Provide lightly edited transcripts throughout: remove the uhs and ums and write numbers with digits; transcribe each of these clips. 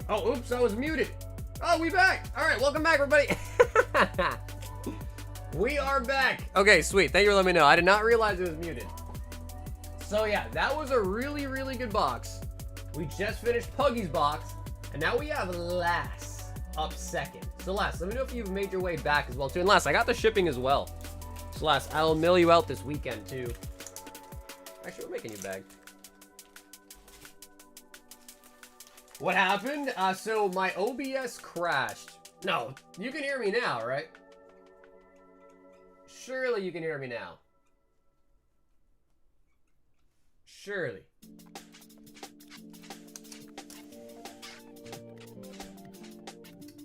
Oh, oops, I was muted. Oh, we back. All right, welcome back, everybody. We are back. Okay, sweet. Thank you for letting me know. I did not realize it was muted. So yeah, that was a really, really good box. We just finished Puggy's box, and now we have Lass up second. So Lass, let me know if you've made your way back as well too. And Lass, I got the shipping as well. So Lass, I'll mail you out this weekend too. Actually, we're making you bag. What happened? So my OBS crashed. No, you can hear me now, right? Surely you can hear me now. Surely.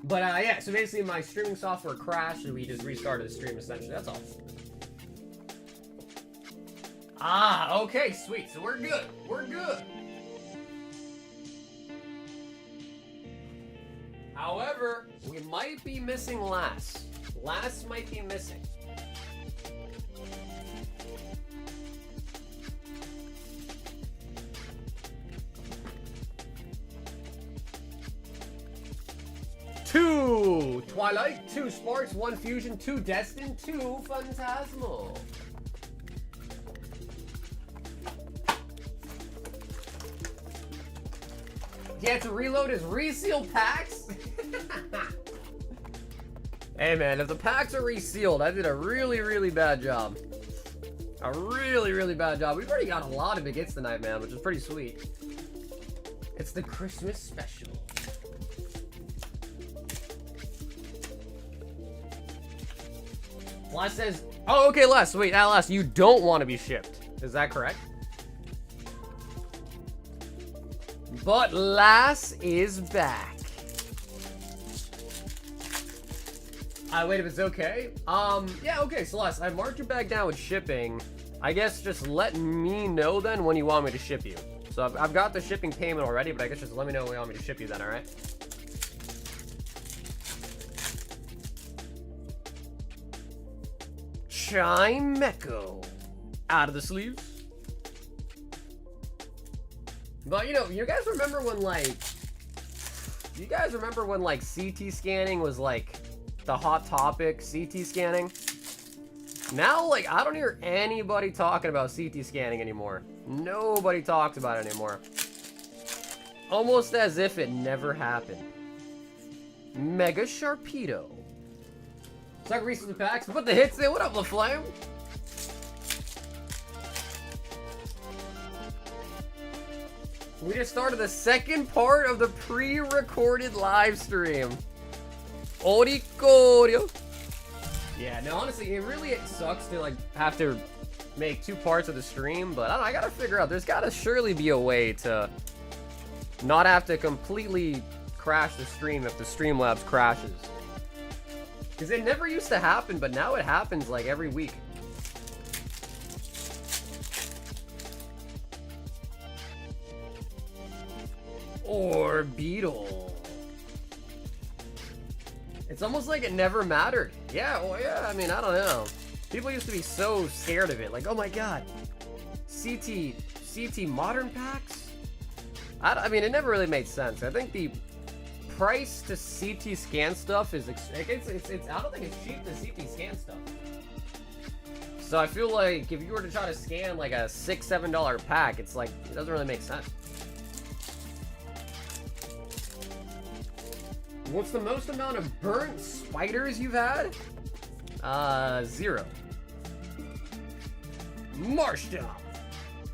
But yeah, so basically my streaming software crashed and we just restarted the stream essentially. That's all. Ah, okay, sweet. So we're good. We're good. However, we might be missing Lass. Lass might be missing. Two Twilight, 2 Sparks, 1 Fusion, 2 Destined, 2 Phantasmal. He had to reload his resealed packs? Hey man, if the packs are resealed, I did a really, really bad job. A really, really bad job. We've already got a lot of big hits tonight, man, which is pretty sweet. It's the Christmas special. Les says, oh, okay, Les, wait, Les, you don't want to be shipped. Is that correct? But Lass is back. Wait, if it's okay? Yeah, okay, Celeste, I marked your bag down with shipping. I guess just let me know then when you want me to ship you. So I've got the shipping payment already, but I guess just let me know when you want me to ship you then, alright? Chimeco. Out of the sleeves. But, you know, you guys remember when, like... You guys remember when, like, CT scanning was, like, the hot topic? CT scanning? Now, like, I don't hear anybody talking about CT scanning anymore. Nobody talks about it anymore. Almost as if it never happened. Mega Sharpedo. Suck Reese's the packs. Put the hits in. What up, LaFlame? We just started the second part of the pre-recorded live stream. Oricorio. Yeah, no, honestly, it sucks to like have to make 2 parts of the stream, but I don't know, I gotta figure out. There's gotta surely be a way to not have to completely crash the stream if the Streamlabs crashes. Because it never used to happen, but now it happens like every week. Or Beetle. It's almost like it never mattered. Yeah, well, yeah, I mean, I don't know. People used to be so scared of it. Like, oh my god. CT modern packs? I mean, it never really made sense. I think the price to CT scan stuff is, I don't think it's cheap to CT scan stuff. So I feel like if you were to try to scan like a $6, $7 pack, it's like, it doesn't really make sense. What's the most amount of burnt spiders you've had? 0. Marshall.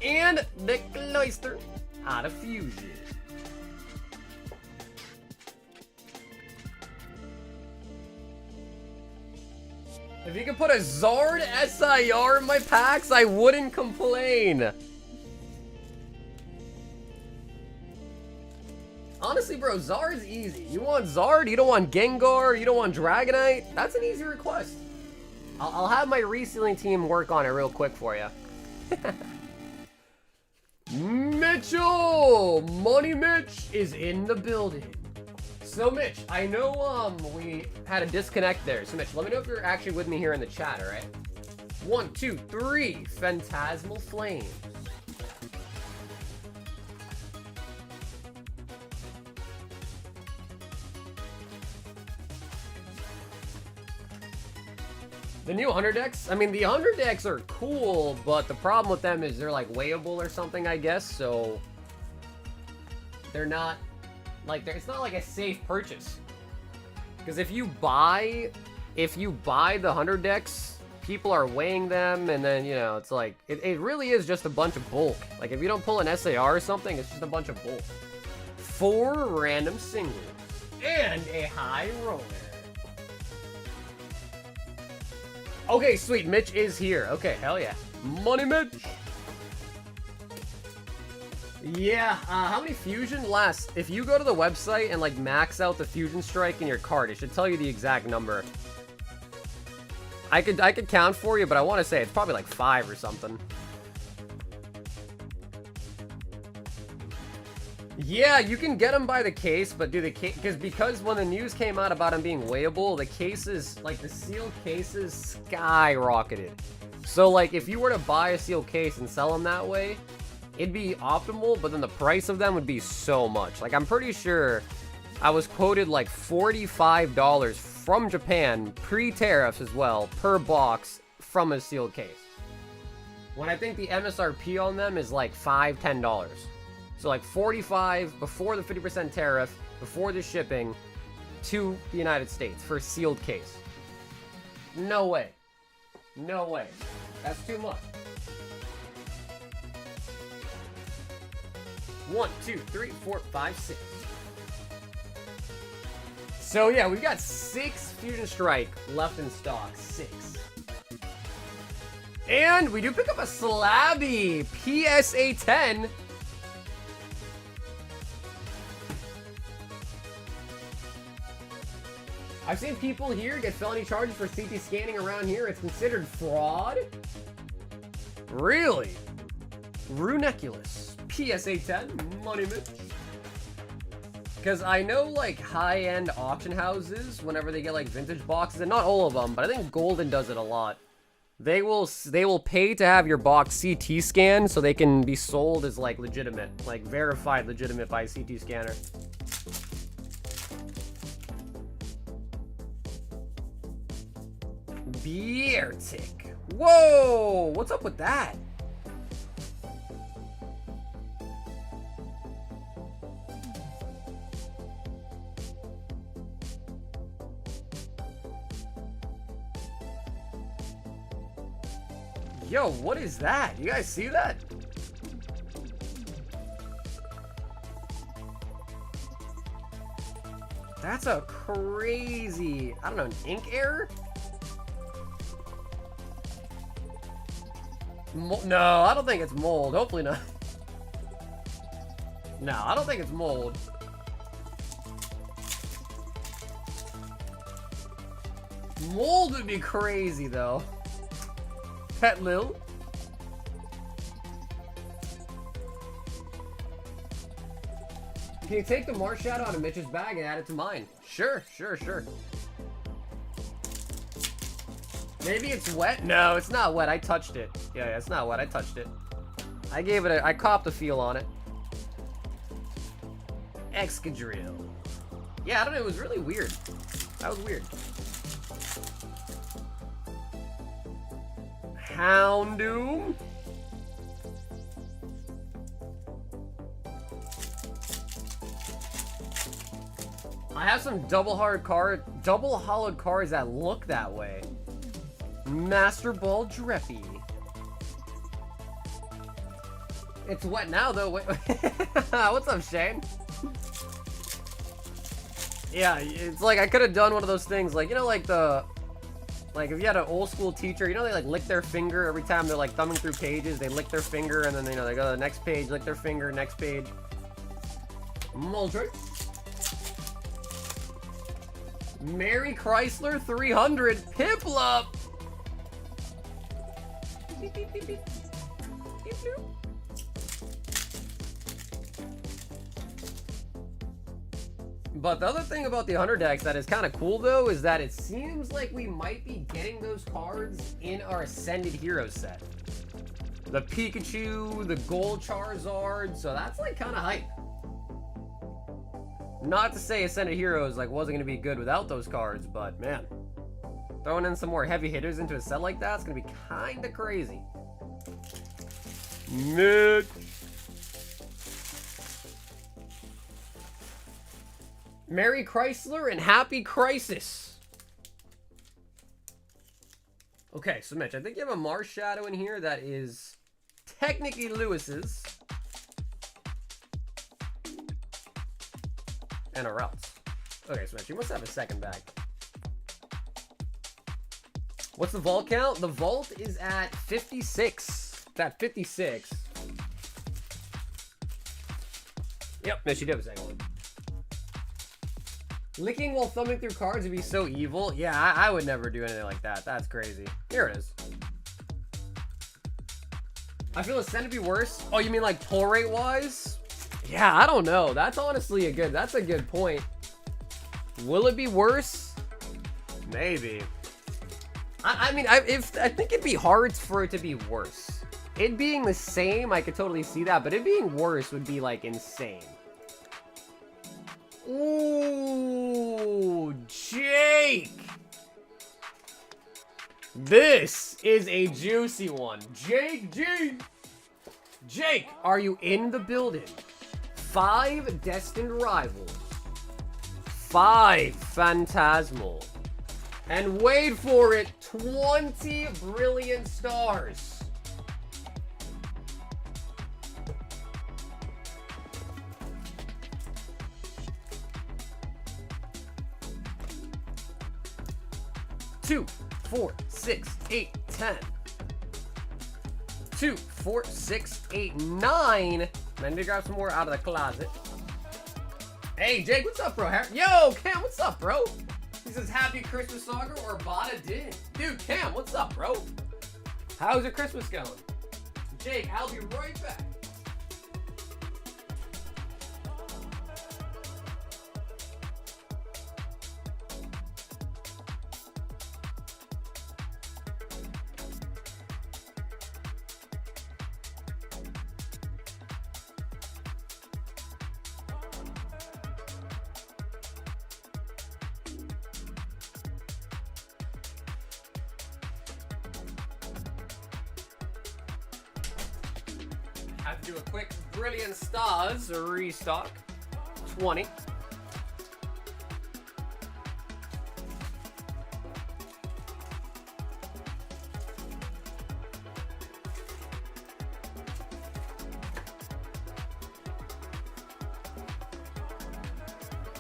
And the Cloister out of Fusion. If you could put a Zard SIR in my packs, I wouldn't complain. Honestly, bro, Zard's easy. You want Zard, you don't want Gengar, you don't want Dragonite. That's an easy request. I'll have my resealing team work on it real quick for you. Mitchell! Money Mitch is in the building. So Mitch, I know we had a disconnect there. So Mitch, let me know if you're actually with me here in the chat, alright? 1, 2, 3, Phantasmal Flames. The new 100 decks? I mean, the 100 decks are cool, but the problem with them is they're like weighable or something, I guess, so they're not like it's not like a safe purchase. Because if you buy the 100 decks, people are weighing them, and then, you know, it's like it really is just a bunch of bulk. Like, if you don't pull an SAR or something, it's just a bunch of bulk. 4 random singles and a high roller. Okay, sweet. Mitch is here. Okay, hell yeah. Money Mitch! Yeah, how many fusion lasts? If you go to the website and, like, max out the fusion strike in your card, it should tell you the exact number. I could count for you, but I want to say it's probably like 5 or something. Yeah, you can get them by the case, but do the case, because when the news came out about them being weighable, the cases, like the sealed cases, skyrocketed. So like if you were to buy a sealed case and sell them that way, it'd be optimal, but then the price of them would be so much. Like, I'm pretty sure I was quoted like $45 from Japan, pre-tariffs as well, per box from a sealed case. When I think the MSRP on them is like $5, $10. So like 45 before the 50% tariff, before the shipping to the United States for a sealed case. No way. No way. That's too much. 1, 2, 3, 4, 5, 6. So yeah, we've got 6 Fusion Strike left in stock. 6. And we do pick up a Slabby PSA 10. I've seen people here get felony charges for CT scanning around here. It's considered fraud? Really? Runeculous. PSA 10. Money Mitch. Because I know, like, high-end auction houses, whenever they get, like, vintage boxes, and not all of them, but I think Golden does it a lot. They will pay to have your box CT scanned so they can be sold as, like, legitimate. Like, verified legitimate by a CT scanner. Beartic. Whoa! What's up with that? Yo, what is that? You guys see that? That's a crazy, I don't know, an ink error? No, I don't think it's mold. Hopefully not. No, I don't think it's mold. Mold would be crazy, though. Pet Lil. Can you take the Mars Shadow out of Mitch's bag and add it to mine? Sure, sure, sure. Maybe it's wet? No, it's not wet. I touched it. Yeah, it's not wet. I touched it. I gave it I copped a feel on it. Excadrill. Yeah, I don't know. It was really weird. That was weird. Houndoom. I have some double hollowed cards that look that way. Master Ball Dreppy. It's wet now though. Wait. What's up, Shane? Yeah, it's like I could have done one of those things, like, you know, like if you had an old school teacher, you know, they like lick their finger every time they're like thumbing through pages. They lick their finger and then, you know, they go to the next page, lick their finger, next page. Muldrick. Mary Chrysler 300 Piplup. Beep, beep, beep, beep. Beep, beep. But the other thing about the 100 decks that is kind of cool, though, is that it seems like we might be getting those cards in our Ascended Heroes set. The Pikachu, the Gold Charizard, so that's like kind of hype. Not to say Ascended Heroes like wasn't going to be good without those cards, but man, Throwing in some more heavy hitters into a set like that, it's gonna be kind of crazy. Nick. Merry Chrysler and Happy Crisis. Okay, so Mitch, I think you have a Mars Shadow in here that is technically Lewis's. And or else. Okay, so Mitch, you must have a second bag. What's the vault count? The vault is at 56. It's at 56. Yep, Mitch, you do have a second one. Licking while thumbing through cards would be so evil. Yeah, I would never do anything like that. That's crazy. Here it is. I feel it's tend to be worse. Oh, you mean like pull rate wise? Yeah, I don't know. That's honestly that's a good point. Will it be worse? Maybe. I mean, I think it'd be hard for it to be worse. It being the same, I could totally see that, but it being worse would be like insane. Ooh, Jake. This is a juicy one. Jake G. Jake, are you in the building? 5 Destined Rivals. 5 Phantasmal. And wait for it, 20 Brilliant Stars. Two, 4, 6, 8, 10. 2, 4, 6, 8, 9. I need to grab some more out of the closet. Hey, Jake, what's up, bro? Yo, Cam, what's up, bro? He says, Happy Christmas, Saga, or Bada did. Dude, Cam, what's up, bro? How's your Christmas going? Jake, I'll be right back. Have to do a quick Brilliant Stars restock. 20.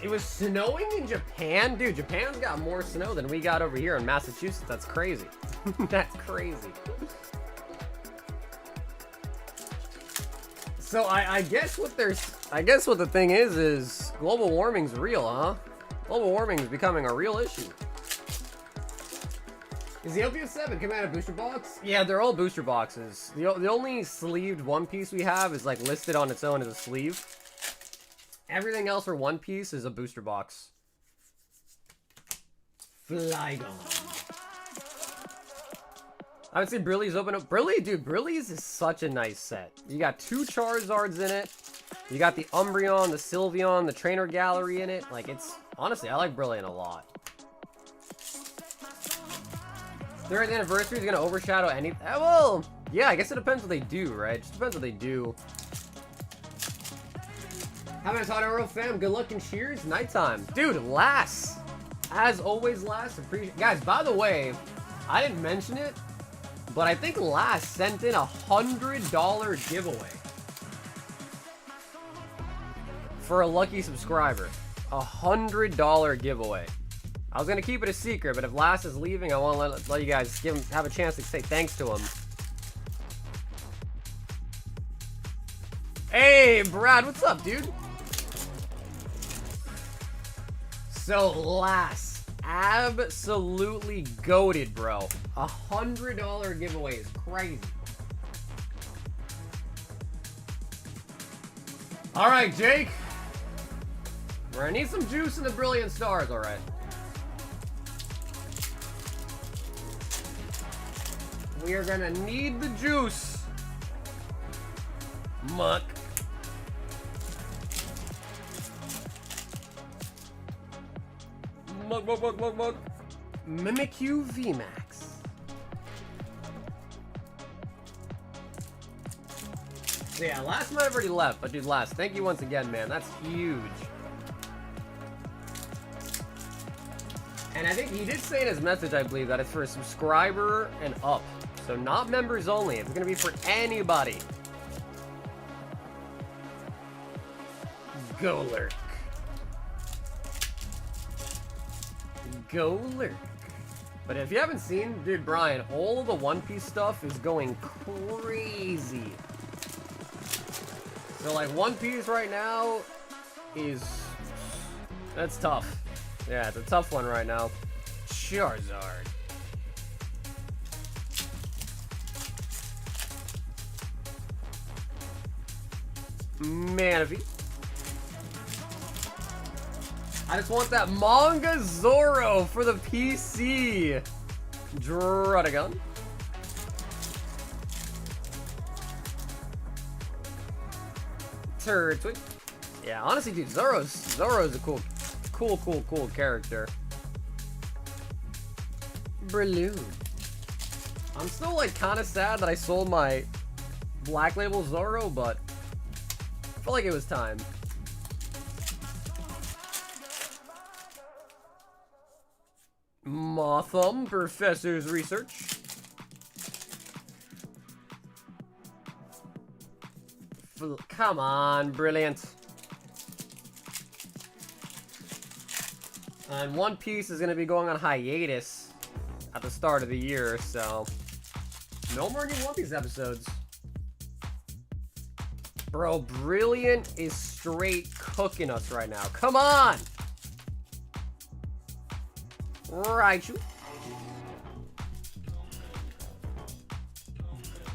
It was snowing in Japan? Dude, Japan's got more snow than we got over here in Massachusetts. That's crazy. That's crazy. So I guess what the thing is global warming's real, huh? Global warming is becoming a real issue. Is the LPS7 coming out of booster box? Yeah, they're all booster boxes. The only sleeved One Piece we have is like listed on its own as a sleeve. Everything else for One Piece is a booster box. Flygon. I would say Brilli's open up. Dude, Brilli's is such a nice set. You got 2 Charizards in it. You got the Umbreon, the Sylveon, the Trainer Gallery in it. Like, it's... Honestly, I like Brilliant a lot. 3rd anniversary is going to overshadow anything. Well, yeah, I guess it depends what they do, right? It just depends what they do. How about Hot Arrow fam? Good luck and cheers. Nighttime. Dude, Lass. As always, Lass. Appreciate... Guys, by the way, I didn't mention it, but I think Lass sent in $100 giveaway for a lucky subscriber. $100 giveaway. I was gonna keep it a secret, but if Lass is leaving, I want to let you guys have a chance to say thanks to him. Hey, Brad, what's up, dude? So Lass. Absolutely goated, bro. $100 giveaway is crazy. All right, Jake. We're gonna need some juice in the Brilliant Stars, all right. We are gonna need the juice. Muck. Mug. Mimikyu VMAX. So yeah, last might have already left, but dude, last, thank you once again, man. That's huge. And I think he did say in his message, I believe, that it's for a subscriber and up. So not members only. It's going to be for anybody. Go lurk. Go lurk. But if you haven't seen, dude, Brian, all of the One Piece stuff is going crazy. So, like, One Piece right now is... That's tough. Yeah, it's a tough one right now. Charizard. Manaphy. I just want that manga Zoro for the PC. Druddigon. Turtwig. Yeah, honestly, dude, Zoro's a cool character. Balloon. I'm still like kind of sad that I sold my Black Label Zoro, but I felt like it was time. Motham, Professor's Research. Come on, brilliant. And One Piece is going to be going on hiatus at the start of the year, so no more new One Piece episodes. Bro, Brilliant is straight cooking us right now. Come on! Raichu.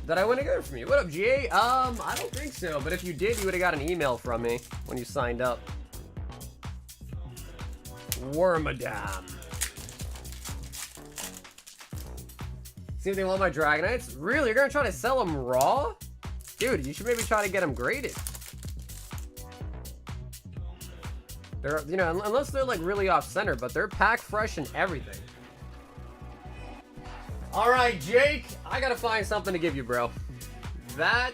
Did I win a gift from you? What up, GA? I don't think so, but if you did, you would have got an email from me when you signed up. Wormadam. See if they want my Dragonites? Really? You're gonna try to sell them raw? Dude, you should maybe try to get them graded. They're, you know, unless they're like really off center, but they're pack fresh and everything. All right, Jake, I gotta find something to give you, bro. That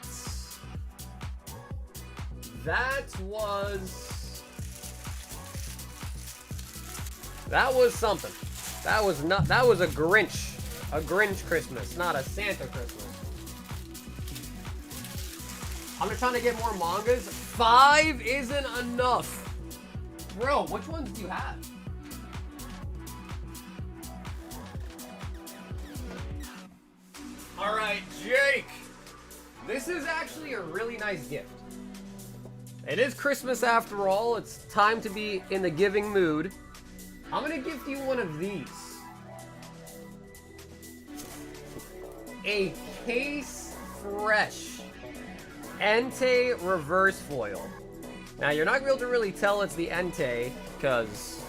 was something. That was a Grinch Christmas, not a Santa Christmas. I'm just trying to get more mangas. 5 isn't enough. Bro, which ones do you have? All right, Jake. This is actually a really nice gift. It is Christmas after all. It's time to be in the giving mood. I'm gonna gift you one of these. A case fresh Entei reverse foil. Now you're not gonna be able to really tell it's the Entei because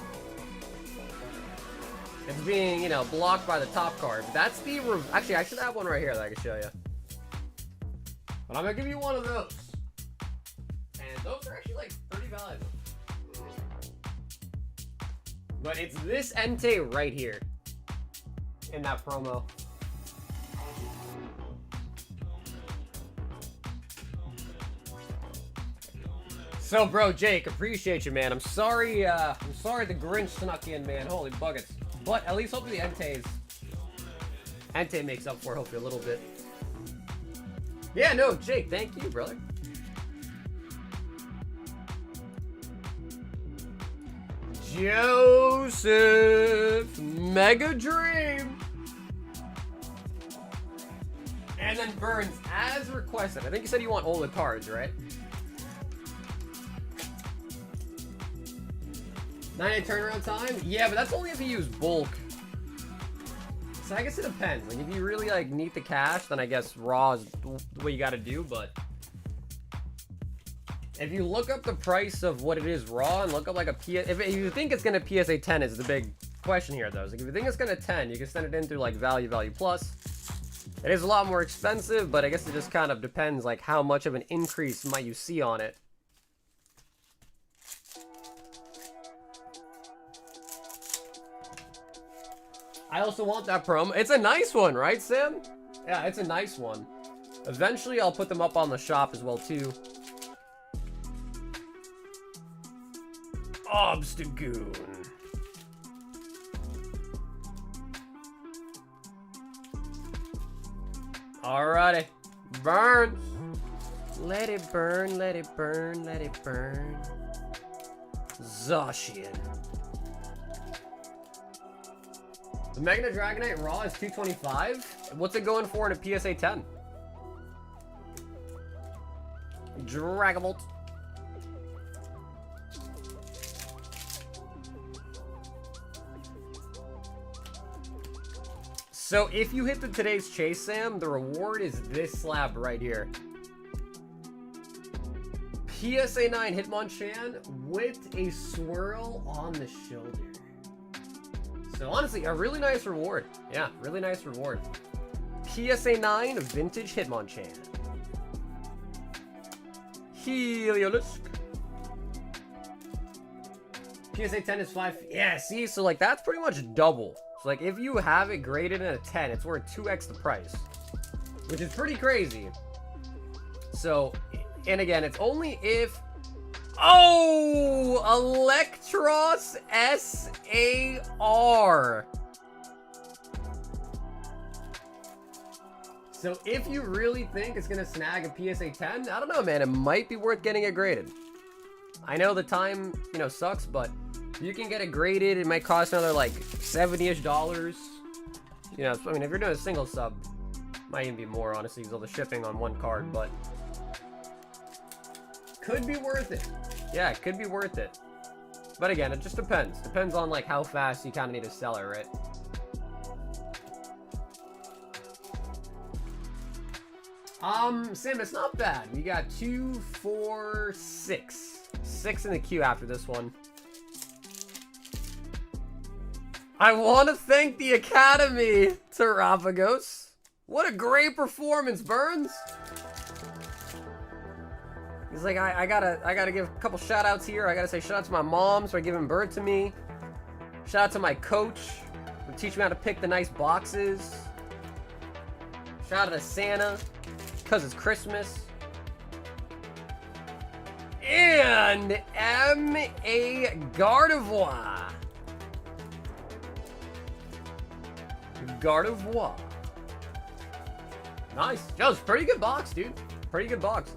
it's being, you know, blocked by the top card. But that's the actually I should have one right here that I can show you. But I'm gonna give you one of those. And those are actually like pretty valuable. But it's this Entei right here in that promo. So, bro, Jake, appreciate you, man. I'm sorry the Grinch snuck in, man. Holy buckets. But at least hopefully the Entei makes up for it, hopefully a little bit. Yeah, no, Jake, thank you, brother. Joseph, Mega Dream. And then Burns, as requested. I think you said you want all the cards, right? 9-day turnaround time? Yeah, but that's only if you use bulk. So I guess it depends. Like, if you really, like, need the cash, then I guess raw is what you gotta do, but if you look up the price of what it is raw and look up, like, a PS... If you think it's gonna PSA 10 is the big question here, though. Like, if you think it's gonna 10, you can send it in through, like, Value Plus. It is a lot more expensive, but I guess it just kind of depends, like, how much of an increase might you see on it. I also want that promo. It's a nice one, right, Sam? Yeah, it's a nice one. Eventually, I'll put them up on the shop as well, too. Obstagoon. Alrighty. Burn. Let it burn, let it burn, let it burn. Zacian. The Magna Dragonite Raw is 225. What's it going for in a PSA 10? Dragavolt. So if you hit the today's chase, Sam, the reward is this slab right here. PSA 9 Hitmonchan with a swirl on the shoulder. So honestly, a really nice reward. Yeah, really nice reward. PSA 9 Vintage Hitmonchan. Heliolisk. PSA 10 is 5. Yeah, see, so like that's pretty much double. So like if you have it graded in a 10, it's worth 2x the price, which is pretty crazy. So, and again, it's only if... Oh! Electros SAR. So if you really think it's going to snag a PSA 10, I don't know, man. It might be worth getting it graded. I know the time, you know, sucks, but you can get it graded. It might cost another like $70-ish. You know, I mean, if you're doing a single sub, might even be more, honestly, because all the shipping on one card, but could be worth it. Yeah, it could be worth it. But again, it just depends. Depends on like how fast you kind of need to sell it, right? Sam, it's not bad. We got 2, 4, 6. 6 in the queue after this one. I want to thank the Academy, Terapagos. What a great performance, Burns. He's like, I gotta give a couple shout outs here. I gotta say shout out to my mom for giving birth to me. Shout out to my coach for teaching me how to pick the nice boxes. Shout out to Santa, because it's Christmas. And M.A. Gardevoir. Gardevoir. Nice. Just pretty good box, dude. Pretty good box.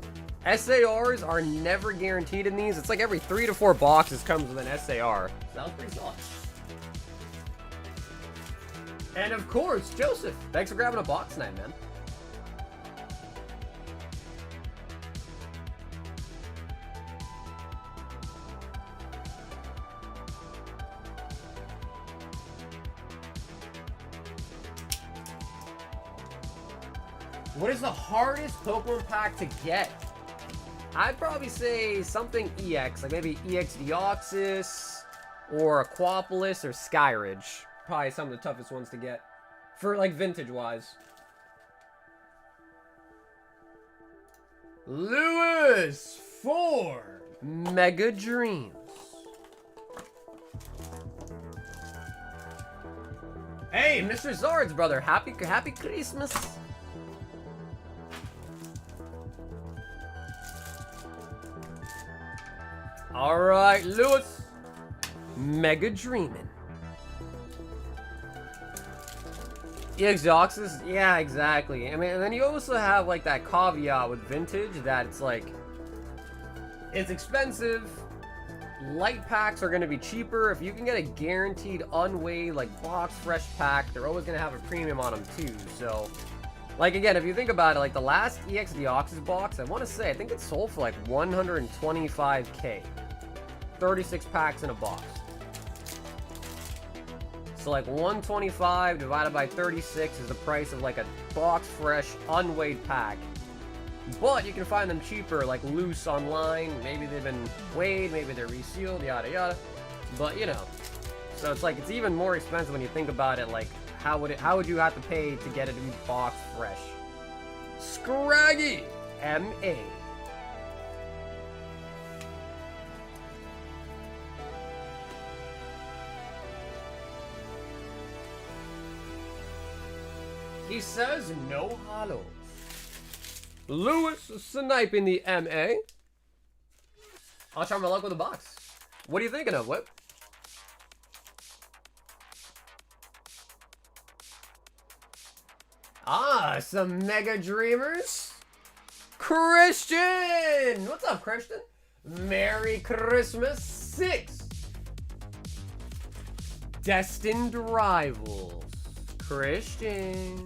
SARs are never guaranteed in these. It's like every 3 to 4 boxes comes with an SAR. So that was pretty solid. And of course, Joseph. Thanks for grabbing a box tonight, man. What is the hardest Pokemon pack to get? I'd probably say something EX, like maybe EX Deoxys, or Aquapolis, or Skyridge. Probably some of the toughest ones to get, for like vintage-wise. Lewis 4 Mega Dreams. Hey, Mr. Zard's brother, happy Christmas. Alright, Lewis. Mega Dreamin'. EX Deoxys? Yeah, exactly. I mean, and then you also have like that caveat with vintage that it's like, it's expensive. Light packs are going to be cheaper. If you can get a guaranteed unweighed like box fresh pack, they're always going to have a premium on them too. So, like again, if you think about it, like the last EX Deoxys box, I want to say, I think it sold for like 125k. 36 packs in a box. So like 125 divided by 36 is the price of like a box fresh unweighed pack. But you can find them cheaper, like loose online. Maybe they've been weighed, maybe they're resealed, yada yada. But you know, so it's like it's even more expensive when you think about it. Like how would you have to pay to get it to be box fresh? Scraggy MA. says no holos. Lewis sniping the MA. I'll try my luck with a box. What are you thinking of, Whip? Ah, some Mega Dreamers. Christian! What's up, Christian? Merry Christmas 6. Destined Rivals. Christian.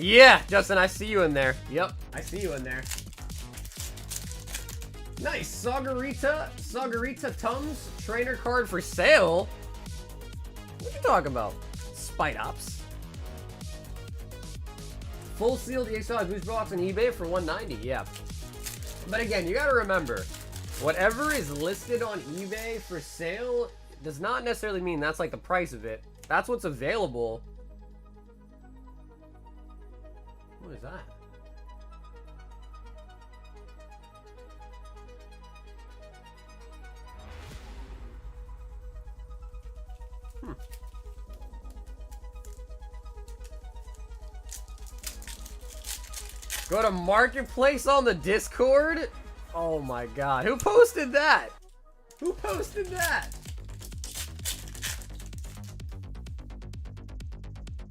Yeah, Justin, I see you in there. Yep, I see you in there. Nice, Sagarita Tums, trainer card for sale. What you talking about? Spite Ops. Full sealed EXI boost box on eBay for $190, yeah. But again, you gotta remember, whatever is listed on eBay for sale does not necessarily mean that's like the price of it. That's what's available. What is that? Go to Marketplace on the Discord? Oh my god. Who posted that? Who posted that?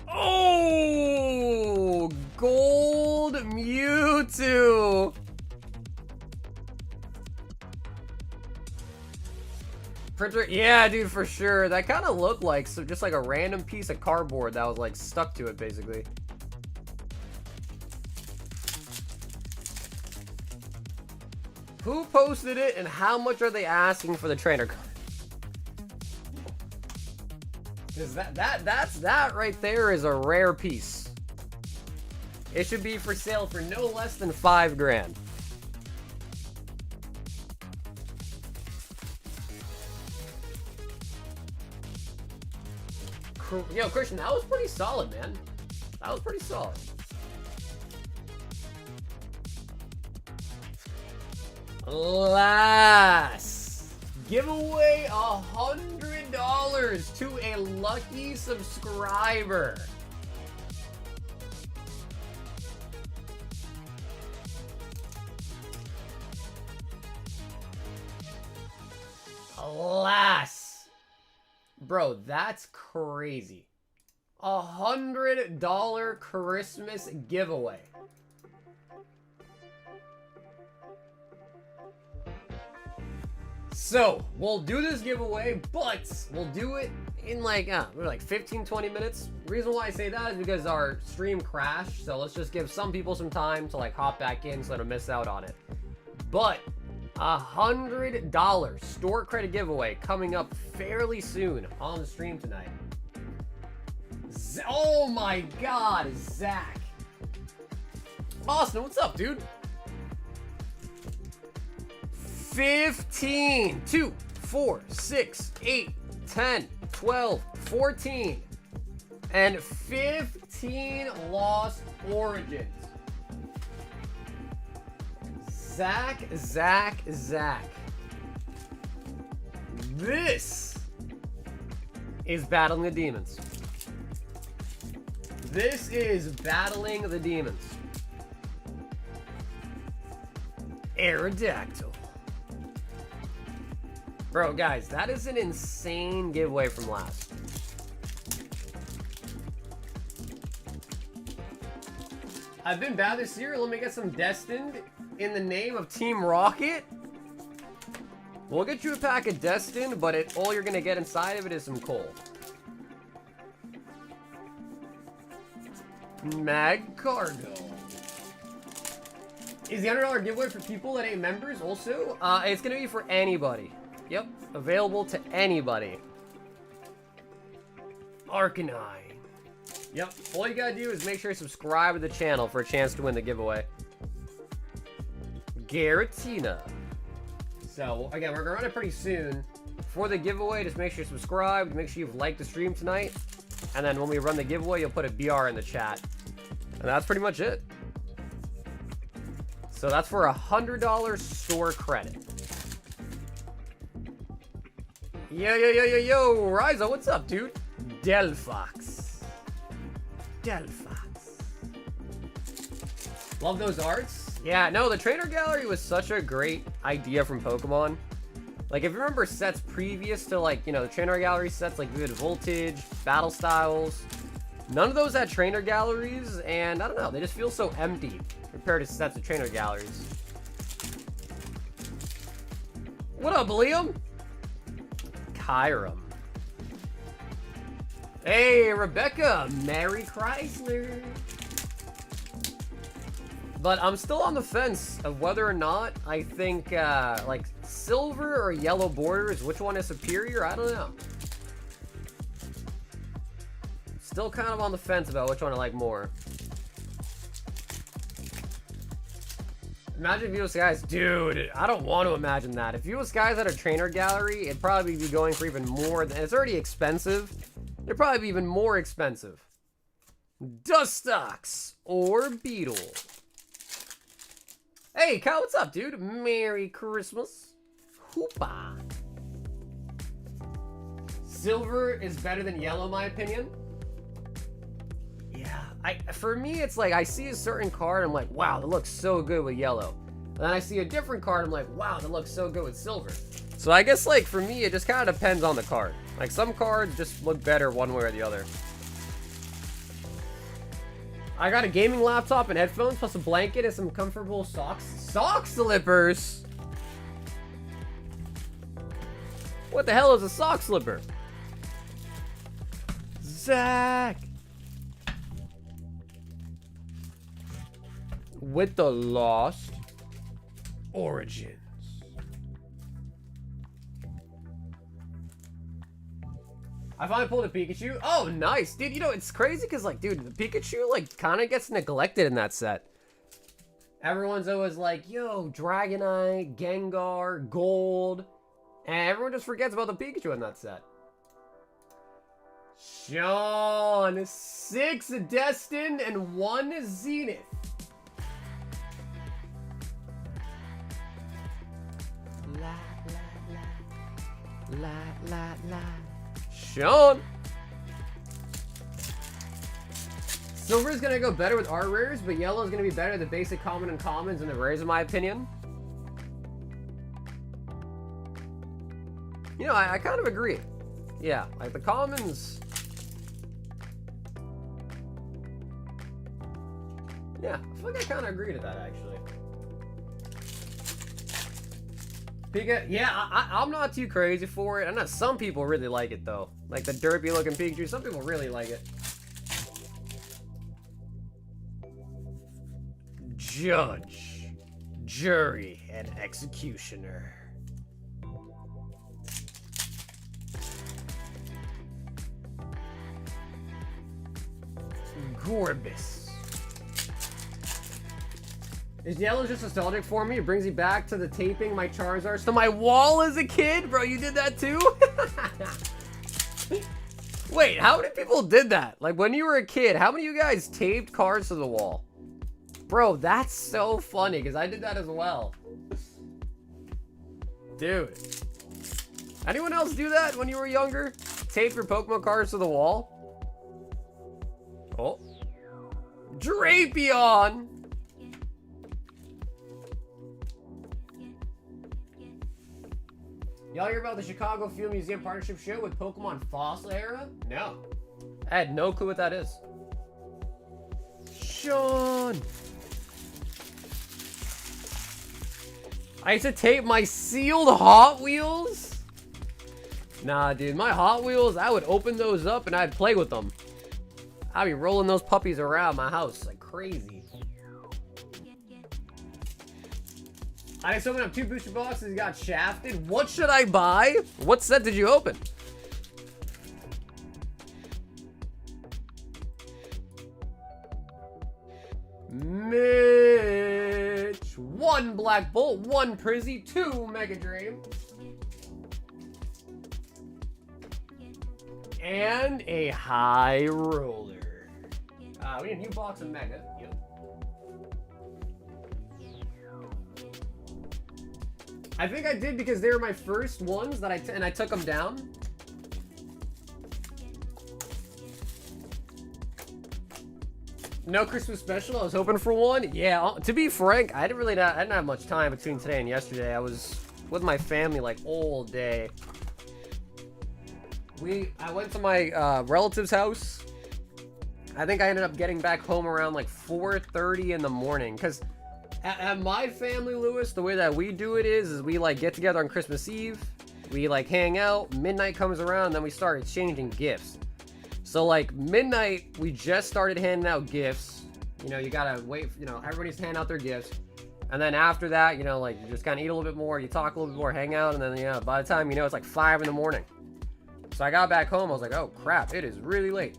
Oh! Gold Mewtwo! Printer? Yeah, dude, for sure. That kind of looked like just like a random piece of cardboard that was like stuck to it, basically. Who posted it and how much are they asking for the trainer card? Because that right there is a rare piece. It should be for sale for no less than $5 grand. Yo, Christian, that was pretty solid, man. That was pretty solid. Last giveaway $100 to a lucky subscriber. Alas, bro, that's crazy. $100 Christmas giveaway. So, we'll do this giveaway, but we'll do it in like 15-20 minutes. The reason why I say that is because our stream crashed, so let's just give some people some time to like hop back in so they don't miss out on it. But $100 store credit giveaway coming up fairly soon on the stream tonight. Oh my god, Zach. Austin, what's up, dude? 15, 2, 4, 6, 8, 10, 12, 14, and 15 Lost Origins. Zach. This is battling the demons. This is battling the demons. Aerodactyl. Bro, guys, that is an insane giveaway from last. I've been bad this year. Let me get some Destined in the name of Team Rocket. We'll get you a pack of Destined, but all you're going to get inside of it is some coal. Mag Cargo. Is the $100 giveaway for people that ain't members also? It's going to be for anybody. Yep, available to anybody. Arcanine. Yep, all you gotta do is make sure you subscribe to the channel for a chance to win the giveaway. Garatina. So, again, we're gonna run it pretty soon. For the giveaway, just make sure you're subscribed, make sure you've liked the stream tonight, and then when we run the giveaway, you'll put a BR in the chat. And that's pretty much it. So that's for $100 store credit. Yo, Ryza, what's up, dude? Delphox. Love those arts. Yeah, no, the trainer gallery was such a great idea from Pokemon. Like, if you remember sets previous to, like, you know, the trainer gallery sets, like Vivid Voltage, Battle Styles, none of those had trainer galleries, and I don't know, they just feel so empty compared to sets of trainer galleries. What up, Liam? Kyram. Hey, Rebecca. Merry Chrysler. But I'm still on the fence of whether or not I think, like, silver or yellow borders, which one is superior? I don't know. Still kind of on the fence about which one I like more. Imagine if US Skies, dude, I don't want to imagine that. If US Skies had a trainer gallery, it'd probably be going for even more. It's already expensive. It'd probably be even more expensive. Dustox or Beetle. Hey, Kyle, what's up, dude? Merry Christmas. Hoopa. Silver is better than yellow, in my opinion. For me, it's like I see a certain card, I'm like, wow, that looks so good with yellow. And then I see a different card, I'm like, wow, that looks so good with silver. So I guess, like, for me, it just kind of depends on the card. Like, some cards just look better one way or the other. I got a gaming laptop and headphones, plus a blanket and some comfortable socks. Sock slippers? What the hell is a sock slipper? Zach! With the Lost Origins. I finally pulled a Pikachu. Oh, nice. Dude, you know, it's crazy because, like, dude, the Pikachu, like, kind of gets neglected in that set. Everyone's always like, yo, Dragonite, Gengar, Gold. And everyone just forgets about the Pikachu in that set. Sean, 6 Destined and 1 Zenith. La. Sean. Silver is gonna go better with art rares, but yellow is gonna be better at the basic common and commons and the rares, in my opinion. You know, I kind of agree. Yeah, like the commons. Yeah, I feel like I kind of agree to that, actually. Pika, yeah, I'm not too crazy for it. I know some people really like it, though. Like the derpy looking Pikachu, some people really like it. Judge, jury, and executioner. Gorbis. Is yellow just nostalgic for me? It brings me back to the taping my Charizards to my wall as a kid? Bro, you did that too? Wait, how many people did that? Like, when you were a kid, how many of you guys taped cards to the wall? Bro, that's so funny, because I did that as well. Dude. Anyone else do that when you were younger? Tape your Pokemon cards to the wall? Oh. Drapion! Y'all hear about the Chicago Field Museum partnership show with Pokemon Fossil Era? No. I had no clue what that is. Sean! I used to tape my sealed Hot Wheels? Nah, dude, my Hot Wheels, I would open those up and I'd play with them. I'd be rolling those puppies around my house like crazy. I just opened up 2 booster boxes, got shafted. What should I buy? What set did you open? Mitch. 1 Black Bolt, 1 Prizzy, 2 Mega Dream. And a High Roller. We need a new box of Mega. Yep. I think I did because they were my first ones that I took them down. No Christmas special. I was hoping for one. Yeah, to be frank, I didn't have much time between today and yesterday. I was with my family like all day. I went to my relative's house. I think I ended up getting back home around like 4:30 in the morning. Because at my family, Lewis, the way that we do it is we like get together on Christmas Eve. We like hang out. Midnight comes around, then we start exchanging gifts. So like midnight, we just started handing out gifts. You know, you gotta wait. You know, everybody's handing out their gifts. And then after that, you know, like you just kind of eat a little bit more. You talk a little bit more, hang out. And then, you know, by the time you know, it's like 5 in the morning. So I got back home. I was like, oh crap, it is really late.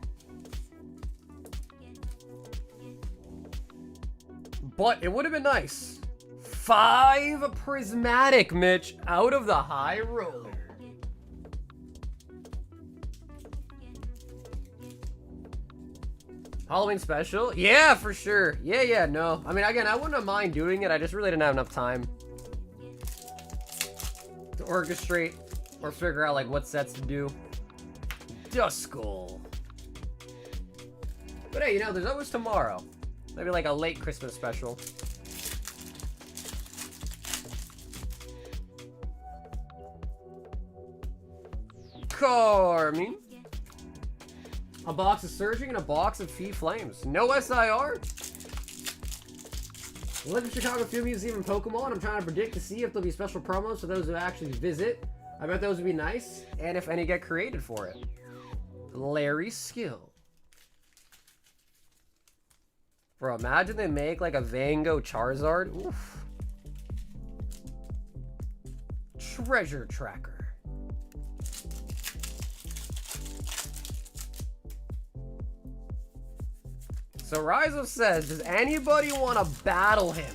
But it would have been nice. 5 prismatic, Mitch, out of the high roller. Halloween special? Yeah, for sure. Yeah, no. I mean, again, I wouldn't mind doing it. I just really didn't have enough time to orchestrate or figure out, like, what sets to do. Duskull. But hey, you know, there's always tomorrow. Maybe like a late Christmas special. Carmine. A box of Surging and a box of S&V Flames. No SIR. Live in Chicago Field Museum and Pokemon. I'm trying to predict to see if there'll be special promos for those who actually visit. I bet those would be nice. And if any get created for it. Larry Skill. Bro, imagine they make like a Van Gogh Charizard. Oof. Treasure Tracker. So Rizo says, does anybody want to battle him?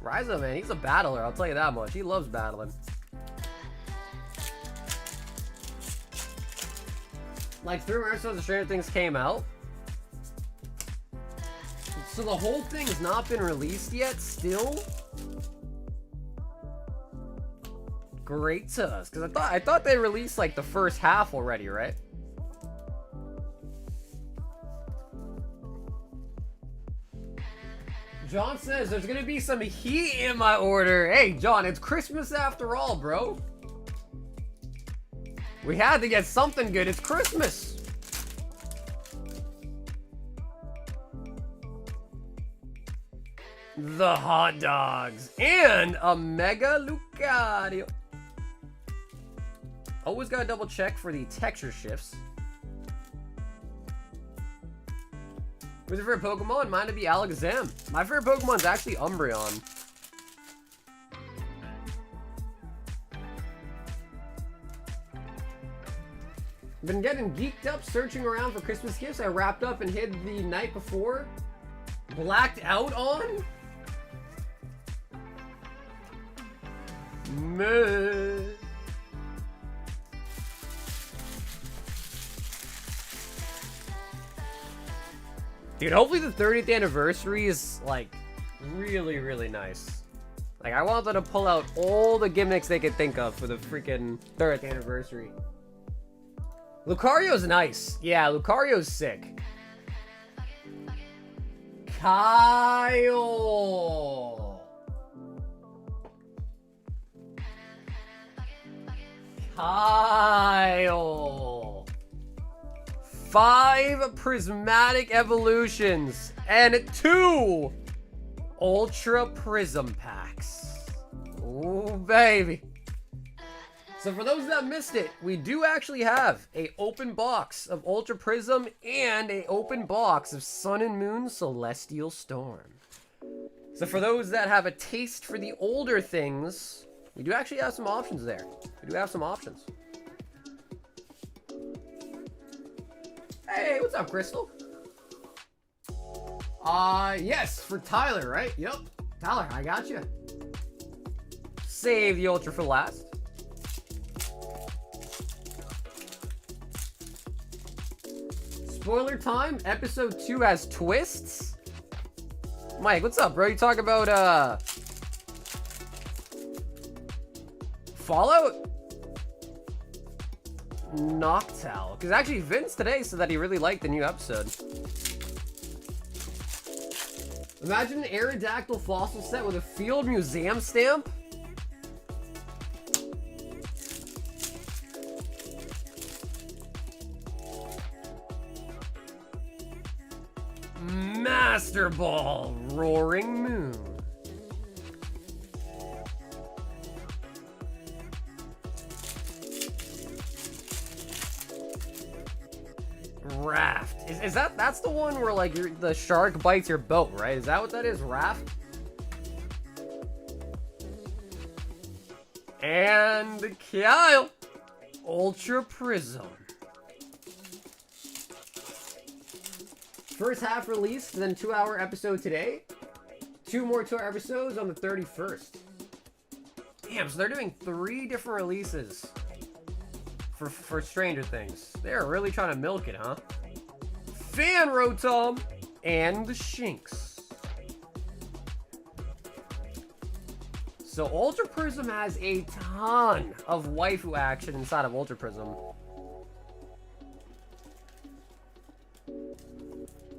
Rizo, man, he's a battler, I'll tell you that much. He loves battling. Like 3 episodes of Stranger Things came out. So the whole thing has not been released yet, still? Great to us, because I thought they released like the first half already, right? John says there's gonna be some heat in my order. Hey, John, it's Christmas after all, bro. We had to get something good. It's Christmas. The hot dogs and a Mega Lucario. Always gotta double check for the texture shifts. Who's your favorite Pokemon? Mine would be Alakazam. My favorite Pokemon's actually Umbreon. Been getting geeked up searching around for Christmas gifts. I wrapped up and hid the night before. Blacked out on? Meh. Dude, hopefully the 30th anniversary is, like, really, really nice. Like, I want them to pull out all the gimmicks they could think of for the freaking 30th anniversary. Lucario's nice. Yeah, Lucario's sick. Kyle. 5 prismatic evolutions and 2 ultra prism packs. Ooh, baby. So for those that missed it, we do actually have a open box of ultra prism and a open box of Sun and Moon Celestial Storm. So for those that have a taste for the older things, we do actually have some options there. We do have some options. Hey, what's up, Crystal? Yes, for Tyler, right? Yep. Tyler, I got you. Save the Ultra for last. Spoiler time, episode 2 has twists. Mike, what's up, bro? You talk about, Fallout Noctowl. Because actually Vince today said that he really liked the new episode. Imagine an Aerodactyl fossil set with a field museum stamp. Master Ball Roaring Moon. Raft. Is that's the one where like the shark bites your boat, right? Is that what that is? Raft? And Kyle. Ultra Prism. First half released, then 2-hour episode today. 2 more 2-hour episodes on the 31st. Damn, so they're doing 3 different releases for Stranger Things. They're really trying to milk it, huh? Fan Rotom and the Shinx. So Ultra Prism has a ton of waifu action inside of Ultra Prism.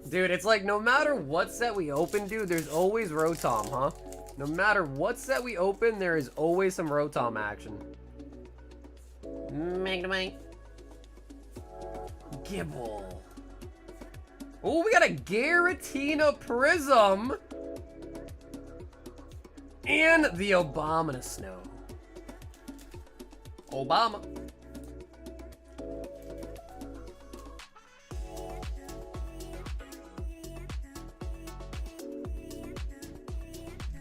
Dude, it's like no matter what set we open, dude, there's always Rotom, huh? No matter what set we open, there is always some Rotom action. Magnemite. Gibble. Oh, we got a Giratina Prism. And the Abomasnow. Obama.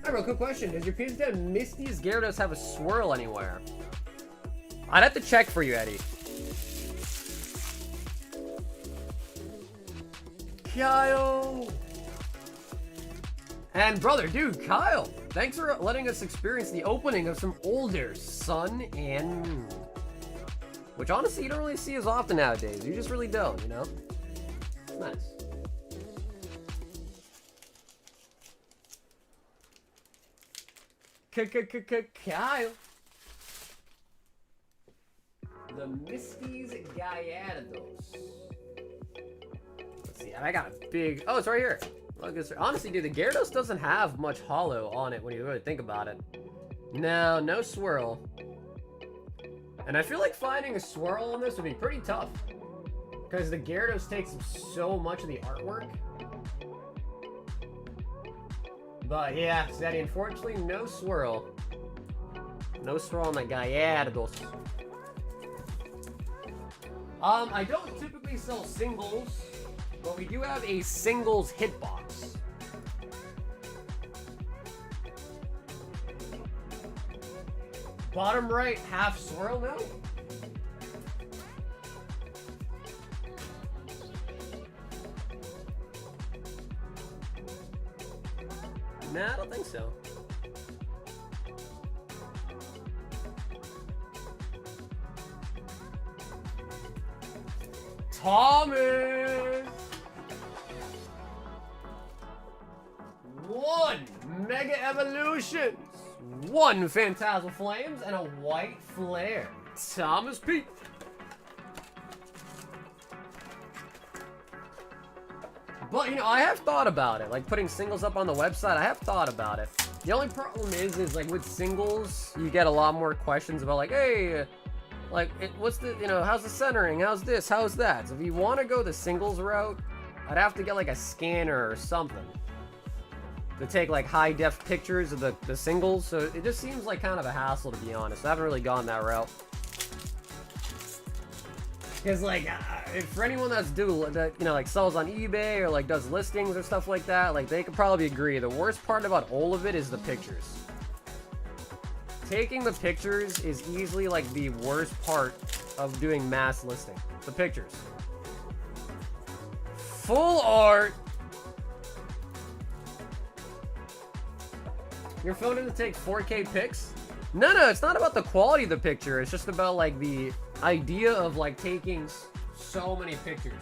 Alright, real quick question. Does your Pizza Misty's Gyarados have a swirl anywhere? I'd have to check for you, Eddie. Kyle! And brother, dude, Kyle, thanks for letting us experience the opening of some older Sun and Moon. Which honestly, you don't really see as often nowadays. You just really don't, you know? It's nice. Kyle. The Misty's Gyarados. Let's see, I got a big... Oh, it's right here. Look, honestly, dude, the Gyarados doesn't have much holo on it when you really think about it. No swirl. And I feel like finding a swirl on this would be pretty tough. Because the Gyarados takes so much of the artwork. But yeah, Zeddy, unfortunately, no swirl. No swirl on that Gyarados. I don't typically sell singles, but we do have a singles hitbox. Bottom right, half swirl now? Nah, I don't think so. Thomas! 1 Mega Evolutions, 1 Phantasmal Flames, and a White Flare. Thomas P. But, you know, I have thought about it. Like, putting singles up on the website, I have thought about it. The only problem is like, with singles, you get a lot more questions about, like, hey, like, what's the, you know, how's the centering? How's this? How's that? So if you want to go the singles route, I'd have to get, like, a scanner or something to take, like, high-def pictures of the singles. So it just seems like kind of a hassle, to be honest. I haven't really gone that route. Because, like, for anyone that, you know, like, sells on eBay or, like, does listings or stuff like that, like, they could probably agree. The worst part about all of it is the pictures. Taking the pictures is easily, like, the worst part of doing mass listing. The pictures. Full art. Your phone doesn't take 4K pics? No, it's not about the quality of the picture. It's just about, like, the idea of, like, taking so many pictures,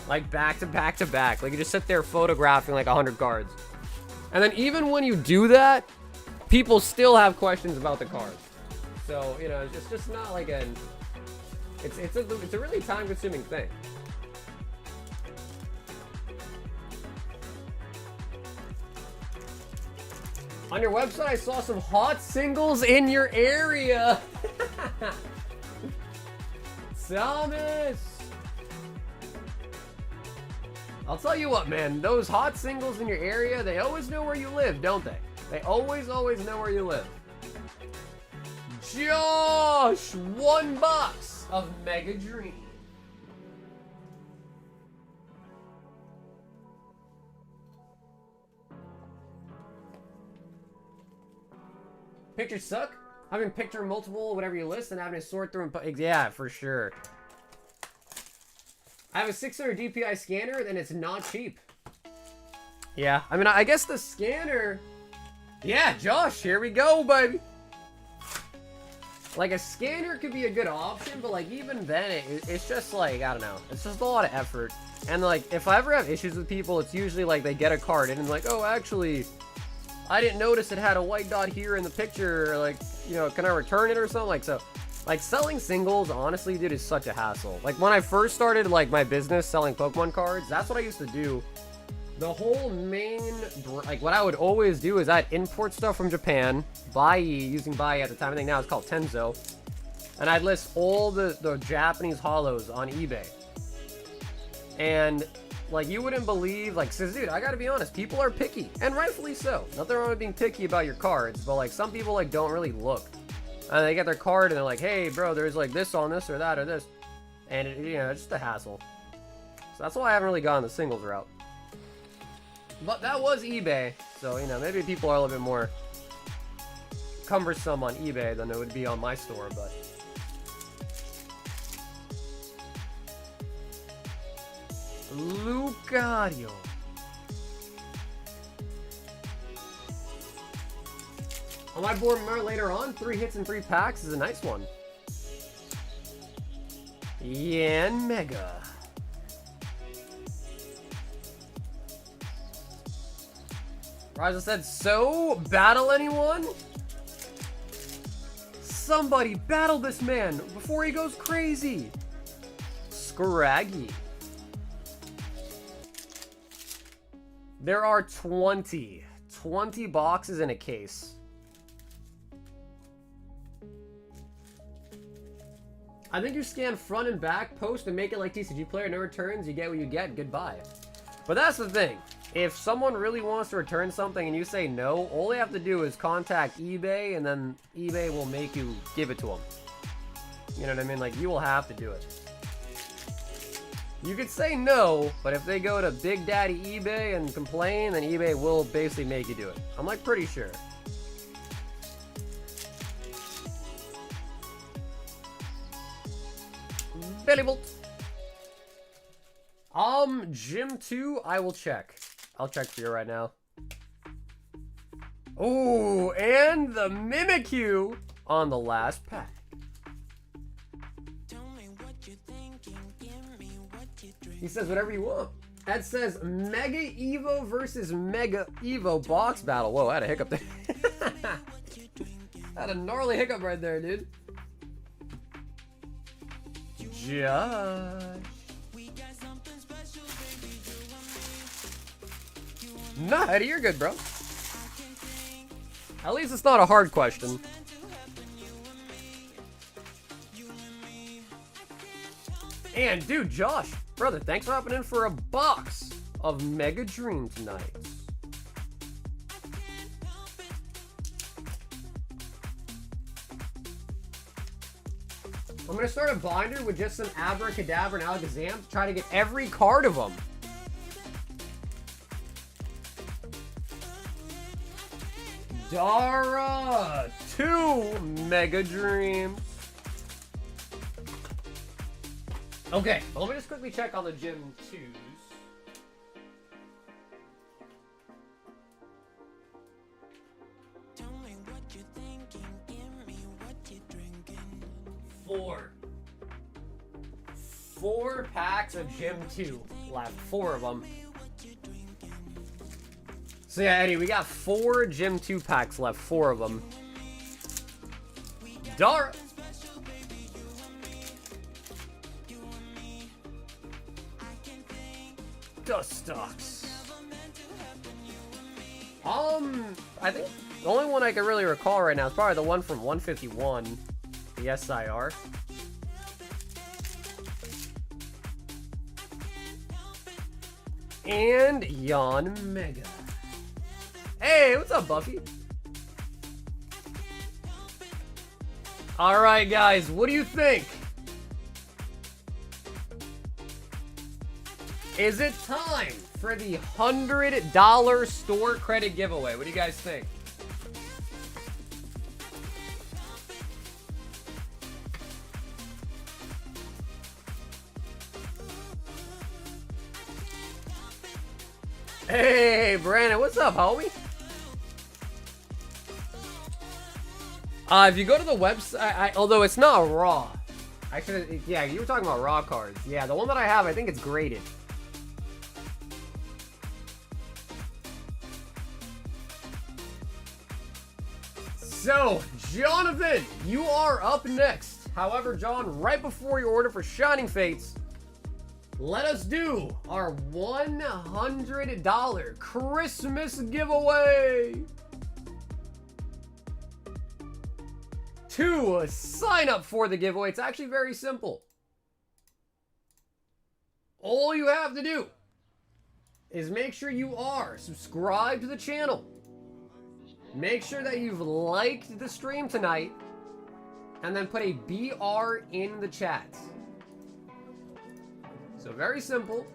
like, back to back to back. Like, you just sit there photographing like 100 cards, and then even when you do that, people still have questions about the cards. So, you know, it's just not like a... It's a really time-consuming thing. On your website, I saw some hot singles in your area. Thomas! I'll tell you what, man. Those hot singles in your area, they always know where you live, don't they? They always know where you live. Josh! $1 of Mega Dream. Pictures suck? Having picture multiple, whatever you list, and having to sort through and... Yeah, for sure. I have a 600 DPI scanner, and it's not cheap. Yeah, I mean, I guess the scanner... Yeah, Josh, here we go, baby. Like, a scanner could be a good option, but, like, even then, it's just, like, I don't know. It's just a lot of effort. And, like, if I ever have issues with people, it's usually, like, they get a card in and, like, oh, actually... I didn't notice it had a white dot here in the picture, like, you know, can I return it or something? Like, so, like, selling singles, honestly, dude, is such a hassle. Like, when I first started, like, my business selling Pokemon cards, that's what I used to do. The whole main, like, what I would always do is I'd import stuff from Japan, using Bai at the time, I think now it's called Tenzo, and I'd list all the Japanese holos on eBay. And... like, you wouldn't believe, like, says, dude, I gotta be honest, people are picky, and rightfully so. Nothing wrong with being picky about your cards, but, like, some people, like, don't really look. And they get their card, and they're like, hey, bro, there's, like, this on this, or that, or this. And, you know, it's just a hassle. So that's why I haven't really gone the singles route. But that was eBay, so, you know, maybe people are a little bit more cumbersome on eBay than it would be on my store, but... Lucario. On my board later on, 3 hits and 3 packs is a nice one. Yan Mega. Raja said, so, battle anyone? Somebody battle this man before he goes crazy. Scraggy. There are 20 boxes in a case. I think you scan front and back, post, and make it like TCG player. No returns, you get what you get, goodbye. But that's the thing. If someone really wants to return something and you say no, all they have to do is contact eBay, and then eBay will make you give it to them. You know what I mean? Like, you will have to do it. You could say no, but if they go to Big Daddy eBay and complain, then eBay will basically make you do it. I'm, like, pretty sure. Belly Bolt. Gym 2, I will check. I'll check for you right now. Oh, and the Mimikyu on the last pack. He says whatever you want. Ed says Mega Evo versus Mega Evo box battle. Whoa, I had a hiccup there. I had a gnarly hiccup right there, dude. Josh. Nah, Eddie, you're good, bro. At least it's not a hard question. And, dude, Josh, brother, thanks for hopping in for a box of Mega Dream tonight. I'm going to start a binder with just some Abracadabra and Alakazam to try to get every card of them. Dara, 2 Mega Dreams. Okay, well, let me just quickly check on the Gym 2s. Tell me what you're thinking, give me what you're drinking. 4 packs of Gym 2 left, 4 of them. So yeah, Eddie, we got 4 Gym 2 packs left, 4 of them. Dara. Restocks. I think the only one I can really recall right now is probably the one from 151, the SIR. And Yon Mega. Hey, what's up, Buffy? All right, guys, what do you think? Is it time for the $100 store credit giveaway? What do you guys think? Hey, Brandon, what's up, homie? If you go to the website, although it's not raw. I should, yeah, you were talking about raw cards. Yeah, the one that I have, I think it's graded. So, Jonathan, you are up next. However, John, right before your order for Shining Fates, let us do our $100 Christmas giveaway. To sign up for the giveaway, it's actually very simple. All you have to do is make sure you are subscribed to the channel. Make sure that you've liked the stream tonight, and then put a BR in the chat. So very simple.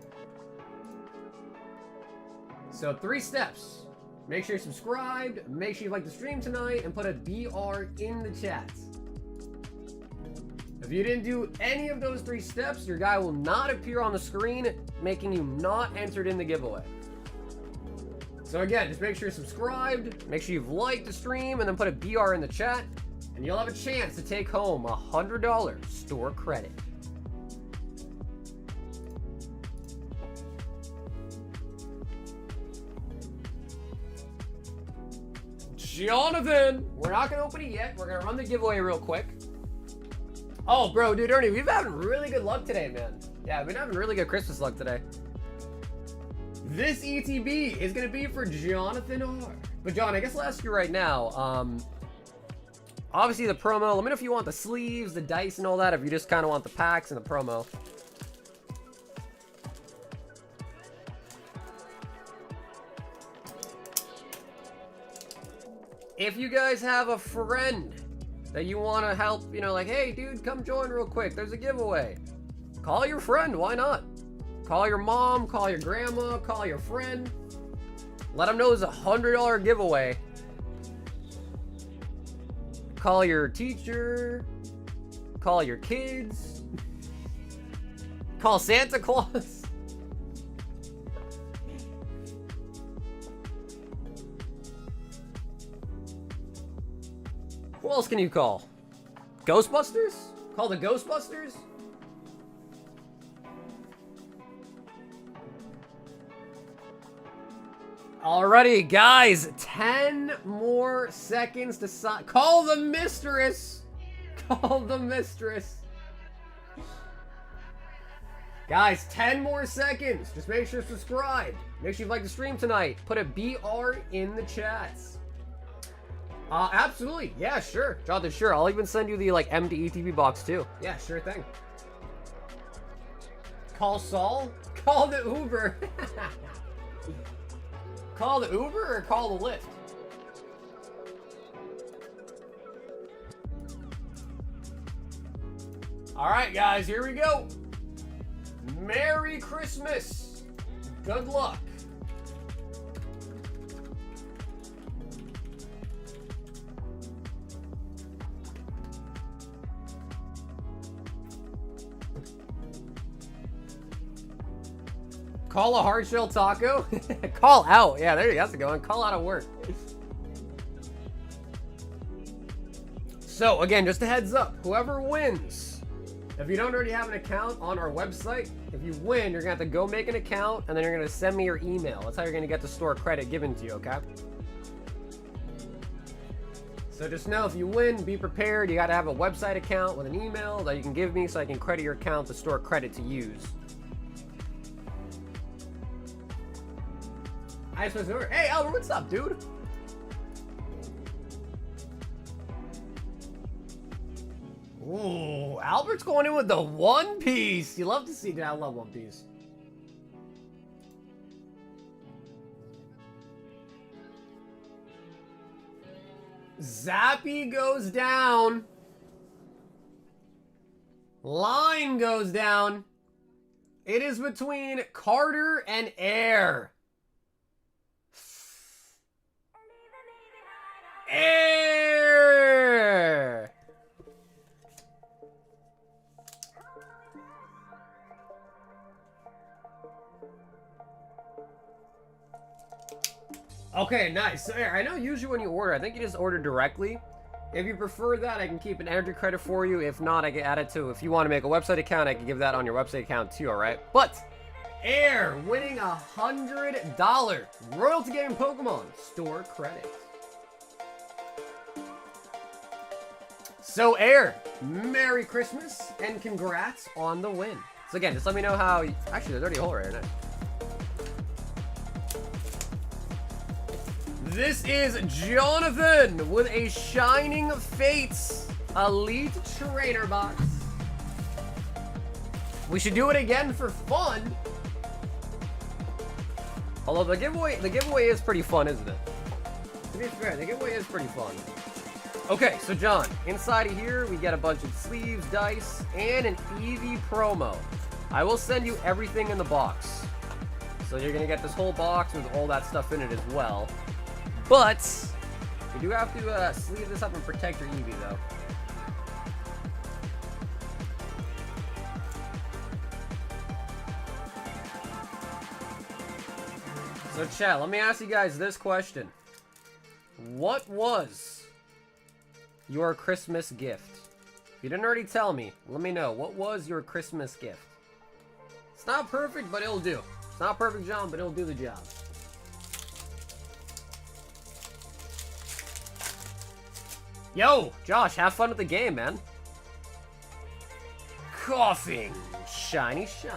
So 3 steps. Make sure you're subscribed, make sure you like the stream tonight, and put a BR in the chat. If you didn't do any of those 3 steps, your guy will not appear on the screen, making you not entered in the giveaway. So again, just make sure you're subscribed, make sure you've liked the stream, and then put a BR in the chat, and you'll have a chance to take home $100 store credit. Jonathan, we're not going to open it yet. We're going to run the giveaway real quick. Oh, bro, dude, Ernie, we've been having really good luck today, man. Yeah, we've been having really good Christmas luck today. This ETB is going to be for Jonathan R. But, John, I guess I'll ask you right now. Obviously, the promo. Let me know if you want the sleeves, the dice, and all that. If you just kind of want the packs and the promo. If you guys have a friend that you want to help, you know, like, hey, dude, come join real quick. There's a giveaway. Call your friend. Why not? Call your mom, call your grandma, call your friend. Let them know there's a $100 giveaway. Call your teacher. Call your kids. Call Santa Claus. Who else can you call? Ghostbusters? Call the Ghostbusters? Alrighty, guys. 10 more seconds to sign. Call the mistress. Call the mistress. Guys, 10 more seconds. Just make sure you're subscribed. Make sure you like the stream tonight. Put a BR in the chats. Absolutely. Yeah, sure. Jonathan, sure. I'll even send you the, like, empty ETB box, too. Yeah, sure thing. Call Saul? Call the Uber. Call the Uber or call the Lyft? Alright, guys, here we go. Merry Christmas. Good luck. Call a hard shell taco? Call out. Yeah, there you go. That's a good one. Call out of work. So, again, just a heads up. Whoever wins, if you don't already have an account on our website, if you win, you're going to have to go make an account, and then you're going to send me your email. That's how you're going to get the store credit given to you, okay? So just know if you win, be prepared. You got to have a website account with an email that you can give me so I can credit your account to store credit to use. I suppose over. Hey, Albert, what's up, dude? Ooh, Albert's going in with the One Piece. You love to see that. I love One Piece. Zappy goes down. Line goes down. It is between Carter and Air. Air. Okay, nice. So, Air, I know usually when you order, I think you just order directly. If you prefer that, I can keep an energy credit for you. If not, I can add it to, if you want to make a website account, I can give that on your website account too, alright? But, Air winning $100 Royalty Gaming Pokemon Store credit. So, Air, Merry Christmas and congrats on the win. So again, just let me know how you, actually, there's already a hole right here. Nice. This is Jonathan with a Shining Fates Elite Trainer box. We should do it again for fun. Although the giveaway is pretty fun, isn't it? To be fair, the giveaway is pretty fun. Okay, so John, inside of here we get a bunch of sleeves, dice, and an EV promo. I will send you everything in the box. So you're gonna get this whole box with all that stuff in it as well. But you do have to sleeve this up and protect your Eevee, though. So, chat, let me ask you guys this question. What was your Christmas gift? If you didn't already tell me, let me know. What was your Christmas gift? It's not perfect, but it'll do. It's not perfect, John, but it'll do the job. Yo, Josh, have fun with the game, man. Coughing. Shiny, shiny.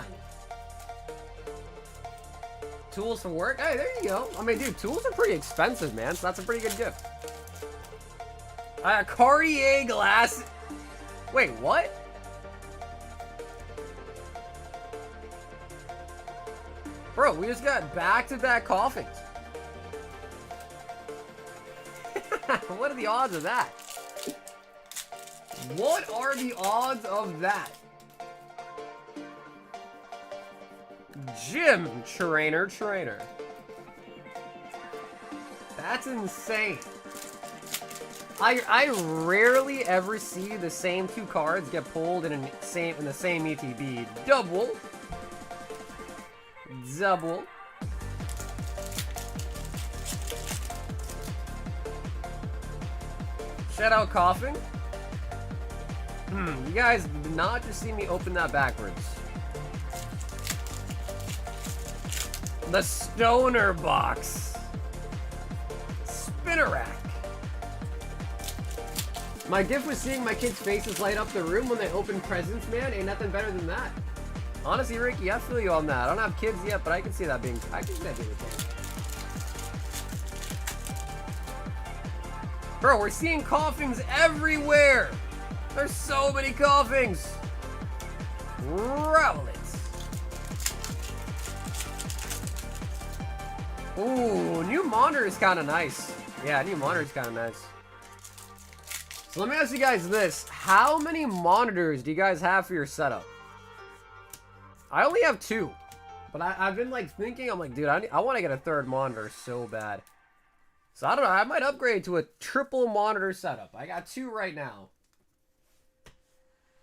Tools for work? Hey, there you go. I mean, dude, tools are pretty expensive, man, so that's a pretty good gift. Cartier glass. Wait, what? Bro, we just got back-to-back coughings. What are the odds of that? What are the odds of that? Gym trainer. That's insane. I rarely ever see the same two cards get pulled in the same ETB. Double. Shout out coughing. You guys did not just see me open that backwards. The Stoner box. Spinnerack. My gift was seeing my kids' faces light up the room when they open presents, man. Ain't nothing better than that. Honestly, Ricky, I feel you on that. I don't have kids yet, but I can see that being, I can see that being a thing. Bro, we're seeing coughings everywhere. There's so many coughings. Rowlets. Ooh, new monitor is kind of nice. Yeah, new monitor is kind of nice. So let me ask you guys this. How many monitors do you guys have for your setup? I only have 2. But I've been like thinking, I'm like, dude, I want to get a 3rd monitor so bad. So I don't know, I might upgrade to a triple monitor setup. I got 2 right now.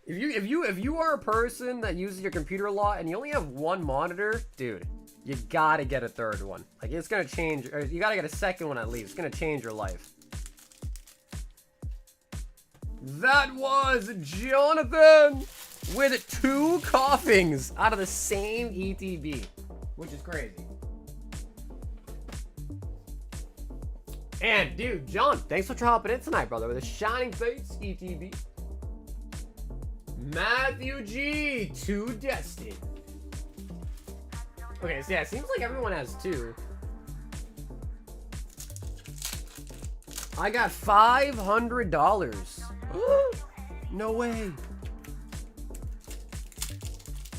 If you are a person that uses your computer a lot and you only have 1 monitor, dude, you gotta get a 3rd one. Like, it's gonna change, or you gotta get a 2nd one at least. It's gonna change your life. That was Jonathan with 2 coughings out of the same ETB, which is crazy. And, dude, John, thanks for hopping in tonight, brother, with a shining face, ETV. Matthew G, 2 Destined. Okay, so yeah, it seems like everyone has 2. I got $500. No way.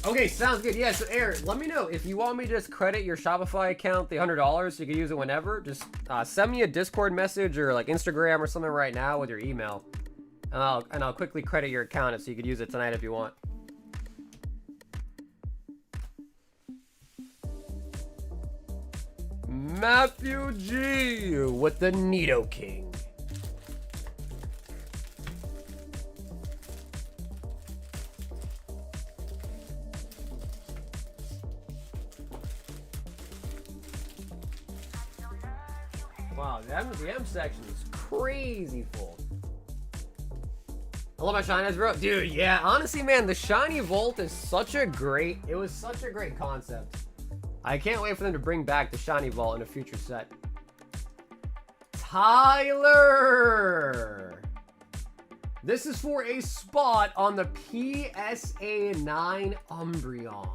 Okay, sounds good. Yeah, so Eric, let me know if you want me to just credit your Shopify account the $100 so you can use it whenever. Just send me a Discord message or like Instagram or something right now with your email, and I'll quickly credit your account so you could use it tonight if you want. Matthew G with the Nido King. Wow, the MVM section is crazy full. I love my shinies, bro. Dude, yeah, honestly, man, the shiny vault is such a great, it was such a great concept. I can't wait for them to bring back the shiny vault in a future set. Tyler! This is for a spot on the PSA9 Umbreon.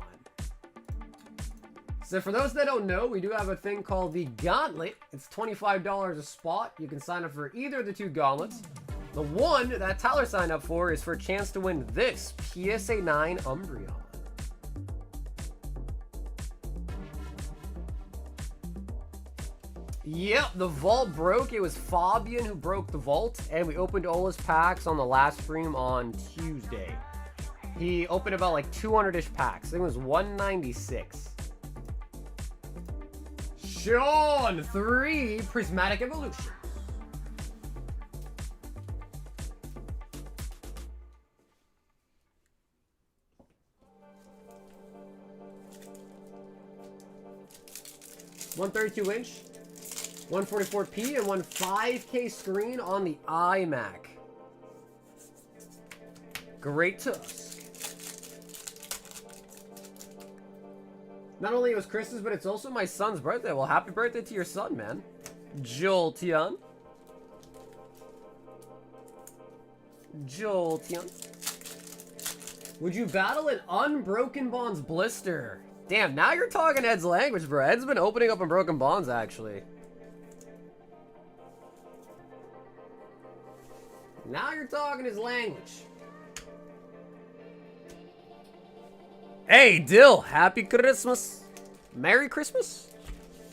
So for those that don't know, we do have a thing called the gauntlet. It's $25 a spot. You can sign up for either of the 2 gauntlets. The one that Tyler signed up for is for a chance to win this PSA9 Umbreon. Yep, the vault broke. It was Fabian who broke the vault, and we opened all his packs on the last stream on Tuesday. He opened about like 200-ish packs. I think it was 196. Sean, 3 Prismatic Evolution. $132-inch, 144p, and 5K screen on the iMac. Great Tusk. Not only it was Christmas, but it's also my son's birthday. Well, happy birthday to your son, man. Jolteon. Would you battle an Unbroken Bonds blister? Damn, now you're talking Ed's language, bro. Ed's been opening up Unbroken Bonds, actually. Now you're talking his language. Hey, Dill, happy Christmas. Merry Christmas.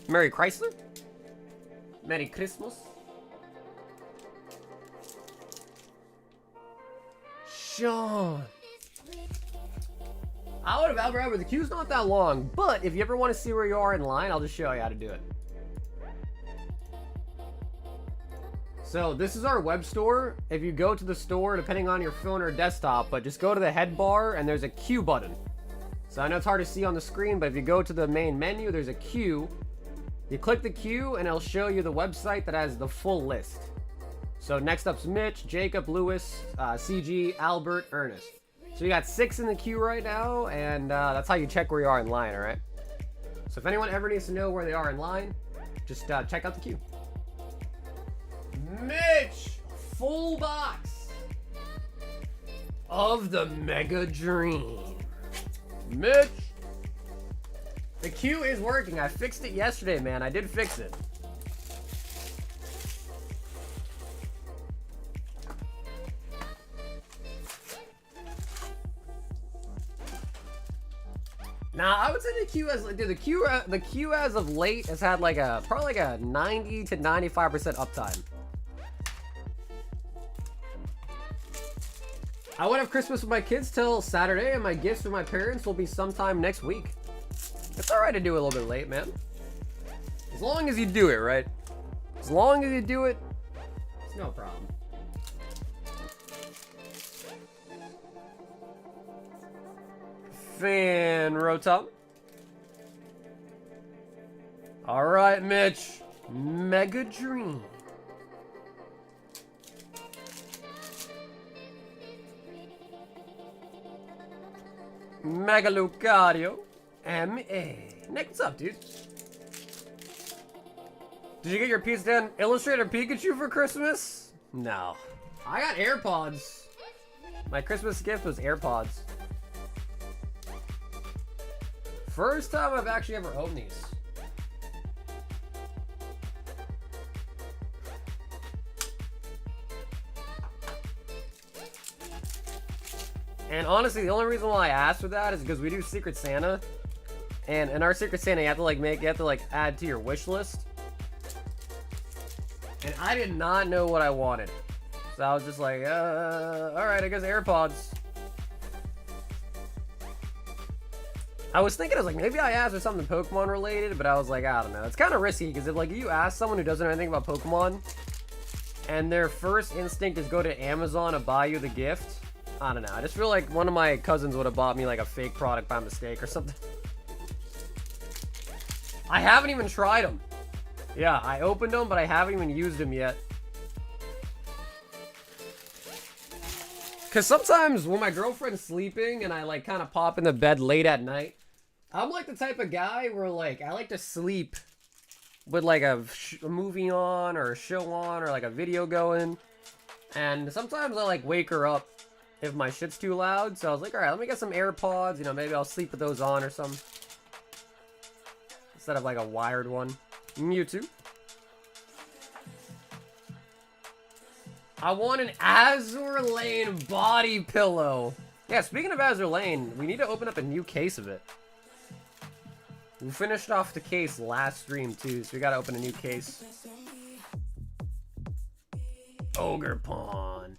Merry Chrysler. Merry Christmas. Sean. I would have Alvarado. The queue's not that long, but if you ever want to see where you are in line, I'll just show you how to do it. So this is our web store. If you go to the store, depending on your phone or desktop, but just go to the head bar and there's a queue button. So I know it's hard to see on the screen, but if you go to the main menu, there's a queue. You click the queue and it'll show you the website that has the full list. So next up's Mitch, Jacob, Lewis, CG, Albert, Ernest. So you got 6 in the queue right now, and that's how you check where you are in line, all right? So if anyone ever needs to know where they are in line, just check out the queue. Mitch, full box of the Mega Dream. Mitch, the queue is working. I fixed it yesterday, man. I did fix it. Nah, I would say the queue has, dude, the queue as of late has had like probably like a 90 to 95% uptime. I won't have Christmas with my kids till Saturday, and my gifts for my parents will be sometime next week. It's alright to do it a little bit late, man. As long as you do it, right? As long as you do it, it's no problem. Fan Rotom. Alright, Mitch. Mega Dream. Mega Lucario. M.A. Nick, what's up, dude? Did you get your Piece Dan Illustrator Pikachu for Christmas? No. I got AirPods. My Christmas gift was AirPods. First time I've actually ever owned these. And honestly, the only reason why I asked for that is because we do Secret Santa. And in our Secret Santa, you have to add to your wish list. And I did not know what I wanted. So I was just like, alright, I guess AirPods. I was thinking, I was like, maybe I asked for something Pokemon related, but I was like, I don't know. It's kind of risky, because if like you ask someone who doesn't know anything about Pokemon, and their first instinct is go to Amazon to buy you the gift, I don't know. I just feel like one of my cousins would have bought me like a fake product by mistake or something. I haven't even tried them. Yeah, I opened them, but I haven't even used them yet. Because sometimes when my girlfriend's sleeping and I like kind of pop in the bed late at night, I'm like the type of guy where like I like to sleep with like a movie on or a show on or like a video going. And sometimes I like wake her up if my shit's too loud. So I was like, alright, let me get some AirPods. You know, maybe I'll sleep with those on or something. Instead of like a wired one. Mewtwo. I want an Azur Lane body pillow. Yeah, speaking of Azur Lane, we need to open up a new case of it. We finished off the case last stream too, so we gotta open a new case. Ogre Pawn.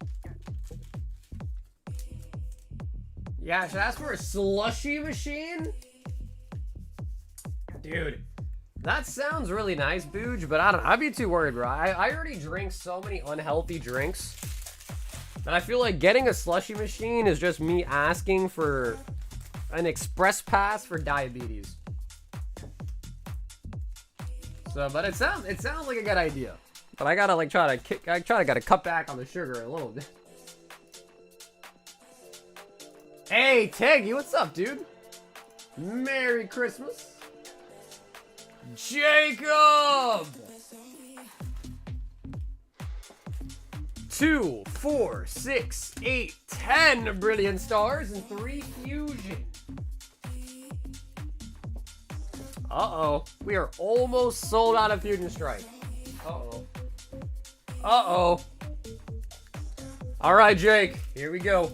Yeah, should I ask for a slushy machine? Dude, that sounds really nice, Booj, but I'd be too worried, bro. I already drink so many unhealthy drinks that I feel like getting a slushy machine is just me asking for an express pass for diabetes. So, but it sounds like a good idea. But I gotta like gotta cut back on the sugar a little bit. Hey, Teggy, what's up, dude? Merry Christmas. Jacob! 2, 4, 6, 8, 10 brilliant stars and 3 fusion. Uh-oh. We are almost sold out of Fusion Strike. Uh-oh. Uh-oh. Alright, Jake. Here we go.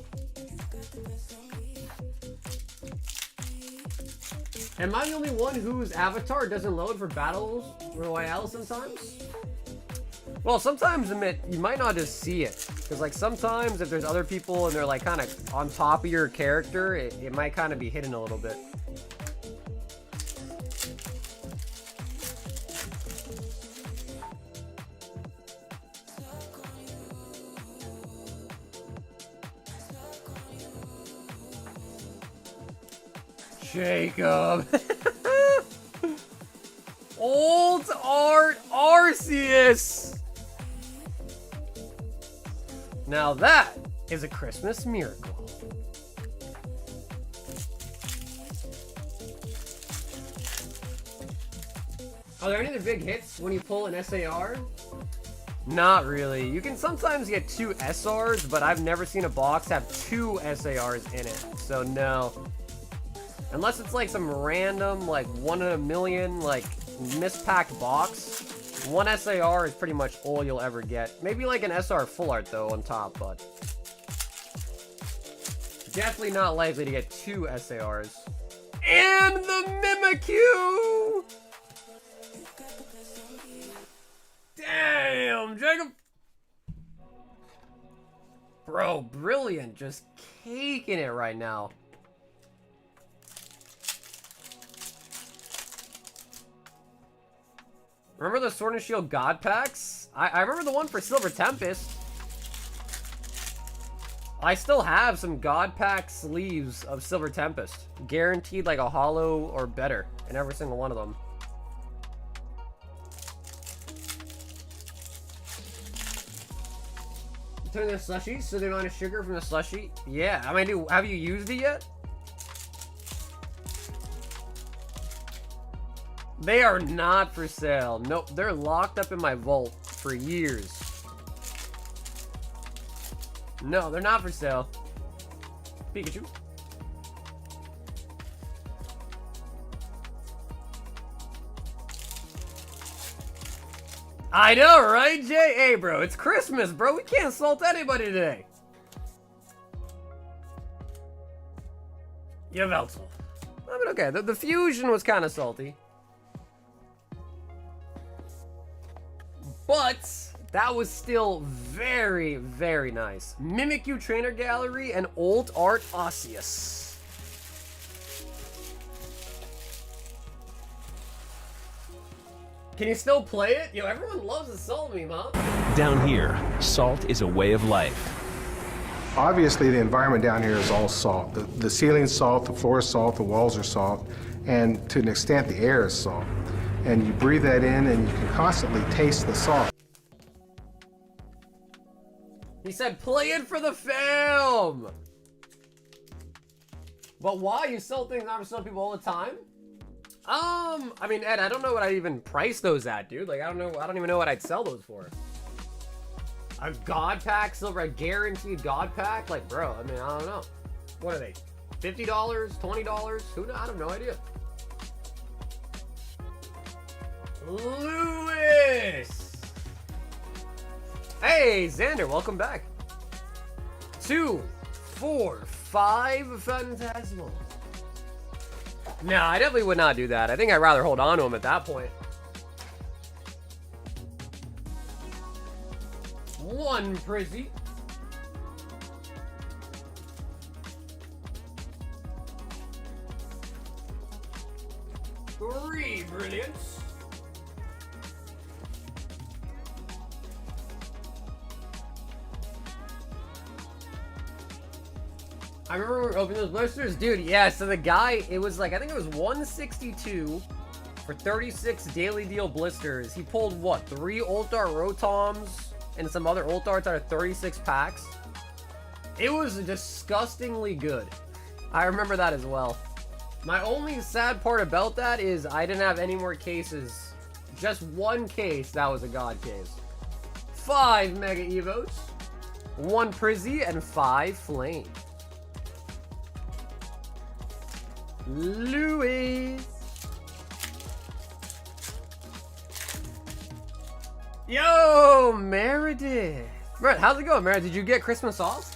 Am I the only one whose avatar doesn't load for Battle Royale sometimes? Well, sometimes you might not just see it. Because like sometimes if there's other people and they're like kind of on top of your character, it might kind of be hidden a little bit. Jacob. Old Art Arceus. Now that is a Christmas miracle. Are there any other big hits when you pull an SAR? Not really. You can sometimes get 2 SRs, but I've never seen a box have 2 SARs in it. So no. Unless it's like some random, like 1 in a million, like mispacked box. 1 SAR is pretty much all you'll ever get. Maybe like an SR full art though on top, but definitely not likely to get 2 SARs. And the Mimikyu! Damn, Jacob! Bro, brilliant. Just caking it right now. Remember the Sword and Shield God packs? I remember the one for Silver Tempest. I still have some God pack sleeves of Silver Tempest. Guaranteed like a holo or better in every single one of them. Turn the slushies so they're on a sugar from the slushie. Yeah, I mean, have you used it yet? They are not for sale. Nope, they're locked up in my vault for years. No, they're not for sale. Pikachu. I know, right, Jay? Hey, bro, it's Christmas, bro. We can't insult anybody today. Yveltal. I mean, okay, the fusion was kind of salty. But that was still very, very nice. Mimikyu Trainer Gallery and Old Art Osseous. Can you still play it? Yo, everyone loves the salt meme, huh? Down here, salt is a way of life. Obviously, the environment down here is all salt. The ceiling's salt, the floor is salt, the walls are salt, and to an extent, the air is salt. And you breathe that in, and you can constantly taste the salt. He said, play it for the film! But why? You sell things not for selling people all the time? I mean, Ed, I don't know what I'd even price those at, dude. Like, I don't even know what I'd sell those for. A God Pack, silver, a guaranteed God Pack? Like, bro, I mean, I don't know. What are they? $50? $20? Who knows? I have no idea. Lewis! Hey, Xander, welcome back. 2, 4, 5 Phantasmal. No, I definitely would not do that. I think I'd rather hold on to him at that point. 1 Prizzy. 3 Brilliance. I remember we were opening those blisters, dude. Yeah, so the guy, it was like, I think it was 162 for 36 daily deal blisters. He pulled what, 3 Ultar Rotoms and some other Ultarts out of 36 packs. It was disgustingly good. I remember that as well. My only sad part about that is I didn't have any more cases. Just 1 case that was a god case. 5 Mega Evos, 1 Prizzy, and 5 Flame. Louis. Yo, Meredith. Meredith, how's it going, Meredith? Did you get Christmas off?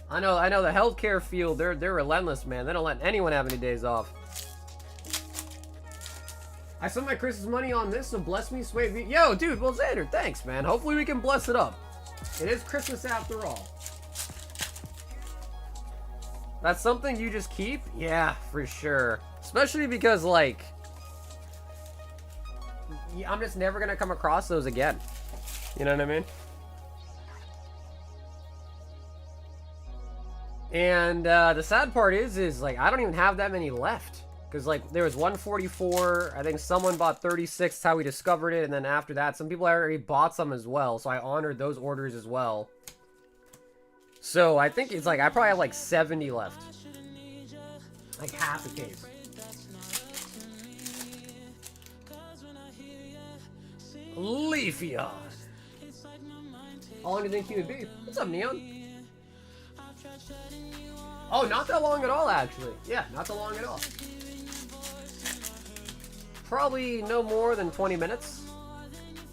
I know the healthcare field, they're relentless, man. They don't let anyone have any days off. I spent my Christmas money on this, so bless me, sway me. Yo, dude, well, Xander, thanks, man. Hopefully we can bless it up. It is Christmas after all. That's something you just keep? Yeah, for sure. Especially because, like, I'm just never gonna come across those again. You know what I mean? And the sad part is like, I don't even have that many left. Because, like, there was 144. I think someone bought 36. That's how we discovered it. And then after that, some people already bought some as well. So I honored those orders as well. So I think it's like, I probably have like 70 left. Like half a case. Leafeon. How long do you think he would be? What's up, Neon? Oh, not that long at all, actually. Yeah, not that long at all. Probably no more than 20 minutes.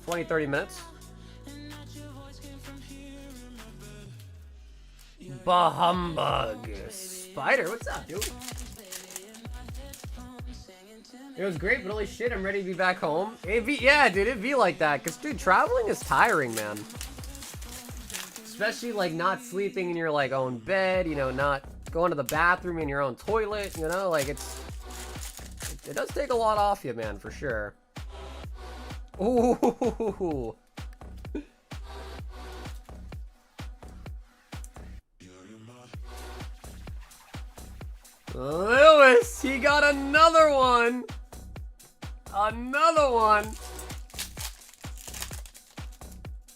20, 30 minutes. Bahumbug. Spider, what's up, dude? It was great, but holy shit, I'm ready to be back home. Yeah, dude, it'd be like that. Because, dude, traveling is tiring, man. Especially, like, not sleeping in your, like, own bed, you know, not going to the bathroom in your own toilet, you know? Like, it does take a lot off you, man, for sure. Ooh. Lewis, he got another one. Another one.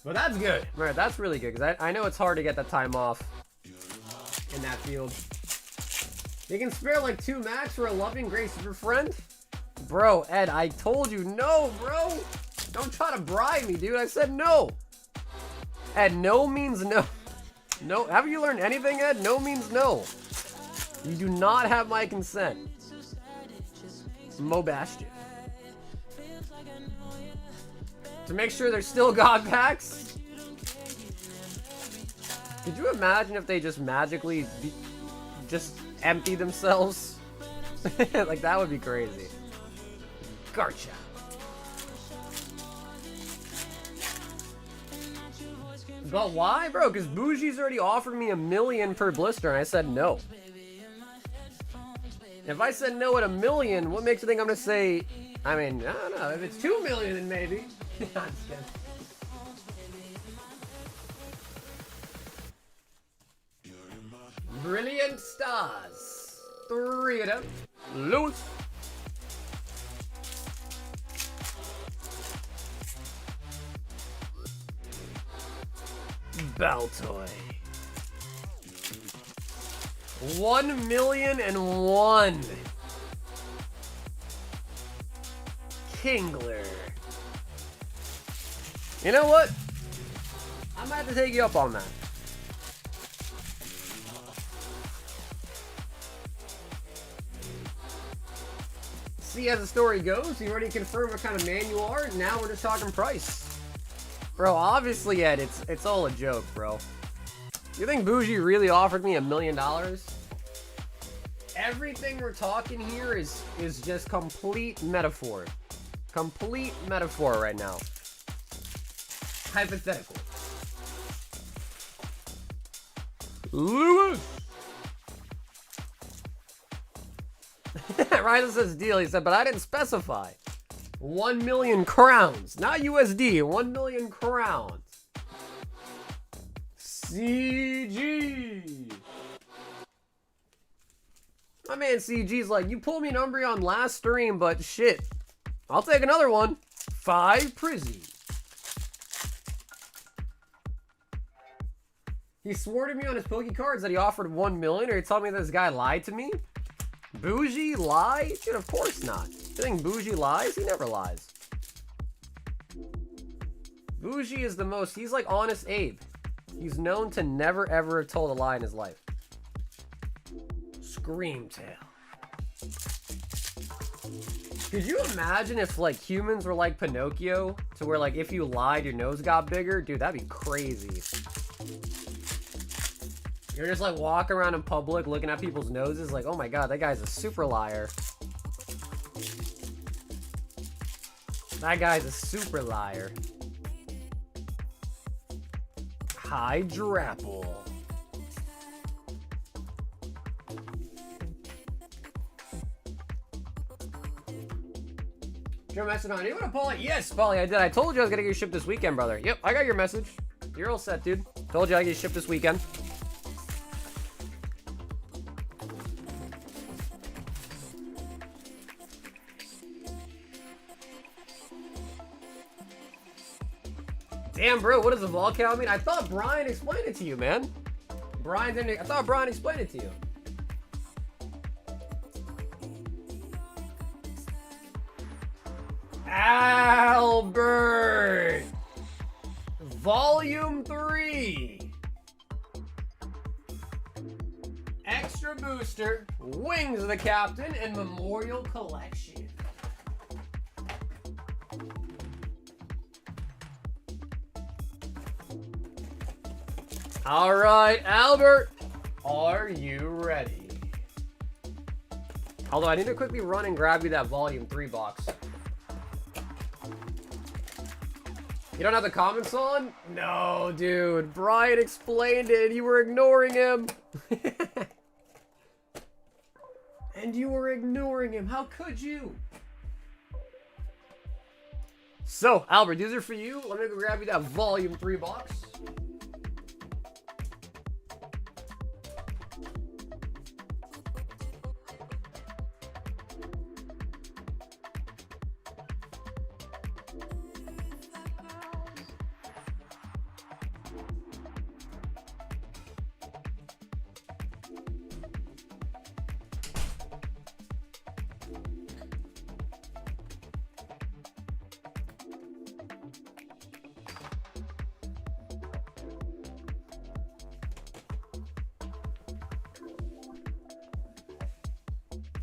But that's good. Right, that's really good, because I know it's hard to get that time off in that field. You can spare like 2 max for a loving, great super friend. Bro, Ed, I told you no, bro. Don't try to bribe me, dude. I said no. Ed, no means no. No, haven't you learned anything, Ed? No means no. You do not have my consent. Mo Bastion. To make sure there's still God packs? Could you imagine if they just magically just empty themselves? Like, that would be crazy. Garcha. But why, bro? Because Bougie's already offered me $1 million per blister, and I said no. If I said no at $1 million, what makes you think I'm gonna say? I mean, I don't know. If it's $2 million, then maybe. I'm just kidding. Brilliant stars. 3 of them. Loose. Baltoy. 1,000,001. Kingler. You know what? I might have to take you up on that. See, as the story goes, you already confirmed what kind of man you are. Now we're just talking price. Bro, obviously, Ed, it's all a joke, bro. You think Bougie really offered me $1 million? Everything we're talking here is just complete metaphor. Complete metaphor right now. Hypothetical. Lewis! Ryder says deal. He said, but I didn't specify. 1 million crowns. Not USD. 1 million crowns. CG. My man CG's like, you pulled me an Umbreon last stream, but shit. I'll take another one. 5 Prizzy. He swore to me on his Poké cards that he offered 1 million, or he told me this guy lied to me? Bougie lie? Dude, of course not. You think Bougie lies? He never lies. Bougie is the most, he's like Honest Abe. He's known to never ever have told a lie in his life. Screamtail. Could you imagine if like humans were like Pinocchio, to where like if you lied your nose got bigger? Dude, that'd be crazy. You're just like walking around in public looking at people's noses like, oh my god, that guy's a super liar. That guy's a super liar. Hydrapple. Your message on. You want to pull it? Yes, Polly, I did. I told you I was gonna get you shipped this weekend, brother. Yep, I got your message. You're all set, dude. Told you I get you shipped this weekend. Damn, bro, what does the vol count mean? I thought Brian explained it to you, man. Brian didn't. I thought Brian explained it to you. Albert! Volume 3. Extra booster, Wings of the Captain, and Memorial Collection. All right, Albert, are you ready? Although I need to quickly run and grab you that Volume 3 box. You don't have the comments on? No, dude. Brian explained it. You were ignoring him. And you were ignoring him. How could you? So, Albert, these are for you. Let me go grab you that Volume 3 box.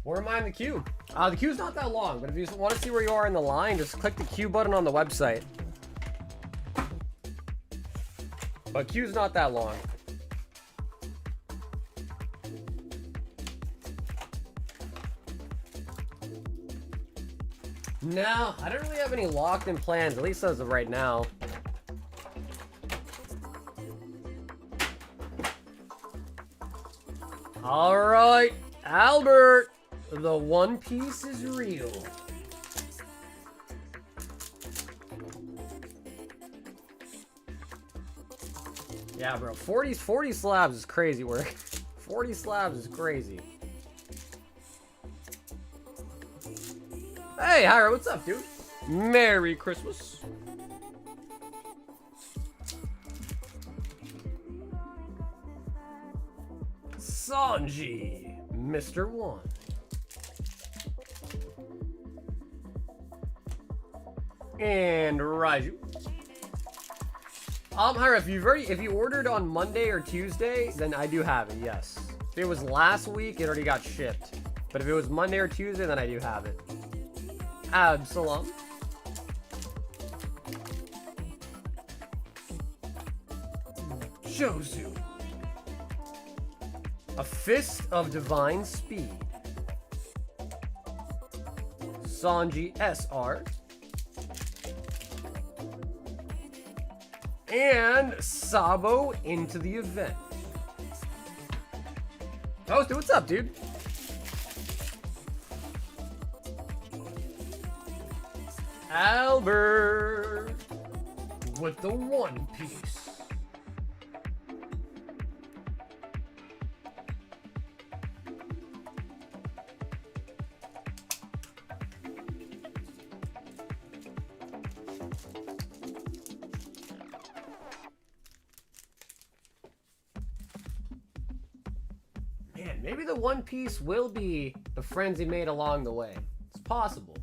Where am I in the queue? The queue's not that long, but if you want to see where you are in the line, just click the queue button on the website. But queue's not that long. No, I don't really have any locked in plans, at least as of right now. All right, Albert, the One Piece is real. Yeah, bro, 40 slabs is crazy work. 40 slabs is crazy. Hey, Hyra, what's up, dude? Merry Christmas. Sanji, Mr. One. And Raiju. Hyra, if you ordered on Monday or Tuesday, then I do have it, yes. If it was last week, it already got shipped. But if it was Monday or Tuesday, then I do have it. Absalom. Jozu. A Fist of Divine Speed. Sanji SR. And Sabo into the event. Toasty, what's up, dude? Albert with the One Piece. Man, maybe the One Piece will be the friends he made along the way. It's possible.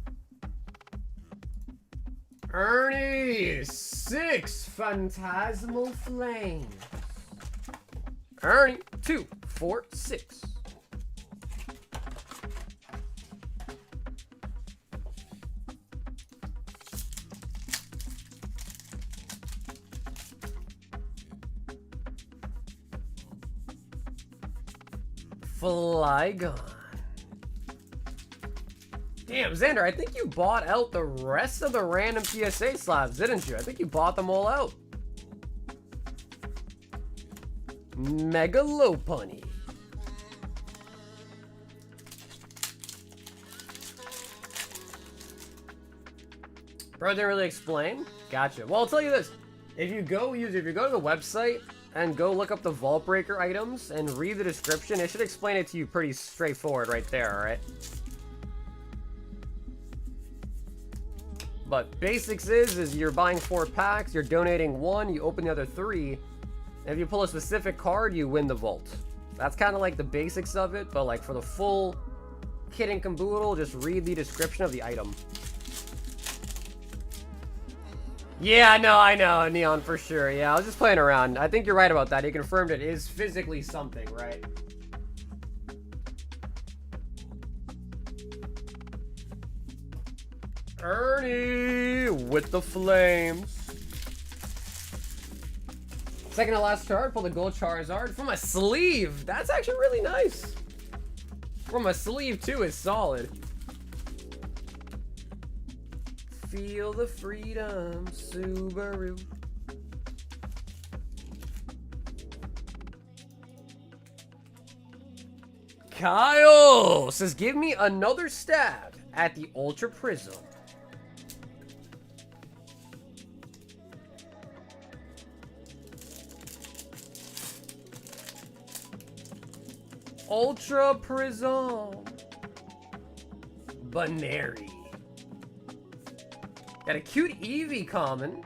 Ernie, 6 Phantasmal Flames. Ernie, 2, 4, 6. Flygon. Damn, Xander, I think you bought out the rest of the random PSA slabs, didn't you? I think you bought them all out. Megalopunny. Bro, didn't really explain? Gotcha. Well, I'll tell you this. If you go to the website and go look up the Vault Breaker items and read the description, it should explain it to you pretty straightforward right there, alright? But basics is you're buying 4 packs, you're donating 1, you open the other 3, and if you pull a specific card, you win the vault. That's kind of like the basics of it, but like for the full kit and caboodle, just read the description of the item. Yeah, I know, Neon, for sure. Yeah, I was just playing around. I think you're right about that. He confirmed it is physically something, right? Ernie with the flames. Second to last card, pull the gold Charizard from a sleeve. That's actually really nice. From a sleeve too is solid. Feel the freedom, Subaru. Kyle says, give me another stab at the Ultra Prism. Ultra Prism. Baneri. Got a cute Eevee common.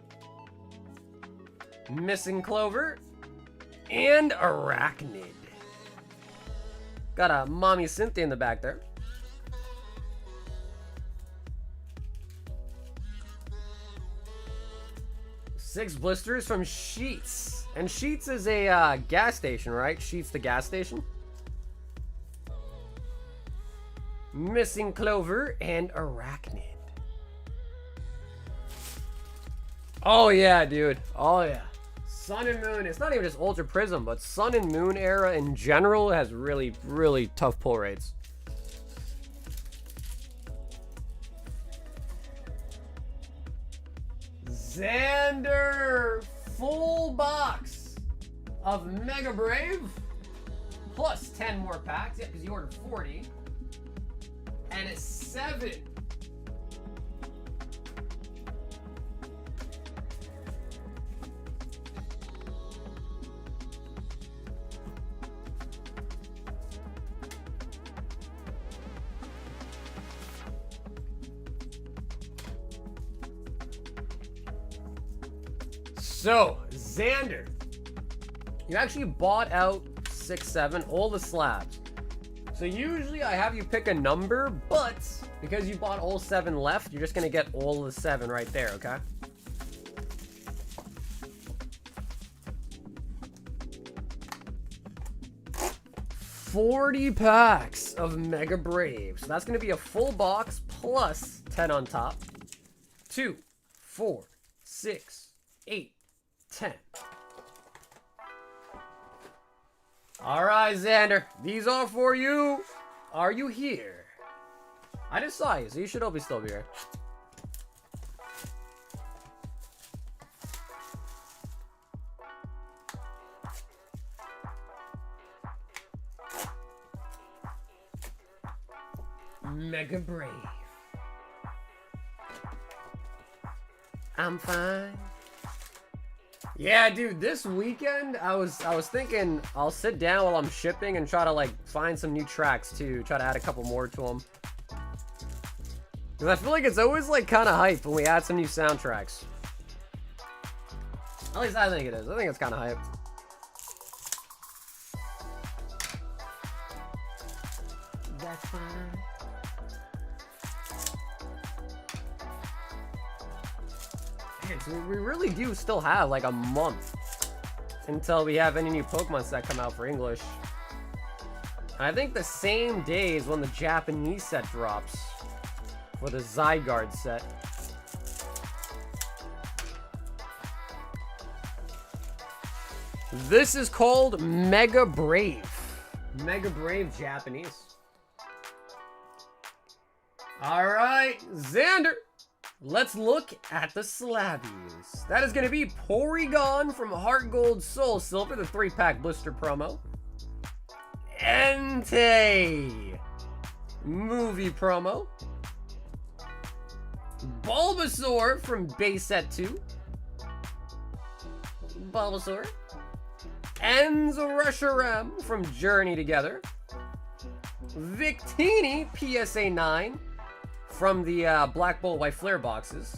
Missing Clover. And Arachnid. Got a Mommy Cynthia in the back there. Six blisters from Sheets. And Sheets is a gas station, right? Sheets the gas station. Missing Clover, and Arachnid. Oh yeah, dude. Oh yeah. Sun and Moon. It's not even just Ultra Prism, but Sun and Moon era in general has really, really tough pull rates. Xander, full box of Mega Brave, plus 10 more packs. Yeah, because you ordered 40. And a 7. So, Xander, you actually bought out 6, 7, all the slabs. So usually I have you pick a number, but because you bought all 7 left, you're just gonna get all the 7 right there, okay? $40 packs of Mega Brave. So that's gonna be a full box plus 10 on top. 2, 4, 6, 8, 10. All right, Xander, these are for you. Are you here? I just saw you, so you should always still be here. Mega Brave. I'm fine. Yeah, dude, this weekend I was thinking I'll sit down while I'm shipping and try to like find some new tracks too, try to add a couple more to them. Cause I feel like it's always like kind of hype when we add some new soundtracks. At least I think it is. I think it's kind of hype. That's fine. So we really do still have like a month until we have any new Pokemon that come out for English. And I think the same day is when the Japanese set drops for the Zygarde set. This is called Mega Brave. Mega Brave Japanese. All right, Xander. Let's look at the slabbies. That is going to be Porygon from Heart Gold Soul Silver, the 3-pack blister promo. Entei, movie promo. Bulbasaur from Base Set 2. Bulbasaur. Enzo from Journey Together. Victini PSA 9. From the Black Bolt White Flare boxes.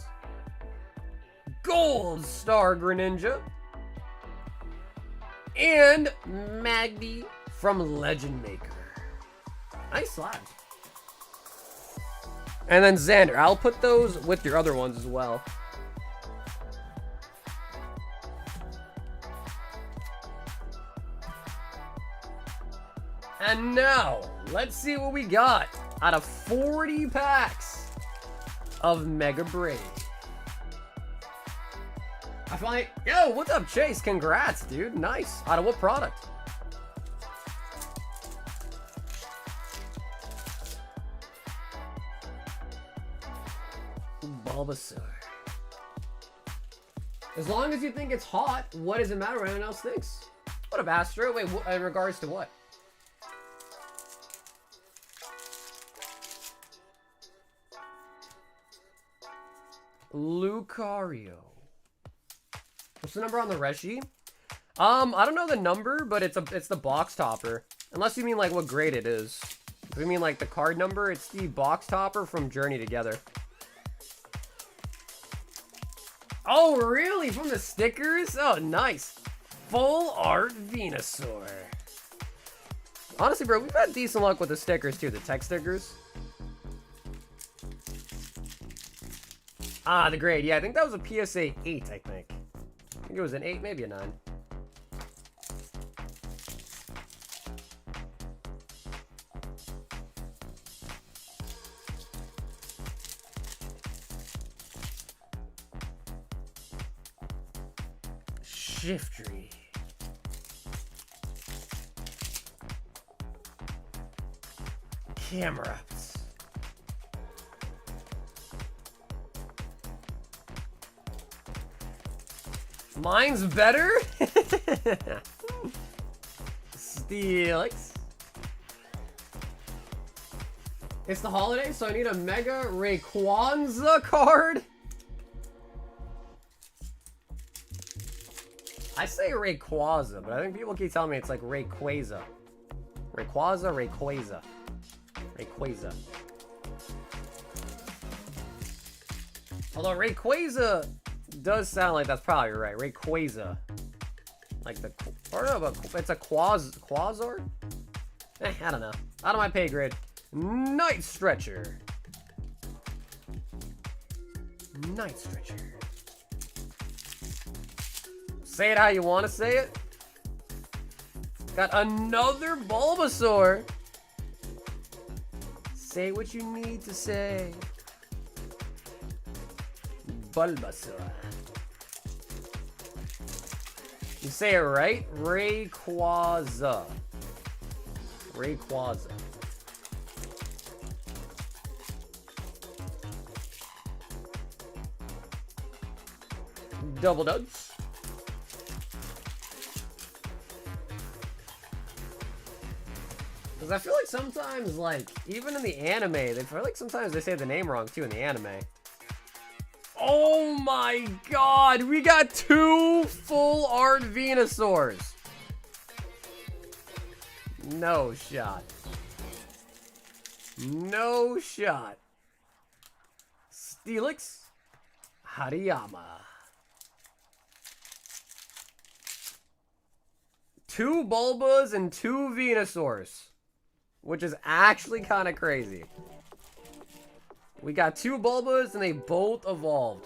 Gold Star Greninja. And Magby from Legend Maker. Nice slab. And then Xander, I'll put those with your other ones as well. And now, let's see what we got out of 40 packs of Mega Brave. I find, yo, what's up, Chase? Congrats, dude. Nice. Out of what product? Bulbasaur. As long as you think it's hot, what does it matter what anyone else thinks? What up, Astro? Wait, in regards to what? Lucario. What's the number on the Reshi? I don't know the number, but it's the box topper. Unless you mean like what grade it is. If you mean like the card number, it's the box topper from Journey Together. Oh, really? From the stickers? Oh, nice. Full art Venusaur. Honestly, bro, we've had decent luck with the stickers too, the tech stickers. Ah, the grade. Yeah, I think that was a PSA 8, I think. I think it was an 8, maybe a 9. Shiftry. Camerupt. Mine's better? Steelix. It's the holiday, so I need a Mega Rayquaza card. I say Rayquaza, but I think people keep telling me it's like Rayquaza. Rayquaza. Although Rayquaza does sound like that's probably right. Rayquaza. Like the, or no, but it's a Quasar? I don't know. Out of my pay grade. Night Stretcher. Say it how you want to say it. Got another Bulbasaur. Say what you need to say. Bulbasaur. You say it right? Rayquaza. Double duds. Because I feel like sometimes, like, even in the anime, they feel like sometimes they say the name wrong too in the anime. Oh my god, we got 2 full art Venusaurs. No shot. Steelix, Hariyama. 2 Bulbas and 2 Venusaurs, which is actually kind of crazy. We got 2 Bulbas and they both evolved.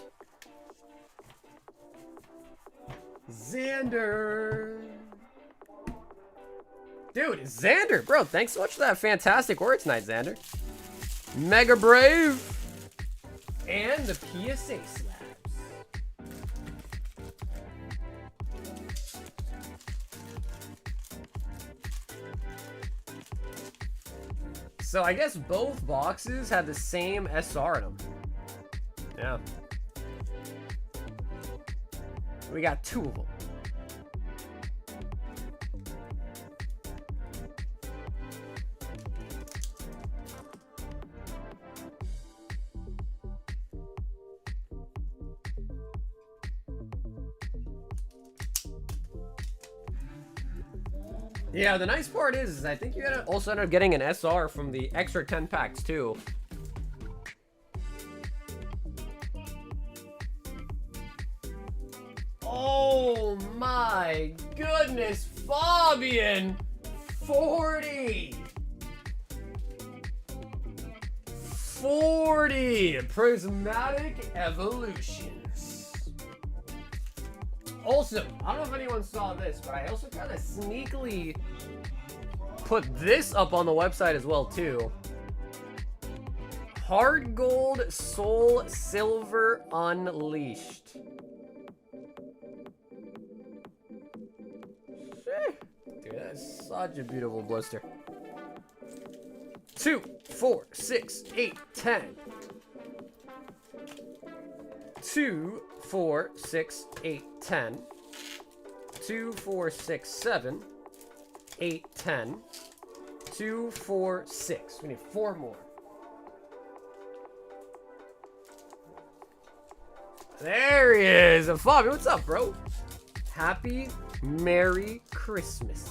Xander. Dude, Xander. Bro, thanks so much for that fantastic word tonight, Xander. Mega Brave. And the PSA slabs. So I guess both boxes have the same SR in them. Yeah. We got 2 of them. Yeah, the nice part is I think you also end up getting an SR from the extra 10 packs too. Oh my goodness, Fabian! 40 Prismatic Evolutions. Also, I don't know if anyone saw this, but I also kind of sneakily put this up on the website as well, too. Hard Gold Soul Silver Unleashed. Dude, that's such a beautiful blister. 2, 4, 6, 8, 10. 2, 4, 6, 8, 10. 2, 4, 6, 7, 8, 10. 2, 4, 6. We need 4 more. There he is. Fabi, what's up, bro? Happy Merry Christmas.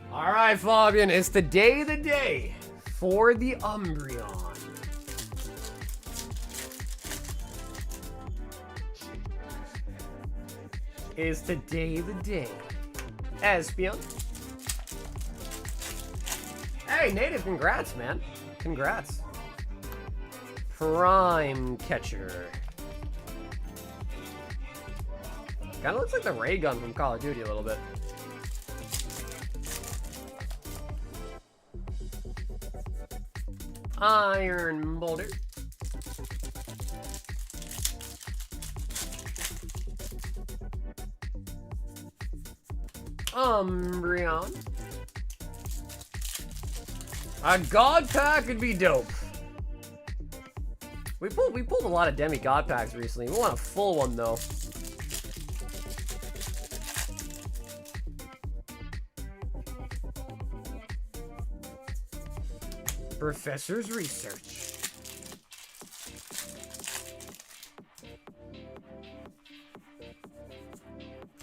All right, Fabian, it's the day for the Umbreon. Is today the day. Espion. Hey, Native, congrats, man. Congrats. Prime Catcher. Kind of looks like the ray gun from Call of Duty a little bit. Iron Boulder. Umbreon. A God Pack would be dope. We pulled a lot of demi God Packs recently. We want a full one though. Professor's Research.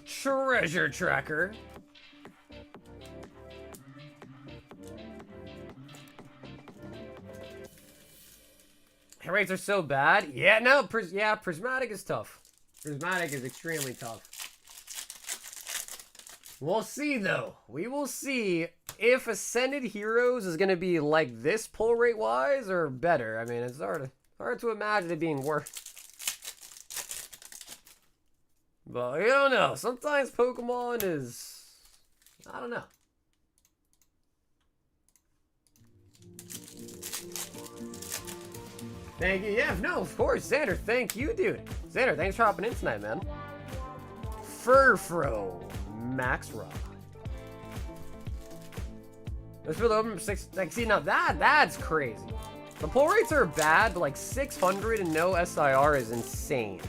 Treasure Tracker. Hit rates are so bad. Yeah, no, Prismatic is tough. Prismatic is extremely tough. We'll see, though. We will see if Ascended Heroes is going to be like this pull rate-wise or better. I mean, it's hard to imagine it being worse. But you don't know. Sometimes Pokemon is... I don't know. Thank you. Yeah, no, of course. Xander, thank you, dude. Xander, thanks for hopping in tonight, man. Furfro. Max Raw. Let's fill open 6. Like, see, now that's crazy. The pull rates are bad, but like 600 and no SIR is insane.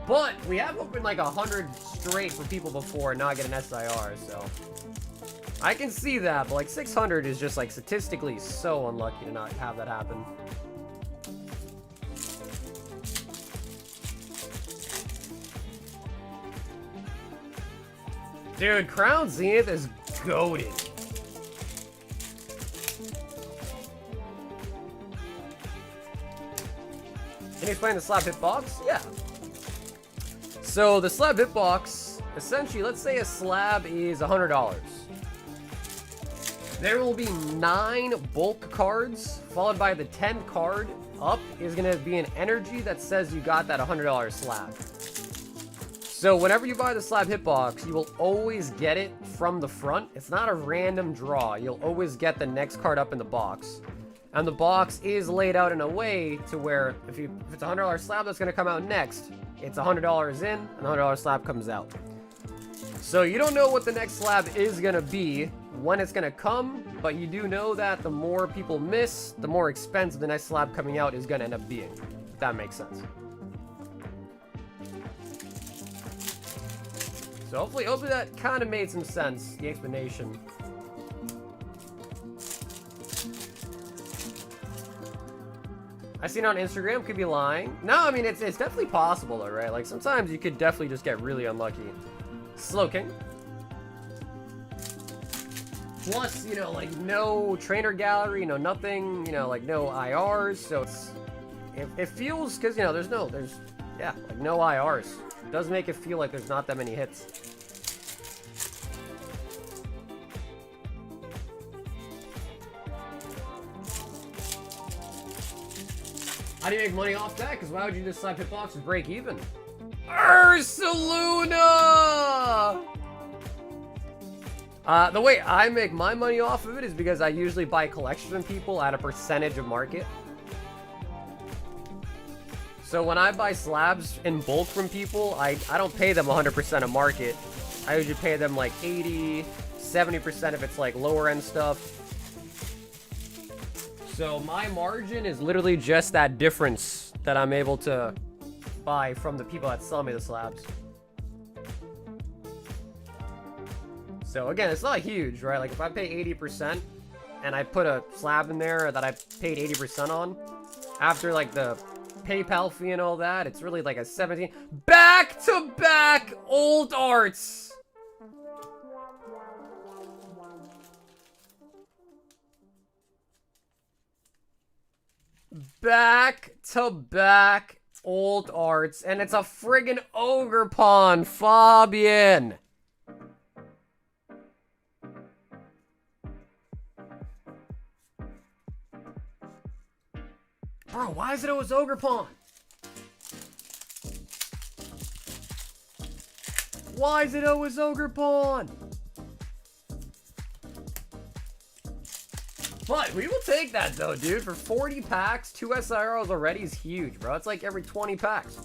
But we have opened like 100 straight for people before and not get an SIR, so I can see that, but like 600 is just like statistically so unlucky to not have that happen. Dude, Crown Zenith is goated. Can you explain the slab hitbox? Yeah. So the slab hitbox, essentially, let's say a slab is $100. There will be 9 bulk cards, followed by the 10th card up is going to be an energy that says you got that $100 slab. So whenever you buy the slab hitbox, you will always get it from the front. It's not a random draw. You'll always get the next card up in the box. And the box is laid out in a way to where if it's a $100 slab that's going to come out next, it's $100 in and the $100 slab comes out. So you don't know what the next slab is going to be, when it's going to come, but you do know that the more people miss, the more expensive the next slab coming out is going to end up being. If that makes sense. So hopefully that kind of made some sense, the explanation. I seen it on Instagram, could be lying. No, I mean, it's definitely possible though, right? Like sometimes you could definitely just get really unlucky. Slowking. Plus, you know, like no trainer gallery, you know, nothing, you know, like no IRs. So it feels, cause you know, there's like no IRs. It does make it feel like there's not that many hits. How do you make money off that? Because why would you just slap hitbox and break even? Ursaluna! The way I make my money off of it is because I usually buy collections from people at a percentage of market. So when I buy slabs in bulk from people, I don't pay them 100% of market. I usually pay them like 80, 70% if it's like lower end stuff. So my margin is literally just that difference that I'm able to buy from the people that sell me the slabs. So again, it's not huge, right? Like if I pay 80% and I put a slab in there that I paid 80% on, after like the PayPal fee and all that, it's really like a 17. Back-to-back old arts! Back-to-back old arts, and it's a friggin' ogre pawn, Fabian! Bro, why is it always ogre pawn? Why is it always ogre pawn? But we will take that though, dude. For 40 packs, 2 SIRs already is huge, bro. It's like every 20 packs.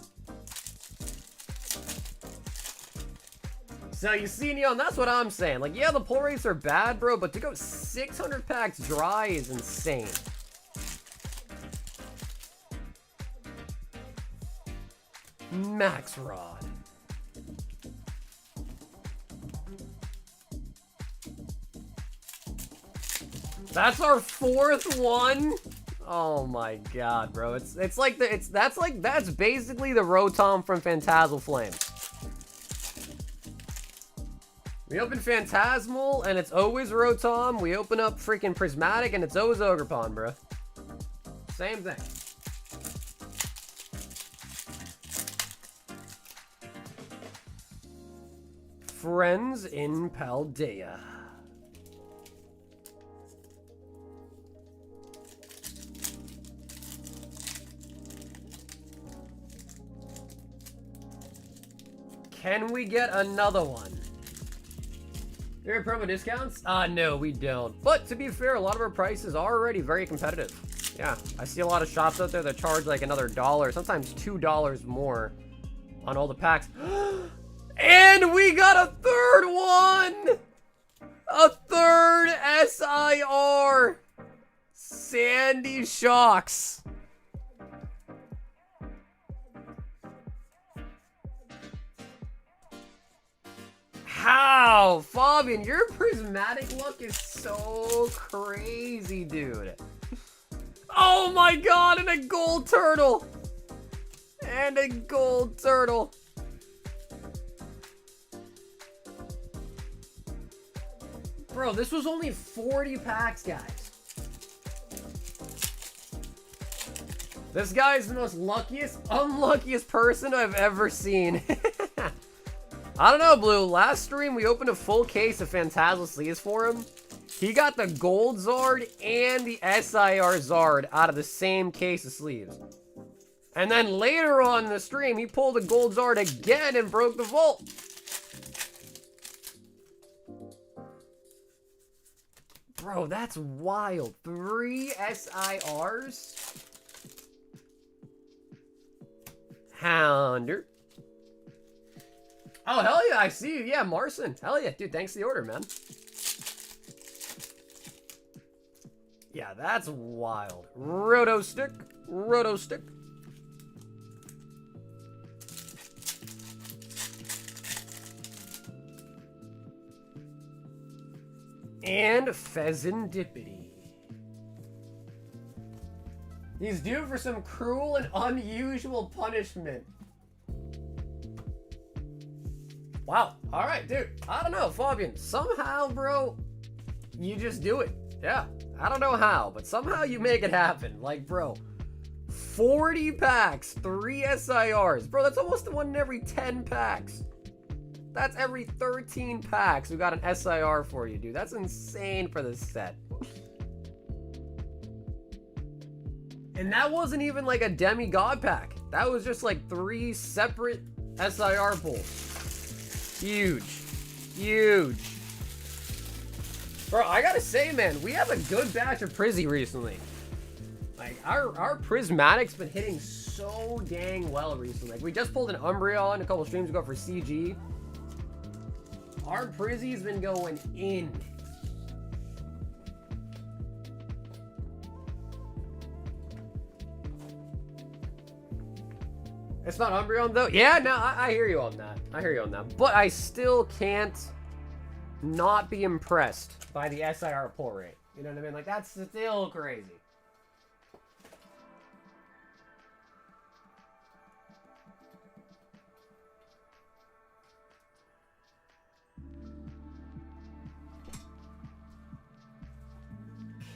So you see, Neon, that's what I'm saying. Like, yeah, the pull rates are bad, bro, but to go 600 packs dry is insane. Max Rod. That's our 4th one. Oh my god, bro. It's like that's basically the Rotom from Phantasmal Flames. We open Phantasmal and it's always Rotom. We open up freaking Prismatic and it's always Ogerpon, bro. Same thing. Friends in Paldea. Can we get another one? There are promo discounts? No, we don't. But to be fair, a lot of our prices are already very competitive. Yeah, I see a lot of shops out there that charge like another $1, sometimes $2 more on all the packs. And we got a 3rd one! A 3rd SIR! Sandy Shocks. How? Fabian, your prismatic look is so crazy, dude. Oh my god, and a gold turtle! And a gold turtle. Bro, this was only 40 packs, guys. This guy is the most unluckiest person I've ever seen. I don't know, Blue. Last stream, we opened a full case of Phantasmal sleeves for him. He got the gold Zard and the SIR Zard out of the same case of sleeves. And then later on in the stream, he pulled a gold Zard again and broke the vault. Bro, that's wild. 3 SIRs? Hounder. Oh, hell yeah, I see you. Yeah, Marson. Hell yeah. Dude, thanks for the order, man. Yeah, that's wild. Roto stick. Roto stick. And Pheasantipity. He's due for some cruel and unusual punishment. Wow. All right, dude. I don't know, Fabian. Somehow, bro, you just do it. Yeah. I don't know how, but somehow you make it happen. Like, bro, 40 packs, 3 SIRs. Bro, that's almost one in every 10 packs. That's every 13 packs. We got an SIR for you, dude. That's insane for this set. And that wasn't even like a demigod pack. That was just like 3 separate SIR pulls. Huge. Huge. Bro, I gotta say, man, we have a good batch of Prizzy recently. Like, our Prismatic's been hitting so dang well recently. Like, we just pulled an Umbreon a couple streams ago for CG. Our Prizzy's been going in. It's not Umbreon, though? Yeah, no, I hear you on that. I hear you on that. But I still can't not be impressed by the SIR pull rate. You know what I mean? Like, that's still crazy.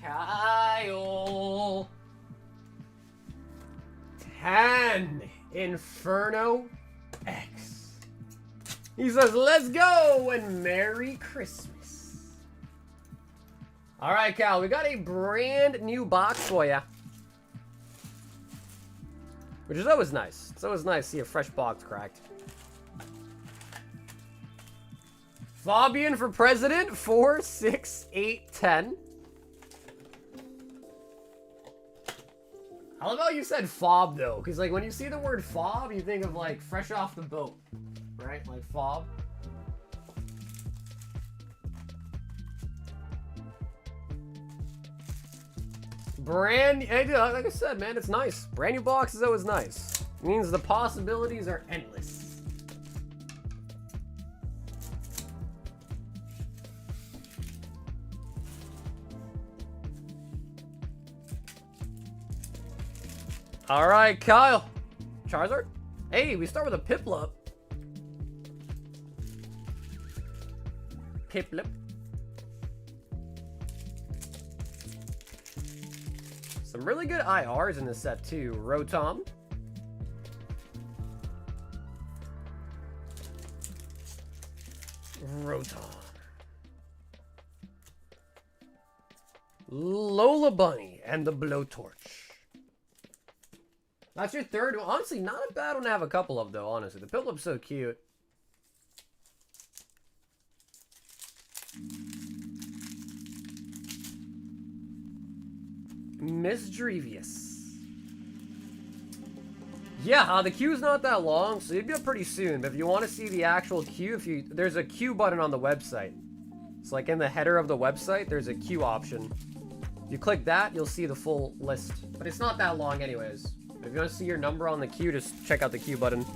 Kyle. 10 Inferno X. He says, let's go and Merry Christmas. All right, Cal, we got a brand new box for you. Which is always nice. It's always nice to see a fresh box cracked. Fabian for president, 4, 6, 8, 10. I love how you said fob though, because like when you see the word fob, you think of like fresh off the boat, right? Like fob. Hey, dude, like I said, man, it's nice. Brand new box is always nice. It means the possibilities are endless. All right, Kyle. Charizard? Hey, we start with a Piplup. Piplup. Some really good IRs in this set too. Rotom. Lola Bunny and the Blowtorch. That's your third one. Honestly, not a bad one to have a couple of though, honestly. The Piplup's so cute. Misdrevious. Yeah, the queue's not that long, so you'd be up pretty soon. But if you want to see the actual queue, there's a queue button on the website. It's like in the header of the website, there's a queue option. If you click that, you'll see the full list. But it's not that long anyways. If you want to see your number on the queue, just check out the queue button.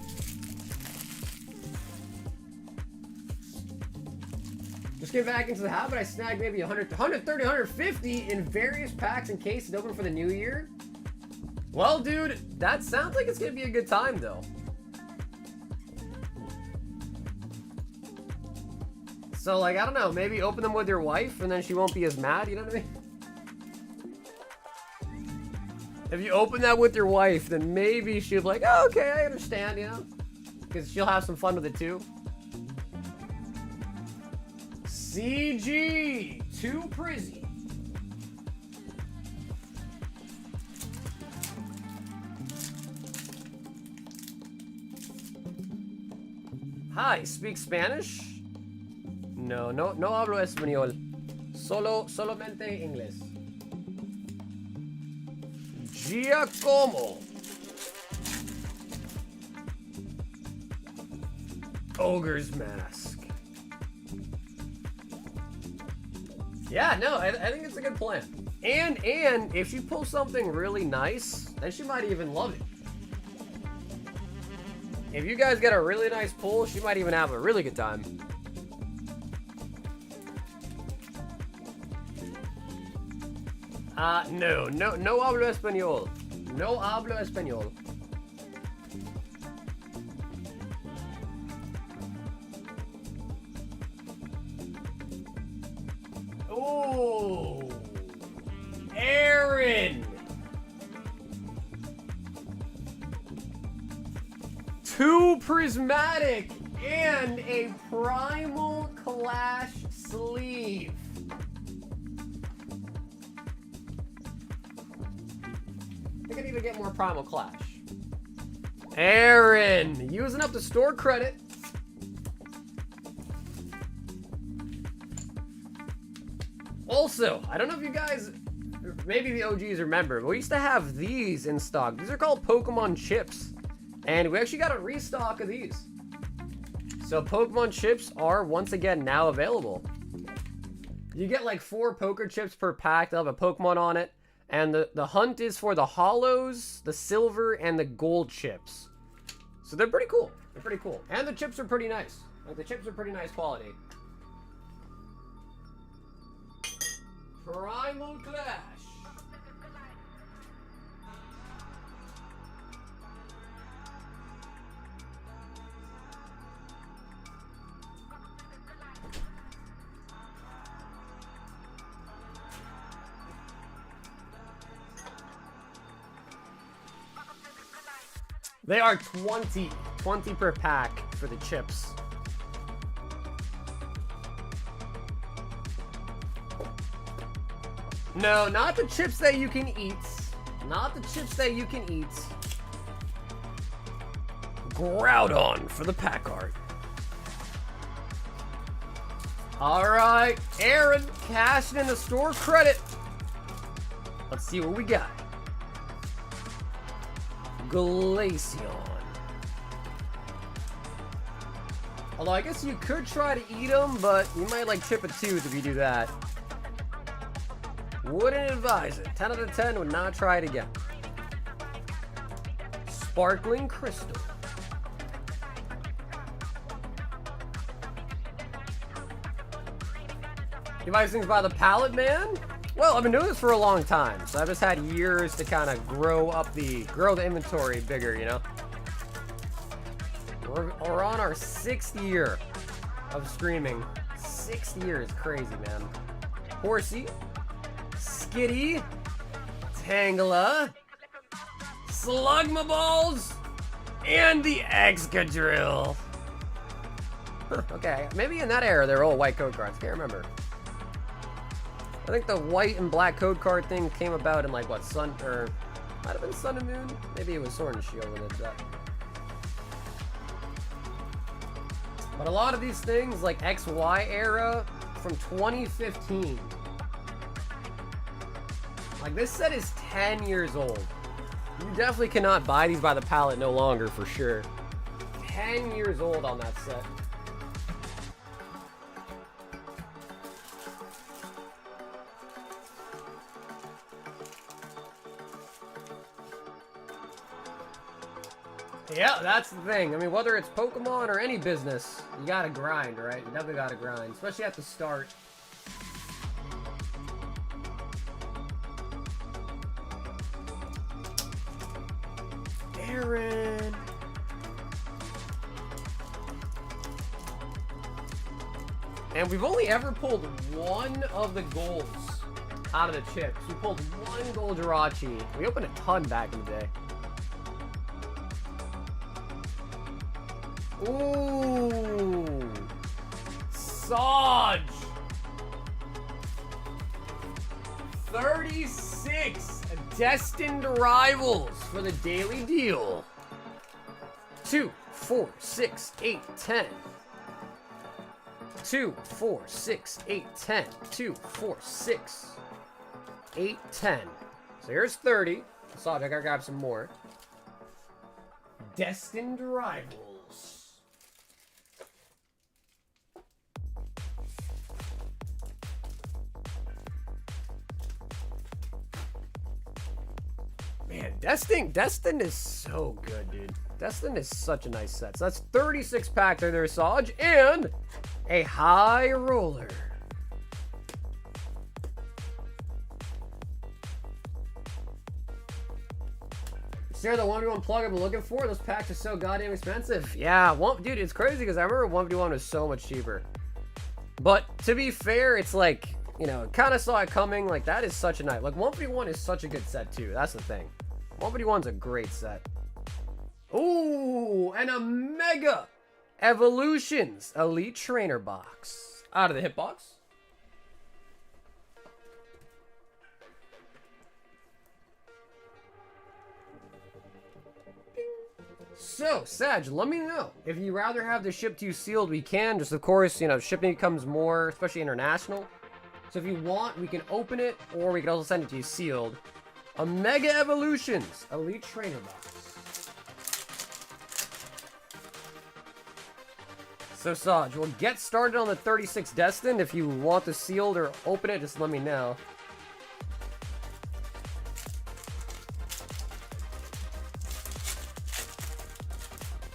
Just get back into the habit. I snagged maybe 100, 130, 150 in various packs and cases open for the new year. Well, dude, that sounds like it's going to be a good time, though. So, like, I don't know. Maybe open them with your wife, and then she won't be as mad. You know what I mean? If you open that with your wife, then maybe she'll be like, oh, okay, I understand, you know? Because she'll have some fun with it, too. CG 2 Prizzy. Hi, speak Spanish? No hablo español. Solamente inglés. Giacomo. Ogre's Mask. Yeah, no, I think it's a good plan. And if she pulls something really nice, then she might even love it. If you guys get a really nice pull, she might even have a really good time. No hablo español. No hablo español. Oh, Aaron. 2 prismatic and a primal clash sleeve. I think I need to get more primal clash. Aaron, using up the store credit. Also, I don't know if you guys, maybe the OGs remember, but we used to have these in stock. These are called Pokemon chips. And we actually got a restock of these. So Pokemon chips are once again now available. You get like 4 poker chips per pack. They'll have a Pokemon on it. And the hunt is for the holos, the silver, and the gold chips. So they're pretty cool. They're pretty cool. And the chips are pretty nice. Like, the chips are pretty nice quality. Primal Clash. They are 20 per pack for the chips. No, not the chips that you can eat. Not the chips that you can eat. Groudon for the pack art. Alright, Aaron, cashing in the store credit. Let's see what we got. Glaceon. Although I guess you could try to eat them, but you might like chip a tooth if you do that. Wouldn't advise it. 10 out of 10 would not try it again. Sparkling Crystal. You buy these things by the pallet, man? Well, I've been doing this for a long time, so I've just had years to kind of grow the inventory bigger, you know? We're on our 6th year of streaming. 6 years, crazy, man. Horsey, Skitty, Tangela, Slugmaballs, and the Excadrill. Okay, maybe in that era they were all white code cards. Can't remember. I think the white and black code card thing came about in like what, Sun, or might have been Sun and Moon? Maybe it was Sword and Shield when they did that. But a lot of these things, like XY era from 2015. Like this set is 10 years old. You definitely cannot buy these by the pallet no longer for sure. 10 years old on that set. Yeah, that's the thing. I mean, whether it's Pokemon or any business, you gotta grind, right? You definitely gotta grind, especially at the start. Aaron. And we've only ever pulled one of the golds out of the chips. We pulled one gold Jirachi. We opened a ton back in the day. Ooh, Saj, 36 Destined Rivals for the daily deal. 2, 4, 6, 8, 10. 2, 4, 6, 8, 10. 2, 4, 6, 8, 10. So here's 30. Saj, I gotta grab some more. Destined Rivals. Man, Destined is so good, dude. Destined is such a nice set. So that's 36 packs right there, Saj, and a high roller. Share the 1v1 plug I've been looking for. Those packs are so goddamn expensive. Yeah, dude, it's crazy because I remember 1v1 was so much cheaper. But to be fair, it's like, you know, kind of saw it coming. Like, that is such a nice. Like, 1v1 is such a good set, too. That's the thing. 1v1's a great set. Ooh, and a Mega Evolutions Elite Trainer box. Out of the hitbox. So, Sag, let me know. If you rather have this shipped to you sealed, we can. Just, of course, you know, shipping becomes more, especially international. So if you want, we can open it, or we can also send it to you sealed. A Mega Evolutions Elite Trainer box. So, Saj, we'll get started on the 36 Destined. If you want the sealed or open it, just let me know.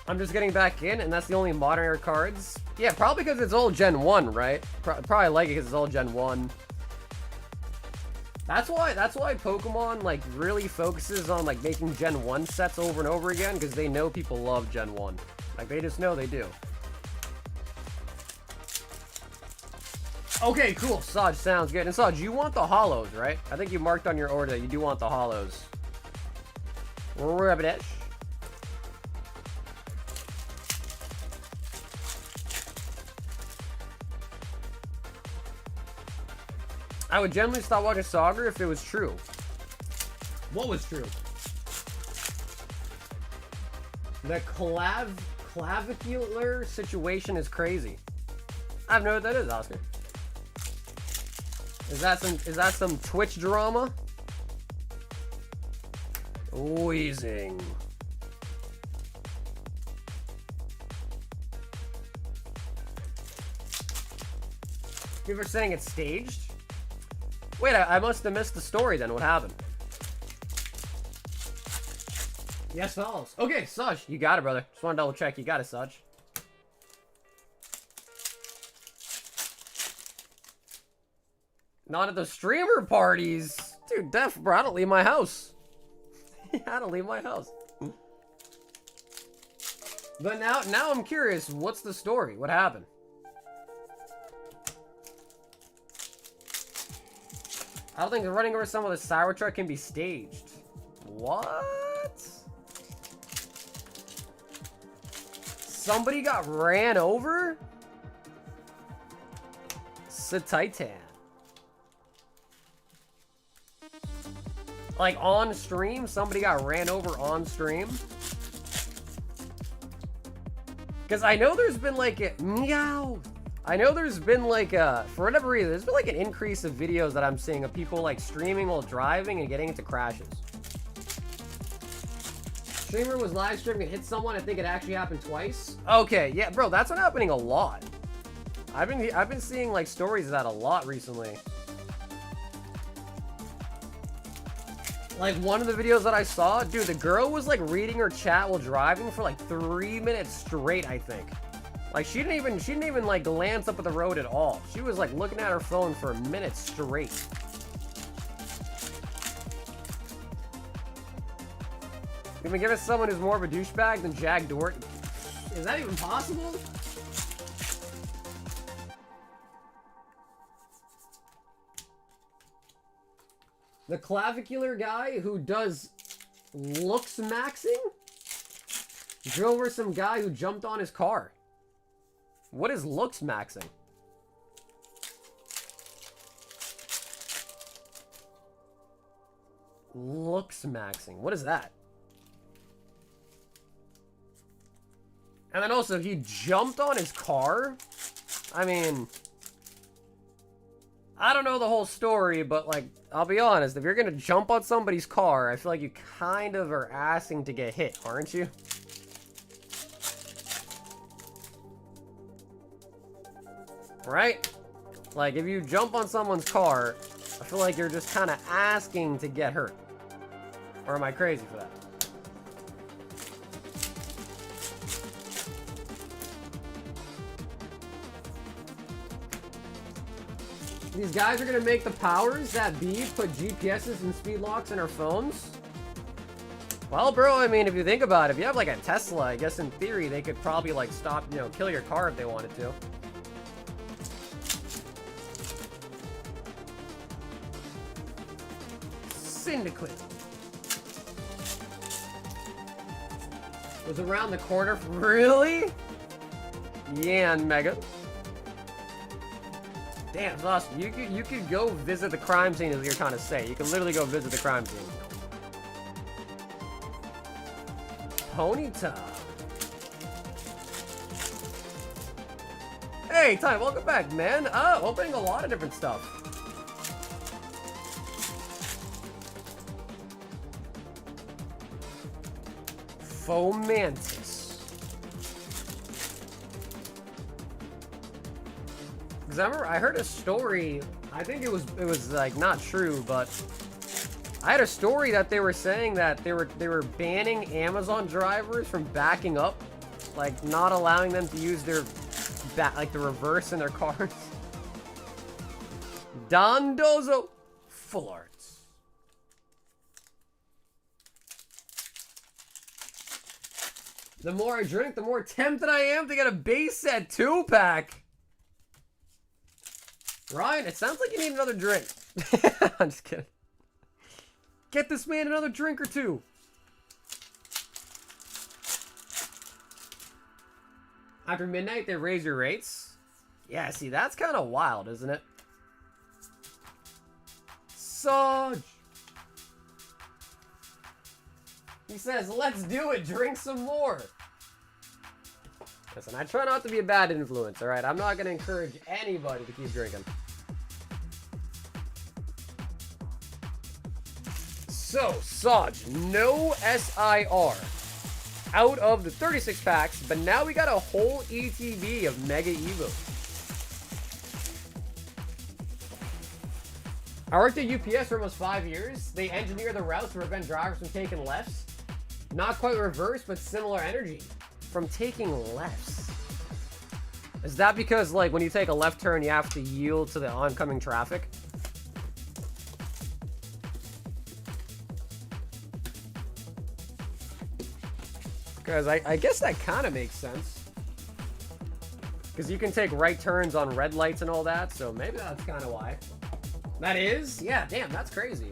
I'm just getting back in, and that's the only modern era cards. Yeah, probably because it's all Gen 1, right? Probably like it because it's all Gen 1. That's why Pokemon, like, really focuses on, like, making Gen 1 sets over and over again, because they know people love Gen 1. Like, they just know they do. Okay, cool. Saj, sounds good. And Saj, you want the holos, right? I think you marked on your order that you do want the holos. Rabidash. I would generally stop watching Saga if it was true. What was true? The clavicular situation is crazy. I have no idea what that is, Oscar. Is that some Twitch drama? Wheezing. People are saying it's staged? Wait, I must have missed the story then. What happened? Yes, fellas. Okay, Saj, you got it, brother. Just want to double check. You got it, Saj. Not at the streamer parties. Dude, Def, bro, I don't leave my house. I don't leave my house. But now I'm curious. What's the story? What happened? I don't think running over someone with a Cybertruck can be staged. What? Somebody got ran over? Titan. Like on stream? Somebody got ran over on stream? Because I know there's been like a meow. I know there's been like a, for whatever reason, there's been like an increase of videos that I'm seeing of people like streaming while driving and getting into crashes. Streamer was live streaming and hit someone. I think it actually happened twice. Okay, yeah, bro, that's been happening a lot. I've been seeing like stories of that a lot recently. Like one of the videos that I saw, dude, the girl was like reading her chat while driving for like 3 minutes straight, I think. Like she didn't even like glance up at the road at all. She was like looking at her phone for a minute straight. You've been giving someone who's more of a douchebag than Jack Dort. Is that even possible? The clavicular guy who does looks maxing drove over some guy who jumped on his car. What is looks maxing? Looks maxing. What is that? And then also, he jumped on his car? I mean, I don't know the whole story, but like, I'll be honest, if you're gonna jump on somebody's car, I feel like you kind of are asking to get hit, aren't you? Right? Like, if you jump on someone's car, I feel like you're just kind of asking to get hurt. Or am I crazy for that? These guys are gonna make the powers that be put GPSs and speed locks in our phones? Well, bro, I mean, if you think about it, if you have like a Tesla, I guess in theory they could probably like stop, you know, kill your car if they wanted to. Syndicate was around the corner. Really? Yeah, and Mega. Damn, it's awesome. You could go visit the crime scene, is what you're trying to say. You can literally go visit the crime scene. Ponyta. Hey, Ty, welcome back, man. Opening a lot of different stuff. Fomantis. Because I remember I heard a story. I think it was like not true, but I had a story that they were saying that they were banning Amazon drivers from backing up, like not allowing them to use their like the reverse in their cars. Dondozo, full arts. The more I drink, the more tempted I am to get a base set 2-pack. Ryan, it sounds like you need another drink. I'm just kidding. Get this man another drink or two. After midnight, they raise your rates? Yeah, see, that's kind of wild, isn't it? Saj. He says, let's do it. Drink some more. Listen, I try not to be a bad influence, alright? I'm not going to encourage anybody to keep drinking. So, Saj, no SIR out of the 36 packs, but now we got a whole ETB of Mega Evo. I worked at UPS for almost 5 years. They engineer the routes to prevent drivers from taking lefts. Not quite reverse, but similar energy from taking lefts. Is that because, like, when you take a left turn, you have to yield to the oncoming traffic? Because I guess that kind of makes sense. Because you can take right turns on red lights and all that, so maybe that's kind of why. That is? Yeah, damn, that's crazy.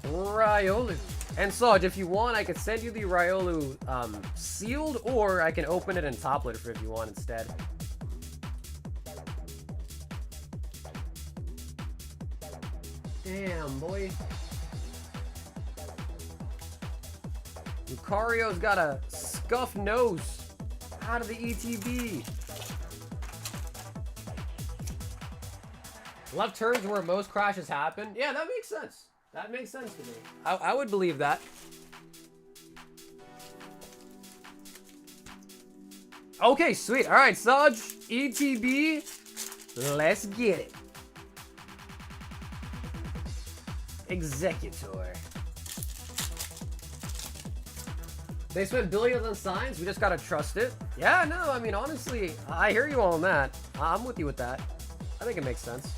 Riolu. And Saj, if you want, I could send you the Riolu sealed, or I can open it and toplet it if you want instead. Damn, boy. Lucario's got a scuffed nose out of the ETB. Left turns where most crashes happen. Yeah, that makes sense. That makes sense to me. I would believe that. Okay, sweet. All right, Saj, ETB, let's get it. Executor. They spent billions on signs. We just gotta trust it. Yeah, no, I mean, honestly, I hear you on that. I'm with you with that. I think it makes sense.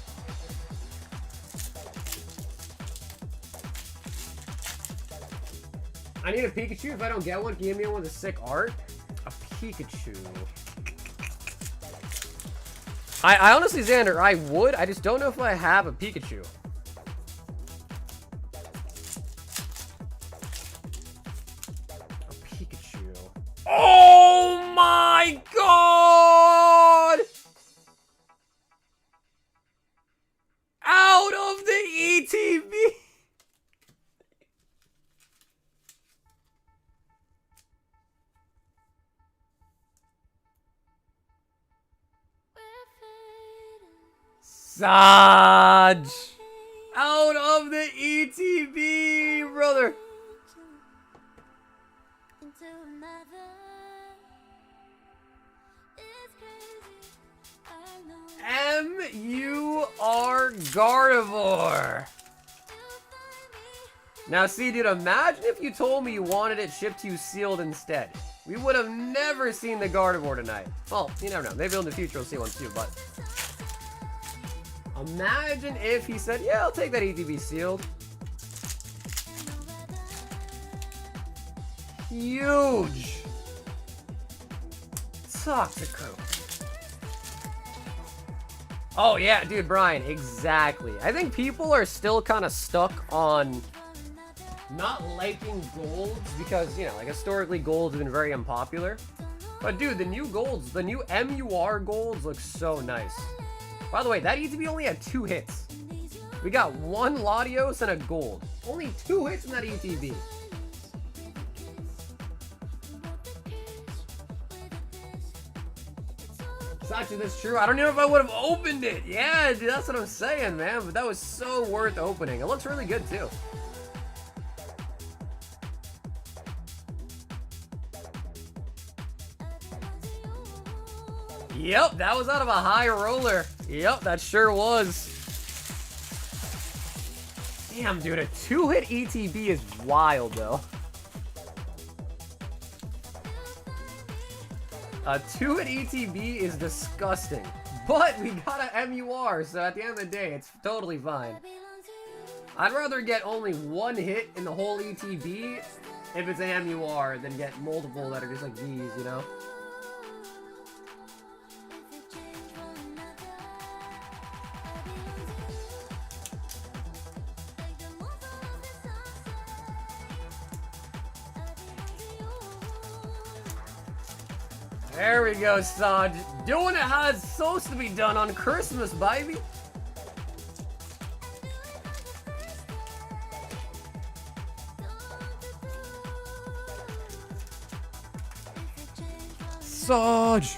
I need a Pikachu. If I don't get one, can you give me one with a sick art? A Pikachu. I honestly, Xander, I would. I just don't know if I have a Pikachu. A Pikachu. Oh my god! Out of the ETB. Saj! Out of the ETB, brother! MUR Gardevoir! Now see, dude, imagine if you told me you wanted it shipped to you sealed instead. We would have never seen the Gardevoir tonight. Well, you never know. Maybe in the future we'll see one too, but... Imagine if he said, yeah, I'll take that ETB sealed. Huge. Toxicroak. Oh, yeah, dude, Brian, exactly. I think people are still kind of stuck on not liking golds because, you know, like, historically, golds have been very unpopular. But, dude, the new golds, the new MUR golds look so nice. By the way, that ETB only had 2 hits. We got 1 Latios and a gold. Only 2 hits in that ETB. It's actually, that's true. I don't know if I would have opened it. Yeah, dude, that's what I'm saying, man. But that was so worth opening. It looks really good, too. Yep, that was out of a high roller. Yep, that sure was. Damn, dude, a 2-hit ETB is wild, though. A 2-hit ETB is disgusting. But we got a MUR, so at the end of the day, it's totally fine. I'd rather get only 1 hit in the whole ETB if it's an MUR than get multiple that are just like these, you know? There we go, Saj. Doing it how it's supposed to be done on Christmas, baby. Saj.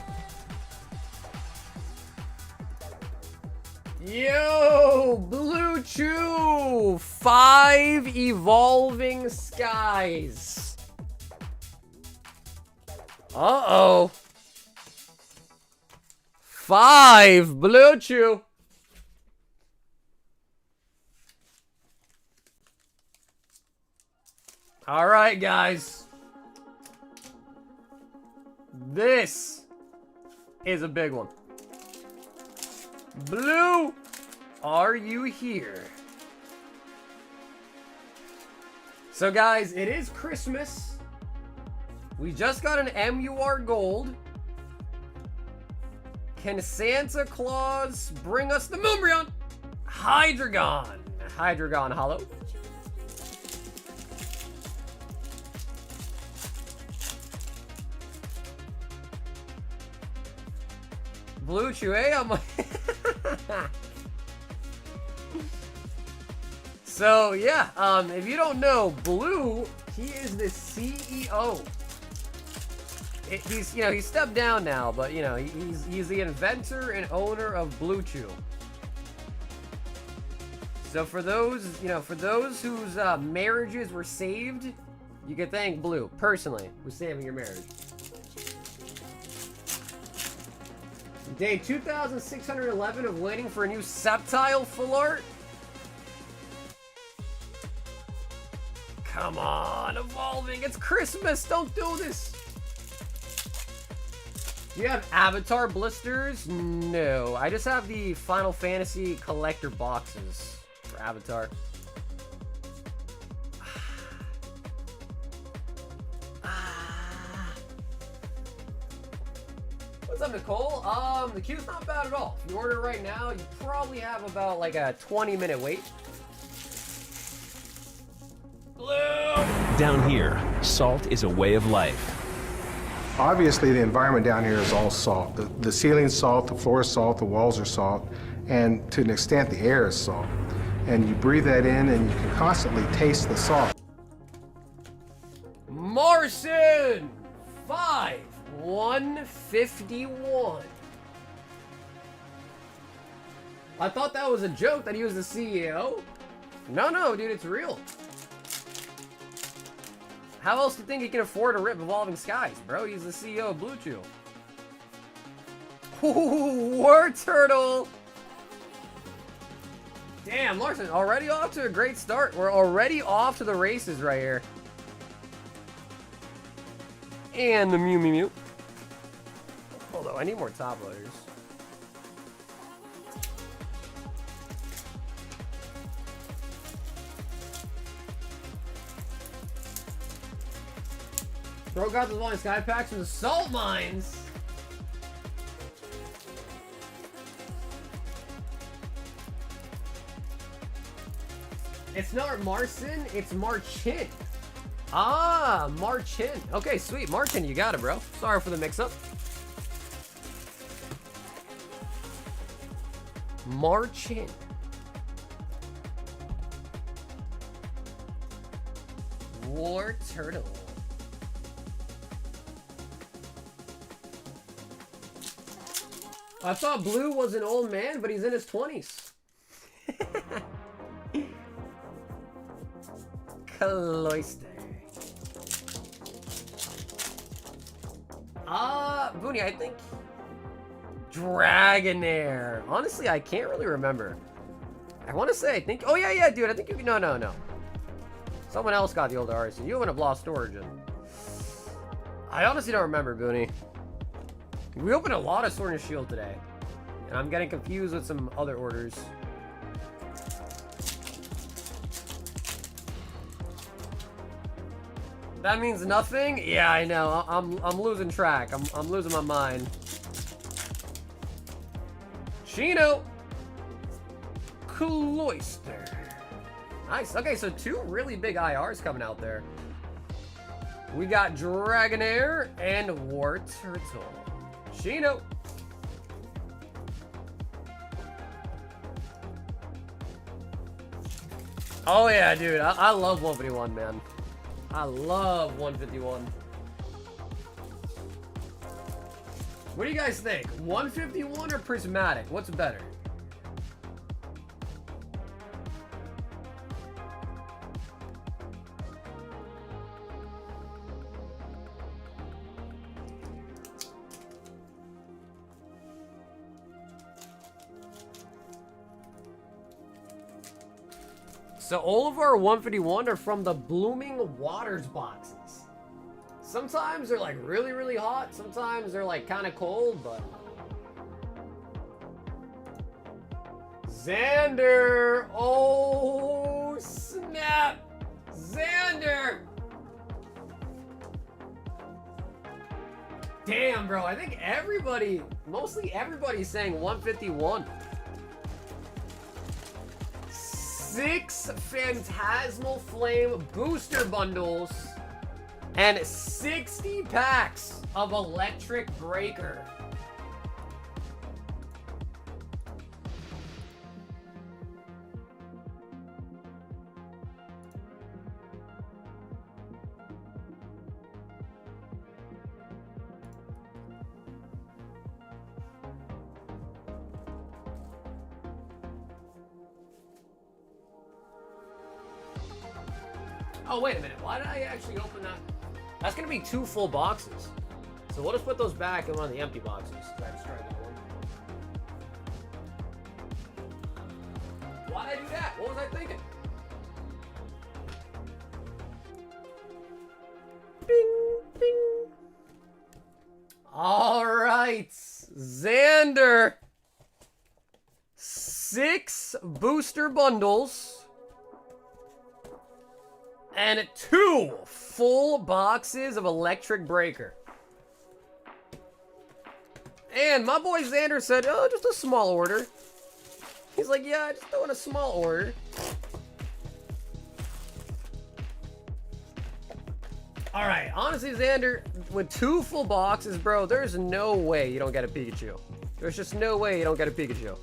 Yo, Blue Chew. 5 evolving skies. Uh-oh. 5 Blue Chew. All right, guys. This is a big one. Blue, are you here? So, guys, it is Christmas. We just got an MUR Gold. Can Santa Claus bring us the Moonbreon? Hydreigon. Hydreigon Hollow. Blue Chew, I'm So, yeah, if you don't know, Blue, he is the CEO. He's, you know, he stepped down now, but, you know, he's the inventor and owner of Blue Chew. So for those, you know, for those whose marriages were saved, you can thank Blue, personally, for saving your marriage. Day 2611 of waiting for a new Sceptile full art. Come on, evolving. It's Christmas. Don't do this. Do you have Avatar blisters? No. I just have the Final Fantasy collector boxes for Avatar. What's up, Nicole? The queue's not bad at all. If you order right now, you probably have about like a 20-minute wait. Blue! Down here, salt is a way of life. Obviously, the environment down here is all salt. The ceiling's salt, the floor is salt, the walls are salt, and to an extent, the air is salt. And you breathe that in, and you can constantly taste the salt. Marcin! 151. I thought that was a joke that he was the CEO. No, dude, it's real. How else do you think he can afford to rip Evolving Skies, bro? He's the CEO of Blue Chew. Ooh, War Turtle! Damn, Larson, already off to a great start. We're already off to the races right here. And the Mew Mew Mew. Hold on, I need more top loaders. Bro got the Evolving Sky Packs from the Salt Mines. It's not Marcin, it's Marchin. Ah, Marchin. Okay, sweet. Marchin, you got it, bro. Sorry for the mix-up. Marchin. War Turtle. I thought Blue was an old man, but he's in his 20s. Cloister. Booney, I think Dragonair. Honestly, I can't really remember. I want to say, I think, oh yeah, dude, I think you can, no. Someone else got the old RC. You wouldn't have lost origin. I honestly don't remember, Booney. We opened a lot of Sword and Shield today, and I'm getting confused with some other orders. That means nothing? Yeah, I know. I'm losing track. I'm losing my mind. Chino. Cloister. Nice. Okay, so two really big IRs coming out there. We got Dragonair and War Turtle. Chino. Oh yeah, dude. I love 151, man. I love 151. What do you guys think? 151 or Prismatic? What's better? So all of our 151 are from the Blooming Waters boxes. Sometimes they're like really, really hot. Sometimes they're like kind of cold, but... Xander! Oh, snap! Xander! Damn, bro. I think everybody, mostly everybody's saying 151. 6 Phantasmal Flame booster bundles and 60 packs of Electric Breaker. Oh, wait a minute. Why did I actually open that? That's going to be 2 full boxes. So we'll just put those back in one of the empty boxes. I destroyed that one. Why did I do that? What was I thinking? Bing, bing. All right. Xander. 6 booster bundles. And 2 full boxes of Electric Breaker. And my boy Xander said, oh, just a small order. He's like, yeah, just doing a small order. Alright, honestly, Xander, with 2 full boxes, bro, there's no way you don't get a Pikachu. There's just no way you don't get a Pikachu.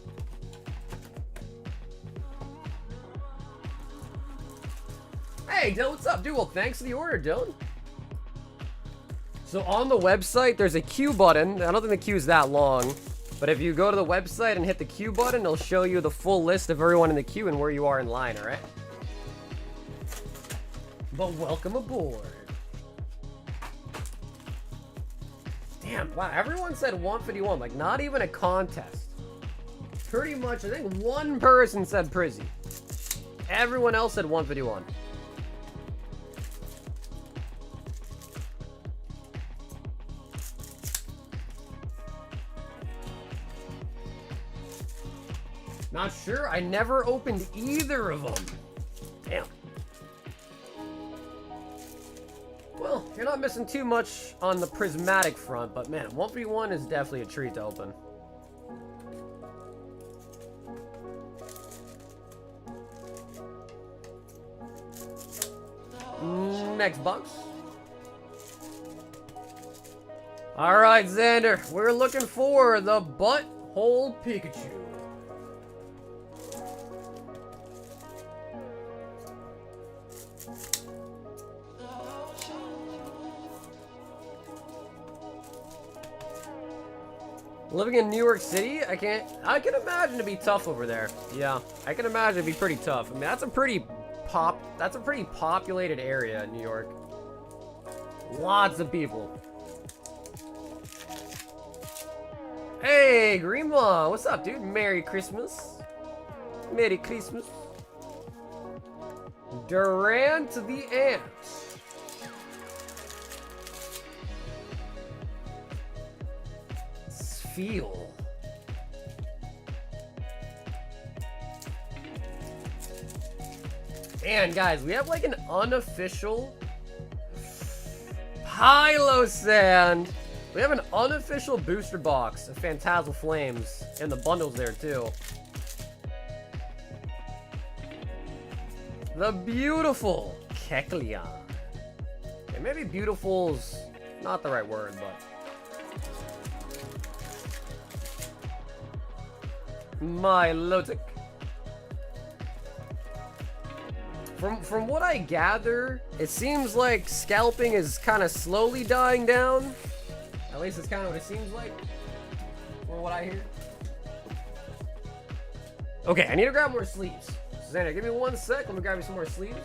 Hey, Dylan, what's up, dude? Well, thanks for the order, Dylan. So on the website, there's a queue button. I don't think the queue's that long. But if you go to the website and hit the queue button, it'll show you the full list of everyone in the queue and where you are in line, alright? But welcome aboard. Damn, wow, everyone said 151. Like, not even a contest. Pretty much, I think one person said Prizzy. Everyone else said 151. Not sure. I never opened either of them. Damn. Well, you're not missing too much on the prismatic front, but man, 1v1 is definitely a treat to open. Next box. Alright, Xander. We're looking for the Butthole Pikachu. Living in New York City, I can imagine it'd be tough over there. Yeah, I can imagine it'd be pretty tough. I mean, that's a pretty populated area in New York. Lots of people. Hey, Greenlaw, what's up, dude? Merry Christmas. Merry Christmas. Durant the Ant. Feel. And guys, we have like an unofficial Pylosand. We have an unofficial booster box of Phantasmal Flames and the bundles there too. The beautiful Kecleon. Okay, maybe beautiful's not the right word, but Milotic. From what I gather, it seems like scalping is kind of slowly dying down. At least it's kind of what it seems like, from what I hear. Okay, I need to grab more sleeves. Susanna, give me 1 sec. Let me grab you some more sleeves.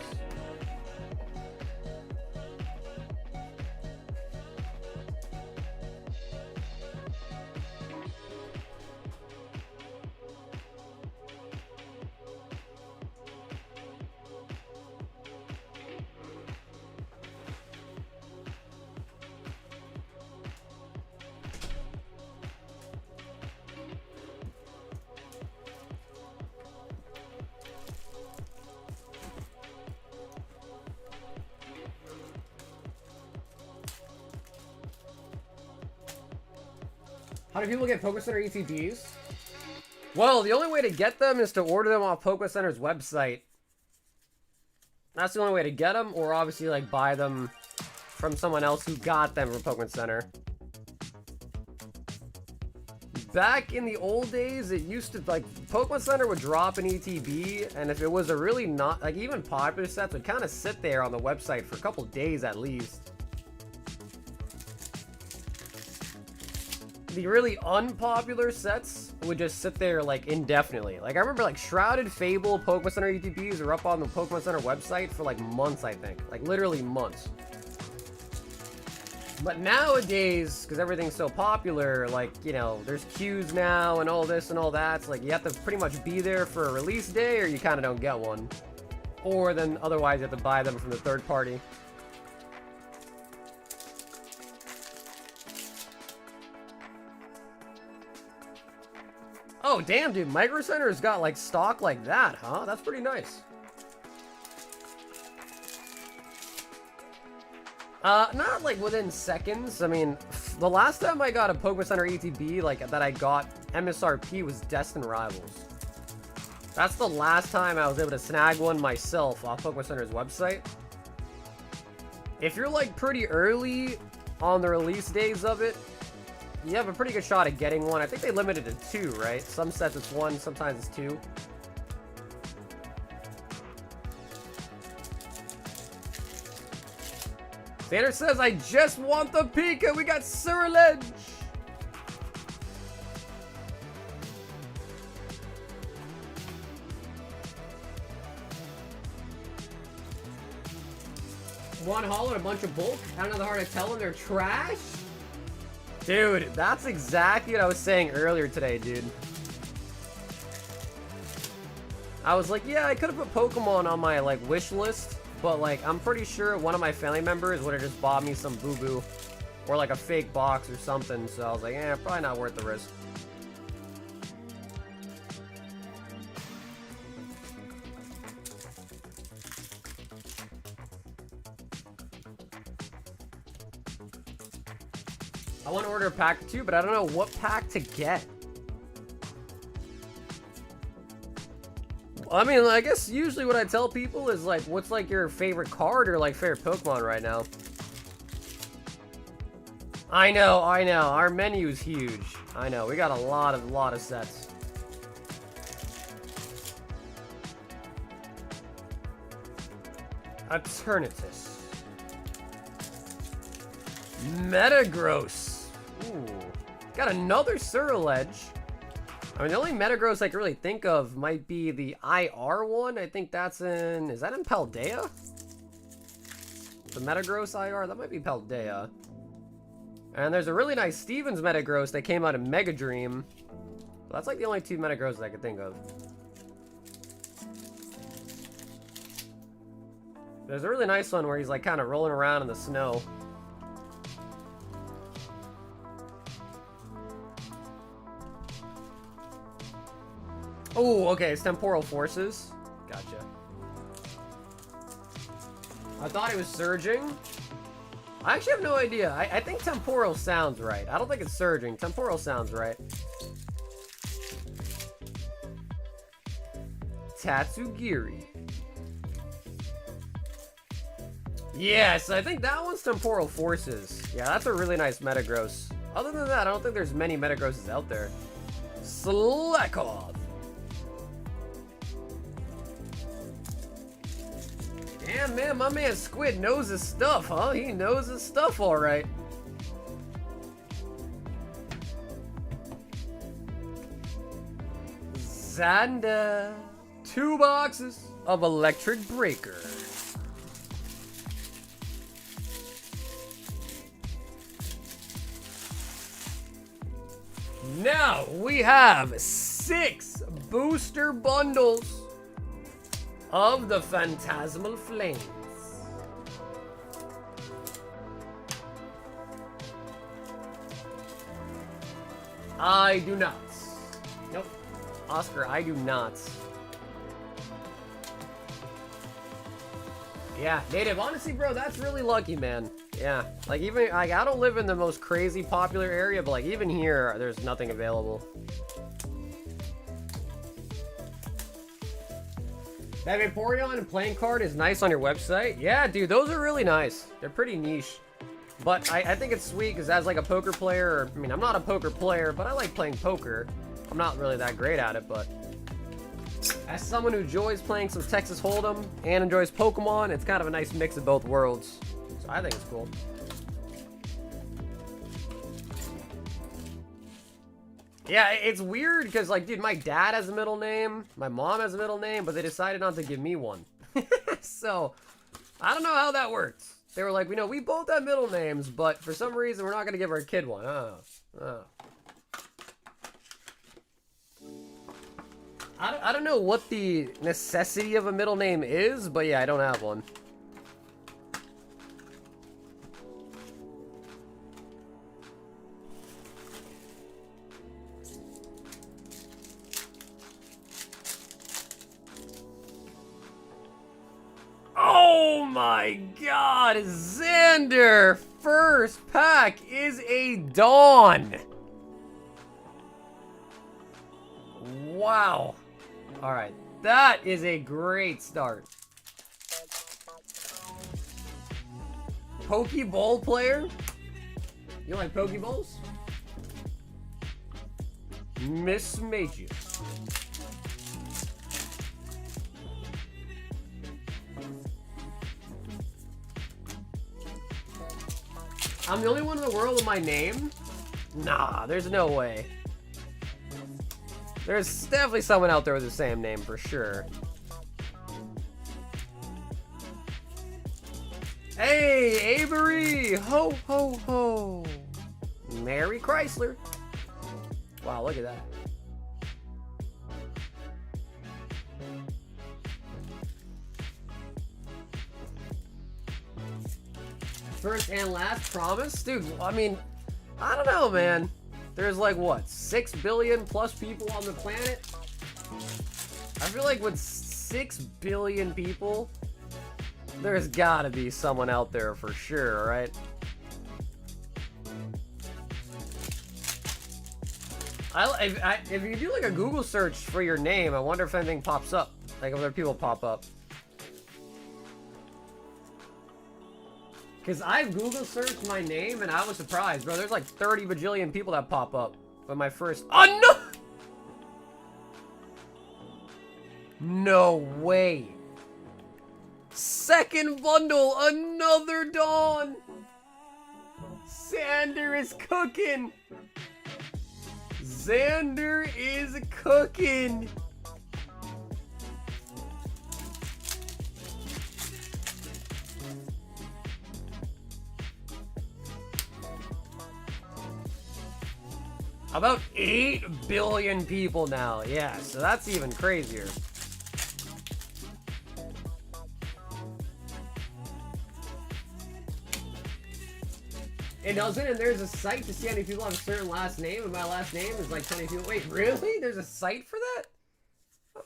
How do people get Poké Center ETBs? Well, the only way to get them is to order them off Poké Center's website. That's the only way to get them, or obviously like buy them from someone else who got them from Poké Center. Back in the old days, it used to, like, Pokemon Center would drop an ETB, and if it was a really not, like, even popular set, would kind of sit there on the website for a couple days at least. The really unpopular sets would just sit there, like, indefinitely. Like, I remember, like, Shrouded Fable Pokemon Center ETBs were up on the Pokemon Center website for, like, months, I think. Like, literally months. But nowadays, because everything's so popular, like, you know, there's queues now and all this and all that. So, like, you have to pretty much be there for a release day or you kind of don't get one. Or then otherwise you have to buy them from the third party. Oh, damn, dude. Micro Center's got, like, stock like that, huh? That's pretty nice. Not like within seconds. I mean, the last time I got a Pokemon Center ETB, like, that I got MSRP was Destined Rivals. That's the last time I was able to snag one myself off Pokemon Center's website. If you're, like, pretty early on the release days of it, you have a pretty good shot at getting one. I think they limited it to 2, right? Some sets it's 1, sometimes it's 2. Xander says, I just want the Pika. We got Surledge. One holo and a bunch of bulk. I don't know how hard to tell when they're trash. Dude, that's exactly what I was saying earlier today, dude. I was like, yeah, I could have put Pokemon on my, like, wish list. But, like, I'm pretty sure one of my family members would have just bought me some boo-boo. Or, like, a fake box or something. So I was like, eh, probably not worth the risk. I want to order a pack too, but I don't know what pack to get. I mean, I guess usually what I tell people is, like, what's, like, your favorite card or, like, favorite Pokemon right now? I know. Our menu's huge. I know. We got a lot of sets. Eternatus. Metagross. Ooh. Got another Surledge. I mean, the only Metagross I can really think of might be the IR one. I think that's in... Is that in Paldea? The Metagross IR? That might be Paldea. And there's a really nice Stevens Metagross that came out in Mega Dream. That's like the only 2 Metagrosses I could think of. There's a really nice one where he's like kind of rolling around in the snow. Oh, okay, it's Temporal Forces. Gotcha. I thought it was Surging. I actually have no idea. I think Temporal sounds right. I don't think it's Surging. Temporal sounds right. Tatsugiri. Yes, I think that one's Temporal Forces. Yeah, that's a really nice Metagross. Other than that, I don't think there's many Metagrosses out there. Slakoth. Damn, man, my man Squid knows his stuff, huh? He knows his stuff, all right. Xander. 2 boxes of Electric Breaker. Now we have 6 booster bundles of the Phantasmal Flames. I do not. Nope. Oscar, I do not. Yeah, Native, honestly, bro, that's really lucky, man. Yeah, like even like I don't live in the most crazy popular area, but like even here, there's nothing available. That Vaporeon and playing card is nice on your website. Yeah, dude, those are really nice. They're pretty niche. But I think it's sweet because as like a poker player, I mean, I'm not a poker player, but I like playing poker. I'm not really that great at it, but as someone who enjoys playing some Texas Hold'em and enjoys Pokemon, it's kind of a nice mix of both worlds. So I think it's cool. Yeah, it's weird because, like, dude, my dad has a middle name, my mom has a middle name, but they decided not to give me one. So, I don't know how that works. They were like, you know, we both have middle names, but for some reason, we're not going to give our kid one. I don't know what the necessity of a middle name is, but yeah, I don't have one. Oh my god, Xander! First pack is a Dawn! Wow. Alright, that is a great start. Pokeball player? You like Pokeballs? Mismagius. I'm the only one in the world with my name? Nah, there's no way. There's definitely someone out there with the same name for sure. Hey, Avery! Ho, ho, ho! Mary Chrysler. Wow, look at that. First and last promise? Dude, I mean, I don't know, man. There's like, what, 6 billion plus people on the planet? I feel like with 6 billion people, there's gotta be someone out there for sure, right? If you do like a Google search for your name, I wonder if anything pops up. Like if other people pop up. Because I've Google searched my name and I was surprised, bro. There's like 30 bajillion people that pop up. But my first... Oh, no! No way. Second bundle, another Dawn. Xander is cooking. Xander is cooking. About 8 billion people now. Yeah, so that's even crazier. It doesn't, and there's a site to see how many people have a certain last name, and my last name is like 20 people. Wait, really? There's a site for that?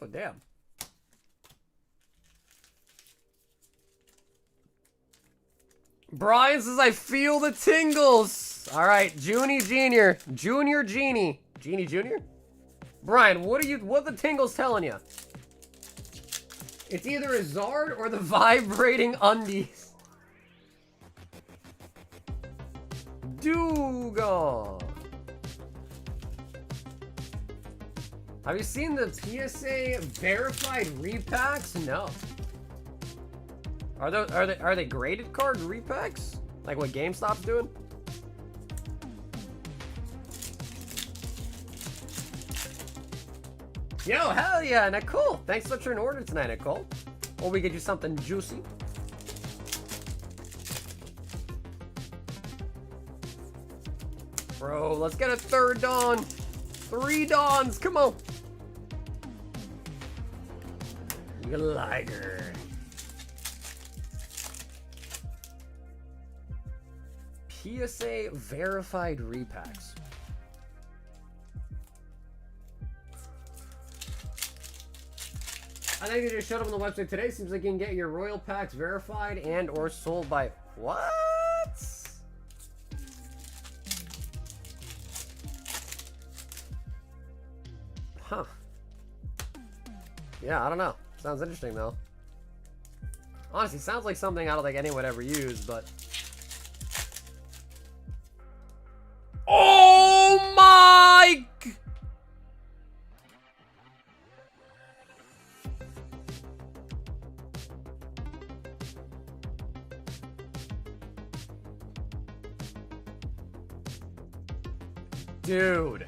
Oh, damn. Brian says, I feel the tingles. All right, Junie Junior. Junior Genie. Genie Junior? Brian, what the tingles telling you? It's either a Zard or the vibrating undies. Dugong. Have you seen the PSA verified repacks? No. Are they graded card repacks? Like what GameStop's doing? Yo, hell yeah, Nicole. Thanks so much for an order tonight, Nicole. Or we get you something juicy. Bro, let's get a third Dawn. 3 Dawns, come on. Glider. PSA verified repacks. I think they just showed up on the website today. Seems like you can get your royal packs verified and or sold by... What? Huh. Yeah, I don't know. Sounds interesting, though. Honestly, sounds like something I don't think anyone would ever use, but... Oh my... Dude.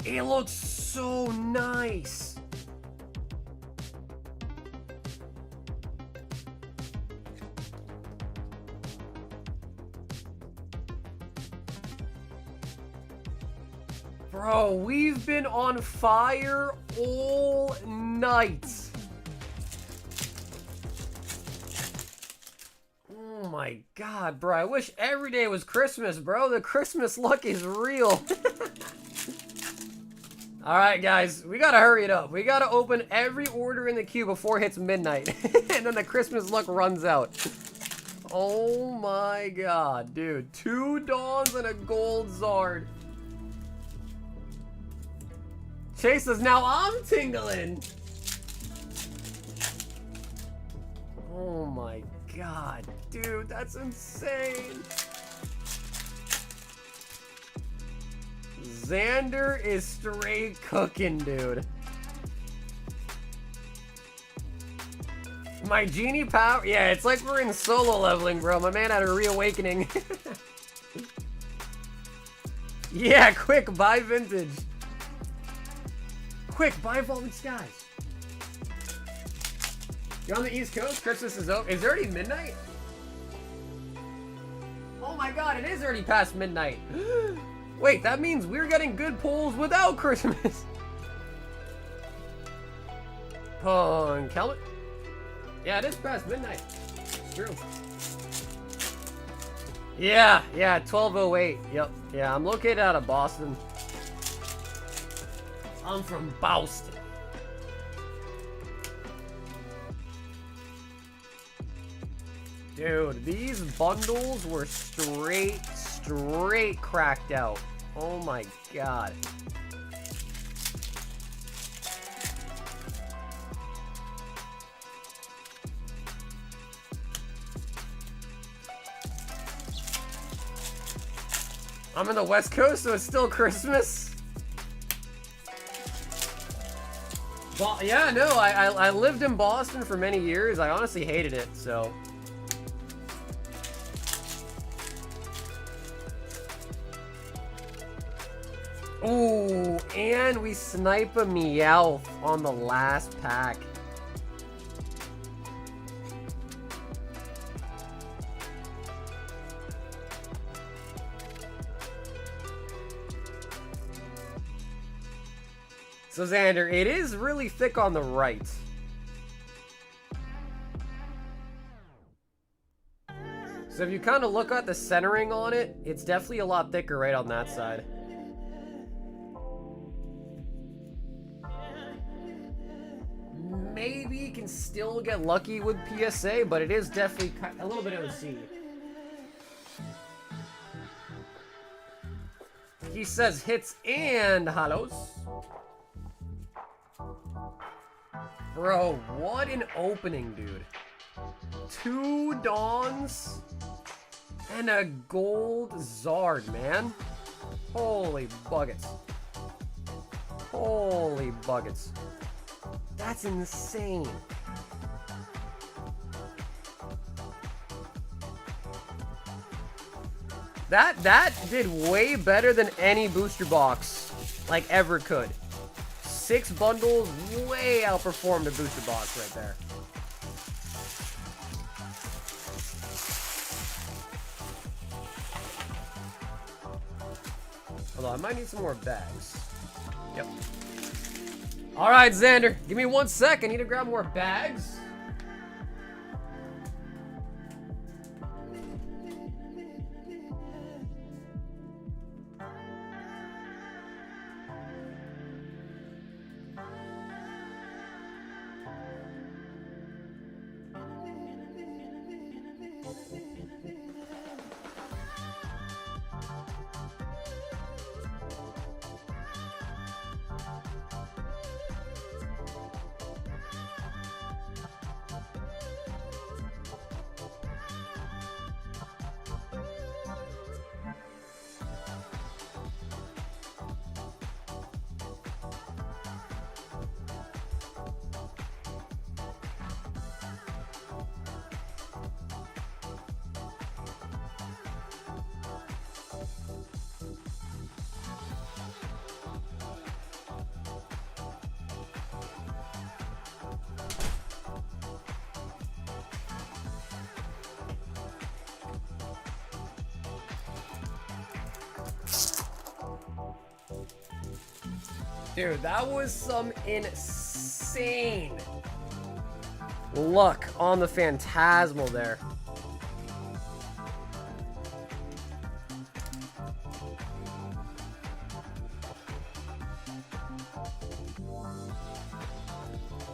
It looks so nice. Bro, we've been on fire all night. Oh my god, bro. I wish every day was Christmas, bro. The Christmas luck is real. Alright, guys. We gotta hurry it up. We gotta open every order in the queue before it hits midnight. And then the Christmas luck runs out. Oh my god, dude. 2 Dawns and a Gold Zard. Chase says, now I'm tingling. Oh my god, dude, that's insane. Xander is straight cooking, dude. My genie power, yeah, it's like we're in solo leveling, bro. My man had a reawakening. Yeah, quick, buy vintage. Quick, buy Evolving Skies. You're on the East Coast? Christmas is over. Is it already midnight? Oh my god, it is already past midnight. Wait, that means we're getting good pulls without Christmas. Punk helmet. Yeah, it is past midnight. It's true. Yeah, 12:08. Yep. Yeah, I'm located out of Boston. I'm from Boston. Dude, these bundles were straight cracked out. Oh my god. I'm in the West Coast, so it's still Christmas. Well, yeah, no, I lived in Boston for many years. I honestly hated it, so. Ooh, and we snipe a Meowth on the last pack. So Xander, it is really thick on the right. So if you kind of look at the centering on it, it's definitely a lot thicker right on that side. Maybe you can still get lucky with PSA, but it is definitely a little bit OC. He says hits and holos. Bro, what an opening, dude. 2 Dawns and a gold Zard, man. Holy buckets. Holy buckets. That's insane. That did way better than any booster box like ever could. 6 bundles way outperformed a booster box right there. Although I might need some more bags. Yep. All right, Xander, give me 1 sec. I need to grab more bags. Dude, that was some insane luck on the Phantasmal there.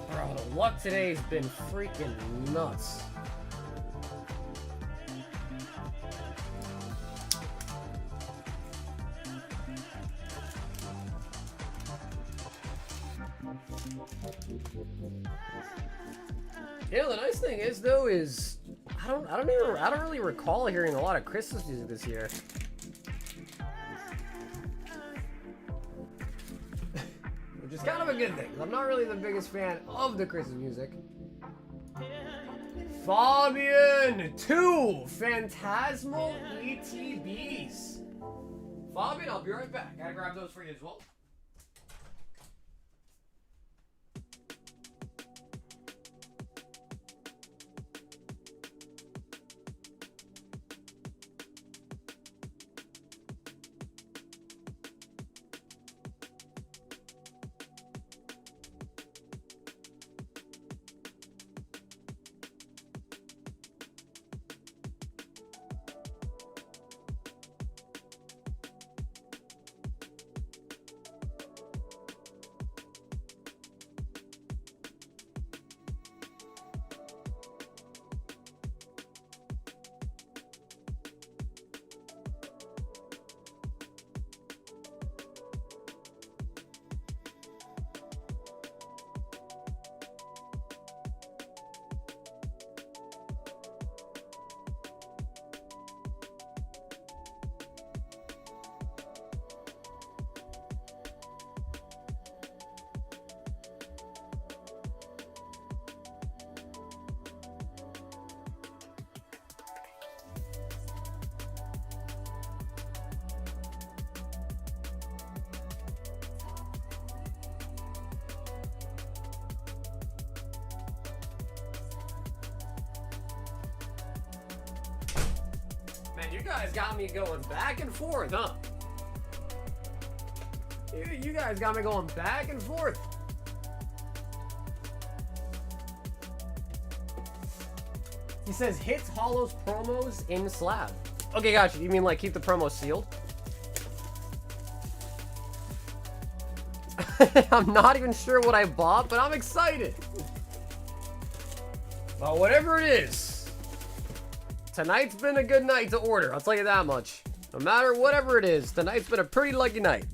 Bro, the luck today's been freaking nuts. You know, the nice thing is though is I don't really recall hearing a lot of Christmas music this year. Which is kind of a good thing. I'm not really the biggest fan of the Christmas music. Fabian, 2 Phantasmal ETBs. Fabian, I'll be right back. Gotta grab those for you as well. You guys got me going back and forth, huh? You guys got me going back and forth. He says hits holos promos in slab. Okay, gotcha. You mean like keep the promos sealed? I'm not even sure what I bought, but I'm excited. Well, whatever it is. Tonight's been a good night to order, I'll tell you that much. No matter whatever it is, tonight's been a pretty lucky night.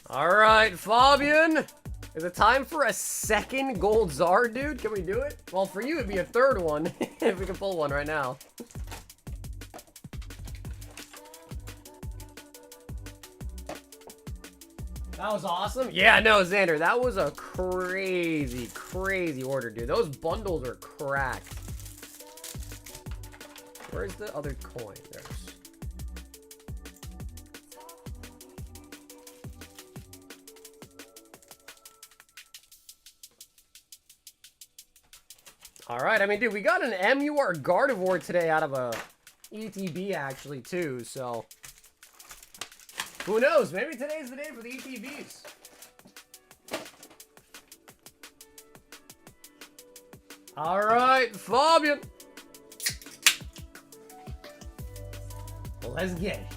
Alright, Fabian. Is it time for a second gold Zard, dude? Can we do it? Well, for you, it'd be a third one, if we can pull one right now. That was awesome. Yeah, no, Xander, that was a crazy, crazy order, dude. Those bundles are cracked. Where's the other coin? There's... All right, I mean, dude, we got an MUR Gardevoir today out of a ETB, actually, too, so... Who knows? Maybe today's the day for the ETBs. All right, Fabian. Let's get it.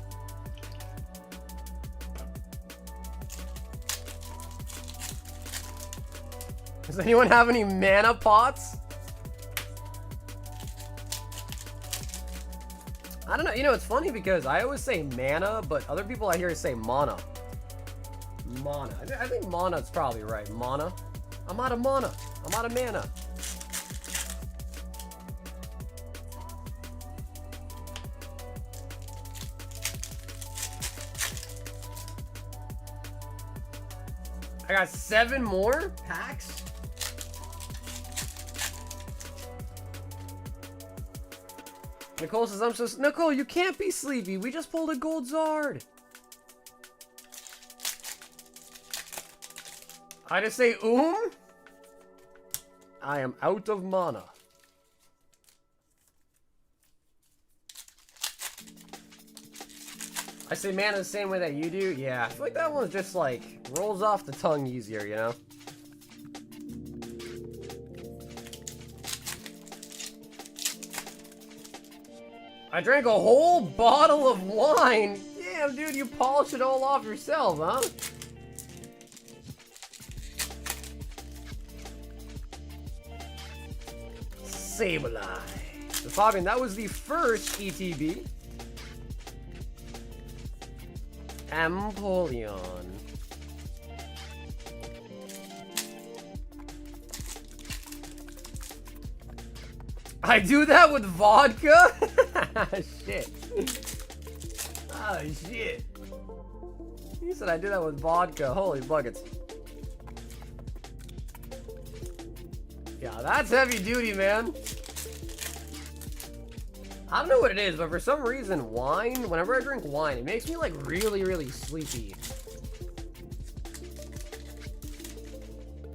Does anyone have any mana pots? I don't know, you know, it's funny because I always say mana, but other people I hear say mana. Mana. I think mana's probably right. Mana. I'm out of mana. I'm out of mana. I got 7 more packs. Nicole says, I'm so... Nicole, you can't be sleepy. We just pulled a gold Zard. I just say, I am out of mana. I say mana the same way that you do. Yeah, I feel like that one's just like rolls off the tongue easier, you know? I drank a whole bottle of wine. Damn, dude, you polished it all off yourself, huh? Sableye. So, Fabian, that was the first ETB. Empoleon. I do that with vodka? Shit. Oh, shit. He said I do that with vodka. Holy buckets. Yeah, that's heavy duty, man. I don't know what it is, but for some reason, wine, whenever I drink wine, it makes me like really, really sleepy.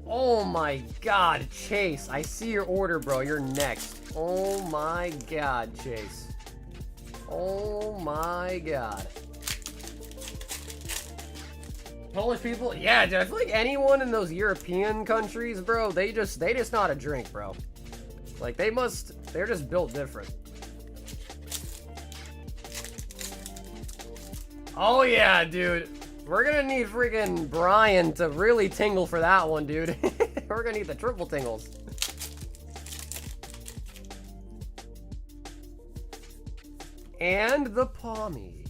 Oh my god, Chase. I see your order, bro. You're next. Oh my god, Chase. Oh my god. Polish people? Yeah, dude, I feel like anyone in those European countries, bro, they just know how to drink, bro. Like, they're just built different. Oh yeah, dude. We're gonna need freaking Brian to really tingle for that one, dude. We're gonna need the triple tingles. And the Pommy.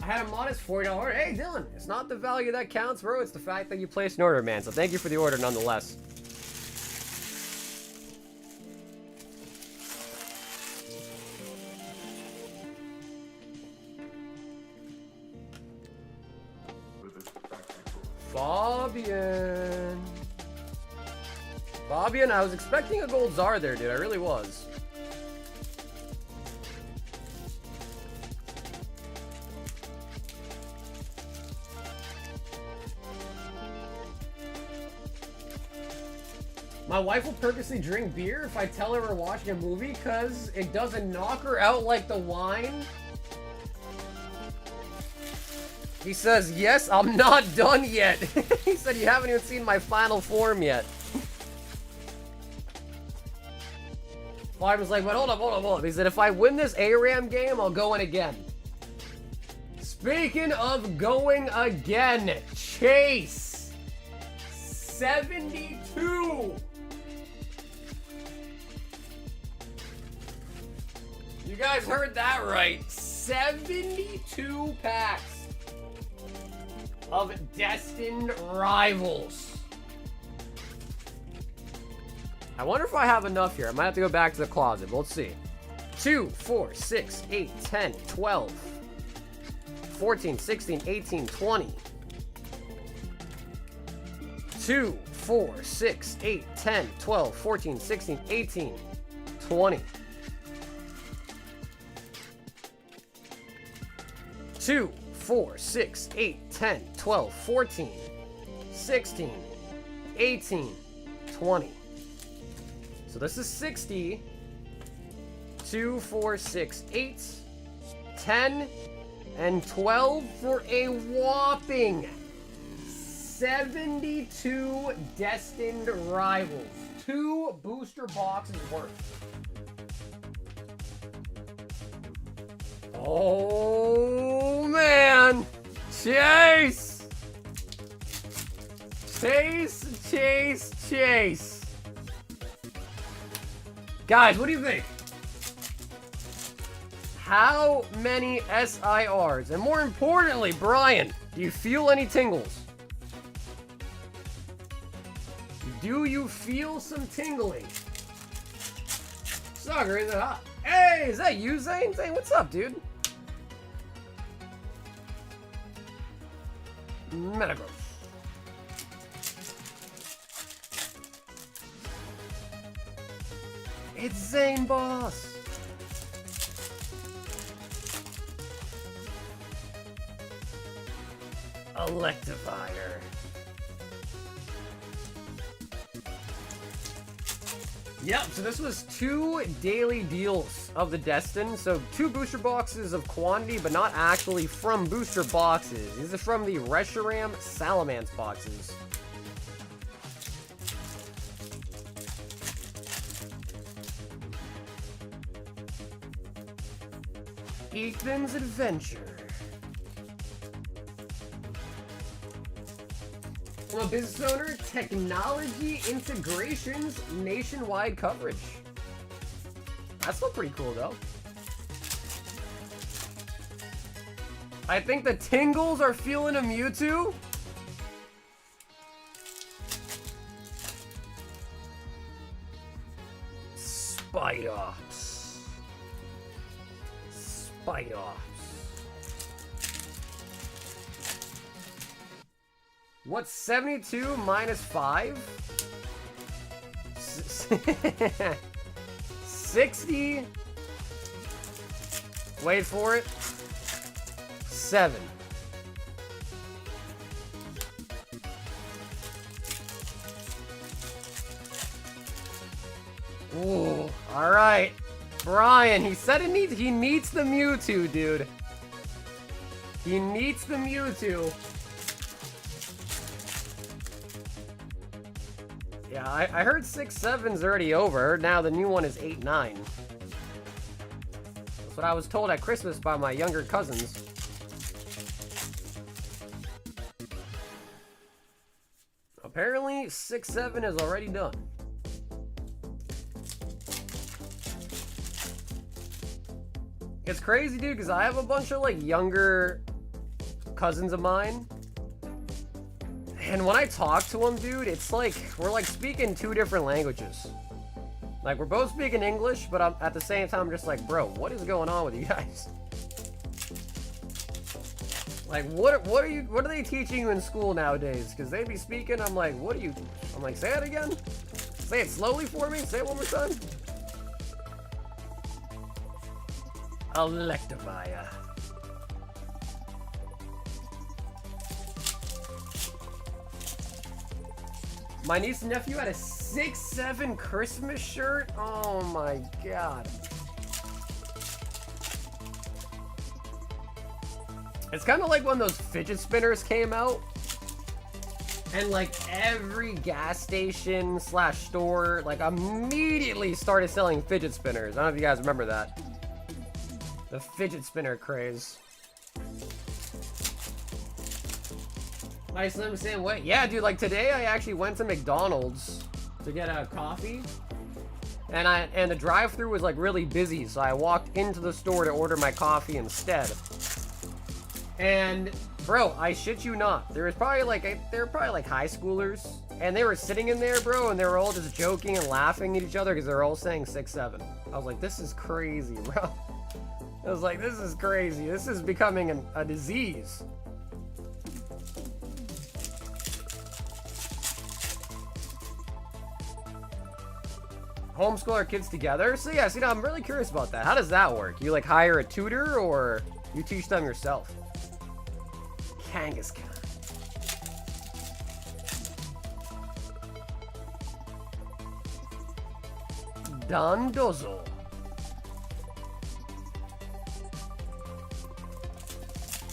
I had a modest $40. Hey, Dylan, it's not the value that counts, bro. It's the fact that you placed an order, man. So thank you for the order nonetheless. Fabian, I was expecting a gold Czar there, dude. I really was. My wife will purposely drink beer if I tell her we're watching a movie because it doesn't knock her out like the wine. He says, yes, I'm not done yet. He said, you haven't even seen my final form yet. Fabian was like, but hold up. He said, if I win this ARAM game, I'll go in again. Speaking of going again, Chase. 72. You guys heard that right. 72 packs of Destined Rivals. I wonder if I have enough here. I might have to go back to the closet, but let's see. 2, 4, 6, 8, 10, 12, 14, 16, 18, 20. 2, 4, 6, 8, 10, 12, 14, 16, 18, 20. 2, 4, 6, 8, 10, 12, 14, 16, 18, 20. So this is 60. 2, 4, 6, 8, 10, and 12 for a whopping 72 Destined Rivals. 2 booster boxes worth. Oh, man. Chase. Chase. Guys, what do you think? How many SIRs? And more importantly, Brian, do you feel any tingles? Do you feel some tingling? Sucker, is it hot? Hey, is that you, Zane? Zane, what's up, dude? Metagross. It's Zane, boss. Electivire. Yep, so this was 2 daily deals of the Destined. So 2 booster boxes of quantity, but not actually from booster boxes. These are from the Reshiram Salamence boxes. Ethan's Adventure. I'm a business owner, technology integrations, nationwide coverage. That's still pretty cool, though. I think the Tingles are feeling a Mewtwo. Spidops. Spidops. What's 72 minus 5? 60. Wait for it. 7. Ooh, all right. Brian, he said he needs the Mewtwo, dude. He needs the Mewtwo. Yeah, I heard 6-7's already over. Now the new one is 8-9. That's what I was told at Christmas by my younger cousins. Apparently, 6-7 is already done. It's crazy, dude, because I have a bunch of, like, younger cousins of mine. And when I talk to them, dude, it's like, we're, like, speaking 2 different languages. Like, we're both speaking English, but I'm, at the same time, I'm just like, bro, what is going on with you guys? Like, what are they teaching you in school nowadays? Because they be speaking, I'm like, I'm like, say it again? Say it slowly for me? Say it one more time? Electivire. My niece and nephew had a 6-7 Christmas shirt. Oh my god. It's kind of like when those fidget spinners came out. And like every gas station / store like immediately started selling fidget spinners. I don't know if you guys remember that. The fidget spinner craze. Hi Slim Sam, wait. Yeah, dude, like today I actually went to McDonald's to get a coffee. And the drive-thru was like really busy, so I walked into the store to order my coffee instead. And bro, I shit you not, there were probably like high schoolers, and they were sitting in there, bro, and they were all just joking and laughing at each other because they're all saying 6-7. I was like, this is crazy, bro. I was like, this is crazy. This is becoming a disease. Homeschool our kids together? So yeah, see, now I'm really curious about that. How does that work? You like hire a tutor or you teach them yourself? Kangaskhan. Dondozo.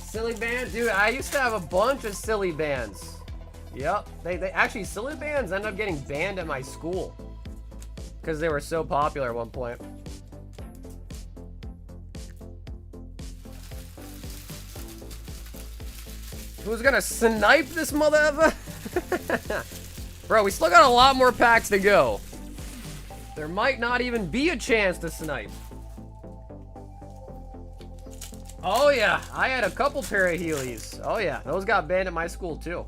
Silly bands? Dude, I used to have a bunch of silly bands. Yep. They actually, silly bands ended up getting banned at my school. Because they were so popular at one point. Who's gonna snipe this mother ever? Bro, we still got a lot more packs to go. There might not even be a chance to snipe. Oh yeah, I had a couple pair of Heelys. Oh yeah, those got banned at my school too.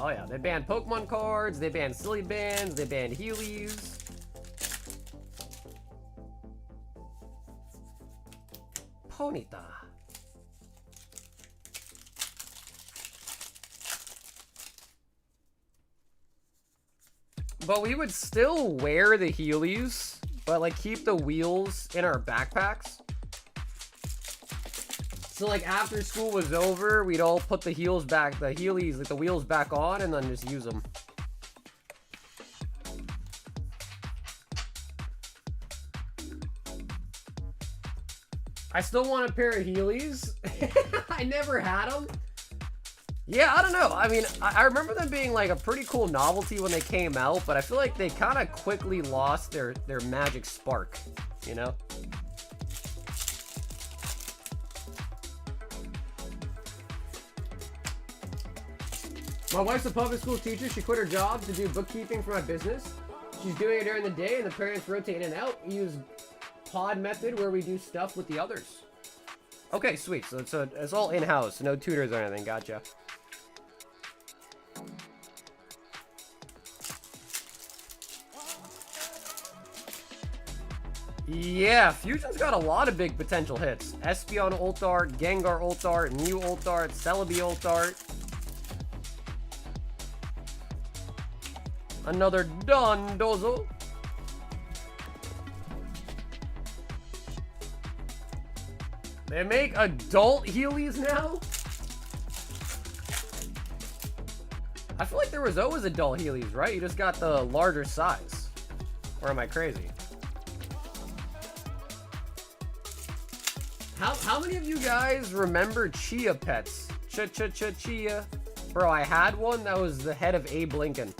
Oh yeah, they banned Pokemon cards, they banned silly bands, they banned Heelys. Ponyta. But we would still wear the Heelys, but like keep the wheels in our backpacks. So like after school was over, we'd all put the Heelys, like the wheels back on and then just use them. I still want a pair of Heelys. I never had them. Yeah, I don't know. I mean, I remember them being like a pretty cool novelty when they came out, but I feel like they kind of quickly lost their magic spark, you know? My wife's a public school teacher. She quit her job to do bookkeeping for my business. She's doing it during the day, and the parents rotate in and out. We use pod method where we do stuff with the others. Okay, sweet. So it's all in-house. No tutors or anything. Gotcha. Yeah, Fusion's got a lot of big potential hits. Espeon ult art, Gengar ult art, Mew ult art, Celebi ult art. Another Dondozo. They make adult Heelys now? I feel like there was always adult Heelys, right? You just got the larger size. Or am I crazy? How many of you guys remember Chia pets? Chia. Bro, I had one that was the head of Abe Lincoln.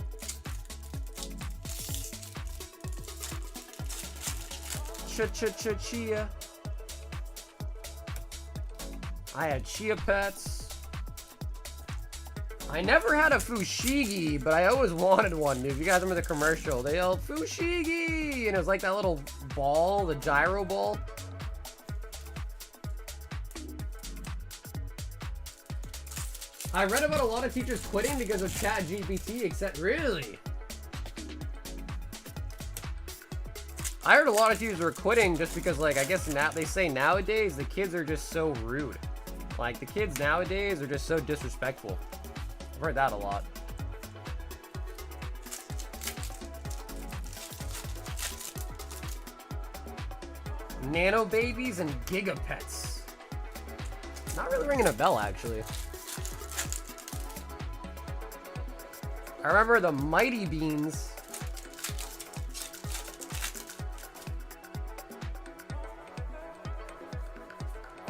Chia. I had Chia pets. I never had a Fushigi, but I always wanted one. If you guys remember the commercial, they yelled Fushigi, and it was like that little ball, the gyro ball. I read about a lot of teachers quitting because of ChatGPT, except really. I heard a lot of teachers were quitting just because, like, I guess now they say nowadays the kids are just so rude. Like, the kids nowadays are just so disrespectful. I've heard that a lot. Nano babies and gigapets. Not really ringing a bell, actually. I remember the Mighty Beans.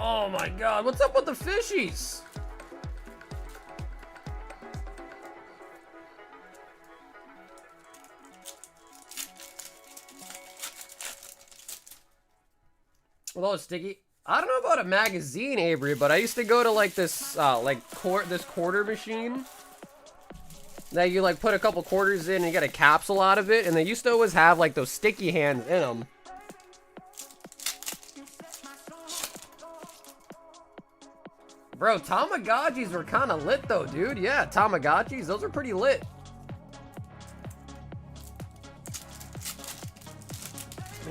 Oh my god, what's up with the fishies? Well, it's sticky. I don't know about a magazine, Avery, but I used to go to like this this quarter machine that you like put a couple quarters in and you get a capsule out of it, and they used to always have like those sticky hands in them. Bro, Tamagotchis were kind of lit though, dude. Yeah, Tamagotchis, those are pretty lit.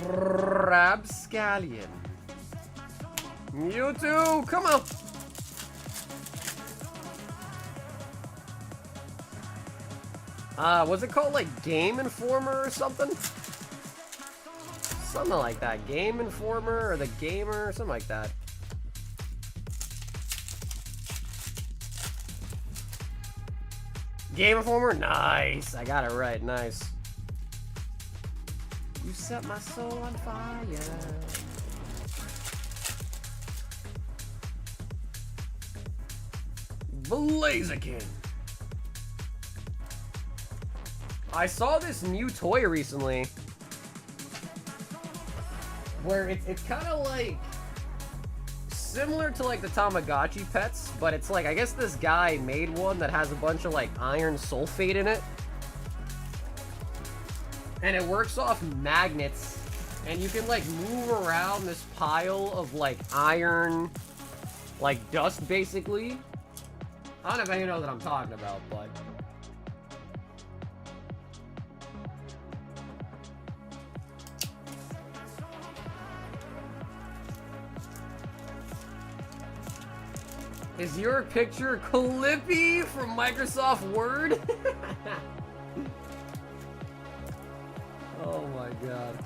Rapscallion. Mewtwo, come on. Was it called like Game Informer or something? Something like that. Game Informer or the Gamer, something like that. Game Informer? Nice. I got it right. Nice. You set my soul on fire. Blaziken. I saw this new toy recently where it's kind of like similar to like the Tamagotchi pets, but it's like, I guess this guy made one that has a bunch of like iron sulfate in it, and it works off magnets, and you can like move around this pile of like iron, like dust basically. I don't know if you know what I'm talking about, but is your picture Clippy from Microsoft Word? Oh my god.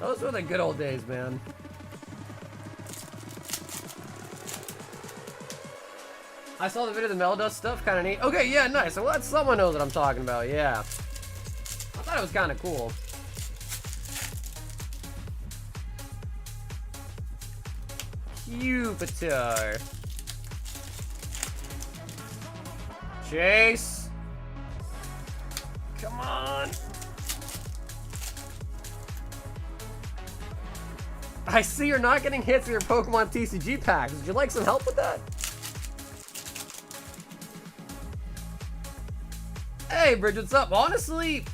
Those were the good old days, man. I saw the video of the Meldust stuff, kind of neat. Okay, yeah, nice. So let someone knows what I'm talking about, yeah. I thought it was kind of cool. Jupiter. Chase. Come on. I see you're not getting hits in your Pokemon TCG packs. Would you like some help with that? Hey, Bridge, what's up? Honestly,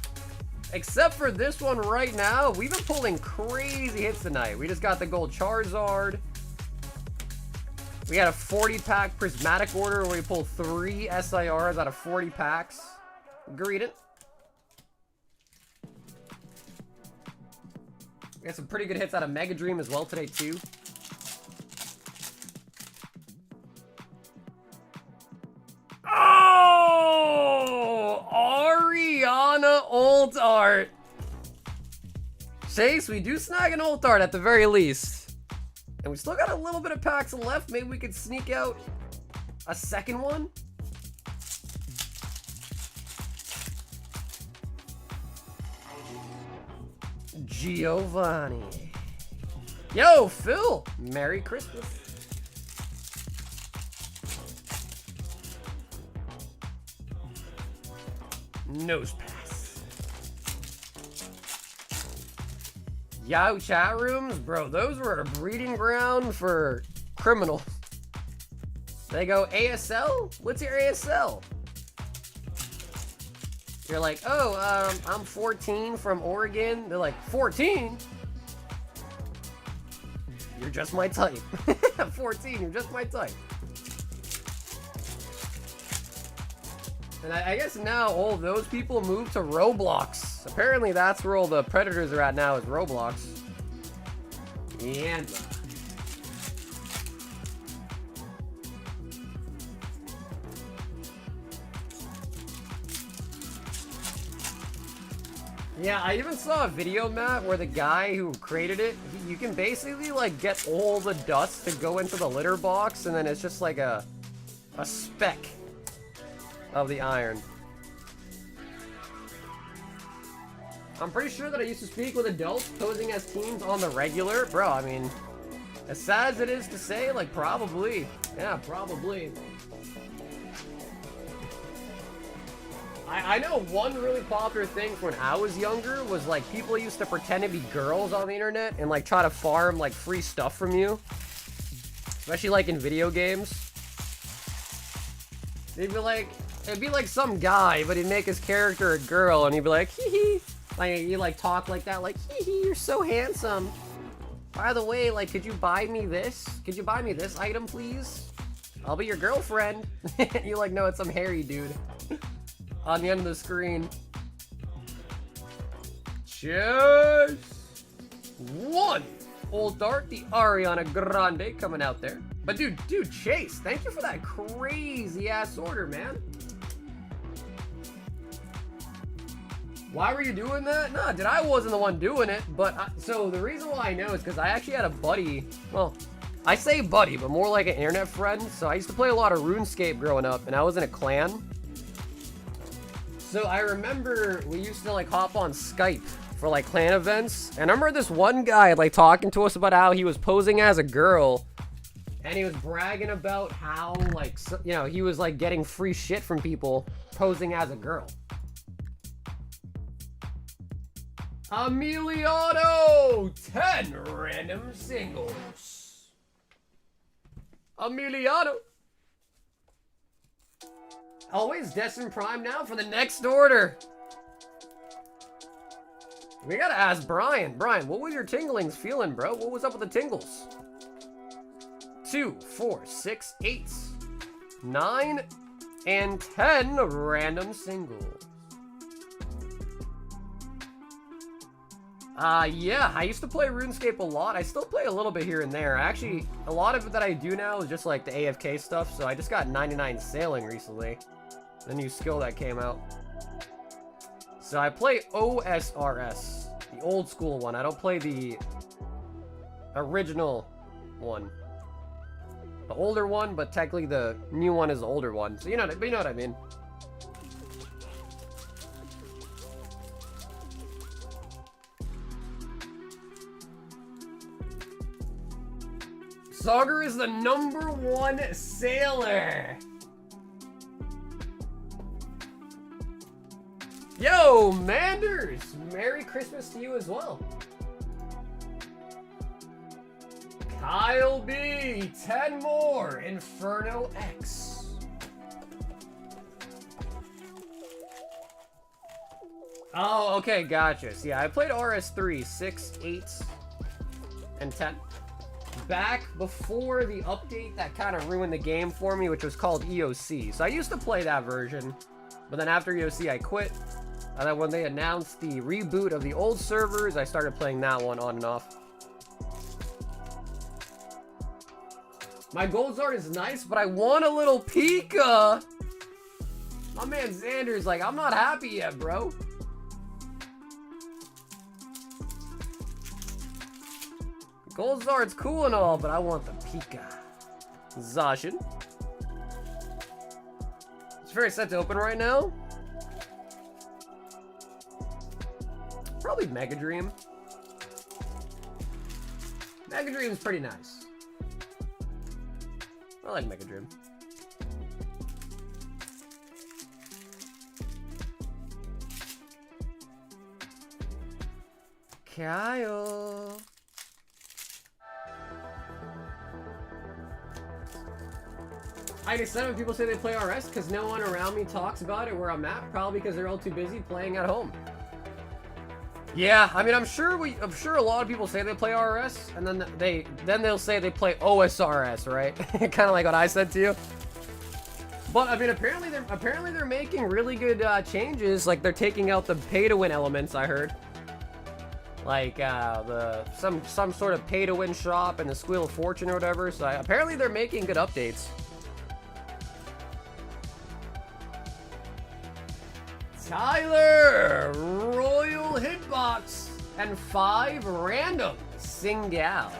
except for this one right now, we've been pulling crazy hits tonight. We just got the gold Charizard. We had a 40-pack prismatic order where we pulled 3 SIRs out of 40 packs. Agreed it. We got some pretty good hits out of Mega Dream as well today, too. Oh! Ariana Old Art. Chase, we do snag an Old Art at the very least. And we still got a little bit of packs left. Maybe we could sneak out a second one. Giovanni. Yo, Phil. Merry Christmas. Nose pass. Yo, chat rooms, bro, those were a breeding ground for criminals. They go, ASL? What's your ASL? You're like, oh, I'm 14 from Oregon. They're like, 14? You're just my type. 14, you're just my type. And I guess now all of those people moved to Roblox. Apparently that's where all the predators are at now, is Roblox. And yeah, I even saw a video, Matt, where the guy who created it, you can basically like get all the dust to go into the litter box, and then it's just like a speck of the iron. I'm pretty sure that I used to speak with adults posing as teens on the regular. Bro, I mean, as sad as it is to say, like, probably. Yeah, probably. I know one really popular thing from when I was younger was, like, people used to pretend to be girls on the internet and, like, try to farm, like, free stuff from you. Especially, like, in video games. They'd be like, it'd be like some guy, but he'd make his character a girl, and he'd be like, hee hee. Like, you like talk like that, like, hee hee, you're so handsome. By the way, like, could you buy me this? Could you buy me this item, please? I'll be your girlfriend. You're like, no, it's some hairy dude. On the end of the screen. Cheers! 1. Old Dart, the Ariana Grande coming out there. But dude, Chase, thank you for that crazy ass order, man. Why were you doing that? Nah, dude, I wasn't the one doing it, but so the reason why I know is because I actually had a buddy, well, I say buddy, but more like an internet friend. So I used to play a lot of RuneScape growing up, and I was in a clan. So I remember we used to like hop on Skype for like clan events, and I remember this one guy like talking to us about how he was posing as a girl, and he was bragging about how like, you know, he was like getting free shit from people posing as a girl. Emiliano! 10 random singles. Emiliano. Always Destined Prime now for the next order. We gotta ask Brian. Brian, what was your tinglings feeling, bro? What was up with the tingles? 2, 4, 6, 8, 9, and 10 random singles. Yeah, I used to play RuneScape a lot. I still play a little bit here and there. Actually, a lot of it that I do now is just like the AFK stuff, so I just got 99 sailing recently. The new skill that came out. So I play OSRS, the old school one. I don't play the original one. the older one, but technically the new one is the older one. So you know what I mean. Sauger is the #1 sailor. Yo, Manders! Merry Christmas to you as well. Kyle B, 10 more. Inferno X. Oh, okay, gotcha. So yeah, I played RS3, 6, 8, and 10. Back before the update that kind of ruined the game for me, which was called EOC. So I used to play that version, but then after EOC I quit. And then when they announced the reboot of the old servers, I started playing that one on and off. My gold zard is nice, but I want a little Pika. My man Xander's like, I'm not happy yet, bro. Gold zard's cool and all, but I want the Pika. Zacian. It's very set to open right now. Probably Mega Dream. Mega Dream's pretty nice. I like Mega Dream. Kyle. I guess some people say they play RS because no one around me talks about it where I'm at. Probably because they're all too busy playing at home. Yeah, I mean, I'm sure a lot of people say they play RS, and then they'll say they play OSRS, right? Kind of like what I said to you. But I mean, apparently they're making really good changes. Like they're taking out the pay-to-win elements. I heard, like some sort of pay-to-win shop and the Squeal of Fortune or whatever. So apparently they're making good updates. Tyler, Royal Hitbox, and 5 random singles.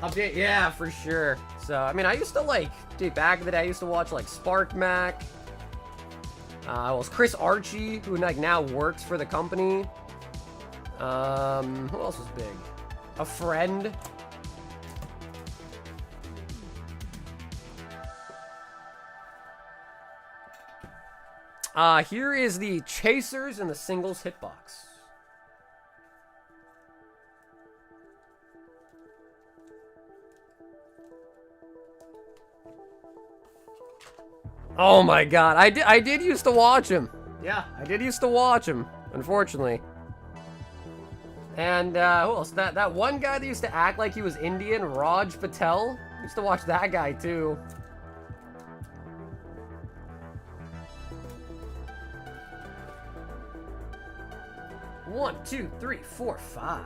Update, yeah, for sure. So, I mean, I used to dude, back in the day, I used to watch like Spark Mac. Well, Chris Archie, who now works for the company. Who else was big? A Friend. Here is the Chasers and the Singles Hitbox. Oh my god, I did used to watch him. Yeah, I did used to watch him, unfortunately. And, who else? That one guy that used to act like he was Indian, Raj Patel. Used to watch that guy, too. One, 2, 3, 4, 5.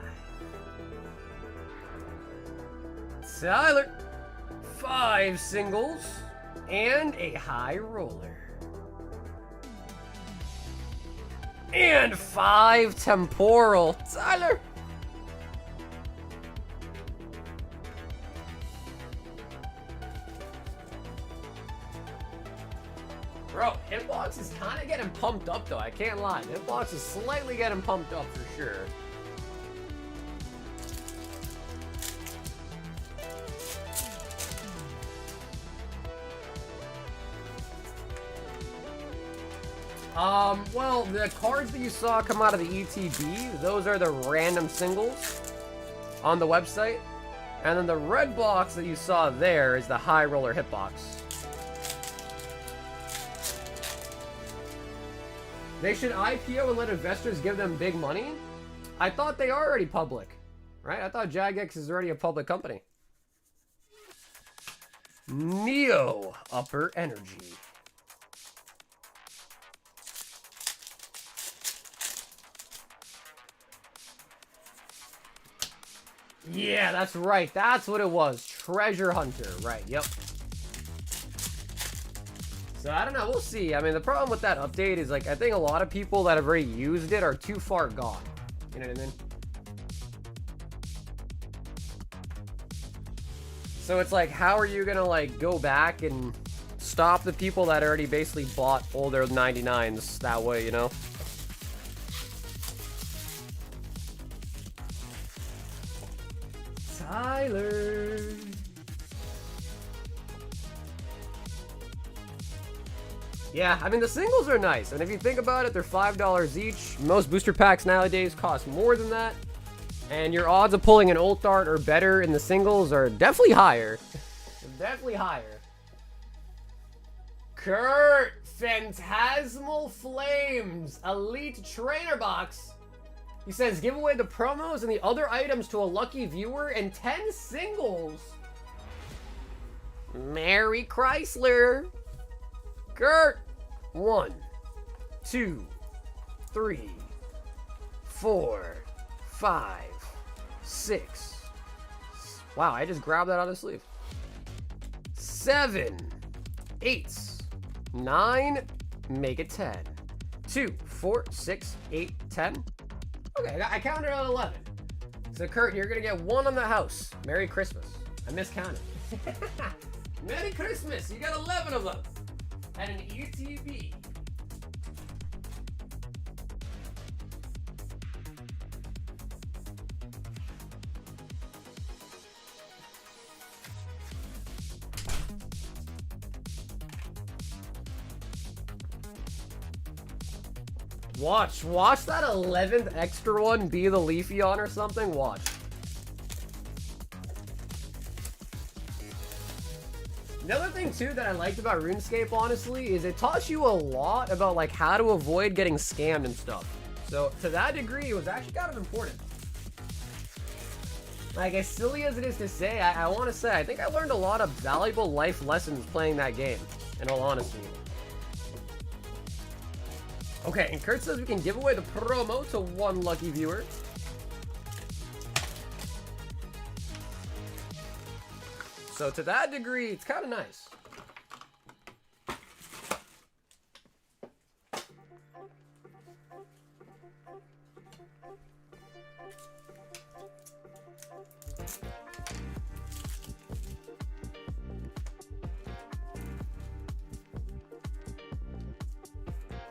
Tyler, 5 singles and a high roller. And 5 temporal. Tyler. Bro, Hitbox is kind of getting pumped up, though. I can't lie. Hitbox is slightly getting pumped up for sure. Well, the cards that you saw come out of the ETB, those are the random singles on the website. And then the red box that you saw there is the high roller hitbox. They should IPO and let investors give them big money? I thought they are already public, right? I thought Jagex is already a public company. Neo Upper Energy. Yeah, that's right. That's what it was. Treasure Hunter. Right, yep. So, I don't know. We'll see. I mean, the problem with that update is, like, I think a lot of people that have already used it are too far gone. You know what I mean? So it's like, how are you gonna like go back and stop the people that already basically bought all their 99s that way, you know? Tyler. Yeah, I mean, the singles are nice, and if you think about it, they're $5 each. Most booster packs nowadays cost more than that, and your odds of pulling an ult art or better in the singles are definitely higher. Definitely higher. Kurt, Phantasmal Flames, Elite Trainer Box. He says, give away the promos and the other items to a lucky viewer and 10 singles. Mary Chrysler. Kurt. 1, 2, 3, 4, 5, 6. Wow, I just grabbed that out of the sleeve. 7, 8, 9, make it 10. 2, 4, 6, 8, 10. Okay, I counted on 11. So Kurt, you're gonna get 1 on the house. Merry Christmas. I miscounted. Merry Christmas. You got 11 of them. And an ETB. Watch that 11th extra one be the Leafeon or something. Watch. Another thing too that I liked about RuneScape, honestly, is it taught you a lot about like how to avoid getting scammed and stuff. So to that degree, it was actually kind of important. Like, as silly as it is to say, I want to say I think I learned a lot of valuable life lessons playing that game, in all honesty. Okay, and Kurt says we can give away the promo to 1 lucky viewer. So to that degree, it's kind of nice.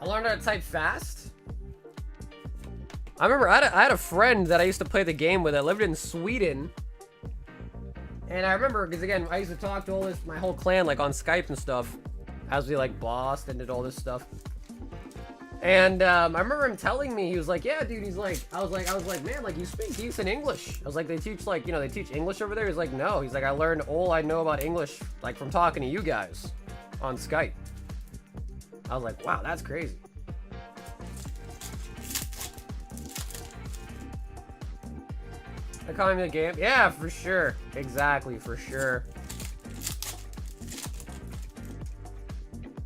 I learned how to type fast. I remember I had a friend that I used to play the game with that lived in Sweden. And I remember, because again, I used to talk to all this, my whole clan, like on Skype and stuff, as we like bossed and did all this stuff. And I remember him telling me, he was like, yeah, dude, he's like, I was like, man, like, you speak decent English. I was like, they teach, like, you know, they teach English over there? He's like, no. He's like, I learned all I know about English, like, from talking to you guys on Skype. I was like, wow, that's crazy. Economy of the game? Yeah, for sure. Exactly, for sure.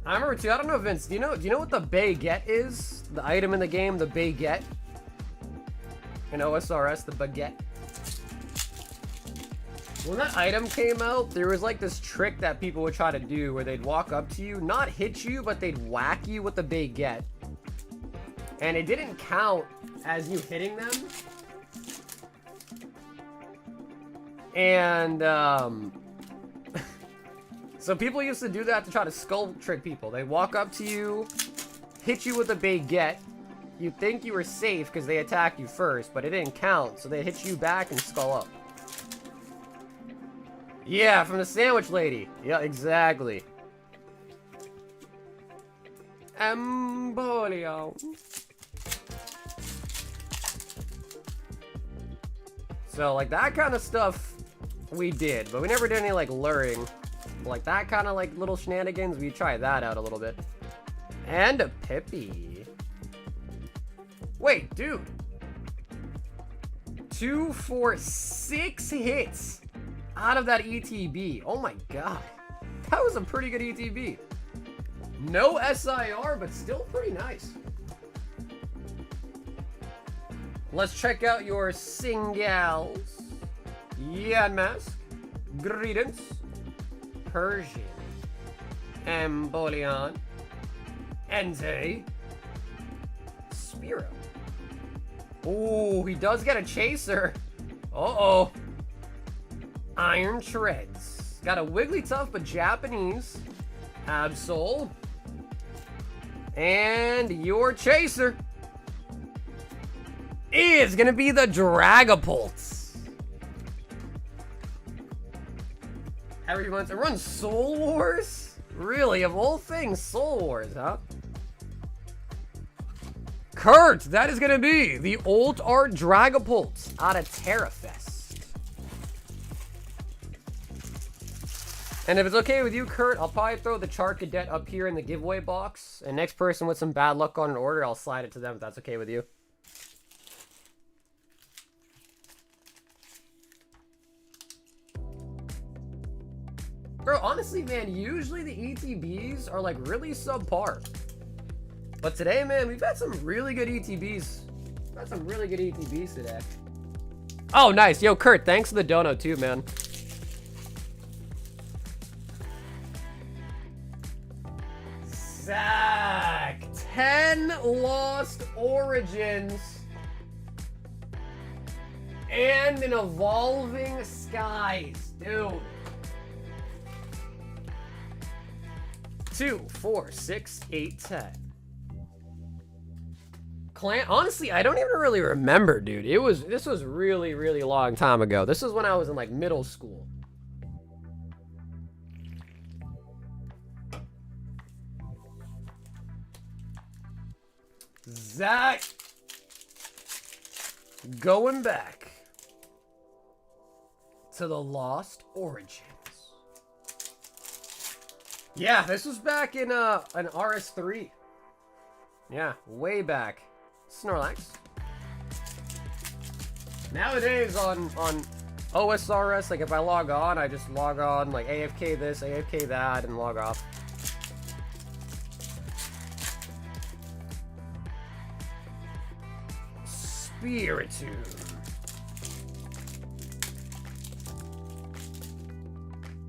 I remember too, I don't know, Vince, do you know what the baguette is? The item in the game, the baguette? In OSRS, the baguette. When that item came out, there was like this trick that people would try to do where they'd walk up to you, not hit you, but they'd whack you with the baguette. And it didn't count as you hitting them. And, so people used to do that to try to skull trick people. They walk up to you, hit you with a baguette. You think you were safe because they attacked you first, but it didn't count, so they hit you back and skull up. Yeah, from the sandwich lady. Yeah, exactly. Embolio. So, like, that kind of stuff we did, but we never did any, like, luring. Like, that kind of, like, little shenanigans, we tried that out a little bit. And a Pippi. Wait, dude. 2, 4, 6 hits out of that ETB. Oh my god. That was a pretty good ETB. No SIR, but still pretty nice. Let's check out your singles. Yan Mask, Greedence, Persian, Embolio, Enze, Spiro. Ooh, he does get a chaser. Uh-oh. Iron Treads. Got a Wigglytuff, but Japanese. Absol. And your chaser is gonna be the Dragapult. Everyone's runs Soul Wars? Really, of all things, Soul Wars, huh? Kurt, that is gonna be the Alt Art Dragapult out of Terrafest. And if it's okay with you, Kurt, I'll probably throw the Chart Cadet up here in the giveaway box. And next person with some bad luck on an order, I'll slide it to them if that's okay with you. Bro, honestly, man, usually the ETBs are like really subpar. But today, man, we've had some really good ETBs. We've had some really good ETBs today. Oh, nice. Yo, Kurt, thanks for the dono too, man. Zach, 10 Lost Origins and an Evolving Skies, dude. 2, 4, 6, 8, 10. Clan, honestly, I don't even really remember, dude. This was really, really long time ago. This is when I was in like middle school. Zach, going back to the Lost Origins. Yeah, this was back in an RS3. Yeah, way back. Snorlax. Nowadays on OSRS, like if I log on, I just log on like AFK this, AFK that, and log off. Spiritomb.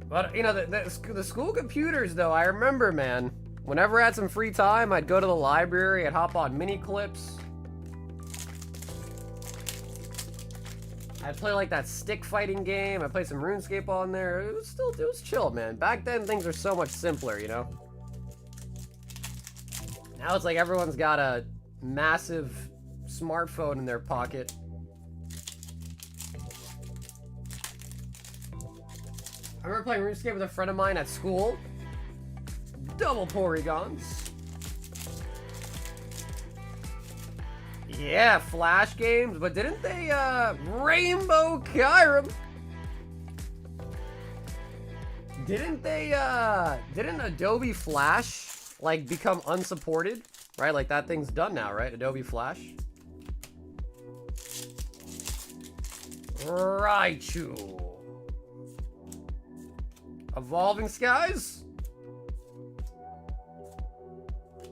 But, you know, the school computers, though, I remember, man. Whenever I had some free time, I'd go to the library, I'd hop on mini clips. I'd play, like, that stick fighting game. I'd play some RuneScape on there. It was chill, man. Back then, things were so much simpler, you know? Now it's like everyone's got a massive smartphone in their pocket. I remember playing RuneScape with a friend of mine at school. Double Porygons. Yeah, Flash games, but didn't they, Rainbow Kyurem? Didn't they, didn't Adobe Flash, like, become unsupported? Right, like, that thing's done now, right? Adobe Flash. Raichu. Evolving Skies.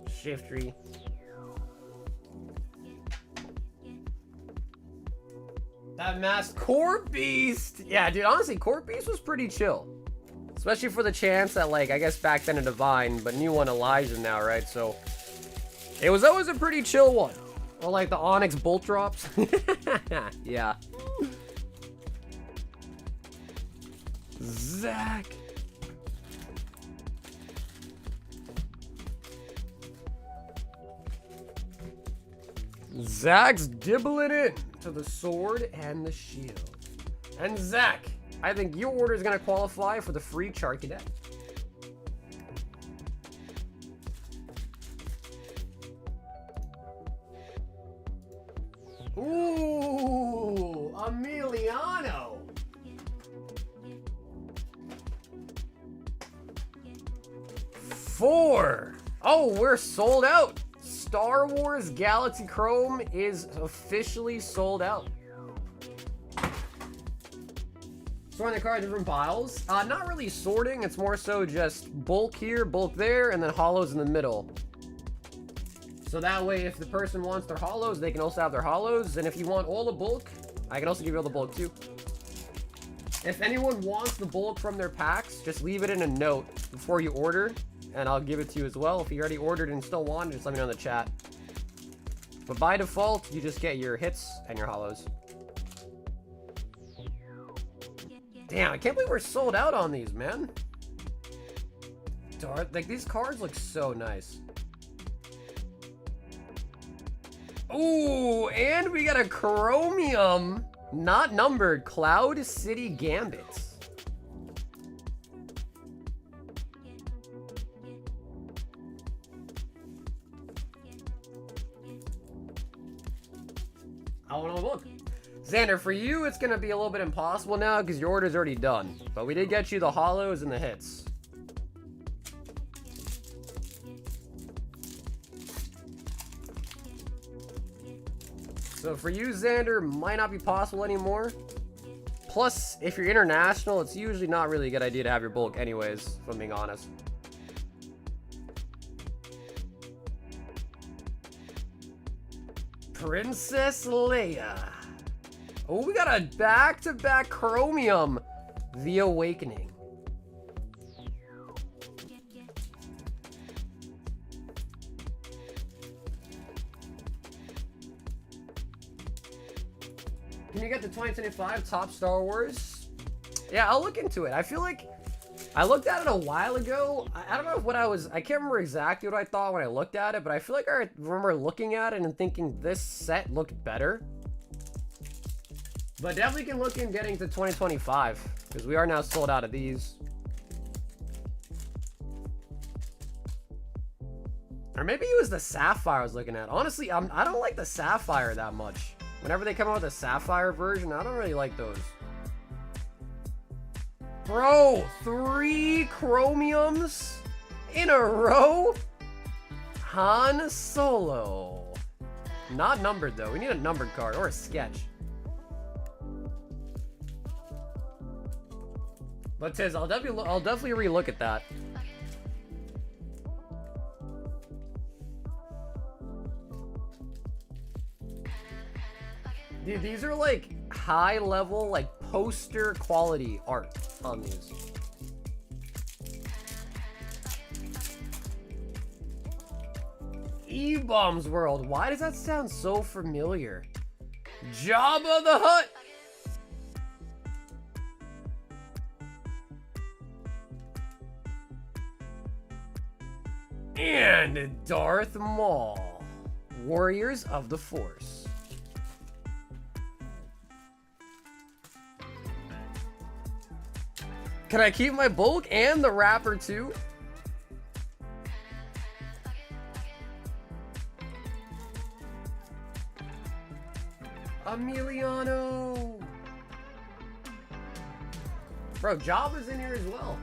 Shiftry. That masked Court Beast. Yeah, dude, honestly, Court Beast was pretty chill. Especially for the chance that, like, I guess back then a Divine, but new one Elijah now, right? So, it was always a pretty chill one. Or like the Onyx Bolt Drops. Yeah. Zach. Zach's dibbling in to the sword and the shield. And Zach, I think your order is going to qualify for the free Chart Cadet. Ooh, Emiliano. Four. Oh, we're sold out. Star Wars Galaxy Chrome is officially sold out. Sorting the cards in different piles. Not really sorting. It's more so just bulk here, bulk there, and then holos in the middle. So that way, if the person wants their holos, they can also have their holos. And if you want all the bulk, I can also give you all the bulk too. If anyone wants the bulk from their packs, just leave it in a note before you order, and I'll give it to you as well. If you already ordered and still want it, just let me know in the chat. But by default, you just get your hits and your holos. Damn, I can't believe we're sold out on these, man. Dark, like these cards look so nice. Ooh, and we got a chromium, not numbered, Cloud City Gambits. I want to look. Xander, for you, it's going to be a little bit impossible now because your order's already done. But we did get you the holos and the hits. So for you, Xander, might not be possible anymore. Plus, if you're international, it's usually not really a good idea to have your bulk anyways, if I'm being honest. Princess Leia. Oh, we got a back-to-back chromium. The Awakening. Can you get the 2025 top Star Wars? Yeah, I'll look into it. I feel like I looked at it a while ago. I don't know what I can't remember exactly what I thought when I looked at it, but I feel like I remember looking at it and thinking this set looked better. But definitely can look in getting to 2025 because we are now sold out of these. Or maybe it was the Sapphire I was looking at. Honestly, I don't like the Sapphire that much. Whenever they come out with a Sapphire version, I don't really like those. Bro, 3 chromiums in a row? Han Solo. Not numbered though. We need a numbered card or a sketch. But Tiz, I'll definitely relook at that. Dude, these are like high level, like poster quality art on these. E-Bombs World. Why does that sound so familiar? Jabba the Hutt. And Darth Maul. Warriors of the Force. Can I keep my bulk and the wrapper too? Emiliano. Bro, Jabba's in here as well.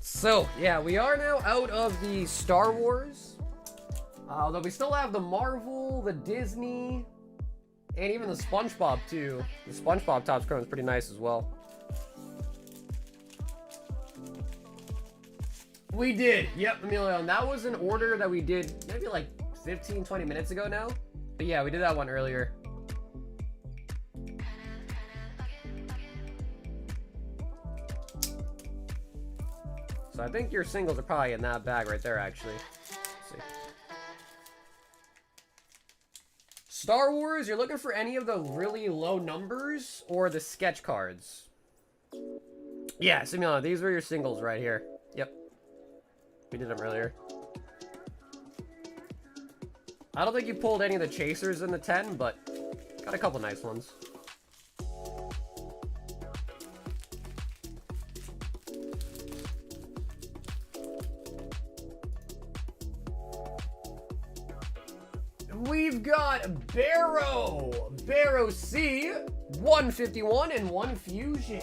So, yeah, we are now out of the Star Wars. Although we still have the Marvel, the Disney, and even the SpongeBob, too. The SpongeBob Topps Chrome is pretty nice as well. We did. Yep, Emilio. And that was an order that we did maybe like 15, 20 minutes ago now. But yeah, we did that one earlier. So I think your singles are probably in that bag right there, actually. Let's see. Star Wars, you're looking for any of the really low numbers or the sketch cards? Yeah, Simeon, these were your singles right here. Yep. We did them earlier. I don't think you pulled any of the chasers in the 10, but got a couple nice ones. We've got Barrow C, 151 and 1 fusion.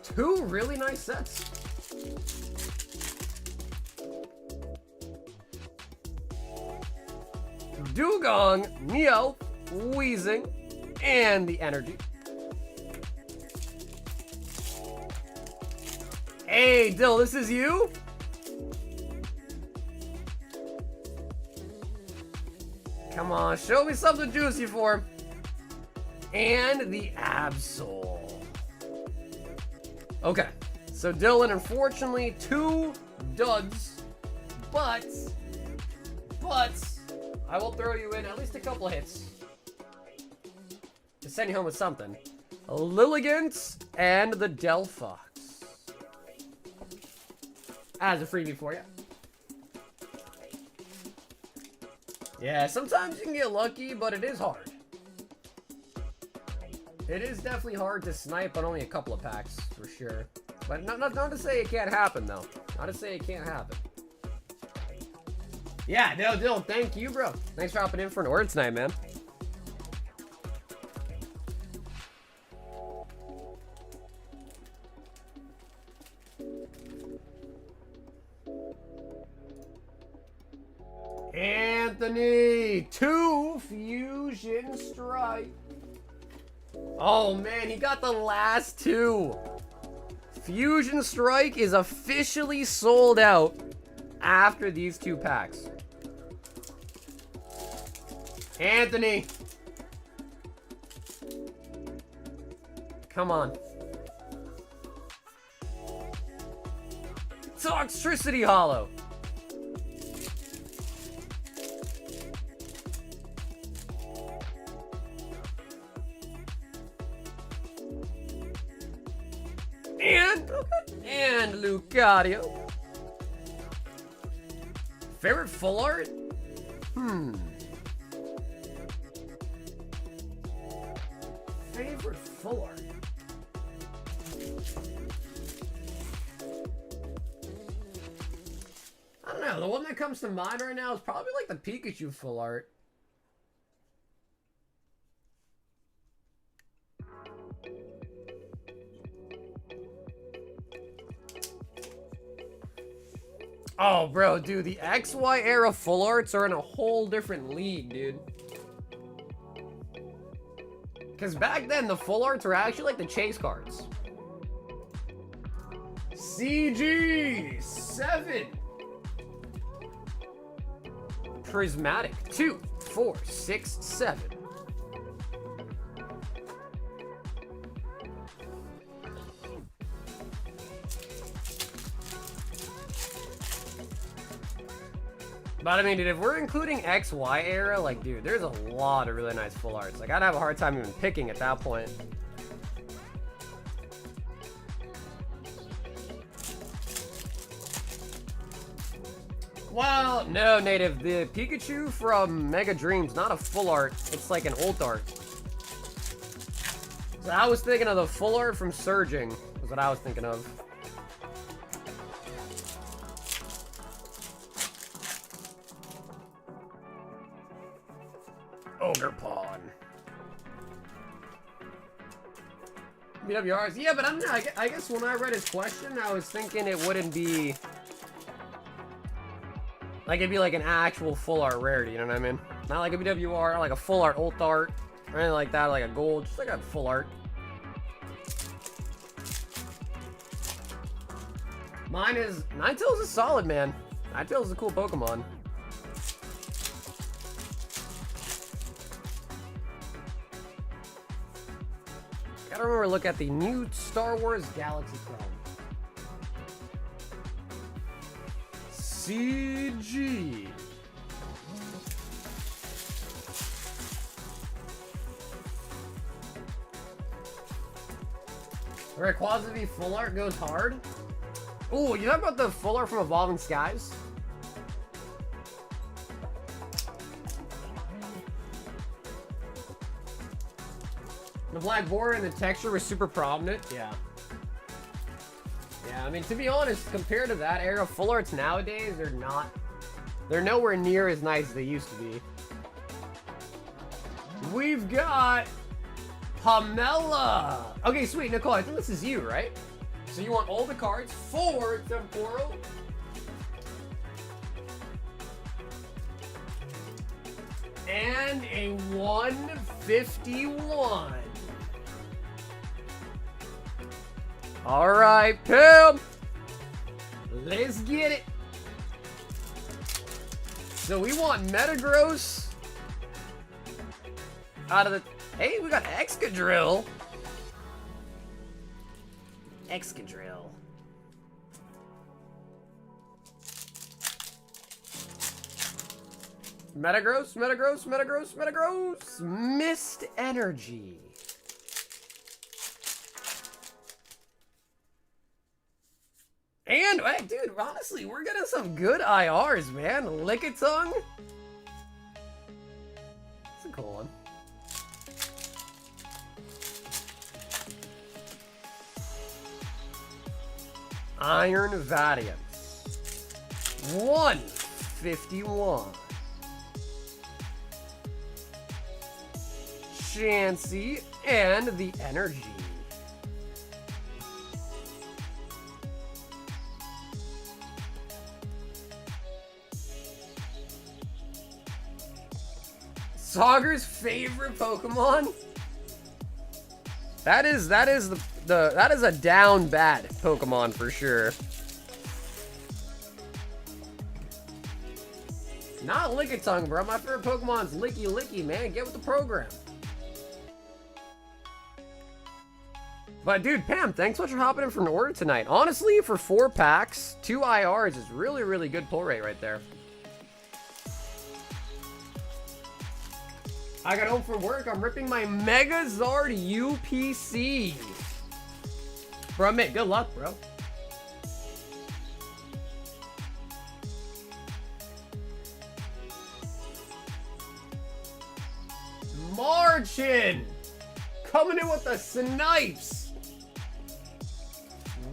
Two really nice sets. Dugong, Meowth, Weezing, and the Energy. Hey, Dill, this is you? Come on, show me something juicy for him. And the Absol. Okay, so Dylan, unfortunately, 2 duds, but I will throw you in at least a couple hits to send you home with something. Lilligant and the Delphox as a freebie for you. Yeah, sometimes you can get lucky, but it is hard. It is definitely hard to snipe on only a couple of packs, for sure. But not to say it can't happen, though. Not to say it can't happen. Yeah, no, Dylan, thank you, bro. Thanks for hopping in for an order tonight, man. Anthony, 2 Fusion Strike. Oh man, he got the last 2. Fusion Strike is officially sold out after these 2 packs. Anthony. Come on. Toxtricity Hollow. And Lucario. Favorite full art? Favorite full art? I don't know. The one that comes to mind right now is probably like the Pikachu full art. Oh, bro, dude, the XY era full arts are in a whole different league, dude. Because back then, the full arts were actually like the chase cards. CG7. Prismatic. 2, 4, 6, 7. But I mean, dude, if we're including XY era, like, dude, there's a lot of really nice full arts. Like, I'd have a hard time even picking at that point. Well, no, Native. The Pikachu from Mega Dreams, not a full art. It's like an old art. So I was thinking of the full art from Surging, was what I was thinking of. Ogre Pawn. BWRs. Yeah, but I guess when I read his question, I was thinking it wouldn't be... like, it'd be like an actual full art rarity, you know what I mean? Not like a BWR, like a full art ult art, or anything like that, like a gold, just like a full art. Mine is... Ninetales is solid, man. Ninetales is a cool Pokemon. Gotta remember to look at the new Star Wars Galaxy Crown. CG. Rayquaza full art goes hard. Ooh, you talking about the full art from Evolving Skies? The black border and the texture was super prominent. Yeah. Yeah, I mean, to be honest, compared to that era, full arts nowadays are not... they're nowhere near as nice as they used to be. We've got... Pamela! Okay, sweet, Nicole, I think this is you, right? So you want all the cards for Temporal? And a 151. All right, Pim. Let's get it. So we want Metagross out of the... Hey, we got Excadrill. Excadrill. Metagross, Metagross, Metagross, Metagross. Mist Energy. And, hey, dude, honestly, we're getting some good IRs, man. Lickitung. That's a cool one. Iron Vadium. 151. Chansey and the Energy. Sauger's favorite Pokemon? That is a down bad Pokemon for sure. Not Lickitung, bro. My favorite Pokemon's Licky Licky, man. Get with the program. But dude, Pam, thanks so much for hopping in for an order tonight. Honestly, for 4 packs, 2 IRs is really, really good pull rate right there. I got home from work. I'm ripping my Megazord UPC. Bro, mate, good luck, bro. Marchin! Coming in with the snipes.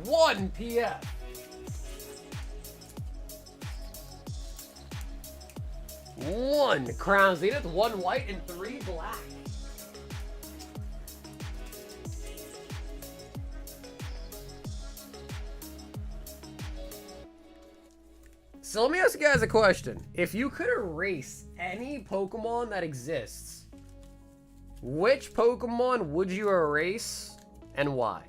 1 PF. One Crown Zenith, 1 white, and 3 black. So let me ask you guys a question. If you could erase any Pokemon that exists, which Pokemon would you erase and why?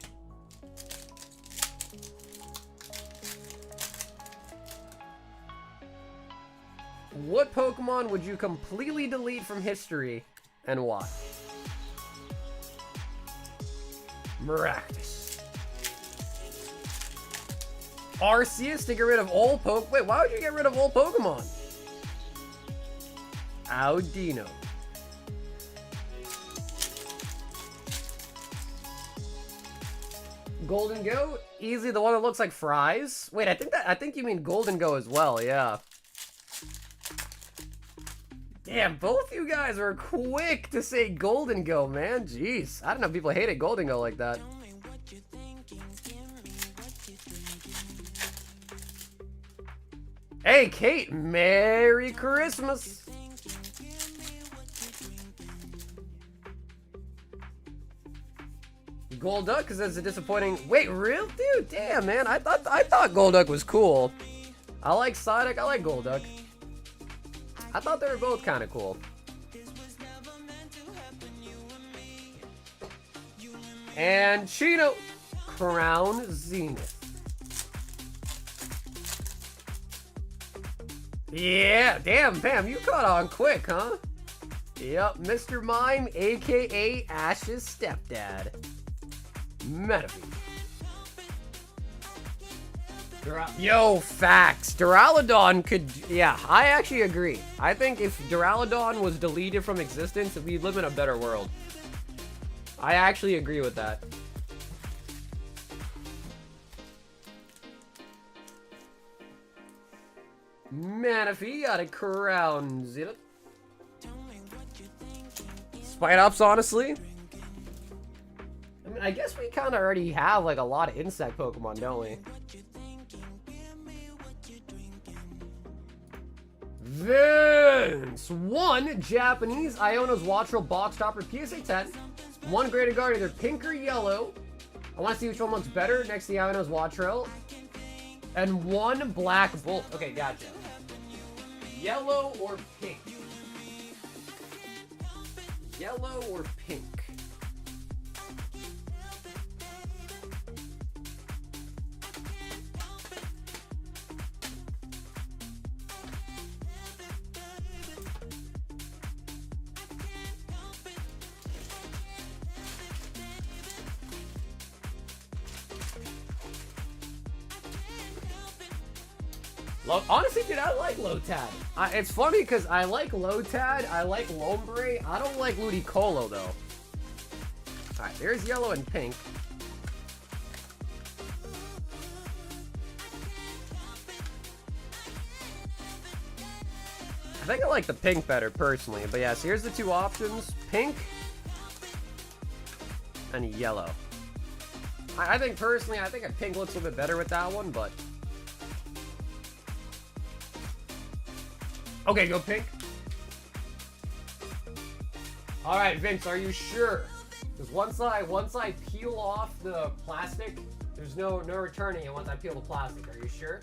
What Pokemon would you completely delete from history and why? Maractus. Arceus to get rid of all Wait, why would you get rid of all Pokemon? Audino. Golden Go, easily the one that looks like fries. Wait, I think you mean Golden Go as well, yeah. Damn, both you guys were quick to say Golden Go, man. Jeez, I don't know if people hated Golden Go like that. Hey, Kate, Merry Christmas. Golduck, because that's a disappointing... Wait, real? Dude, damn, man. I thought Golduck was cool. I like Psyduck, I like Golduck. I thought they were both kind of cool. And Chino, Crown Zenith. Yeah, damn, Pam, you caught on quick, huh? Yep, Mr. Mime, aka Ash's stepdad. Metaphor. Yo, facts. Duraludon could... Yeah, I actually agree. I think if Duraludon was deleted from existence, we'd live in a better world. I actually agree with that. Manaphy got a Crown Zenith. Spidops, honestly. I mean, I guess we kind of already have like a lot of insect Pokemon, don't we? Vince! 1 Japanese Iono's Wattrel Box Topper PSA 10. 1 Greater Guard, either pink or yellow. I want to see which one looks better next to the Iono's Wattrel. And 1 Black Bolt. Okay, gotcha. Yellow or pink? Yellow or pink? Honestly, dude, I like Lotad. It's funny because I like Lotad, I like Lombre. I don't like Ludicolo, though. Alright, there's yellow and pink. I think I like the pink better, personally. But yeah, so here's the two options. Pink and yellow. I think, personally, I think a pink looks a little bit better with that one, but... Okay, go pink. Alright, Vince, are you sure? Because once I peel off the plastic, there's no returning it once I peel the plastic. Are you sure?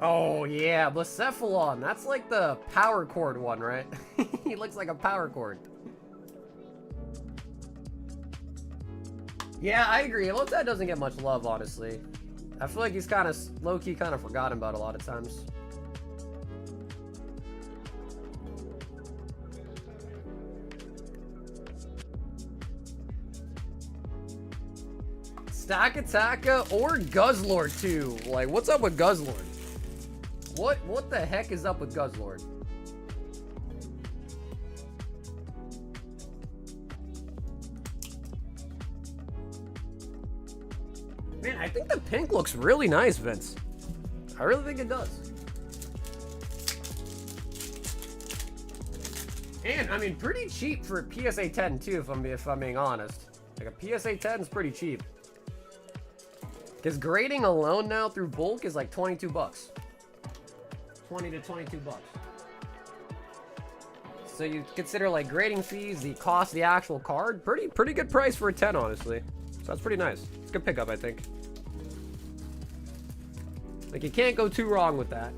Oh yeah, Blacephalon. That's like the power cord one, right? He looks like a power cord. Yeah, I agree. Lotad doesn't get much love, honestly. I feel like he's kind of low-key kind of forgotten about a lot of times. Stack Attacka or Guzzlord too. Like, what's up with Guzzlord? What the heck is up with Guzzlord? Man, I think the pink looks really nice, Vince. I really think it does. And I mean, pretty cheap for a PSA 10 too, if I'm being honest. Like a PSA 10 is pretty cheap. Because grading alone now through bulk is like 22 bucks. 20 to 22 bucks. So you consider like grading fees, the cost of the actual card, pretty good price for a 10, honestly. So that's pretty nice. It's a good pickup, I think. Like, you can't go too wrong with that.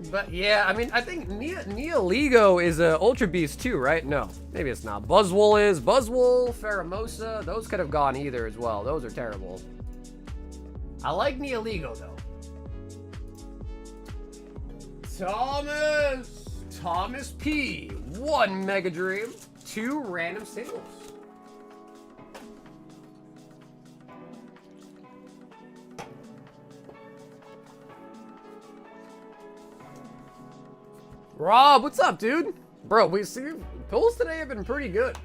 But yeah, I mean, I think Neoligo is a Ultra Beast too, right? No, maybe it's not. Buzzwole is. Buzzwole, Pheromosa, those could have gone either as well. Those are terrible. I like Neoligo though. Thomas P. 1 Mega Dream, 2 random singles. Rob, what's up, dude? Bro, we see pulls today have been pretty good.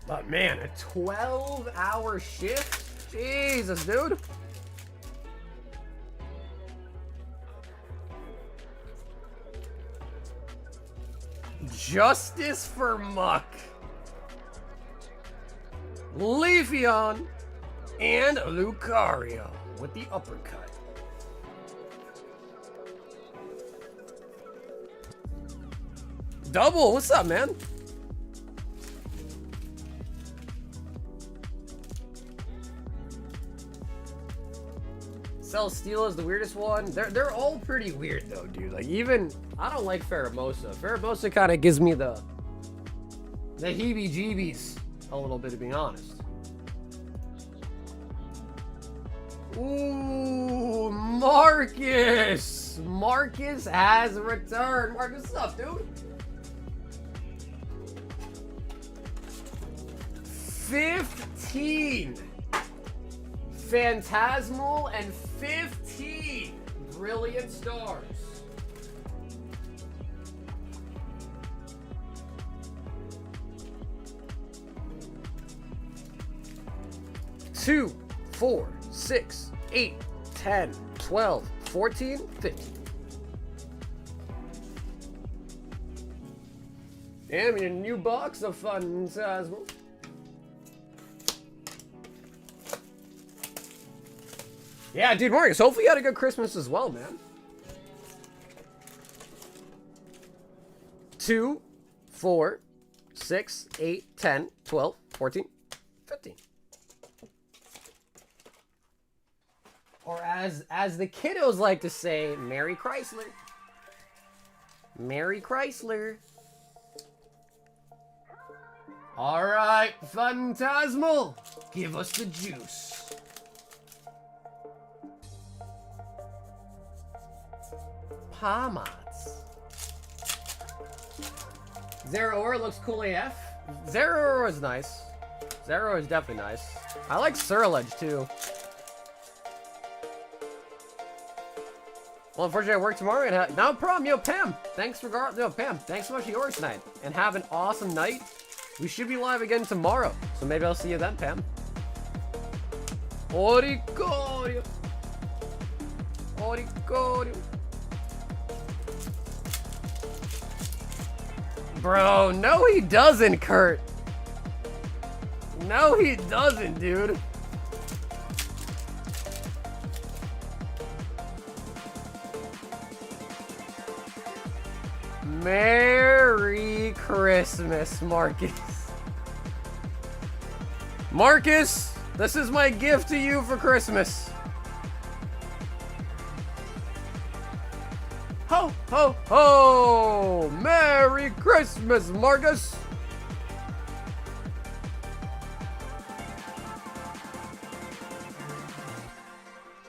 But man, a 12-hour shift? Jesus, dude. Justice for Muck. Leafeon and Lucario with the uppercut. Double, what's up, man? Celesteela is the weirdest one. They're all pretty weird though, dude. Like, even I don't like Pheromosa. Pheromosa kind of gives me the heebie-jeebies a little bit, to be honest. Ooh, Marcus. Marcus has returned. Marcus, what's up, dude? 15 Phantasmal and 15 Brilliant Stars. Two, 4, 6, 8, 10, 12, 14, 15. Damn, a new box of Phantasmal. Yeah, dude, Marcus, hopefully you had a good Christmas as well, man. 2, 4, 6, 8, 10, 12, 14, 15. Or as the kiddos like to say, Merry Chrysler. Merry Chrysler. Alright, Phantasmal, give us the juice. Palmats. Zero Aura looks cool AF. Zero Aura is nice. Zero Aura is definitely nice. I like Surledge too. Well, unfortunately, I work tomorrow and no problem. Yo, Pam, thanks Pam, thanks so much for yours tonight, and have an awesome night. We should be live again tomorrow, so maybe I'll see you then, Pam. Oricorio. Oricorio. Bro, no he doesn't, Kurt. No he doesn't, dude. Merry Christmas, Marcus. Marcus, this is my gift to you for Christmas. Ho, ho, ho! Merry Christmas, Marcus!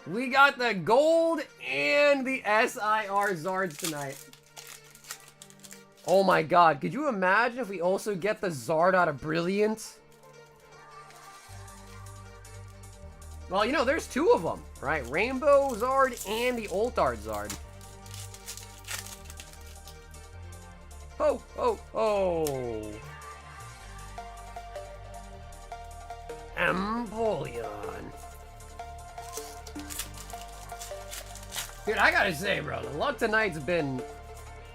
We got the gold and the SIR Zards tonight. Oh my god, could you imagine if we also get the Zard out of Brilliant? Well, you know, there's two of them, right? Rainbow Zard and the Ultard Zard. Ho, ho, ho. Empoleon. Dude, I gotta say, bro, the luck tonight's been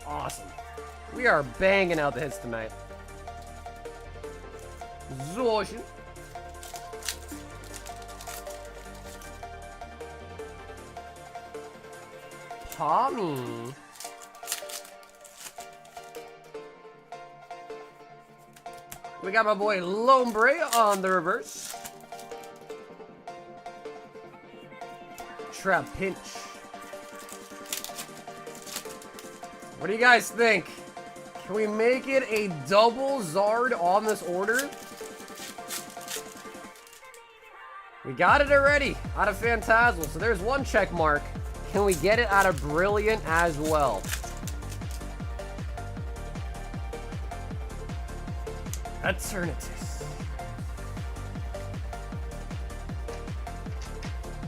awesome. We are banging out the hits tonight. Zorshin. Tommy. We got my boy Lombre on the reverse. Trapinch. What do you guys think? Can we make it a double Zard on this order? We got it already out of Phantasmal, so there's one check mark. Can we get it out of Brilliant as well? Eternatus.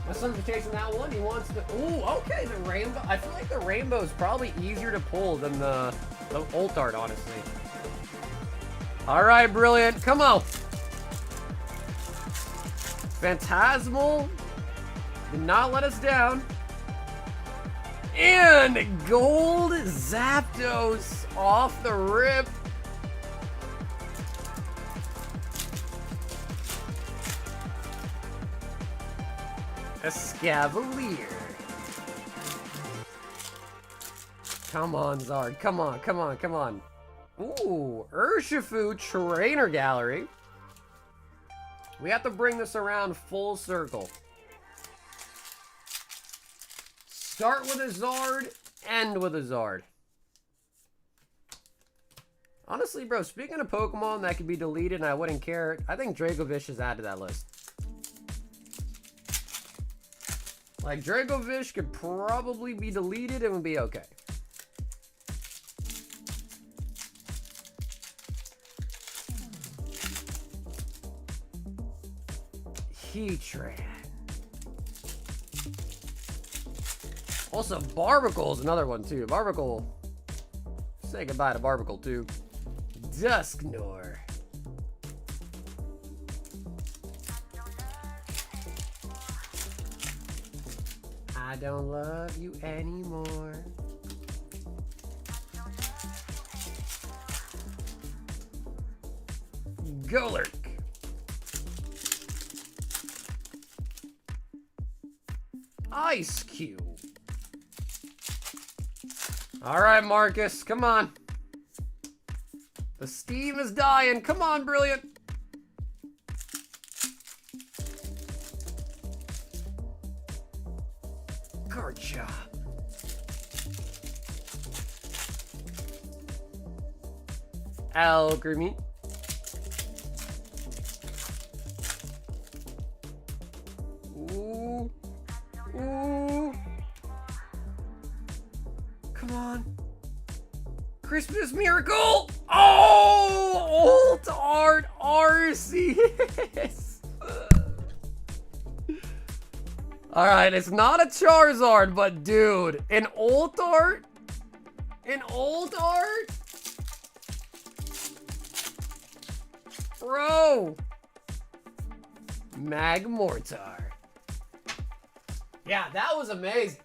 My son's chasing that one. He wants to. Ooh, okay, the rainbow. I feel like the rainbow is probably easier to pull than the Ultard, honestly. All right, Brilliant. Come on. Phantasmal did not let us down. And gold Zapdos off the rip. Escavalier. Come on, Zard. Come on, come on, come on. Ooh, Urshifu Trainer Gallery. We have to bring this around full circle. Start with a Zard, end with a Zard. Honestly, bro, speaking of Pokemon that could be deleted and I wouldn't care, I think Dracovish is added to that list. Like, Dracovish could probably be deleted and would be okay. Heatran. Also, Barbacle is another one, too. Barbacle. Say goodbye to Barbacle, too. Dusknoir. I don't love you anymore. Golurk. Ice Cube. All right, Marcus, come on. The steam is dying. Come on, Brilliant. card job. Alchemy. Ooh. Ooh. Come on. Christmas Miracle. Oh, Alt Art Arceus. All right, it's not a Charizard, but dude, an Alt Art? An Alt Art? Bro. Magmortar. Yeah, that was amazing.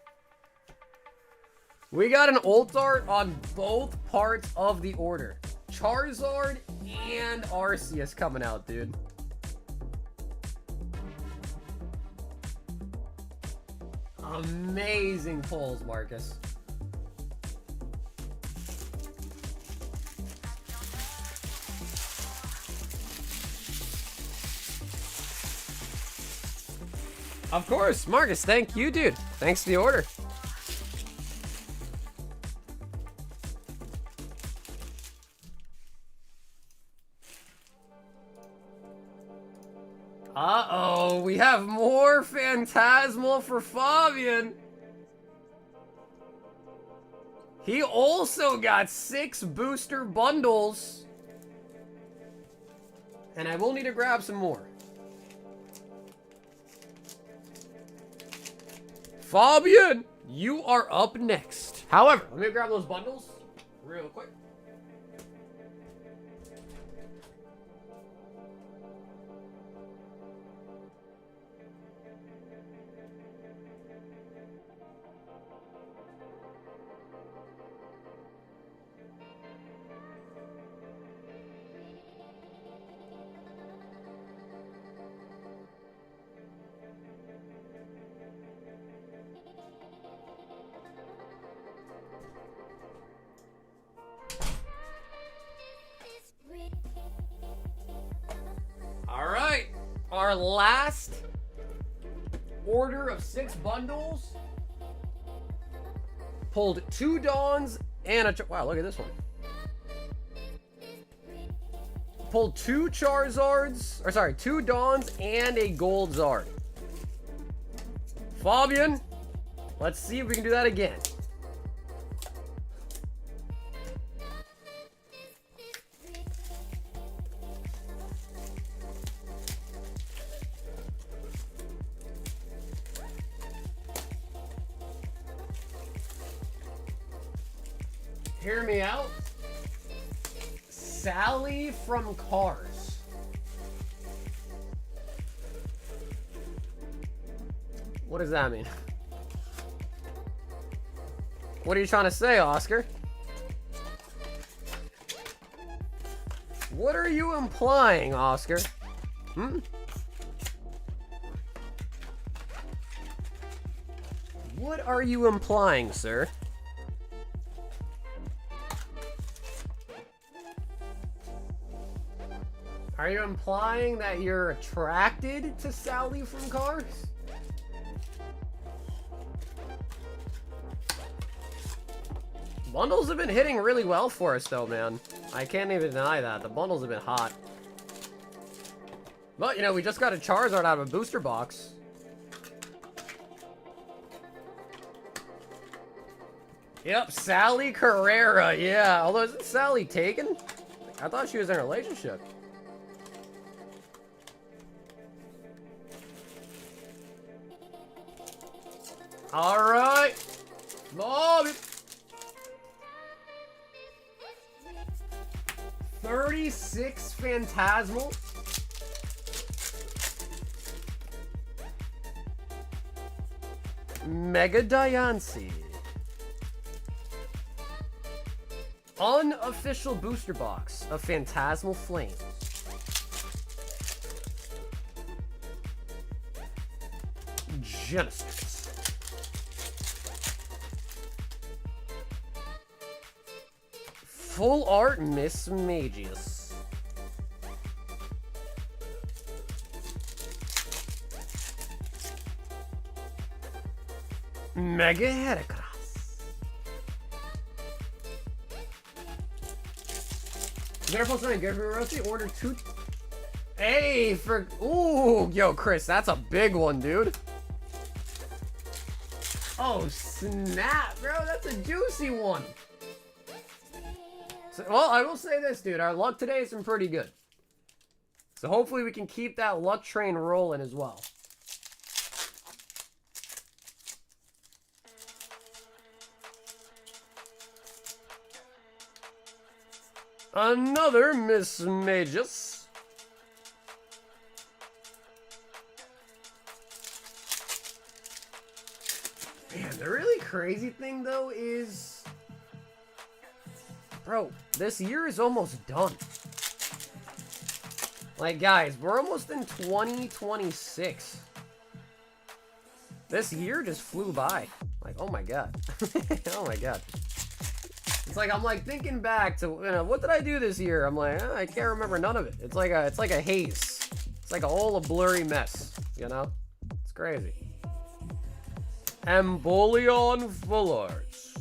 We got an Alt Art on both parts of the order. Charizard and Arceus coming out, dude. Amazing pulls, Marcus. Of course, Marcus, thank you, dude. Thanks for the order. Uh-oh, we have more Phantasmal for Fabian. He also got 6 booster bundles. And I will need to grab some more. Fabian, you are up next. However, let me grab those bundles real quick. Our last order of 6 bundles pulled 2 Dawns and a... Wow, look at this one. Pulled 2 Charizards, or sorry, 2 Dawns and a Gold Zard. Fabian, let's see if we can do that again. Hear me out. Sally from Cars. What does that mean? What are you trying to say, Oscar? What are you implying, Oscar? Hmm? What are you implying, sir? Are you implying that you're attracted to Sally from Cars? Bundles have been hitting really well for us though, man. I can't even deny that. The bundles have been hot. But, you know, we just got a Charizard out of a booster box. Yep, Sally Carrera, yeah. Although, isn't Sally taken? I thought she was in a relationship. All right, Bobby. 36 Phantasmal. Mega Diancie. Unofficial booster box of Phantasmal Flames. Genesis. Full art Miss Magius. Mega Heracross. Better post something good for Rosie. Order 2. Hey, for. Ooh, yo, Chris, that's a big one, dude. Oh, snap, bro. That's a juicy one. So, well, I will say this, dude. Our luck today has been pretty good. So hopefully we can keep that luck train rolling as well. Another Miss Magus. Man, the really crazy thing though is, bro, this year is almost done. Like, guys, we're almost in 2026. This year just flew by. Like, oh my god. Oh my god. It's like, I'm like thinking back to, you know, what did I do this year? I'm like, I can't remember none of it. It's like a haze. It's like a blurry mess, you know? It's crazy. Embolion Full Arts.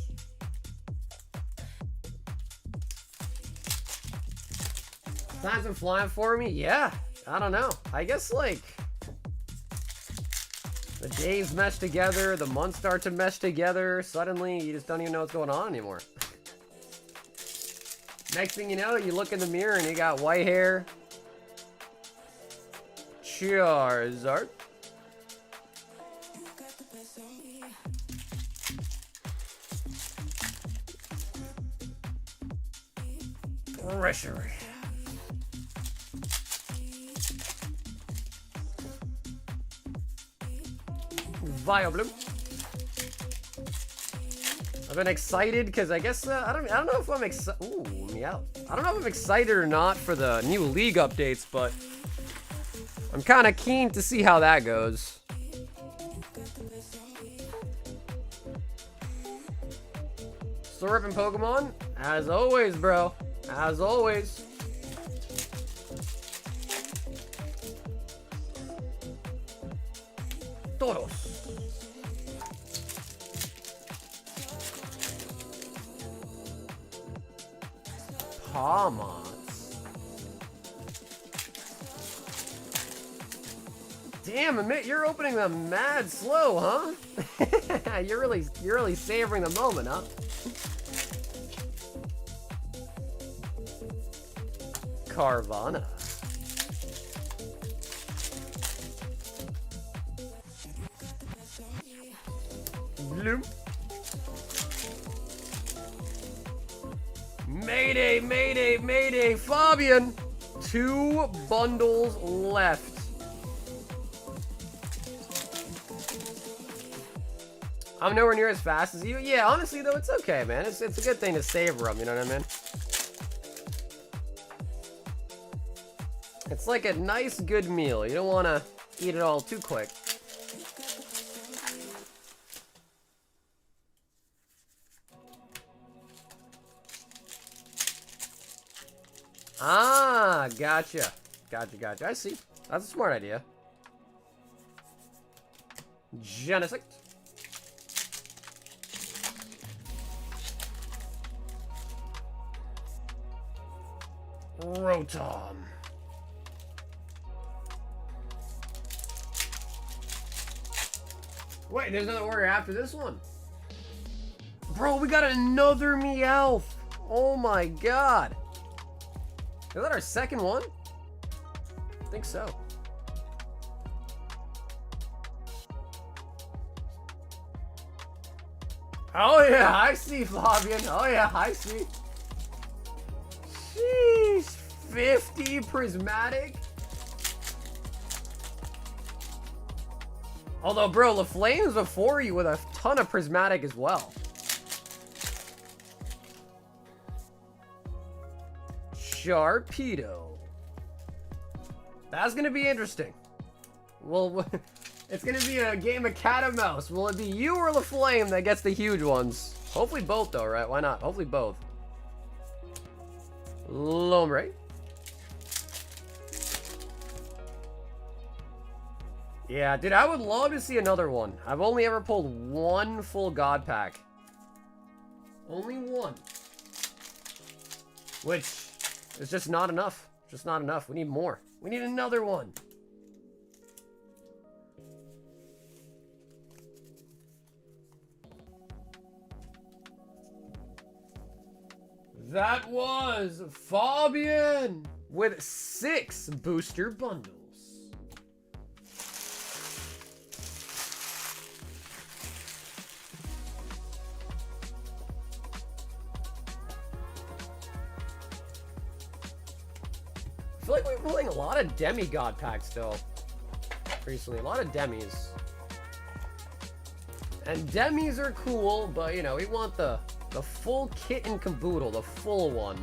Time's been flying for me? Yeah. I don't know. I guess, like, the days mesh together, the months start to mesh together. Suddenly, you just don't even know what's going on anymore. Next thing you know, you look in the mirror and you got white hair. Charizard. Treasury. Viable. I've been excited because I guess I don't know if I'm excited. Ooh, meow. I don't know if I'm excited or not for the new league updates, but I'm kind of keen to see how that goes. Still ripping Pokemon? As always, bro. As always. Toros. Palmas. Damn, Amit, you're opening them mad slow, huh? You're really savoring the moment, huh? Carvana. Bloom. Mayday, mayday, mayday, Fabian. 2 bundles left. I'm nowhere near as fast as you. Yeah, honestly though, it's okay, man. It's a good thing to savor them, you know what I mean? It's like a nice, good meal. You don't want to eat it all too quick. Ah, gotcha. Gotcha. I see. That's a smart idea. Genesect. Rotom. Wait, there's another order after this one. Bro, we got another Meowth. Oh my god. Is that our second one? I think so. Oh yeah, I see, Fabian. Oh yeah, I see. Sheesh, 50 prismatic. Although, bro, the Flames before you with a ton of prismatic as well. Sharpedo. That's gonna be interesting. Well, it's gonna be a game of cat and mouse. Will it be you or the Flame that gets the huge ones? Hopefully both, though, right? Why not? Hopefully both. Lombre. Yeah, dude, I would love to see another one. I've only ever pulled one full God pack. Only one. Which is just not enough. Just not enough. We need more. We need another one. That was Fabian with 6 booster bundles. I feel like we're pulling a lot of demigod packs still recently. A lot of demis. And demis are cool, but you know, we want the full kit and caboodle, the full one.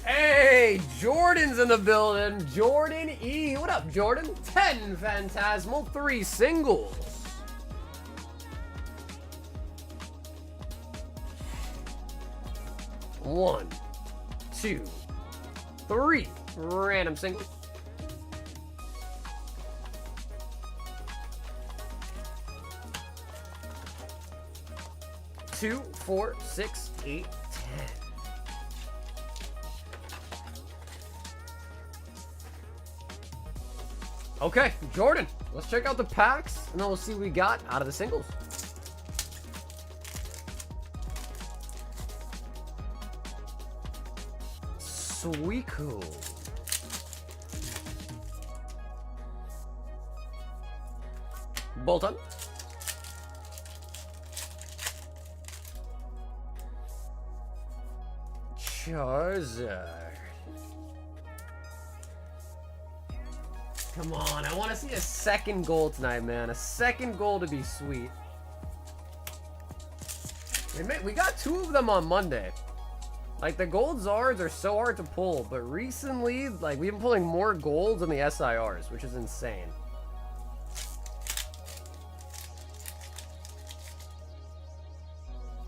Hey, Jordan's in the building. Jordan E. What up, Jordan? 10 Phantasmal, 3 singles. One, 2, 3 random singles. 2, 4, 6, 8, 10. Okay, Jordan, let's check out the packs, and then we'll see what we got out of the singles. Sweet cool. Bolton. Charizard. Come on, I want to see a second goal tonight, man. A second goal to be sweet. We got 2 of them on Monday. Like, the gold Zards are so hard to pull, but recently, like, we've been pulling more golds than the SIRs, which is insane.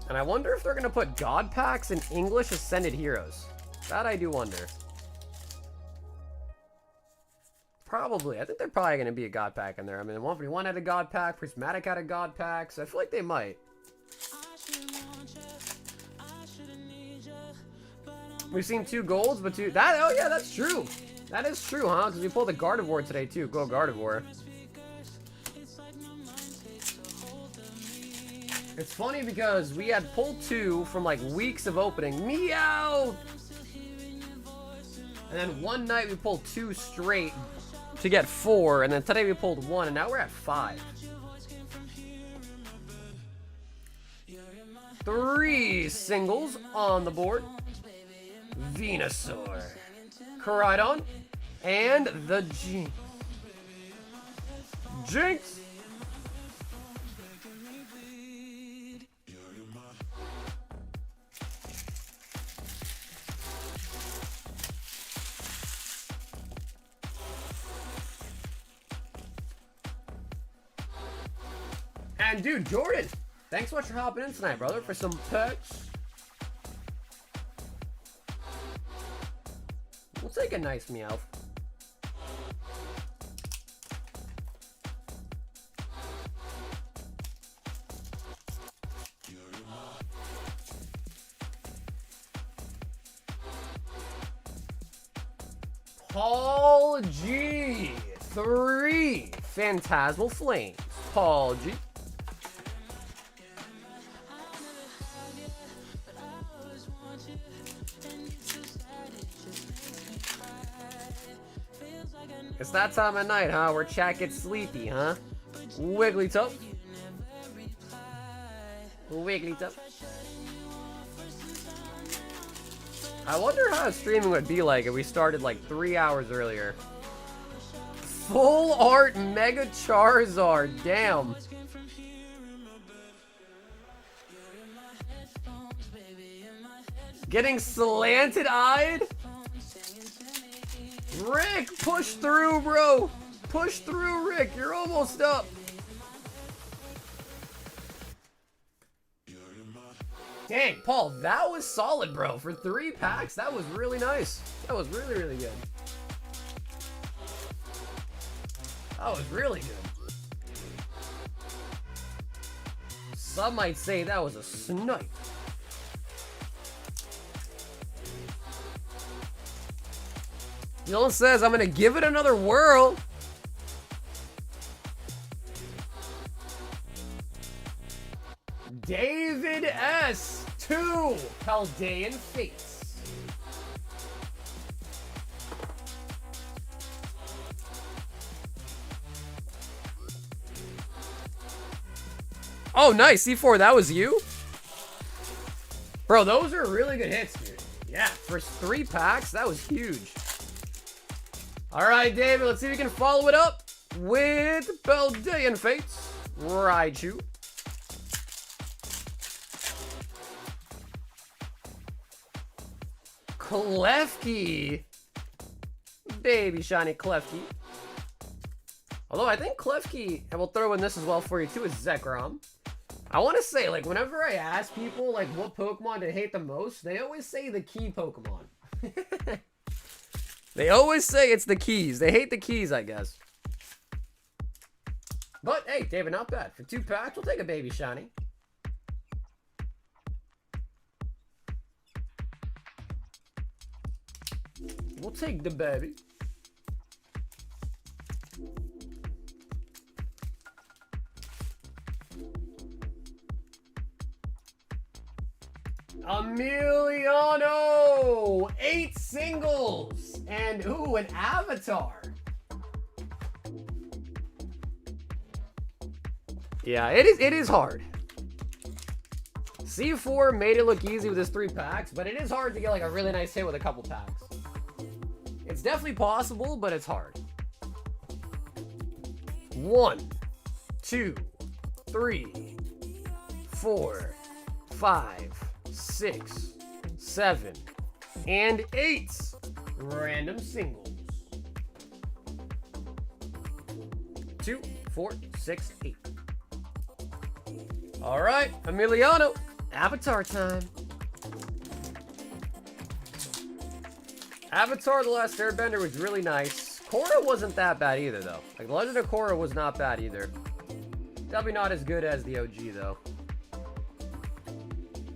And I wonder if they're going to put God packs in English Ascended Heroes. That I do wonder. Probably. I think they're probably going to be a God pack in there. I mean, 141 had a God pack, Prismatic had a God pack, so I feel like they might. We've seen 2 golds, but 2... oh yeah, that's true. That is true, huh? Because we pulled a Gardevoir today, too. Go Gardevoir. It's funny because we had pulled 2 from, like, weeks of opening. Meow! And then one night we pulled 2 straight to get 4, and then today we pulled 1, and now we're at 5. 3 singles on the board. Venusaur, Koraidon, and the Jinx. Jinx! And dude, Jordan, thanks so much for hopping in tonight, brother, for some perks. We'll take a nice Meowth. Paul G. 3 Phantasmal Flames. Paul G. It's that time of night, huh? Where chat gets sleepy, huh? Wigglytuff. Wigglytuff. I wonder how streaming would be like if we started like 3 hours earlier. Full art Mega Charizard, damn. Getting slanted eyed? Rick, push through, bro. Push through, Rick. You're almost up. Dang, Paul, that was solid, bro. For 3 packs, that was really nice. That was really, really good. That was really good. Some might say that was a snipe. Dylan says, I'm gonna give it another whirl. David S. 2 Paldean Fates. Oh, nice. C4, that was you? Bro, those are really good hits, dude. Yeah, for 3 packs, that was huge. All right, David, let's see if we can follow it up with Paldean Fates. Raichu. Klefki. Baby shiny Klefki. Although I think Klefki, and we'll throw in this as well for you too, is Zekrom. I want to say, like, whenever I ask people, like, what Pokemon they hate the most, they always say the key Pokemon. They always say it's the keys. They hate the keys, I guess. But, hey, David, not bad. For 2 packs, we'll take a baby shiny. We'll take the baby. Emiliano! 8 singles! And, ooh, an avatar. Yeah, it is hard. C4 made it look easy with his 3 packs, but it is hard to get like a really nice hit with a couple packs. It's definitely possible, but it's hard. 1, 2, 3, 4, 5, 6, 7, and 8 random singles. 2, 4, 6, 8. All right, Emiliano, avatar time. Avatar: The Last Airbender was really nice. Korra wasn't that bad either, though. Like, The Legend of Korra was not bad either. Definitely not as good as the OG, though.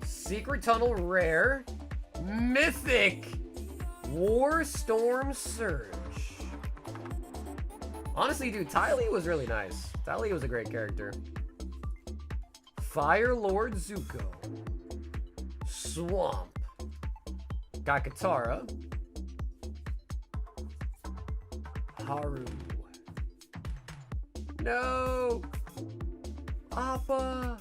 Secret Tunnel Rare. Mythic. War Storm Surge. Honestly, dude, Ty Lee was really nice. Ty Lee was a great character. Fire Lord Zuko. Swamp. Kakatara. Haru. No! Appa!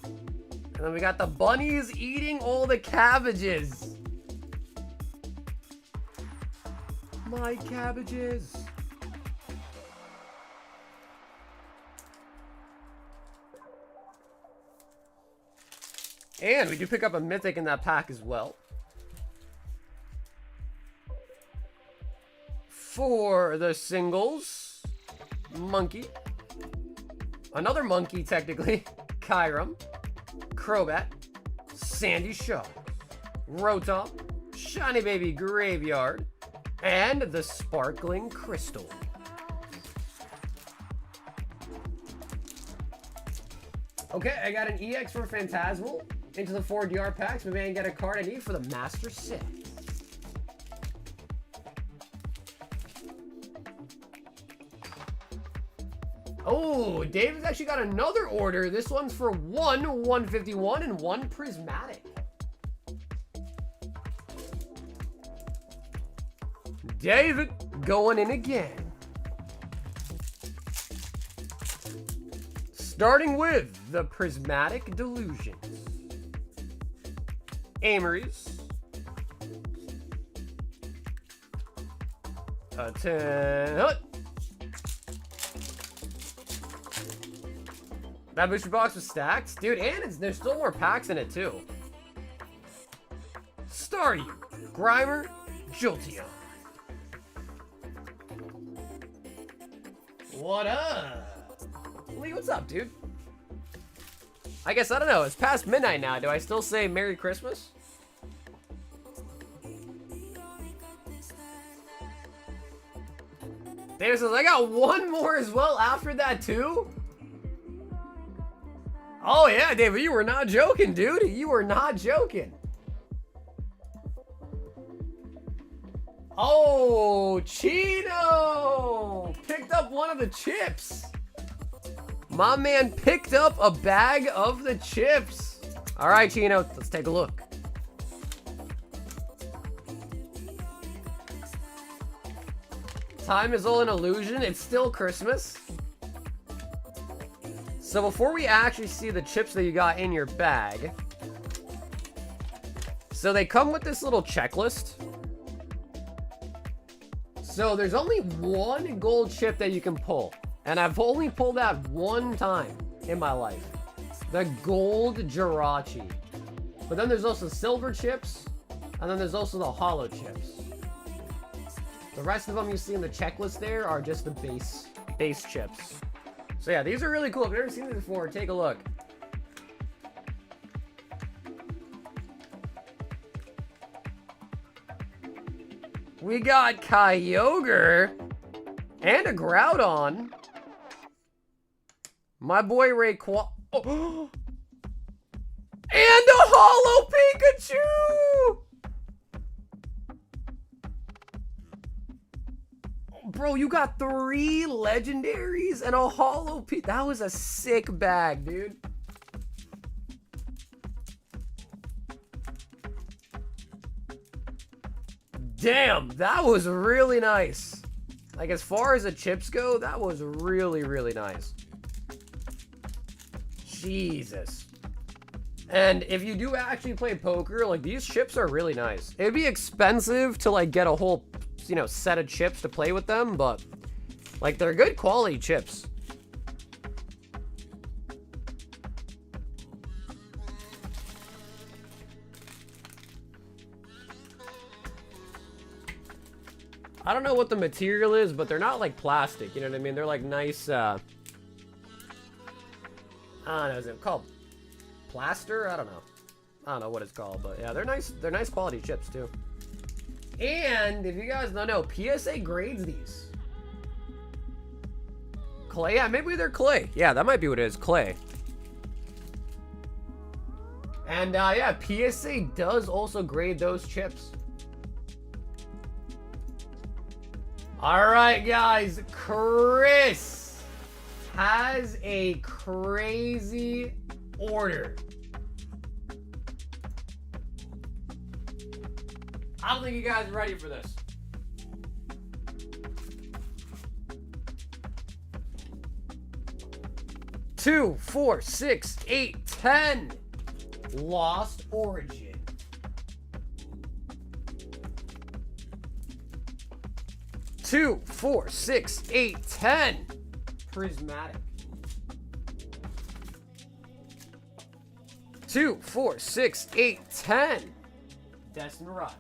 And then we got the bunnies eating all the cabbages. My cabbages. And we do pick up a mythic in that pack as well. For the singles, Monkey. Another monkey, technically. Kyurem. Crobat. Sandy Shaw. Rotom. Shiny Baby Graveyard. And the Sparkling Crystal. Okay, I got an EX for Phantasmal. Into the 4 DR packs. Maybe I can get a card I need for the Master Set. Oh, Dave's actually got another order. This one's for 1 151 and 1 prismatic. David going in again. Starting with the Prismatic Delusions. Amory's. A 10. That booster box was stacked? Dude, and there's still more packs in it, too. Staryu, Grimer, Jolteon, What up? Lee, what's up, dude? I guess, I don't know. It's past midnight now. Do I still say Merry Christmas? David says, I got one more as well after that, too? Oh, yeah, David, you were not joking, dude. You were not joking. Oh, Chino picked up one of the chips. My man picked up a bag of the chips. All right, Chino, let's take a look. Time is all an illusion. It's still Christmas. So before we actually see the chips that you got in your bag, so they come with this little checklist. So there's only one gold chip that you can pull. And I've only pulled that one time in my life. The gold Jirachi. But then there's also silver chips. And then there's also the hollow chips. The rest of them you see in the checklist there are just the base chips. So yeah, these are really cool. I've never seen these before. Take a look. We got Kyogre and a Groudon. My boy Rayquaza. Oh. And a hollow Pikachu! Bro, you got 3 legendaries and a hollow Pikachu. That was a sick bag, dude. Damn, that was really nice. Like, as far as the chips go, that was really, really nice. Jesus. And if you do actually play poker, like, these chips are really nice. It'd be expensive to, like, get a whole, you know, set of chips to play with them, but, like, they're good quality chips. I don't know what the material is, but they're not like plastic, you know what I mean? They're like nice, I don't know, is it called plaster? I don't know what it's called, but yeah, they're nice quality chips too. And if you guys don't know, PSA grades these. Clay, yeah, maybe they're clay. Yeah, that might be what it is, clay. And yeah, PSA does also grade those chips. All right, guys, Chris has a crazy order. I don't think you guys are ready for this. Two, 4, 6, 8, 10. Lost Origin. 2, 4, 6, 8, 10. Prismatic. 2, 4, 6, 8, 10. Destined Rivals.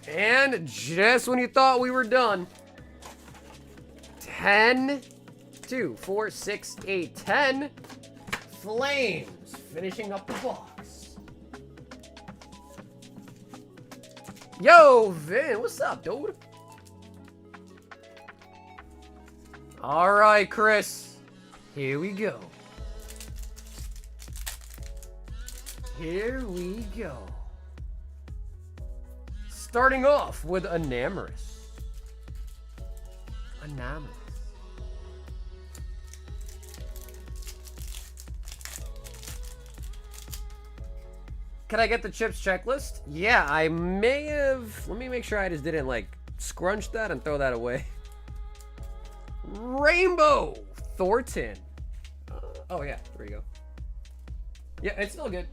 And just when you thought we were done, 10, 2, 4, 6, 8, 10. Flames. Finishing up the box. Yo, Vin, what's up, dude? All right, Chris. Here we go. Here we go. Starting off with Enamorous. Enamorous. Can I get the chips checklist? Yeah, I may have. Let me make sure I just didn't like scrunch that and throw that away. Rainbow Thornton. Oh yeah, there we go. Yeah, it's still good.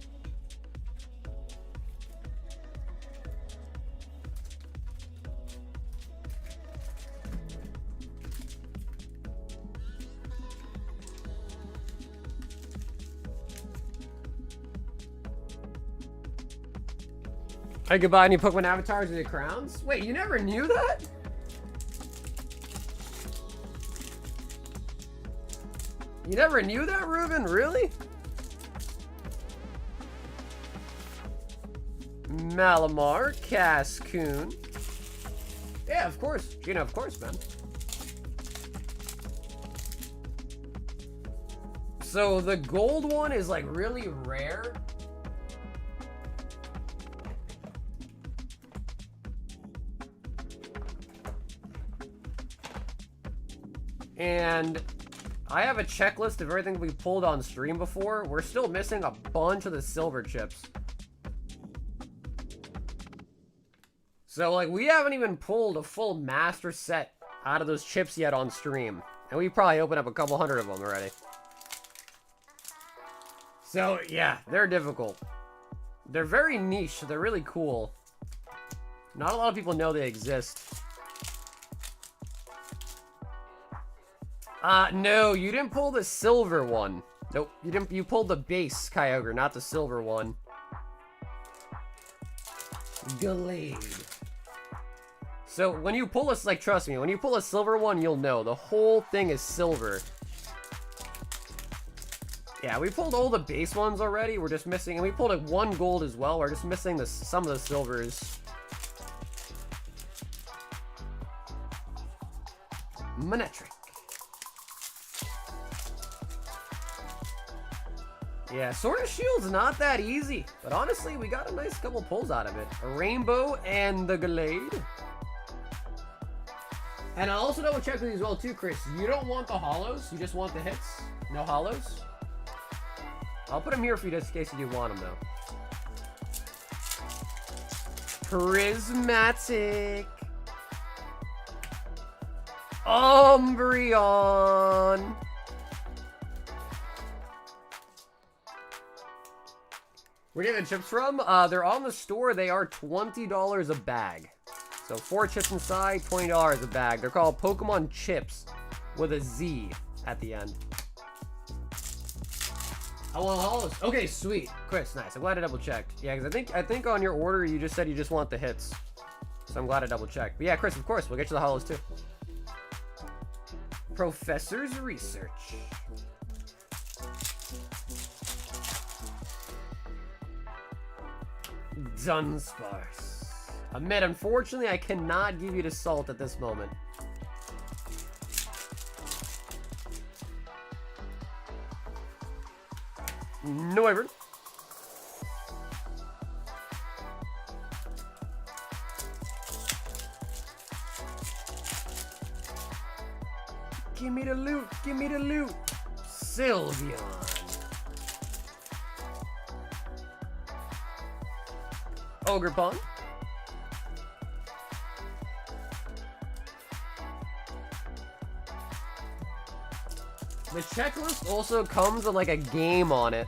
I could buy any Pokemon avatars with the crowns? Wait, you never knew that? You never knew that, Ruben? Really? Malamar, Cascoon. Yeah, of course. Gina, of course, man. So the gold one is like really rare. And I have a checklist of everything we pulled on stream before. We're still missing a bunch of the silver chips. So, like, we haven't even pulled a full master set out of those chips yet on stream. And we probably opened up a couple hundred of them already. So, yeah, they're difficult. They're very niche, so they're really cool. Not a lot of people know they exist. No, you didn't pull the silver one. Nope, you didn't. You pulled the base Kyogre, not the silver one. Gallade. So when you pull a, like, trust me, when you pull a silver one, you'll know the whole thing is silver. Yeah, we pulled all the base ones already. We're just missing, and we pulled like one gold as well. We're just missing some of the silvers. Manectric. Yeah, Sword of Shield's not that easy, but honestly, we got a nice couple pulls out of it. A Rainbow and the Gallade. And I'll also double check with you as well too, Chris. You don't want the holos, you just want the hits. No holos. I'll put them here for you just in case you do want them though. Prismatic. Umbreon. Where do you get the chips from? They're on the store. They are $20 a bag. So 4 chips inside, $20 a bag. They're called Pokemon Chips with a Z at the end. I want holos. Okay, sweet. Chris, nice. I'm glad I double checked. Yeah, because I think on your order you just said you just want the hits. So I'm glad I double checked. But yeah, Chris, of course, we'll get you the holos too. Professor's Research. Dunsparce. Admit, unfortunately, I cannot give you the salt at this moment. No, ever. Give me the loot. Give me the loot. Sylveon. Ogerpon. The checklist also comes with like a game on it.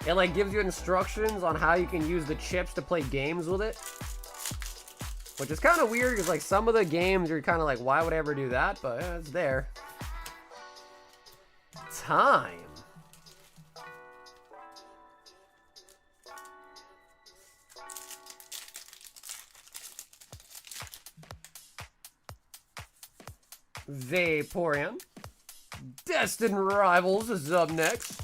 It like gives you instructions on how you can use the chips to play games with it. Which is kind of weird because like some of the games you're kind of like, why would I ever do that? But it's there. Time. Vaporeon. Destined Rivals is up next.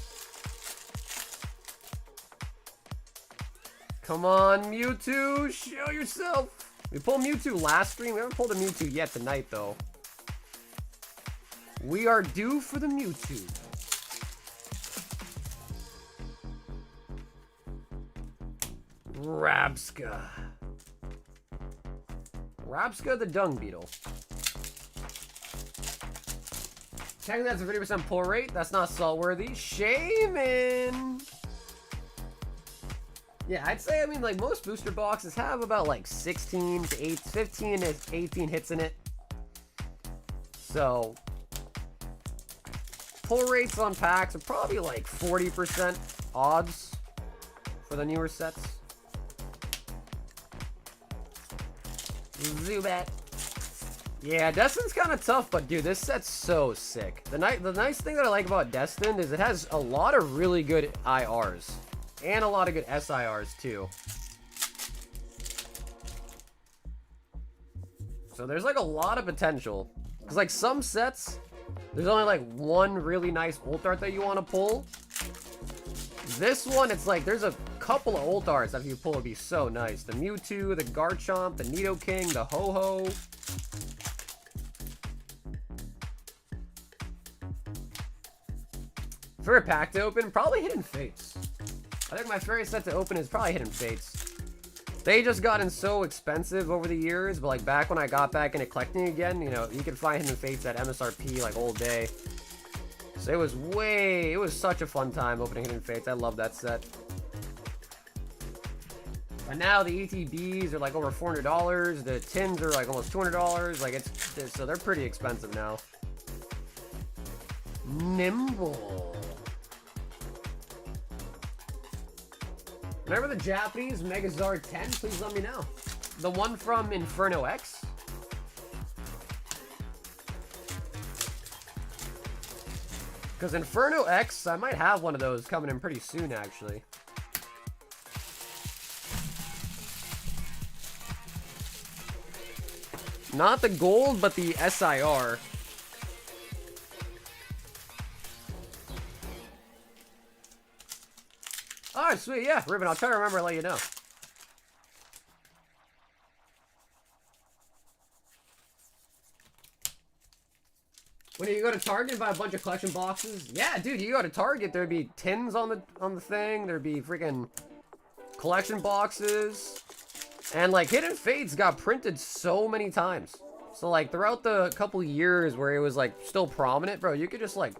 Come on, Mewtwo, show yourself. We pulled Mewtwo last stream. We haven't pulled a Mewtwo yet tonight, though. We are due for the Mewtwo. Rabska. Rabska the Dung Beetle. Technically, that's a 50% pull rate. That's not salt-worthy. Shaman! Yeah, I'd say, I mean, like, most booster boxes have about, like, 15 to 18 hits in it. So, pull rates on packs are probably, like, 40% odds for the newer sets. Zubat. Yeah, Destined's kind of tough, but dude, this set's so sick. The nice thing that I like about Destined is it has a lot of really good IRs. And a lot of good SIRs, too. So there's like a lot of potential. Because like some sets, There's only like one really nice ult art that you want to pull. This one, it's like there's a couple of ult arts that if you pull would be so nice. The Mewtwo, the Garchomp, the Nidoking, the Ho-Ho. Favorite pack to open? Probably Hidden Fates. I think my favorite set to open is probably Hidden Fates. They just gotten so expensive over the years, but like back when I got back into collecting again, you know, you could find Hidden Fates at MSRP like all day. So it was such a fun time opening Hidden Fates. I love that set. But now the ETBs are like over $400. The tins are like almost $200. Like so they're pretty expensive now. Nimble. Remember the Japanese Megazord 10? Please let me know. The one from Inferno X? Because Inferno X, I might have one of those coming in pretty soon, actually. Not the gold, but the SIR. Oh, sweet, yeah, Ruben, I'll try to remember and let you know. When you go to Target and buy a bunch of collection boxes, yeah, dude, you go to Target, there'd be tins on the thing, there'd be freaking collection boxes, and like Hidden Fates got printed so many times. So like throughout the couple years where it was like still prominent, bro, you could just like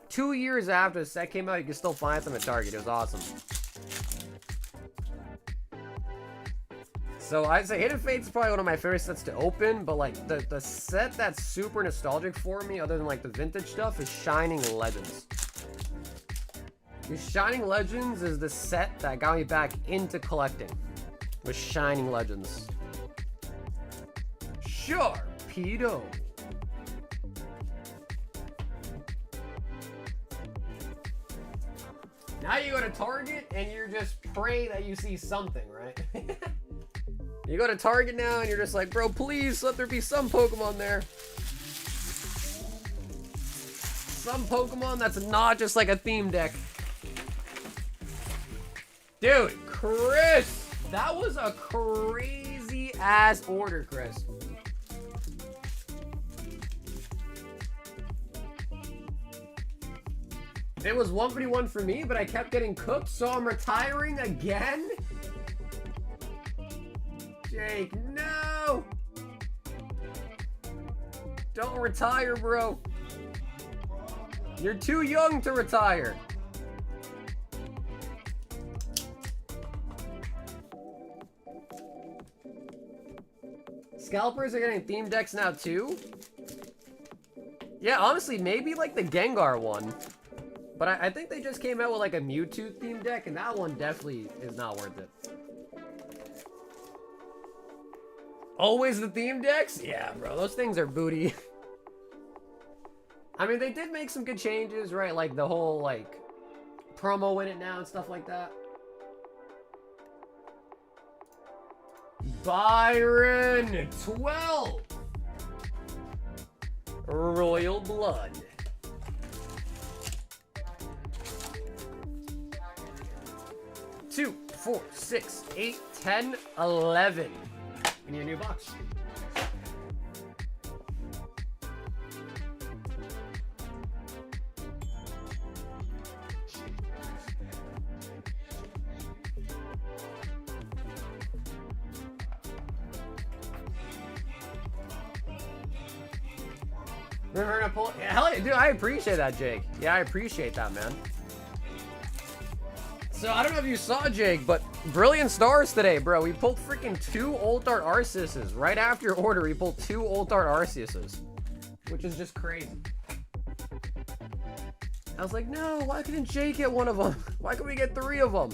2 years after the set came out, you could still find them at Target. It was awesome. So I'd say Hidden Fates is probably one of my favorite sets to open, but like the set that's super nostalgic for me, other than like the vintage stuff, is Shining Legends. Because Shining Legends is the set that got me back into collecting, with Shining Legends. Sharpedo. Now you go to Target and you just pray that you see something, right? You go to Target now and you're just like, bro, please let there be some Pokemon there. Some Pokemon that's not just like a theme deck. Dude, Chris, that was a crazy ass order, Chris. It was 151 for me, but I kept getting cooked, so I'm retiring again? Jake, no! Don't retire, bro. You're too young to retire. Scalpers are getting theme decks now, too? Yeah, honestly, maybe like the Gengar one. But I think they just came out with like a Mewtwo theme deck, and that one definitely is not worth it. Always the theme decks? Yeah, bro, those things are booty. I mean, they did make some good changes, right? Like the whole like promo in it now and stuff like that. Byron 12. Royal Blood. 2, 4, 6, 8, 10, 11. We need a new box. Remember to pull? Yeah, hell yeah, dude, I appreciate that, Jake. Yeah, I appreciate that, man. So, I don't know if you saw, Jake, but Brilliant Stars today, bro. We pulled freaking 2 Old Art Arceuses. Right after your order, we pulled 2 Old Art Arceuses. Which is just crazy. I was like, no, why couldn't Jake get one of them? Why couldn't we get 3 of them?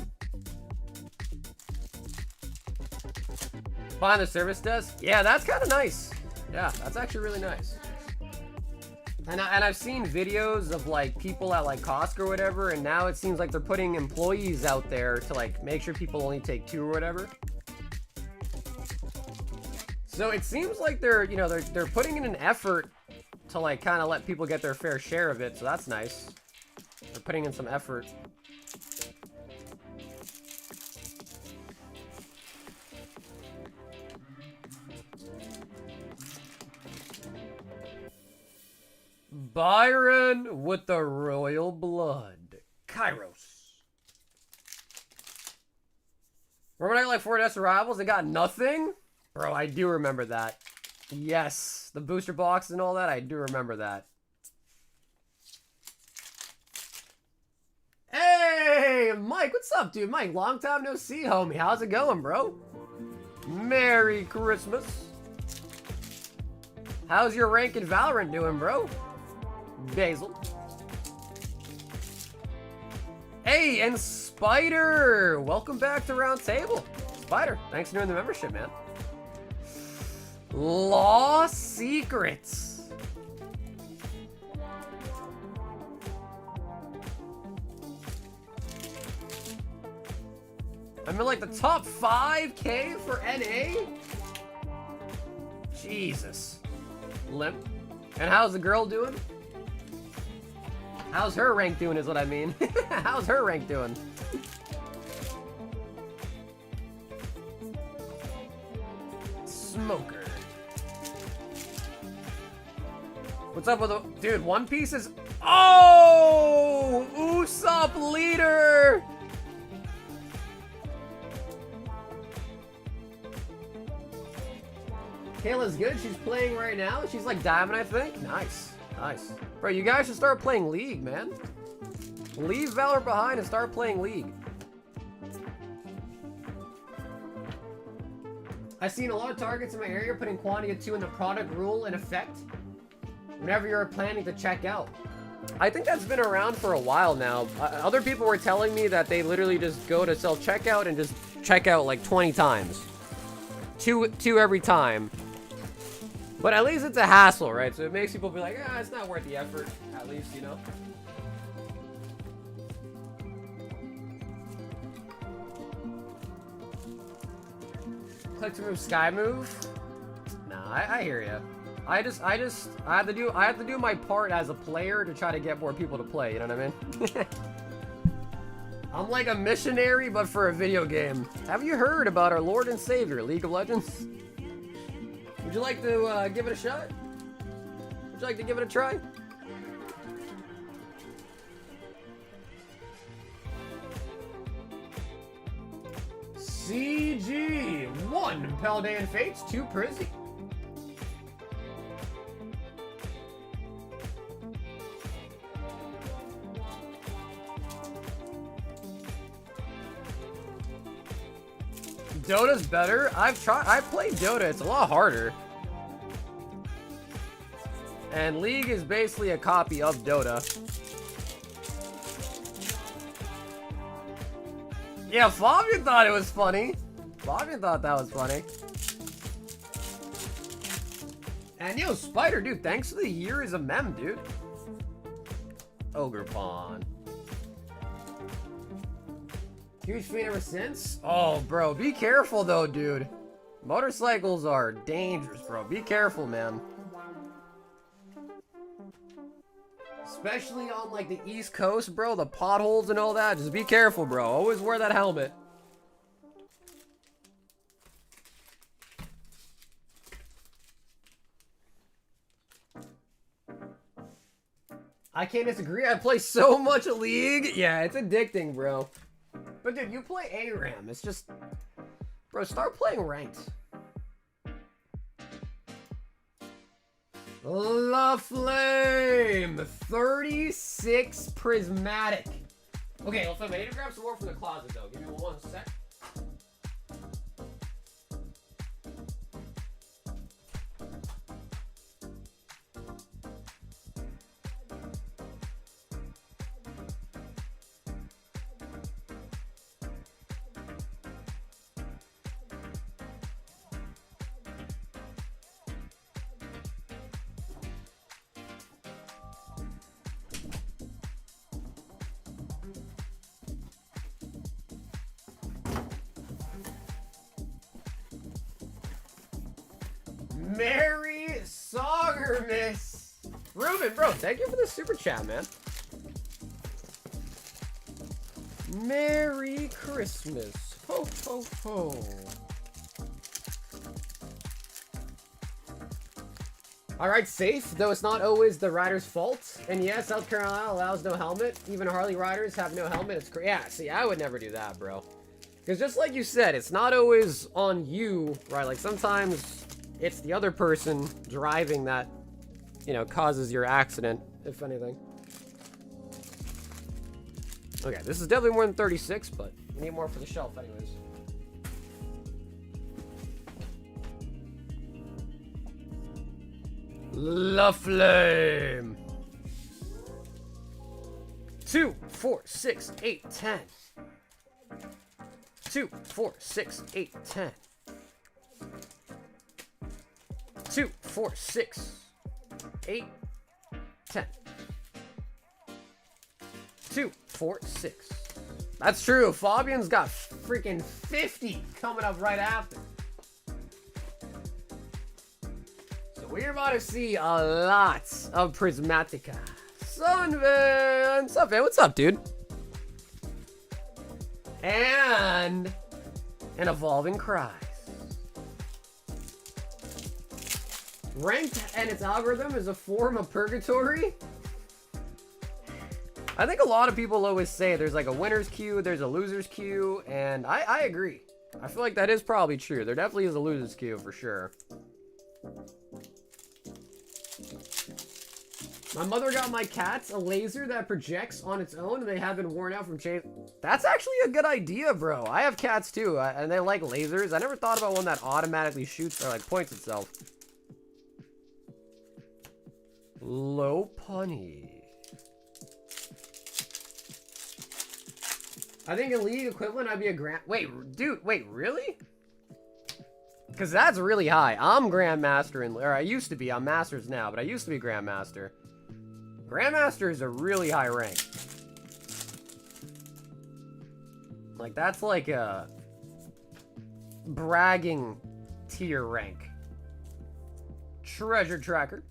Behind the service desk? Yeah, that's kind of nice. Yeah, that's actually really nice. And I've seen videos of like people at like Costco or whatever, and now it seems like they're putting employees out there to like make sure people only take 2 or whatever. So it seems like they're, you know, they're putting in an effort to like kind of let people get their fair share of it, so that's nice. They're putting in some effort. Byron with the royal blood. Kairos. Remember that like 4DS Rivals? They got nothing? Bro, I do remember that. Yes. The booster box and all that, I do remember that. Hey, Mike, what's up, dude? Mike, long time no see, homie. How's it going, bro? Merry Christmas. How's your rank in Valorant doing, bro? Basil. Hey, and Spider! Welcome back to Round Table. Spider, thanks for doing the membership, man. Lost Secrets. I'm in like the top 5K for NA? Jesus. Limp. And how's the girl doing? How's her rank doing is what I mean. How's her rank doing? Smoker. What's up with the... Dude, One Piece is... Oh! Usopp leader! Kayla's good. She's playing right now. She's like diamond, I think. Nice. Nice. Bro, you guys should start playing League, man. Leave Valor behind and start playing League. I've seen a lot of targets in my area putting quantity of 2 in the product rule in effect whenever you're planning to check out. I think that's been around for a while now. Other people were telling me that they literally just go to self-checkout and just check out like 20 times. Two every time. But at least it's a hassle, right? So it makes people be like, ah, it's not worth the effort, at least, you know? Click to move, sky move? Nah, I hear ya. I have to do my part as a player to try to get more people to play, you know what I mean? I'm like a missionary, but for a video game. Have you heard about our Lord and Savior, League of Legends? Would you like to give it a shot? Would you like to give it a try? CG! 1 Paldean Fates, 2 Prizzy. Dota's better. I've played Dota. It's a lot harder. And League is basically a copy of Dota. Yeah, Fabian thought it was funny. Fabian thought that was funny. And yo, Spider, dude, thanks for the year is a mem, dude. Ogre Pawn. Huge fan ever since? Oh, bro, be careful though, dude. Motorcycles are dangerous, bro. Be careful, man. Especially on like the East Coast, bro. The potholes and all that. Just be careful, bro. Always wear that helmet. I can't disagree. I play so much League. Yeah, it's addicting, bro. But dude, you play ARAM. It's just... Bro, start playing ranked. La Flame! 36 Prismatic. Okay, well, I need to grab some more from the closet, though. Give me 1 sec. Merry Songgermas! Ruben, bro, thank you for the super chat, man. Merry Christmas. Ho, ho, ho. Alright, safe, though it's not always the rider's fault. And yes, South Carolina allows no helmet. Even Harley riders have no helmet. It's yeah, see, I would never do that, bro. Because just like you said, it's not always on you, right? Like, sometimes it's the other person driving that, you know, causes your accident, if anything. Okay, this is definitely more than 36, but we need more for the shelf anyways. La Flame. 2, 4, 6, 8, 10. 2, 4, 6, 8, 10. 2, 4, 6, 8, 10. 2, 4, 6. That's true. Fabian's got freaking 50 coming up right after. We're about to see a lot of Prismatica. Sunvan! Sunvan, what's up, dude? And an Evolving Cries. Ranked and its algorithm is a form of purgatory? I think a lot of people always say there's like a winner's queue, there's a loser's queue, and I agree. I feel like that is probably true. There definitely is a loser's queue for sure. My mother got my cats a laser that projects on its own, and they have been worn out from chase. That's actually a good idea, bro. I have cats too, and they like lasers. I never thought about one that automatically shoots or like points itself. Low punny. I think in league equivalent, I'd be a grand. Wait, dude, wait, really? Because that's really high. I'm Grandmaster, or I used to be. I'm Masters now, but I used to be Grandmaster. Grandmaster is a really high rank. Like, that's like a bragging tier rank. Treasure Tracker.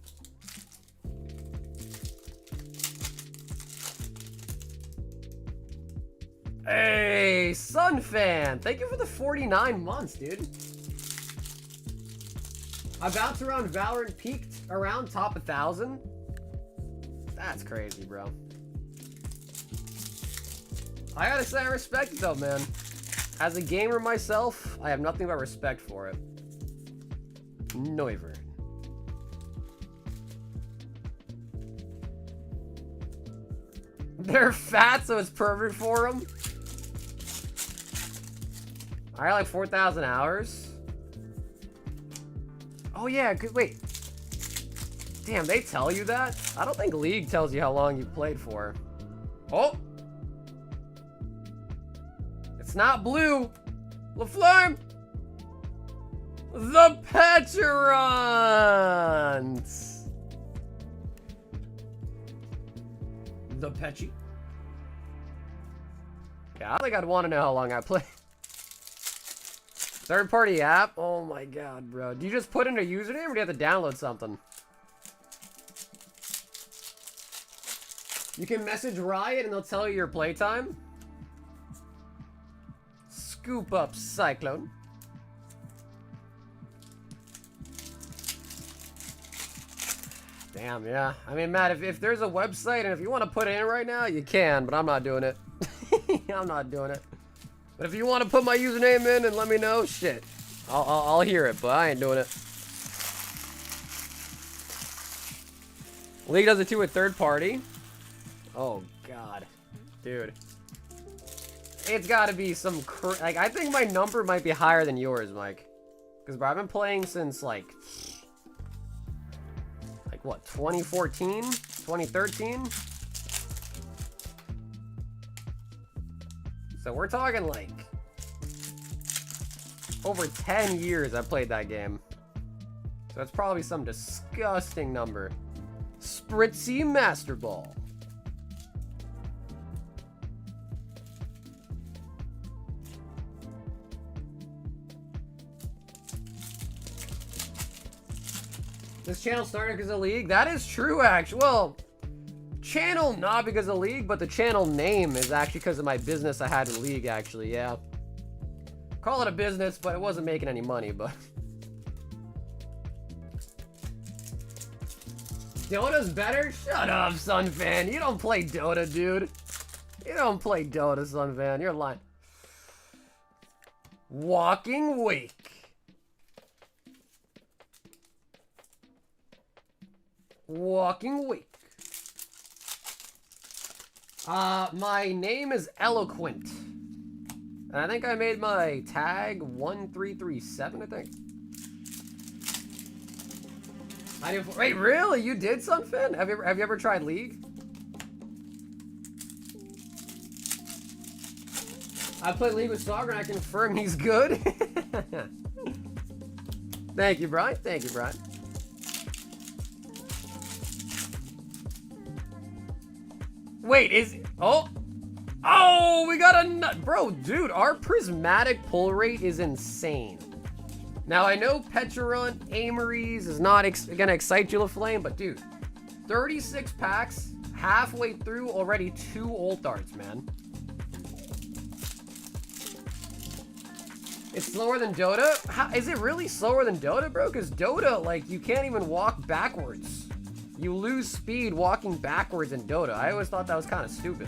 Hey, Sunfan! Thank you for the 49 months, dude. About to run Valorant peaked around top 1,000. That's crazy, bro. I gotta say, I respect it though, man. As a gamer myself, I have nothing but respect for it. Noivern. They're fat, so it's perfect for them. I got like 4,000 hours. Oh yeah, good. Wait. Damn, they tell you that? I don't think League tells you how long you've played for. Oh! It's not blue! LaFlame! The Peturons! The Petchy. Yeah, I think I'd want to know how long I played. Third-party app? Oh my god, bro. Do you just put in a username or do you have to download something? You can message Riot and they'll tell you your playtime. Scoop up Cyclone. Damn, yeah. I mean, Matt, if there's a website and if you want to put it in right now, you can, but I'm not doing it. I'm not doing it. But if you want to put my username in and let me know, shit. I'll hear it, but I ain't doing it. League does it too with third party. Oh, God. Dude. It's got to be some... Like, I think my number might be higher than yours, Mike. Because, bro, I've been playing since, like... Like, what? 2014? 2013? So we're talking, like... Over 10 years I played that game. So it's probably some disgusting number. Spritzy Master Ball. This channel started because of League? That is true, actually. Well, channel not because of League, but the channel name is actually because of my business I had in League, actually, yeah. Call it a business, but it wasn't making any money, but... Dota's better? Shut up, Sunfan. You don't play Dota, dude. You don't play Dota, Sunfan. You're lying. Walking Wake. Walking Wake. My name is Eloquent. And I think I made my tag 1337, I think. Wait, really? You did, Sunfin? Have you ever tried League? I played League with Soccer and I confirm he's good. Thank you, Brian. Thank you, Brian. Wait, oh, we got a nut. Bro, dude, our prismatic pull rate is insane. Now, I know Petron Amories is not gonna excite you, LaFlame, but dude, 36 packs, halfway through, already 2 Ultards, man. It's slower than Dota? Is it really slower than Dota, bro? Because Dota, like, you can't even walk backwards. You lose speed walking backwards in Dota. I always thought that was kind of stupid.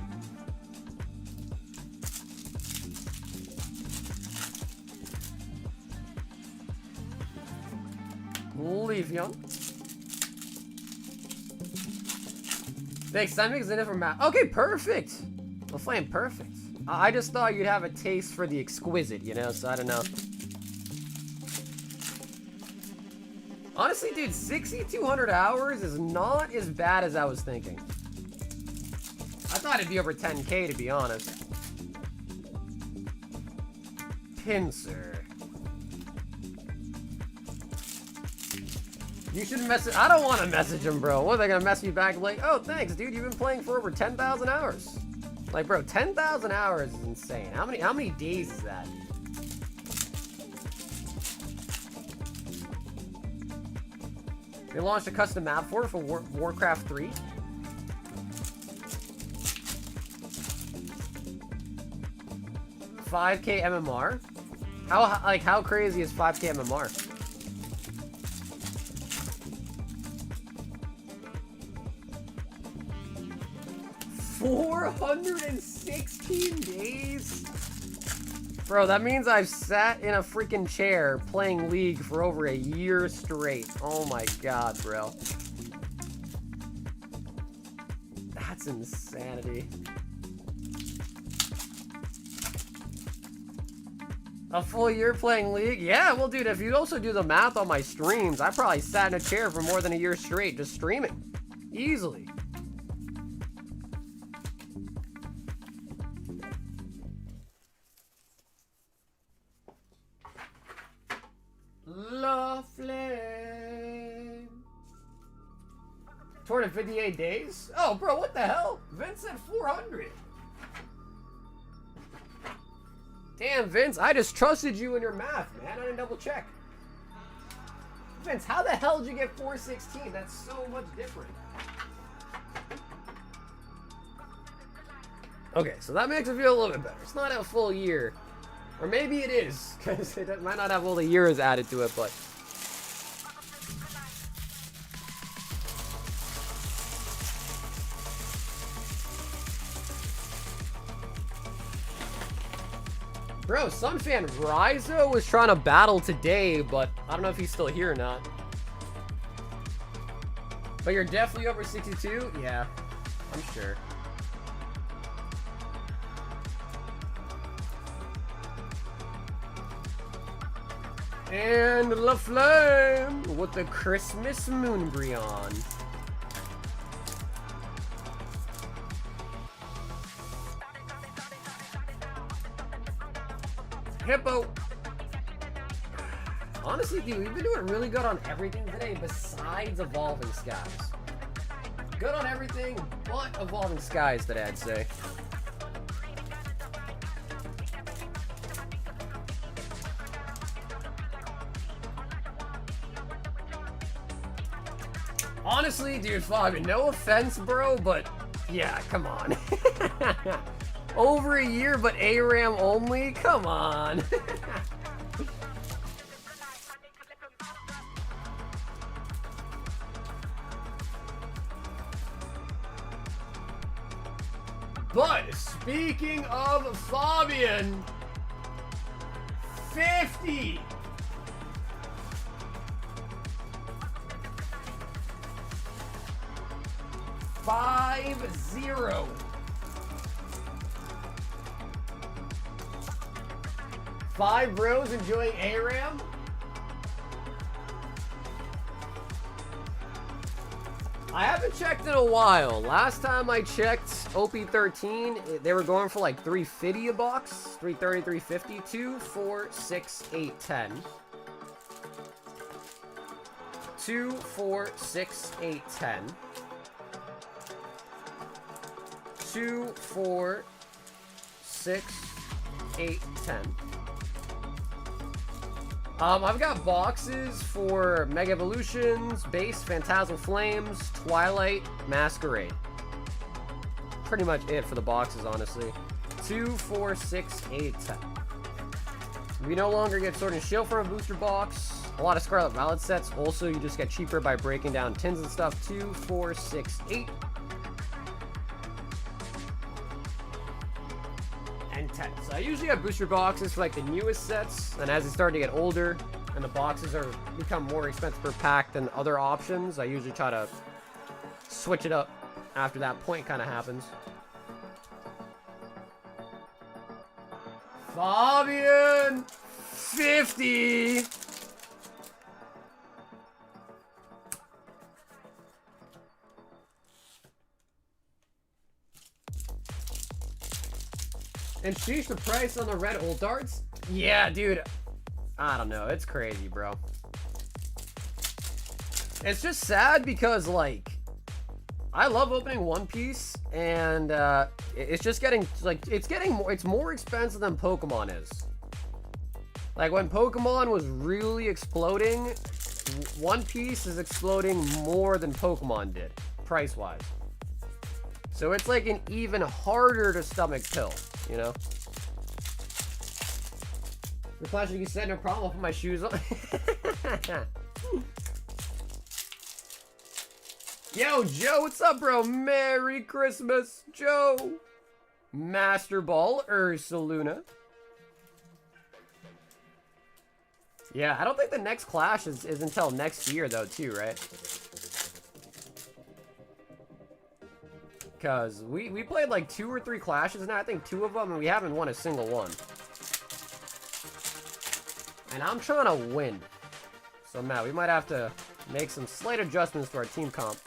Leafeon. Thanks, Simon is a different map. Okay, perfect. LaFlame, perfect. I just thought you'd have a taste for the exquisite, you know, so I don't know. Honestly, dude, 6,200 hours is not as bad as I was thinking. I thought it'd be over 10K, to be honest. Pincer. You should message. I don't want to message him, bro. What are they gonna mess me back like? Oh, thanks, dude. You've been playing for over 10,000 hours. Like, bro, 10,000 hours is insane. How many days is that? They launched a custom map for it for Warcraft 3. $5K MMR. How crazy is 5K MMR? $416 days? Bro, that means I've sat in a freaking chair playing League for over a year straight. Oh my god, bro. That's insanity. A full year playing League? Yeah, well, dude, if you also do the math on my streams, I probably sat in a chair for more than a year straight just streaming. Easily. La Flame. 258 days? Oh, bro, what the hell? Vince said 400. Damn, Vince, I just trusted you in your math, man. I didn't double check. Vince, how the hell did you get 416? That's so much different. Okay, so that makes it feel a little bit better. It's not a full year. Or maybe it is, because it might not have all the years added to it, but... Bro, Sunfan Ryzo was trying to battle today, but I don't know if he's still here or not. But you're definitely over 62? Yeah, I'm sure. And La Flame with the Christmas Moonbryon. Hippo. Honestly, dude, we've been doing really good on everything today besides Evolving Skies. Good on everything but Evolving Skies today, I'd say. Honestly, dude, Fabian, no offense, bro, but yeah, come on. Over a year, but ARAM only? Come on. But speaking of Fabian, 50. $5-0. Five bros enjoying ARAM. I haven't checked in a while. Last time I checked OP13, they were going for like 350 a box. 330, 350, 2, 4, 6, 8, 10. 2, 4, 6, 8, 10. 2, 4, 6, 8, 10. I've got boxes for Mega Evolutions, Base, Phantasmal Flames, Twilight Masquerade. Pretty much it for the boxes, honestly. 2, 4, 6, 8, 10. We no longer get Sword and Shield from a booster box. A lot of Scarlet Violet sets. Also, you just get cheaper by breaking down tins and stuff. 2, 4, 6, 8. And 10. So I usually have booster boxes for like the newest sets, and as they start to get older and the boxes are become more expensive per pack than other options, I usually try to switch it up after that point kind of happens. Fabian 50. And sheesh, the price on the red old darts? Yeah, dude. I don't know. It's crazy, bro. It's just sad because, like, I love opening One Piece, and it's just getting, like, it's more expensive than Pokemon is. Like, when Pokemon was really exploding, One Piece is exploding more than Pokemon did, price-wise. So it's like an even harder to stomach pill, you know? The Flash, you said no problem, I'll put my shoes on. Yo, Joe, what's up, bro? Merry Christmas, Joe. Master Ball, Ursaluna. Yeah, I don't think the next Clash is until next year, though, too, right? Because we played like 2 or 3 clashes now. I think 2 of them, and we haven't won a single one. And I'm trying to win. So, Matt, we might have to make some slight adjustments to our team comp.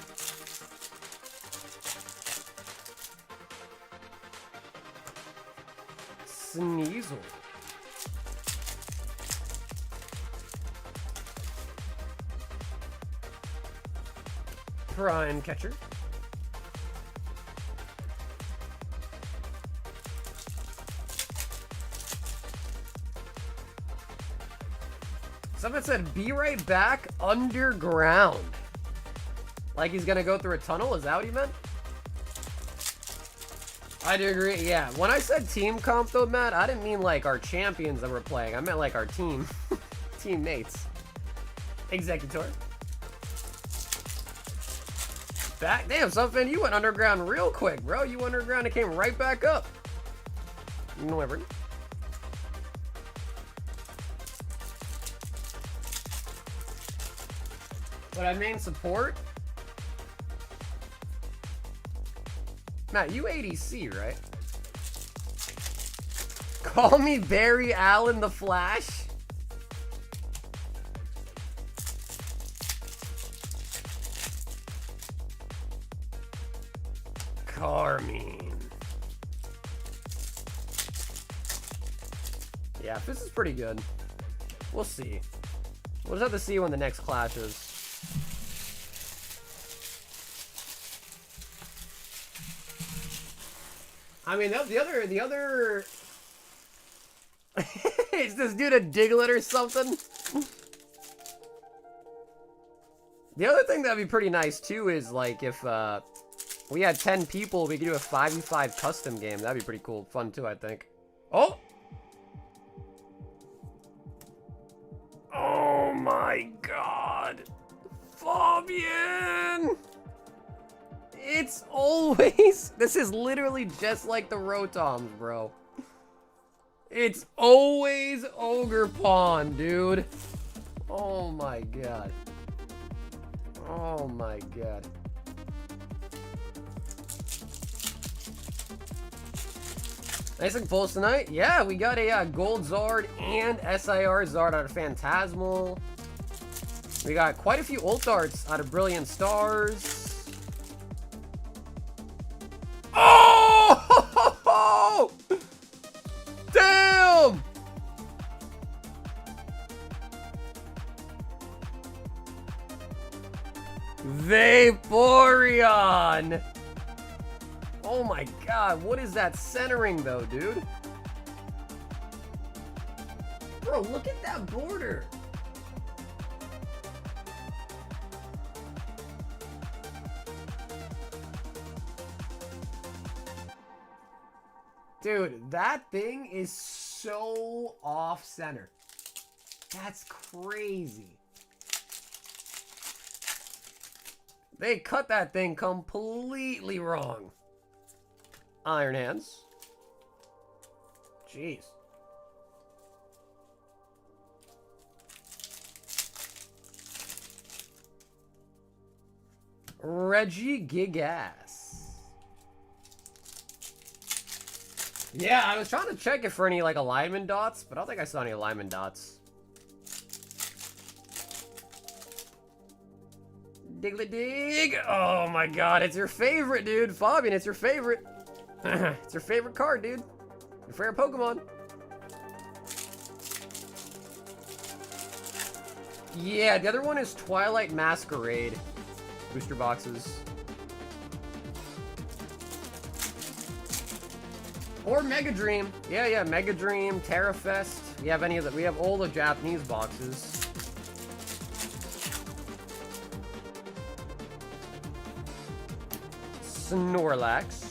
Sneasel. Prime Catcher. Someone said, be right back underground. Like he's gonna go through a tunnel? Is that what he meant? I do agree, yeah. When I said team comp though, Matt, I didn't mean like our champions that we're playing. I meant like our team. Teammates. Executor. Back, damn, something, you went underground real quick, bro. You went underground and came right back up. Never. But I mean support? Matt, you ADC, right? Call me Barry Allen the Flash? Carmine. Yeah, this is pretty good. We'll see. We'll just have to see when the next clash is. I mean, the other... Is this dude a Diglett or something? The other thing that'd be pretty nice too is like if we had 10 people, we could do a 5v5 custom game. That'd be pretty cool, fun too, I think. Oh! Oh my god! Fabian! It's always... This is literally just like the Rotoms, bro. It's always Ogre Pawn, dude. Oh my god. Oh my god. Anything pulls tonight? Yeah, we got a Gold Zard and SIR Zard out of Phantasmal. We got quite a few ult arts out of Brilliant Stars. Oh! Damn! Vaporeon! Oh my god, what is that centering though, dude? Bro, look at that border! Dude, that thing is so off-center. That's crazy. They cut that thing completely wrong. Iron Hands. Jeez. Reggie Gigas. Yeah, I was trying to check it for any like alignment dots, but I don't think I saw any alignment dots. Diggly dig! Oh my god, it's your favorite, dude. Fabian, it's your favorite. It's your favorite card, dude. Your favorite Pokemon. Yeah, the other one is Twilight Masquerade. Booster boxes. Or Mega Dream. Yeah, Mega Dream, Terrafest. We have any of that? We have all the Japanese boxes. Snorlax.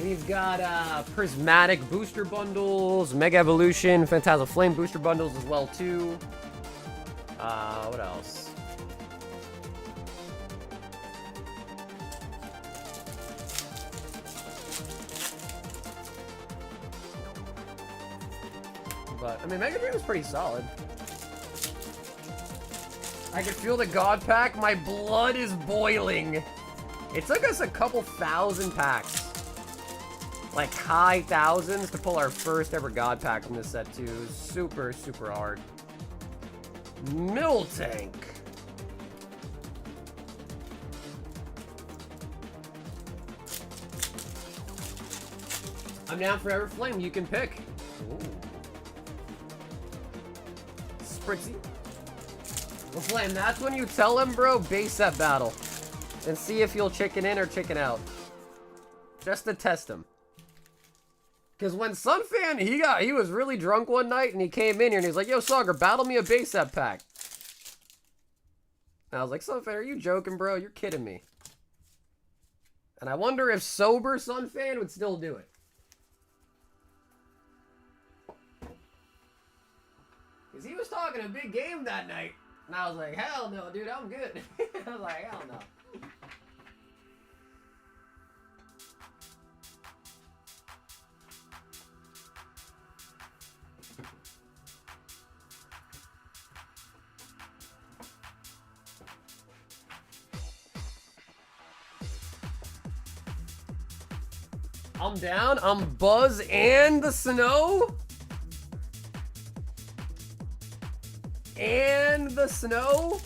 We've got Prismatic booster bundles, Mega Evolution, Phantasmal Flame booster bundles as well too. What else? But I mean, Mega Dream is pretty solid. I can feel the God Pack. My blood is boiling. It took us a couple thousand packs. Like high thousands to pull our first ever God Pack from this set too. Super, super hard. Miltank. I'm down for every flame you can pick. Ooh. Spritzy. Well, Flame, that's when you tell him, bro, base set battle. And see if you'll chicken in or chicken out. Just to test him. Because when Sunfan, he was really drunk one night and he came in here and he's like, yo, Sauger, battle me a base set pack. And I was like, Sunfan, are you joking, bro? You're kidding me. And I wonder if sober Sunfan would still do it. Because he was talking a big game that night. And I was like, hell no, dude, I'm good. I was like, hell no. I'm down. I'm Buzz and the Snow. And the Snow.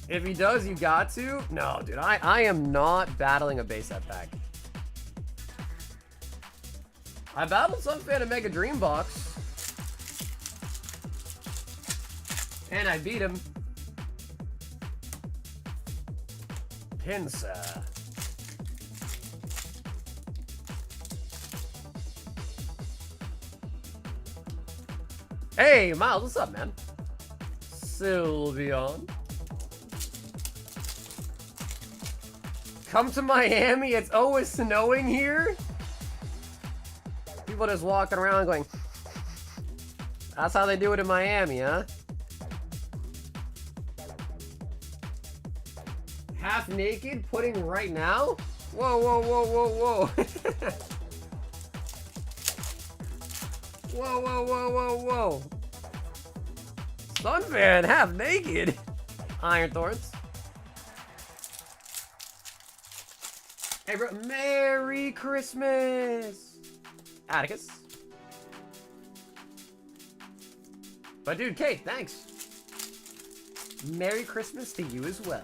If he does, you got to. No, dude, I am not battling a base set pack. I battled Sunfan and Mega Dream Box. And I beat him. Pinsa. Hey, Miles, what's up, man? Sylveon. Come to Miami, it's always snowing here? People just walking around going... That's how they do it in Miami, huh? Half naked, pudding right now? Whoa, whoa, whoa, whoa, whoa. Whoa, whoa, whoa, whoa, whoa. Sunfan, half naked. Iron Thorns. Hey, bro, Merry Christmas. Atticus. But dude, Kate, thanks. Merry Christmas to you as well.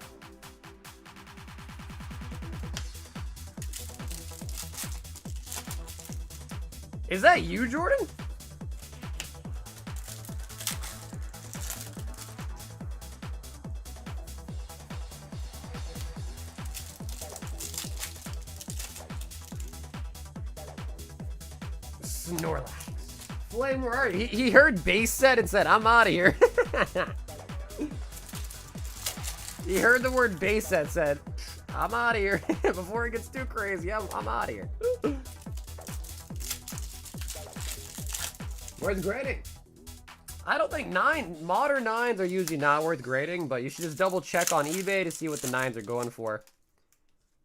Is that you, Jordan? Snorlax. Flame, where are you? He heard base set and said, I'm out of here. He heard the word base set, said, I'm out of here. Before it gets too crazy, I'm out of here. Worth grading? I don't think modern 9s are usually not worth grading, but you should just double check on eBay to see what the 9s are going for.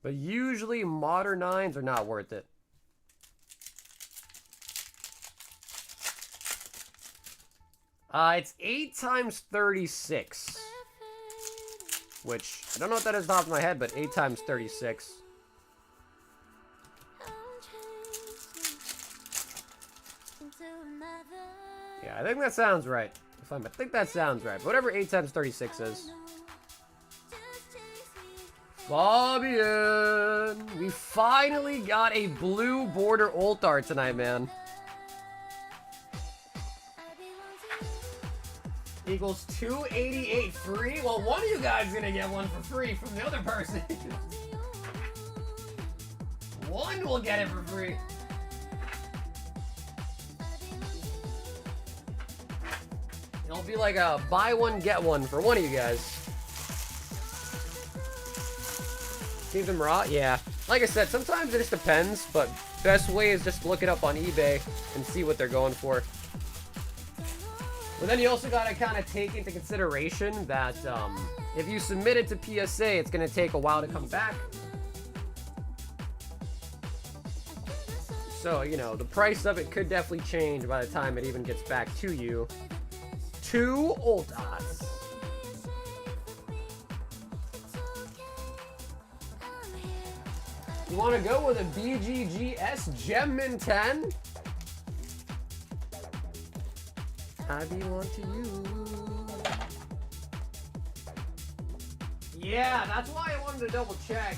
But usually modern 9s are not worth it. It's 8 times 36. Which, I don't know what that is off the top of my head, but 8 times 36. Yeah, I think that sounds right. I think that sounds right. Whatever 8 times 36 is. Fabian! We finally got a blue border ult art tonight, man. Equals 288 free? Well, one of you guys is gonna get one for free from the other person. One will get it for free. It'll be like a buy one, get one for one of you guys. See them raw? Yeah. Like I said, sometimes it just depends, but best way is just look it up on eBay and see what they're going for. But then you also gotta kind of take into consideration that if you submit it to PSA, it's gonna take a while to come back. So, you know, the price of it could definitely change by the time it even gets back to you. 2 ult odds. You want to go with a BGGS Gemmin 10? I belong to you. Yeah, that's why I wanted to double check.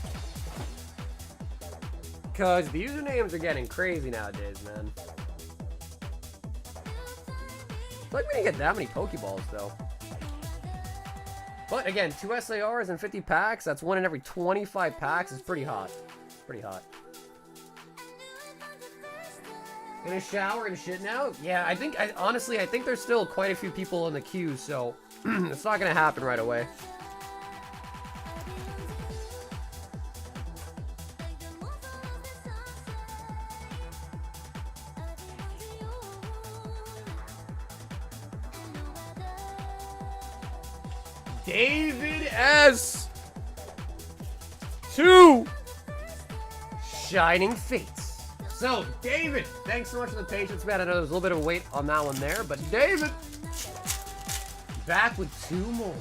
Because the usernames are getting crazy nowadays, man. It's like we didn't get that many Pokeballs, though. But again, 2 SARs and 50 packs, that's 1 in every 25 packs. It's pretty hot. Pretty hot. In a shower and shit now? Yeah, honestly, I think there's still quite a few people in the queue, so it's not gonna happen right away. David S. 2 Shining Fates. So, David, thanks so much for the patience, man. I know there's a little bit of a wait on that one there, but David, back with 2 more.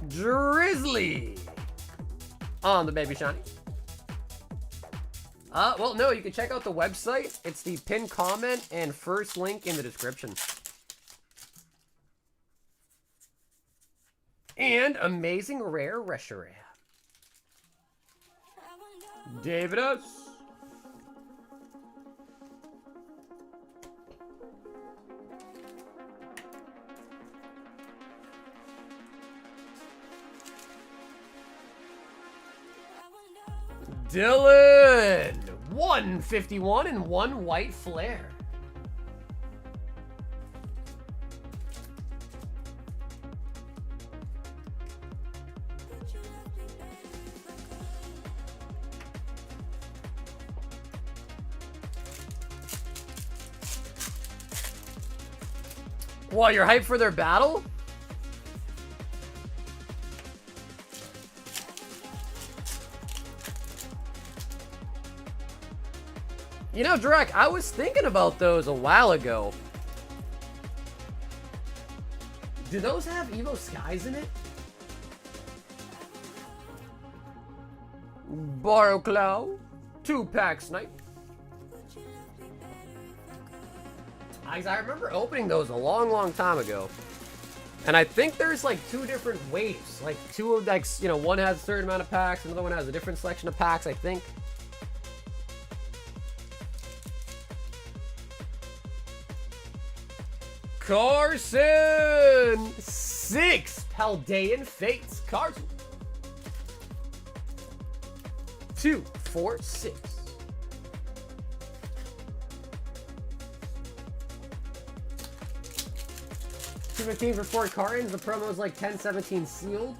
Drizzly on the Baby Shiny. Well, no, you can check out the website. It's the pinned comment and first link in the description. And amazing rare Reshiram. David S. Dylan 151 and 1 white flare. What, you're hyped for their battle? You know, Drek, I was thinking about those a while ago. Do those have Evo Skies in it? Barrowclow, 2-pack snipe. I remember opening those a long time ago. And I think there's like 2 different waves. Like 2 of like, you know, one has a certain amount of packs, another one has a different selection of packs, I think. Carson! 6 Paldean Fates. Carson. 2, 4, 6. 215 for 4 cartons. The promo is like 10-17 sealed.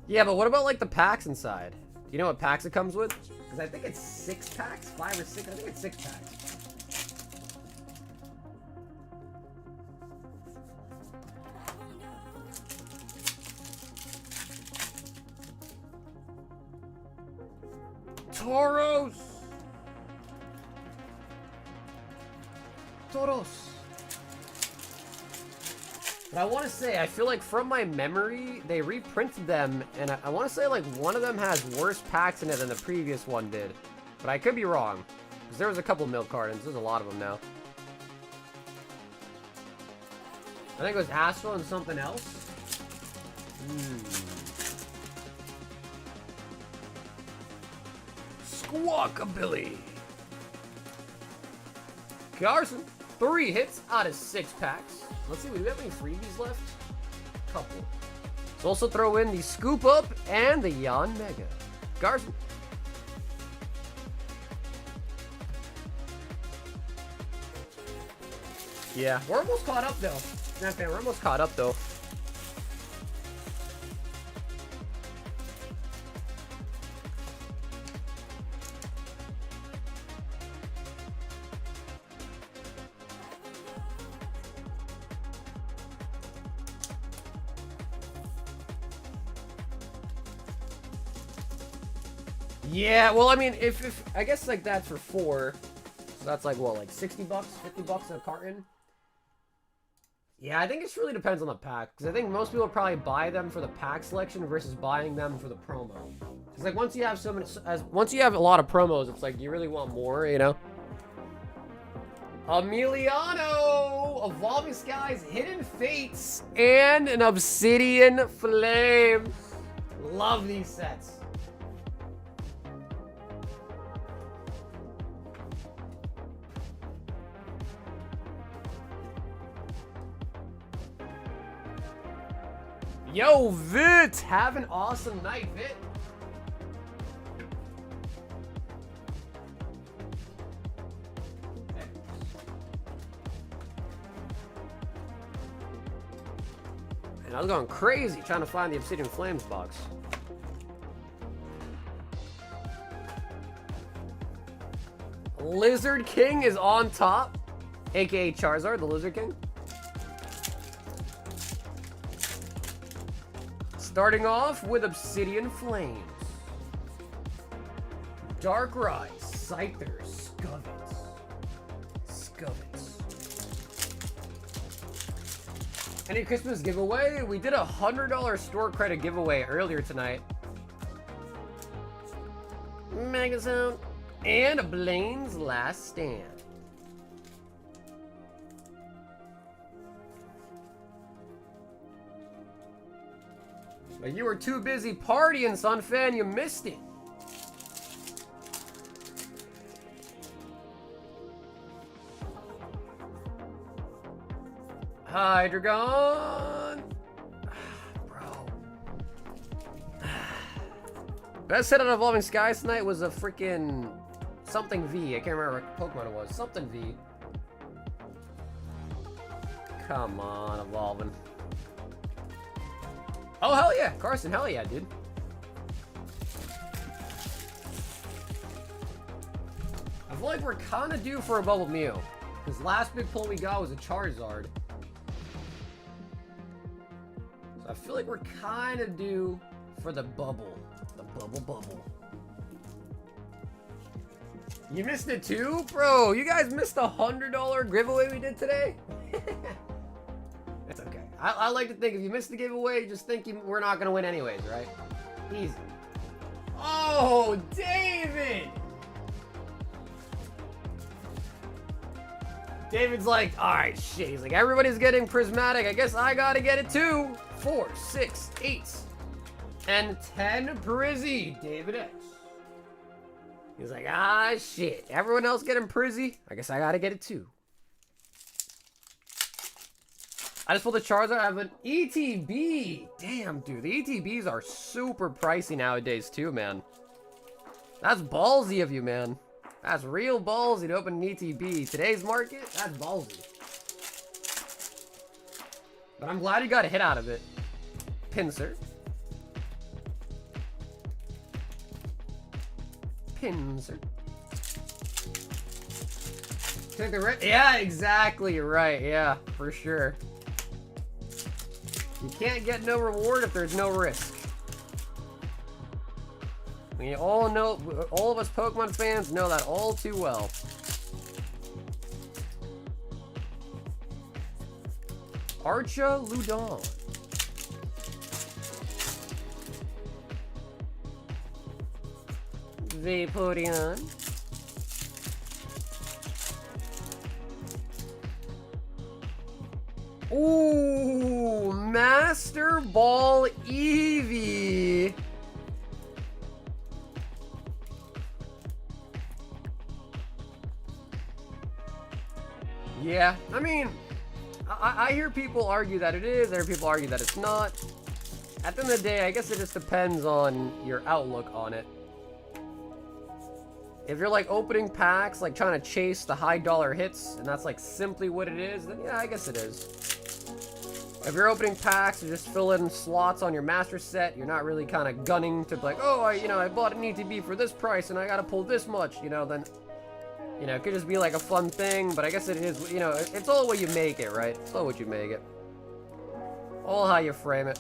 Yeah, but what about like the packs inside? Do you know what packs it comes with? Because I think it's 6 packs, 5 or 6. I think it's 6 packs. Toros. But I want to say, I feel like from my memory, they reprinted them, and I want to say like one of them has worse packs in it than the previous one did. But I could be wrong, because there was a couple milk cartons. There's a lot of them now. I think it was Astral and something else. Squawkabilly. Carson, 3 hits out of 6 packs. Let's see, do we have any freebies left? Couple. Let's also throw in the Scoop Up and the Yon Mega. Carson. Yeah, we're almost caught up though. We're almost caught up though. Yeah, well, I mean, if I guess like that's for 4, so that's like what, like $60, $50 a carton. Yeah, I think it really depends on the pack, because I think most people probably buy them for the pack selection versus buying them for the promo. Because like once you have so many, once you have a lot of promos, it's like you really want more, you know. Emiliano, Evolving Skies, Hidden Fates, and an Obsidian Flames. Love these sets. Yo, Vit! Have an awesome night, Vit! And I was going crazy trying to find the Obsidian Flames box. Lizard King is on top, aka Charizard, the Lizard King. Starting off with Obsidian Flames. Darkrai, Scyther, Scubbits. Any Christmas giveaway? We did a $100 store credit giveaway earlier tonight. Mega Sound. And Blaine's Last Stand. But you were too busy partying, Sunfan. You missed it. Hydreigon. Bro. Best hit on Evolving Skies tonight was a freaking something V. I can't remember what Pokemon it was. Something V. Come on, Evolving. Oh, hell yeah. Carson, hell yeah, dude. I feel like we're kind of due for a Bubble Mew. Because last big pull we got was a Charizard. So I feel like we're kind of due for the bubble. The bubble. You missed it too? Bro, you guys missed the $100 giveaway we did today? It's okay. I like to think if you missed the giveaway, just think we're not going to win anyways, right? Easy. Oh, David! David's like, alright, shit. He's like, everybody's getting prismatic. I guess I gotta get it too. 4, 6, 8, and 10 Prizzy. David X. He's like, ah, shit. Everyone else getting Prizzy? I guess I gotta get it too. I just pulled the Charizard. I have an ETB. Damn, dude. The ETBs are super pricey nowadays too, man. That's ballsy of you, man. That's real ballsy to open an ETB. Today's market, that's ballsy. But I'm glad you got a hit out of it. Pinsir. Take the risk. Yeah, exactly right. Yeah, for sure. You can't get no reward if there's no risk. We all know, all of us Pokemon fans know that all too well. Archa Ludon. Vaporeon. Ooh, Master Ball Eevee. Yeah, I mean, I hear people argue that it is, I hear people argue that it's not. At the end of the day, I guess it just depends on your outlook on it. If you're like opening packs, like trying to chase the high dollar hits, and that's like simply what it is, then yeah, I guess it is. If you're opening packs to just fill in slots on your master set, you're not really kind of gunning to be like, oh, I bought an ETB for this price and I gotta pull this much, then, it could just be like a fun thing, but I guess it is, it's all what you make it, right? It's all what you make it. All how you frame it.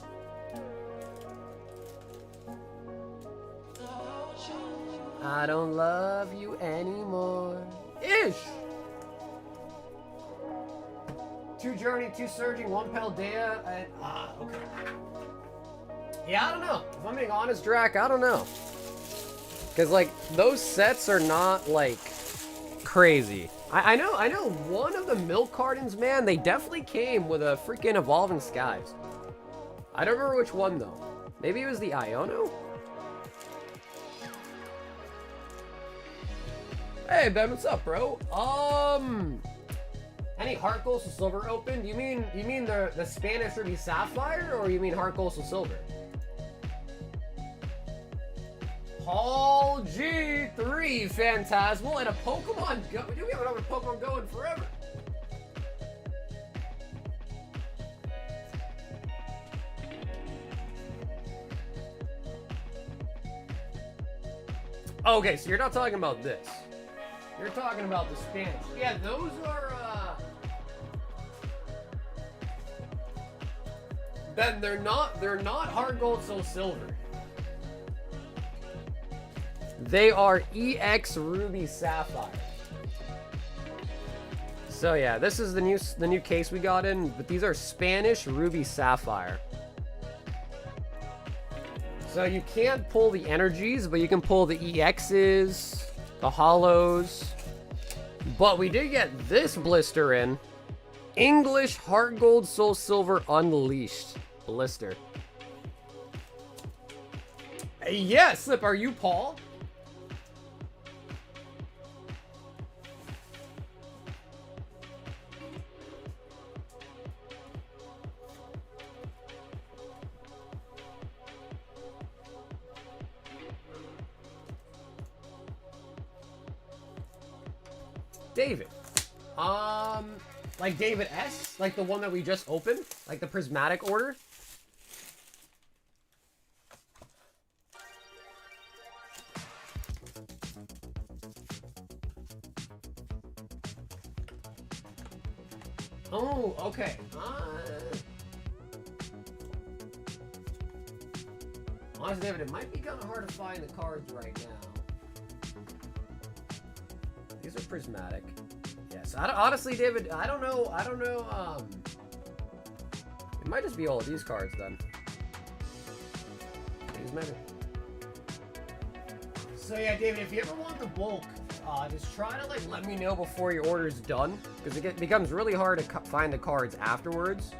I don't love you anymore. Ish! 2 Journey, 2 Surging, 1 Paldea, and... okay. Yeah, I don't know. If I'm being honest, Drac, I don't know. Because, like, those sets are not, like, crazy. I know one of the milk cartons, man, they definitely came with a freaking Evolving Skies. I don't remember which one, though. Maybe it was the Iono? Hey, Ben, what's up, bro? Any Heart Gold to Silver opened? You mean the Spanish Ruby Sapphire, or you mean Heart Gold to Silver? Paul G3 Phantasmal and a Pokemon Go. Dude, we haven't had a Pokemon Go in forever. Okay, so you're not talking about this. You're talking about the Spanish. Yeah, those are, Ben, they're not Heart Gold Soul Silver. They are EX Ruby Sapphire. So yeah, this is the new case we got in, but these are Spanish Ruby Sapphire. So you can't pull the energies, but you can pull the EXs, the holos. But we did get this blister in. English Heart Gold Soul Silver Unleashed blister. Yeah, Slip, are you Paul? David. Like David S? Like the one that we just opened? Like the prismatic order? Oh, okay. Honestly, David, it might be kind of hard to find the cards right now. These are prismatic. Yes, honestly, David, I don't know, it might just be all of these cards, then. These maybe. So, yeah, David, if you ever want the bulk, just try to, like, let me know before your order's done, because it becomes really hard to find the cards afterwards.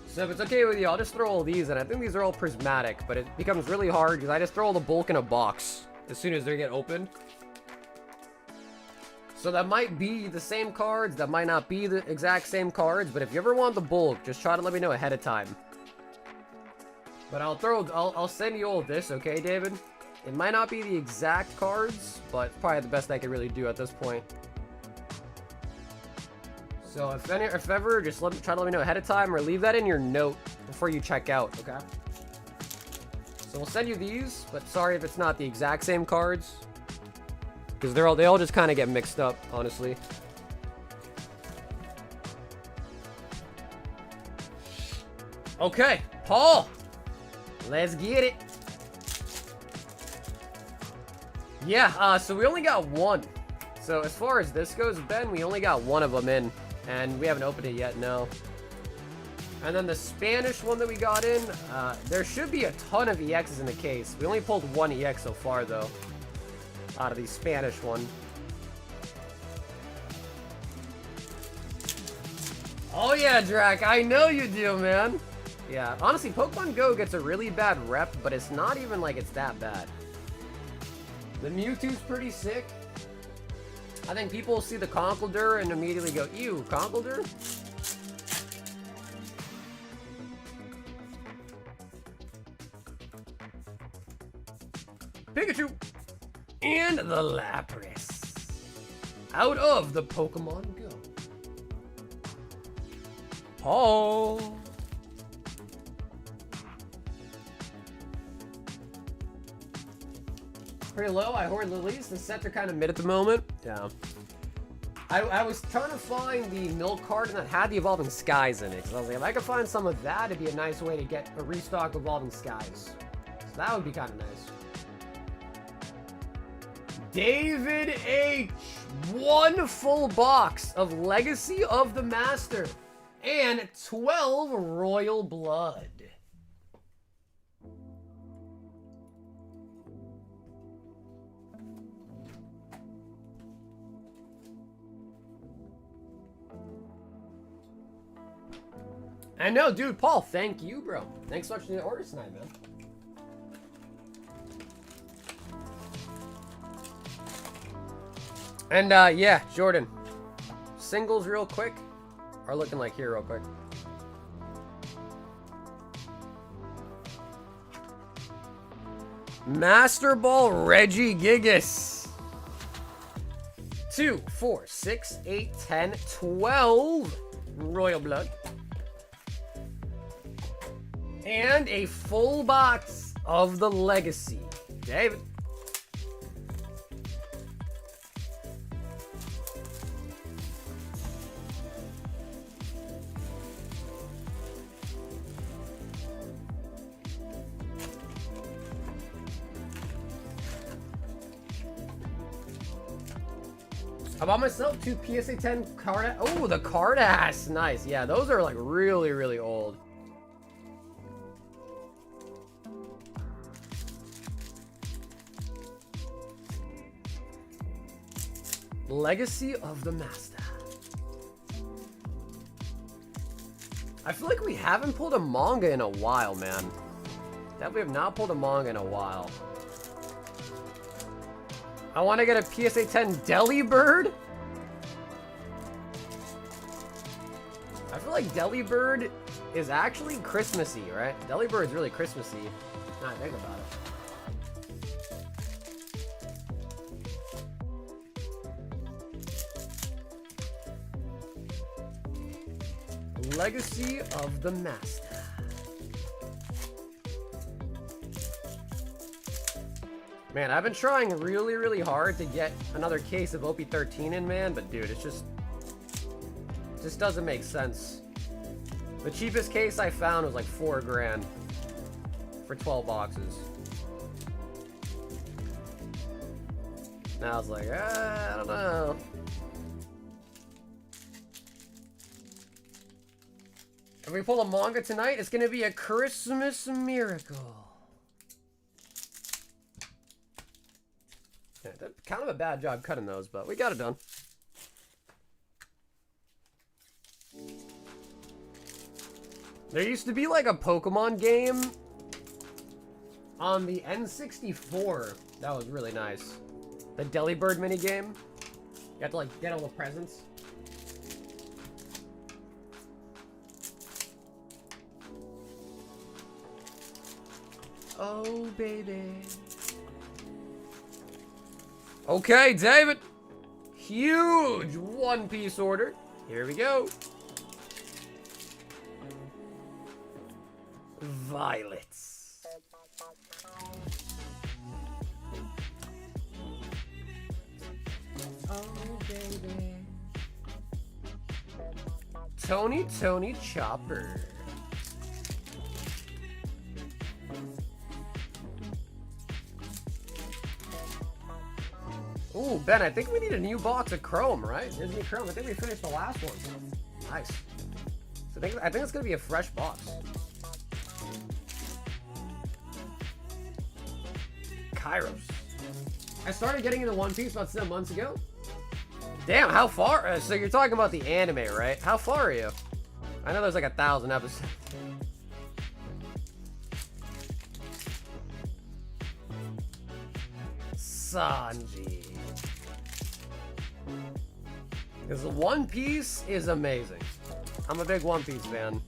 So if it's okay with you, I'll just throw all these in. I think these are all prismatic, but it becomes really hard because I just throw all the bulk in a box as soon as they get opened. So that might be the same cards, that might not be the exact same cards, but if you ever want the bulk, just try to let me know ahead of time. But I'll send you all this, okay, David? It might not be the exact cards, but it's probably the best I can really do at this point. So if ever, just try to let me know ahead of time, or leave that in your note before you check out, okay? So we'll send you these, but sorry if it's not the exact same cards, because they all just kind of get mixed up, honestly. Okay, Paul, let's get it. Yeah, so we only got one. So as far as this goes, Ben, we only got one of them in. And we haven't opened it yet, no. And then the Spanish one that we got in, there should be a ton of EXs in the case. We only pulled one EX so far, though, out of the Spanish one. Oh yeah, Drac, I know you do, man. Yeah, honestly, Pokemon Go gets a really bad rep, but it's not even like it's that bad. The Mewtwo's pretty sick. I think people see the Conkeldurr and immediately go, ew, Conkeldurr? Pikachu! And the Lapras. Out of the Pokemon Go. Paul. Pretty low. I hoard lilies. The sets are kind of mid at the moment. Yeah. I was trying to find the milk card that had the Evolving Skies in it. Because I was like, if I could find some of that, it'd be a nice way to get a restock of Evolving Skies. So that would be kind of nice. David H. One full box of Legacy of the Master. And 12 Royal Blood. I know, dude, Paul, thank you, bro. Thanks so much for the order tonight, man. And, yeah, Jordan. Singles real quick are looking like here real quick. Master Ball Reggie Gigas. 2, 4, 6, 8, 10, 12 Royal Blood. And a full box of the Legacy. David. I bought myself 2 PSA 10 card. Oh, the card ass. Nice. Yeah, those are like really, really old. Legacy of the Master. I feel like we haven't pulled a manga in a while, man. Definitely have not pulled a manga in a while. I want to get a PSA 10 Delibird. I feel like Delibird is actually Christmassy, right? Delibird's really Christmassy. Now I think about it. Legacy of the Master. Man, I've been trying really, really hard to get another case of OP13 in, man, but dude, it just doesn't make sense. The cheapest case I found was like $4 grand for 12 boxes. And I was like, I don't know. If we pull a manga tonight, it's gonna be a Christmas miracle. Yeah, kind of a bad job cutting those, but we got it done. There used to be like a Pokemon game on the N64 that was really nice. The Delibird minigame. You have to like get all the presents. Oh, baby. Okay, David. Huge One Piece order. Here we go. Violets. Oh, baby. Tony Chopper. Ooh, Ben, I think we need a new box of Chrome, right? Here's new Chrome. I think we finished the last one. Nice. So I think it's going to be a fresh box. Kairos. I started getting into One Piece about 7 months ago. Damn, how far? So you're talking about the anime, right? How far are you? I know there's like 1,000 episodes. Sanji. Because the One Piece is amazing. I'm a big One Piece fan.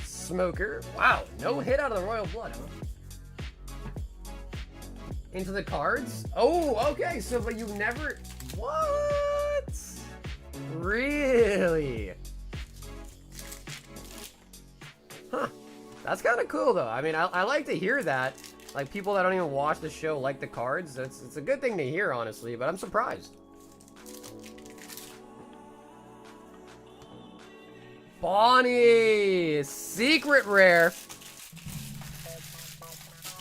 Smoker. Wow, no hit out of the Royal Blood, huh? Into the cards? Oh, okay, so but you never... What? Really? Huh. That's kind of cool, though. I mean, I like to hear that. Like, people that don't even watch the show like the cards. It's a good thing to hear, honestly, but I'm surprised. Bonnie! Secret rare.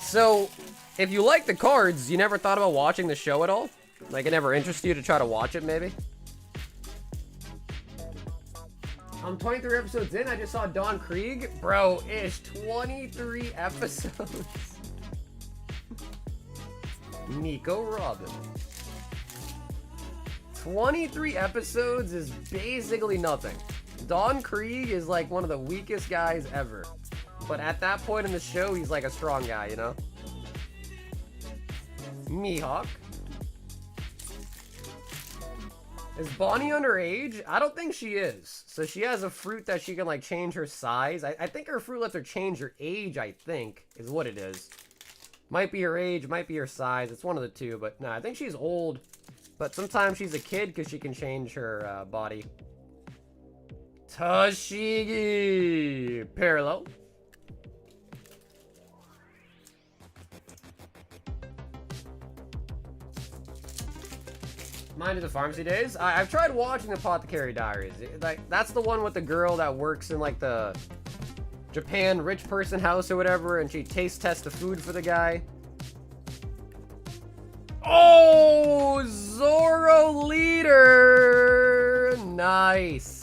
So, if you like the cards, you never thought about watching the show at all? Like, it never interested you to try to watch it, maybe? I'm 23 episodes in. I just saw Don Krieg. Bro, it's 23 episodes. Nico Robin. 23 episodes is basically nothing. Don Krieg is like one of the weakest guys ever. But at that point in the show, he's like a strong guy, you know? Mihawk. Is Bonnie underage? I don't think she is. So she has a fruit that she can like change her size. I think her fruit lets her change her age, I think, is what it is. Might be her age, might be her size. It's one of the two, but no, I think she's old. But sometimes she's a kid because she can change her body. Tashigi Parallel. Mind of the Pharmacy Days. I've tried watching the Apothecary Diaries. Like, that's the one with the girl that works in like the Japan rich person house or whatever, and she taste tests the food for the guy. Oh, Zoro leader. Nice.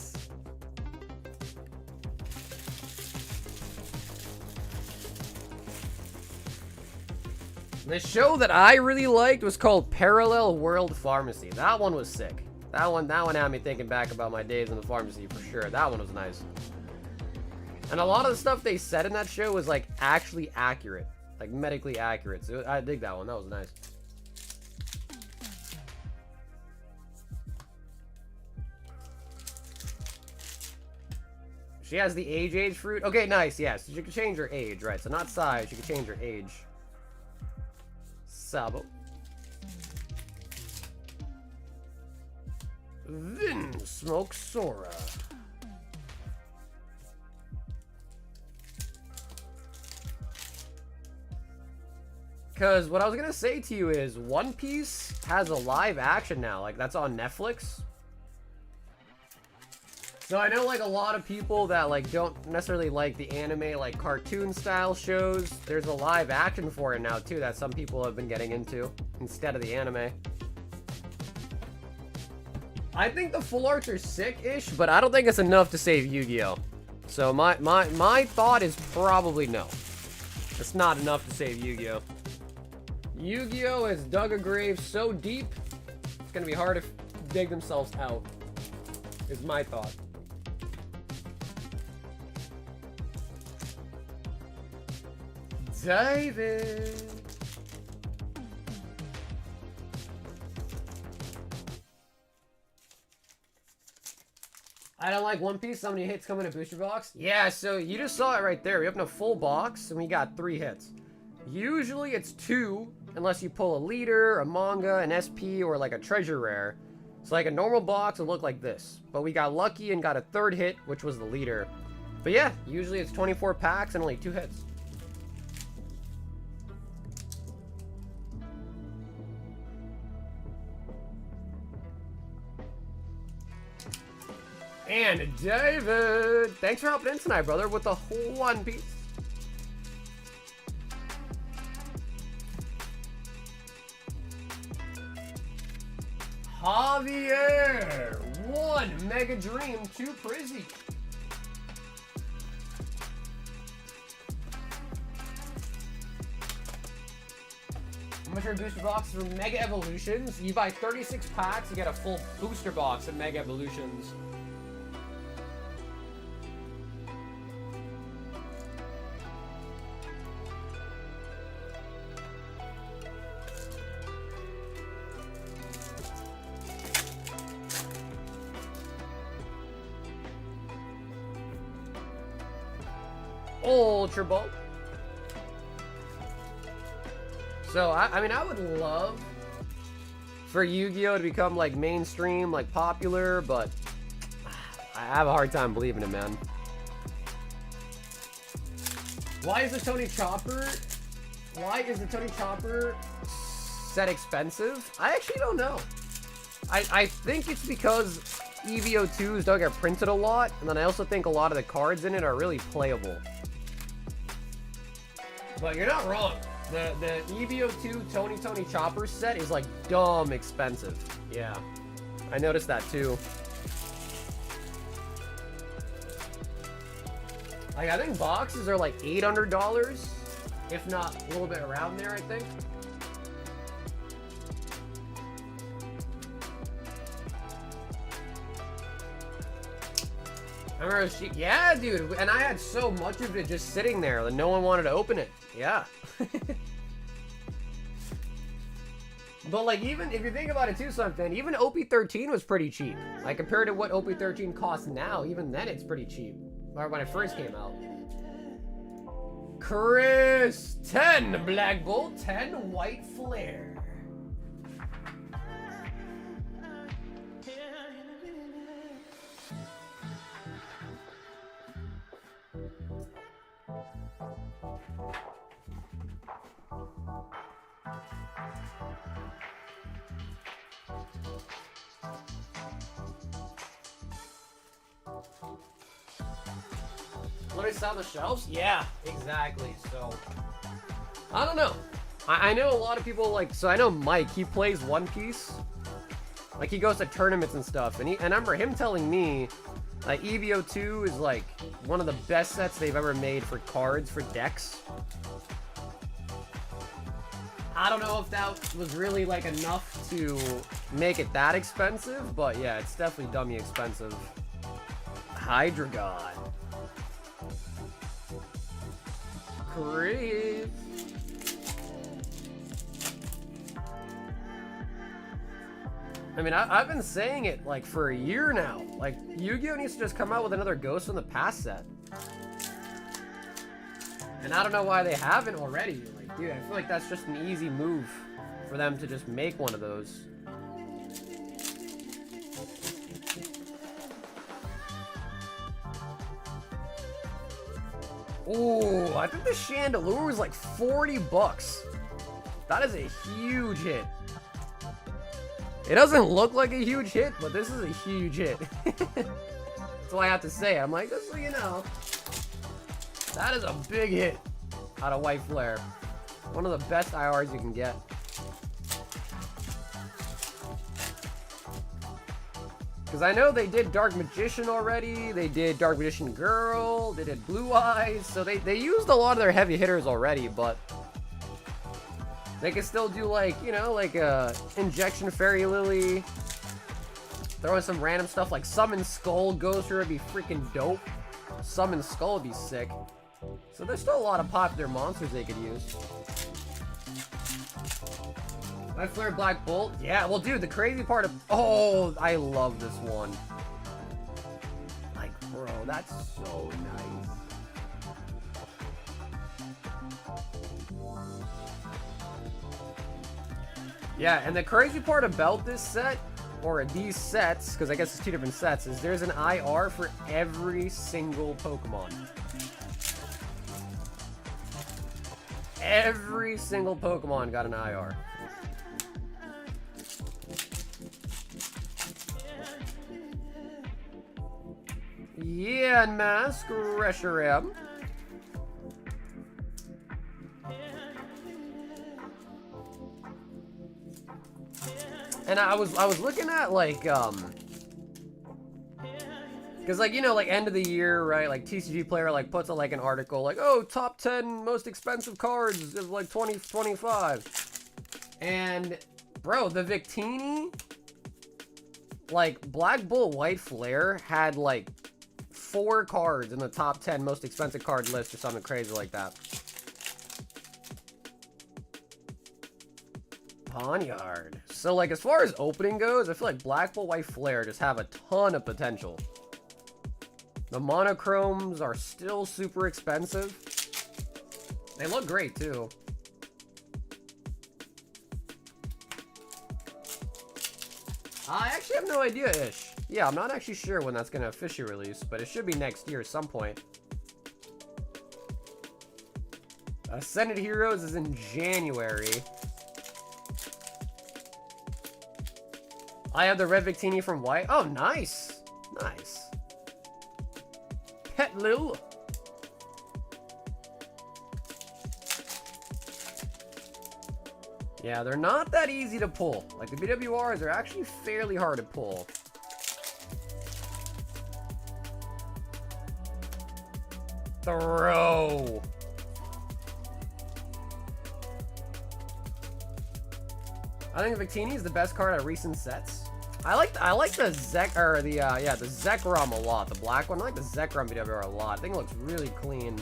The show that I really liked was called Parallel World Pharmacy. That one was sick. That one had me thinking back about my days in the pharmacy for sure. That one was nice. And a lot of the stuff they said in that show was like actually accurate, like medically accurate. So I dig that one. That was nice. She has the age fruit. Okay, nice. Yes, she can change her age, right? So not size. She can change her age. Sabo. Vin Smoke Sora. Because what I was going to say to you is One Piece has a live action now. Like, that's on Netflix. So I know, like, a lot of people that, like, don't necessarily like the anime, like, cartoon-style shows. There's a live action for it now, too, that some people have been getting into instead of the anime. I think the full arts are sick-ish, but I don't think it's enough to save Yu-Gi-Oh! So my thought is probably no. It's not enough to save Yu-Gi-Oh! Yu-Gi-Oh! Has dug a grave so deep, it's gonna be hard to dig themselves out, is my thought. David! I don't like One Piece. So many hits come in a booster box. Yeah, so you just saw it right there. We opened a full box and we got 3 hits. Usually it's 2, unless you pull a leader, a manga, an SP, or like a treasure rare. So like a normal box would look like this. But we got lucky and got a 3rd hit, which was the leader. But yeah, usually it's 24 packs and only 2 hits. And David, thanks for helping in tonight, brother, with the whole One Piece. Javier, 1 Mega Dream, 2 Prizzy. How much are booster boxes for Mega Evolutions? You buy 36 packs, you get a full booster box of Mega Evolutions. Ultra Ball. So, I mean, I would love for Yu-Gi-Oh! To become, like, mainstream, like, popular, but I have a hard time believing it, man. Why is the Tony Chopper set expensive? I actually don't know. I think it's because EVO2s don't get printed a lot, and then I also think a lot of the cards in it are really playable. But you're not wrong. The EVO2 Tony Chopper set is like dumb expensive. Yeah, I noticed that too. Like, I think boxes are like $800, if not a little bit around there, I think. I remember yeah, dude, and I had so much of it just sitting there that no one wanted to open it. Yeah. But, like, even if you think about it too, something, even OP13 was pretty cheap. Like, compared to what OP13 costs now, even then it's pretty cheap. Or when it first came out. Chris, 10 Black Bolt, 10 White Flare. Let me sell the shelves? Yeah, exactly. So, I don't know. I know a lot of people, like, so I know Mike, he plays One Piece. Like, he goes to tournaments and stuff. And I remember him telling me, like, EVO2 is, like, one of the best sets they've ever made for cards, for decks. I don't know if that was really, like, enough to make it that expensive. But, yeah, it's definitely dummy expensive. Hydra God. Chris. I mean, I've been saying it, like, for a year now. Like, Yu-Gi-Oh! Needs to just come out with another Ghost from the Past set. And I don't know why they haven't already. Like, dude, I feel like that's just an easy move for them to just make one of those. Ooh, I think the Chandelure was like 40 bucks. That is a huge hit. It doesn't look like a huge hit, but this is a huge hit. That's all I have to say. I'm like, just so you know, that is a big hit out of White Flare. One of the best IRs you can get. Because I know they did Dark Magician already, they did Dark Magician Girl, they did Blue Eyes, so they used a lot of their heavy hitters already, but they can still do, like, you know, like Injection Fairy Lily, throw in some random stuff like Summon Skull Ghost would be freaking dope. Summon Skull would be sick. So there's still a lot of popular monsters they could use. White Flare Black Bolt? Yeah, well, dude, the crazy part of... Oh, I love this one. Like, bro, that's so nice. Yeah, and the crazy part about this set, or these sets, because I guess it's two different sets, is there's an IR for every single Pokemon. Every single Pokemon got an IR. Yeah, and Mask Reshiram. And I was looking at like because like, you know, like end of the year, right? Like TCG Player like puts out like an article like, oh, top 10 most expensive cards of like 2025. And bro, the Victini, like Black Bull White Flare had like 4 cards in the top 10 most expensive card list or something crazy like that. Pawniard. So like as far as opening goes, I feel like Black Bull White Flare just have a ton of potential. The monochromes are still super expensive. They look great too. I actually have no idea, Ish. Yeah, I'm not actually sure when that's going to officially release, but it should be next year at some point. Ascended Heroes is in January. I have the Red Victini from White. Oh, nice. Nice. Pet Lil. Yeah, they're not that easy to pull. Like, the BWRs are actually fairly hard to pull. Throw. I think Victini is the best card out of recent sets. I like the the Zekrom a lot. The black one. I like the Zekrom BWR a lot. I think it looks really clean.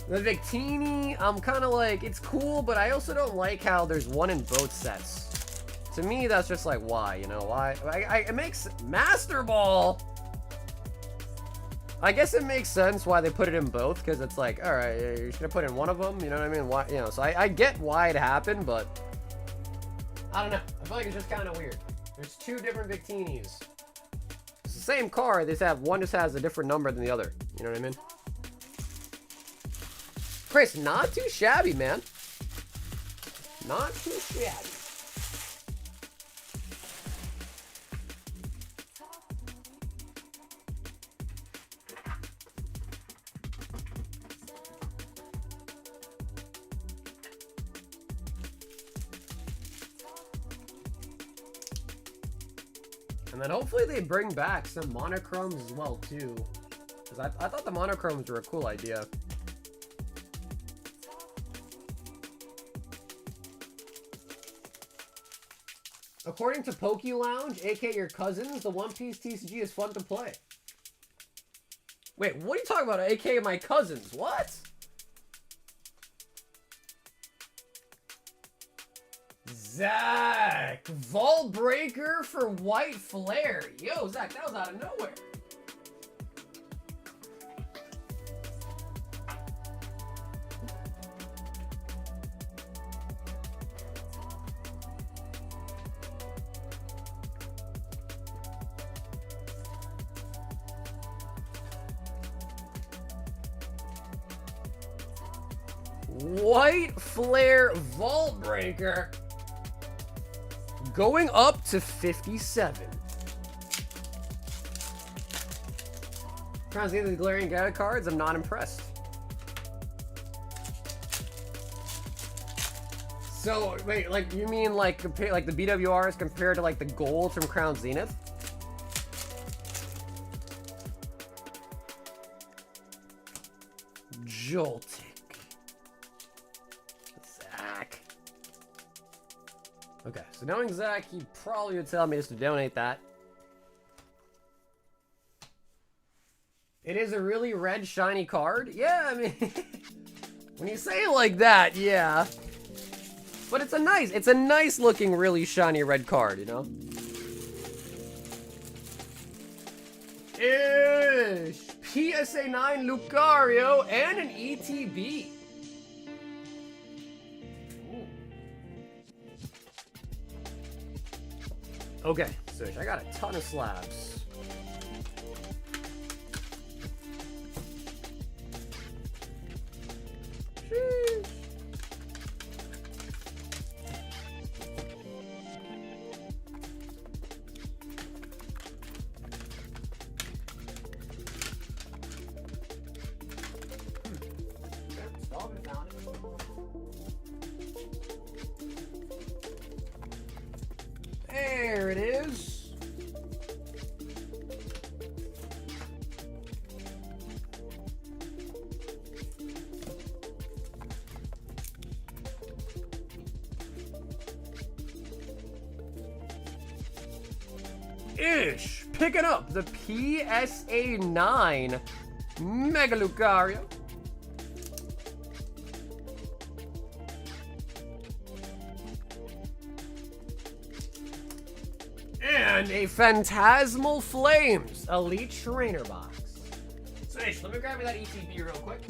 The Victini, I'm kind of like, it's cool, but I also don't like how there's one in both sets. To me, that's just like, why, you know, why? It makes Master Ball. I guess it makes sense why they put it in both, because it's like, all right, you're just gonna put in one of them, you know what I mean? Why, you know? So I get why it happened, but I don't know. I feel like it's just kind of weird. There's 2 different Victinis. It's the same card. They just have one just has a different number than the other. You know what I mean? Chris, not too shabby, man. Not too shabby. And then hopefully they bring back some monochromes as well, too. Because I thought the monochromes were a cool idea. According to Poke Lounge, aka your cousins, the One Piece TCG is fun to play. Wait, what are you talking about? Aka my cousins? What? Zach! Vault Breaker for White Flare. Yo, Zach, that was out of nowhere. White Flare Vault Breaker. Going up to 57. Trying to see the glaring Gauntlet cards. I'm not impressed. So wait, like you mean like compare like the BWRs compared to like the gold from Crown Zenith? Joltic. Zach. Okay, so knowing Zach, he probably would tell me just to donate that. It is a really red shiny card. Yeah, I mean, when you say it like that, yeah. But it's a nice looking, really shiny red card, you know? Ish! PSA 9 Lucario and an ETB. Ooh. Okay, so I got a ton of slabs. Sheesh. There it is. Ish, picking up the PSA 9 Mega Lucario. And a Phantasmal Flames Elite Trainer Box. So, Ish, let me grab me that ETB real quick.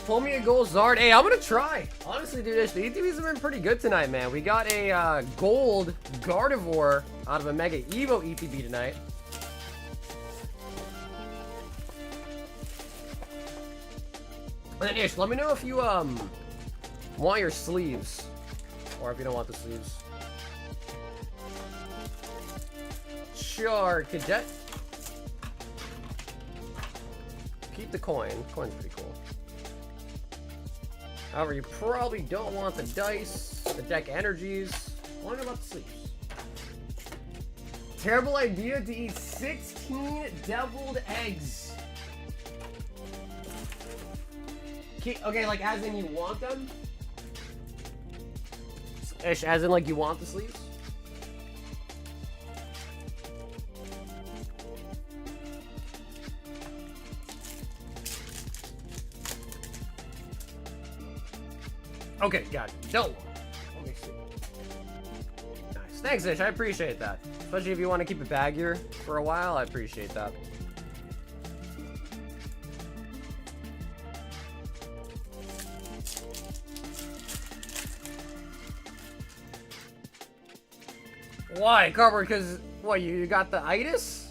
Pull me a gold Zard. Hey, I'm gonna try. Honestly, dude, the ETBs have been pretty good tonight, man. We got a gold Gardevoir out of a Mega Evo ETB tonight. And then, Ish, let me know if you want your sleeves, or if you don't want the sleeves. Char Cadet. Keep the coin. Coin's pretty cool. However, you probably don't want the dice, the deck energies. What about the sleeves? Terrible idea to eat 16 deviled eggs. Okay, like as in you want them? Ish, as in like you want the sleeves? Okay, got it. Don't worry. Let me see. Nice. Thanks, Ish. I appreciate that. Especially if you want to keep it baggier for a while, I appreciate that. Why, Cardboard? Because, what, you got the itis?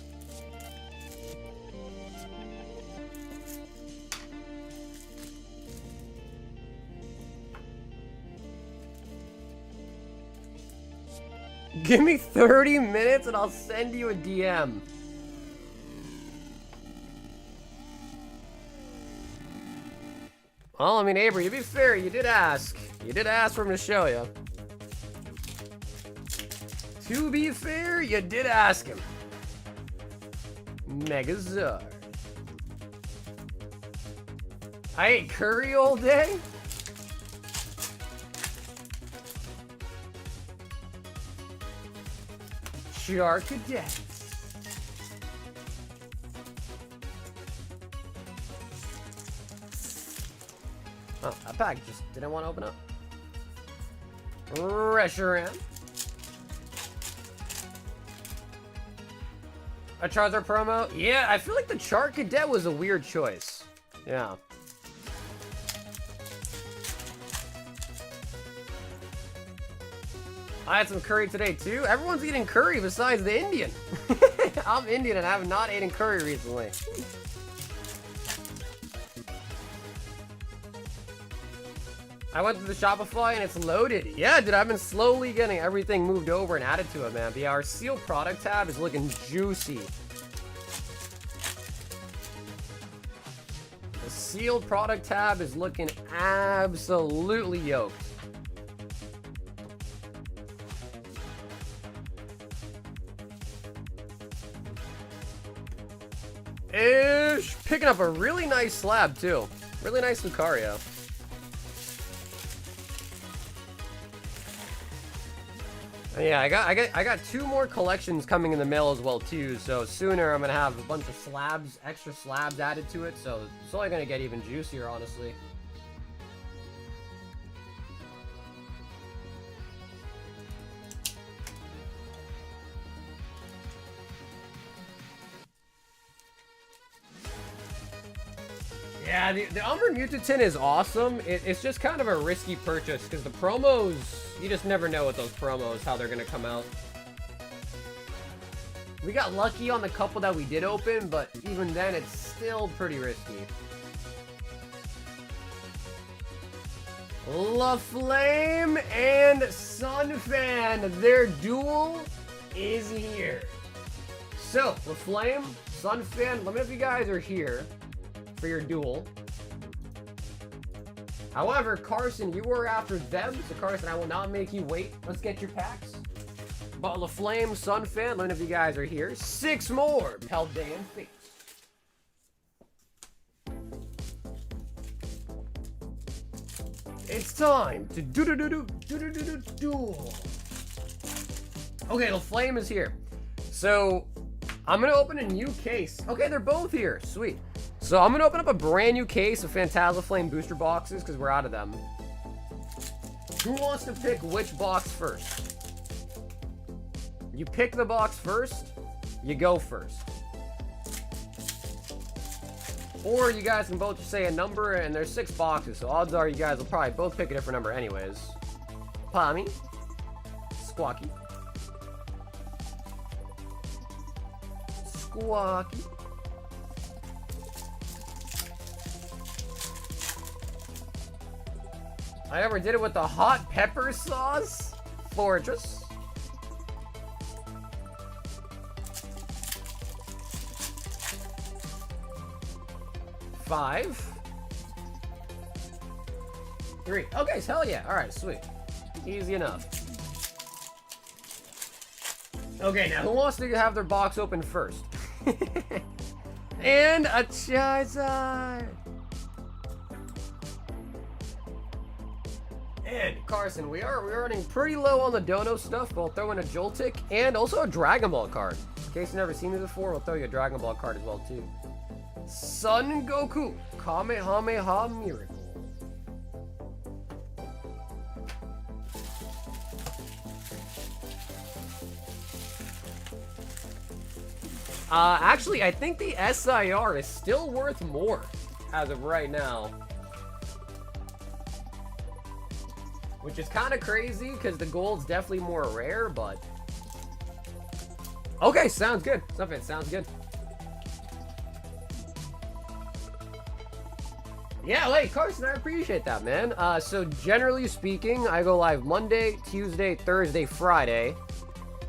Give me 30 minutes and I'll send you a DM. Well, I mean, Avery, to be fair, you did ask. You did ask for him to show you. To be fair, you did ask him. Megazard. I ate curry all day? Shark Cadet. Oh, that pack just didn't want to open up. Reshiram. A Charizard promo? Yeah, I feel like the Shark Cadet was a weird choice. Yeah. I had some curry today too. Everyone's eating curry besides the Indian. I'm Indian and I have not eaten curry recently. I went to the Shopify and it's loaded. Yeah, dude, I've been slowly getting everything moved over and added to it, man. But yeah, our sealed product tab is looking juicy. The sealed product tab is looking absolutely yoked. Ish, picking up a really nice slab too. Really nice Lucario. Yeah, I got 2 more collections coming in the mail as well too. So sooner I'm gonna have a bunch of slabs, extra slabs added to it. So it's only gonna get even juicier, honestly. Yeah, the Umbra Mutatin is awesome. It's just kind of a risky purchase because the promos, you just never know with those promos how they're going to come out. We got lucky on the couple that we did open, but even then, it's still pretty risky. La Flame and Sunfan, their duel is here. So, La Flame, Sunfan, let me know if you guys are here for your duel. However, Carson, you were after them, so Carson, I will not make you wait. Let's get your packs. But La Flame, Sunfan, let me know if you guys are here. 6 more, Paldean Fates. It's time to duel. Okay, La Flame is here. So, I'm gonna open a new case. Okay, they're both here, sweet. So I'm gonna open up a brand new case of Phantasmal Flame booster boxes because we're out of them. Who wants to pick which box first? You pick the box first, you go first. Or you guys can both just say a number, and there's 6 boxes, so odds are you guys will probably both pick a different number anyways. Pommy, Squawky, Squawky. I never did it with the hot pepper sauce. Fortress. Five. 3. Okay, so hell yeah. Alright, sweet. Easy enough. Okay, now who wants to have their box open first? And a Charizard. And Carson, we're running pretty low on the Dono stuff. We'll throw in a Joltik and also a Dragon Ball card. In case you've never seen these before, we'll throw you a Dragon Ball card as well too. Son Goku, Kamehameha Miracle. Actually, I think the SIR is still worth more as of right now. Which is kind of crazy because the gold's definitely more rare, but... Okay, sounds good. Something sounds good. Yeah, hey, Carson, I appreciate that, man. So generally speaking, I go live Monday, Tuesday, Thursday, Friday.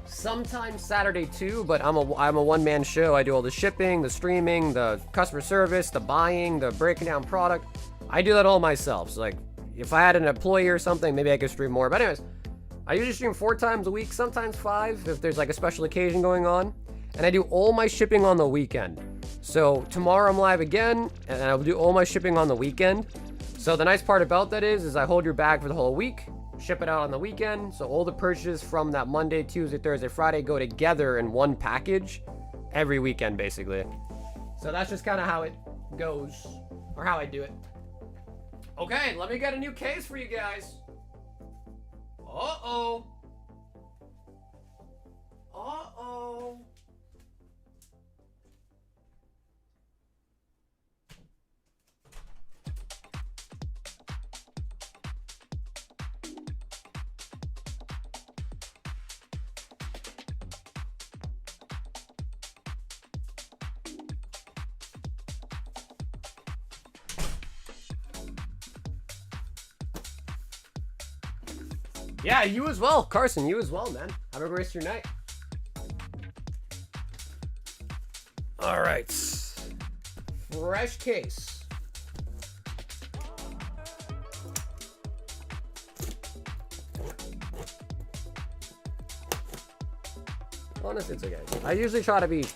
Sometimes Saturday too, but I'm a one-man show. I do all the shipping, the streaming, the customer service, the buying, the breaking down product. I do that all myself. So like, if I had an employee or something, maybe I could stream more. But anyways, I usually stream 4 times a week, sometimes 5 if there's like a special occasion going on. And I do all my shipping on the weekend. So tomorrow I'm live again, and I'll do all my shipping on the weekend. So the nice part about that is I hold your bag for the whole week. ship it out on the weekend. So all the purchases from that Monday, Tuesday, Thursday, Friday go together in one package every weekend, basically. So that's just kind of how it goes, or how I do it. Okay, let me get a new case for you guys. Uh-oh. Uh-oh. Yeah, you as well. Carson, you as well, man. Have a great rest of your night. All right. Fresh case. Honestly, it's okay. I usually try to be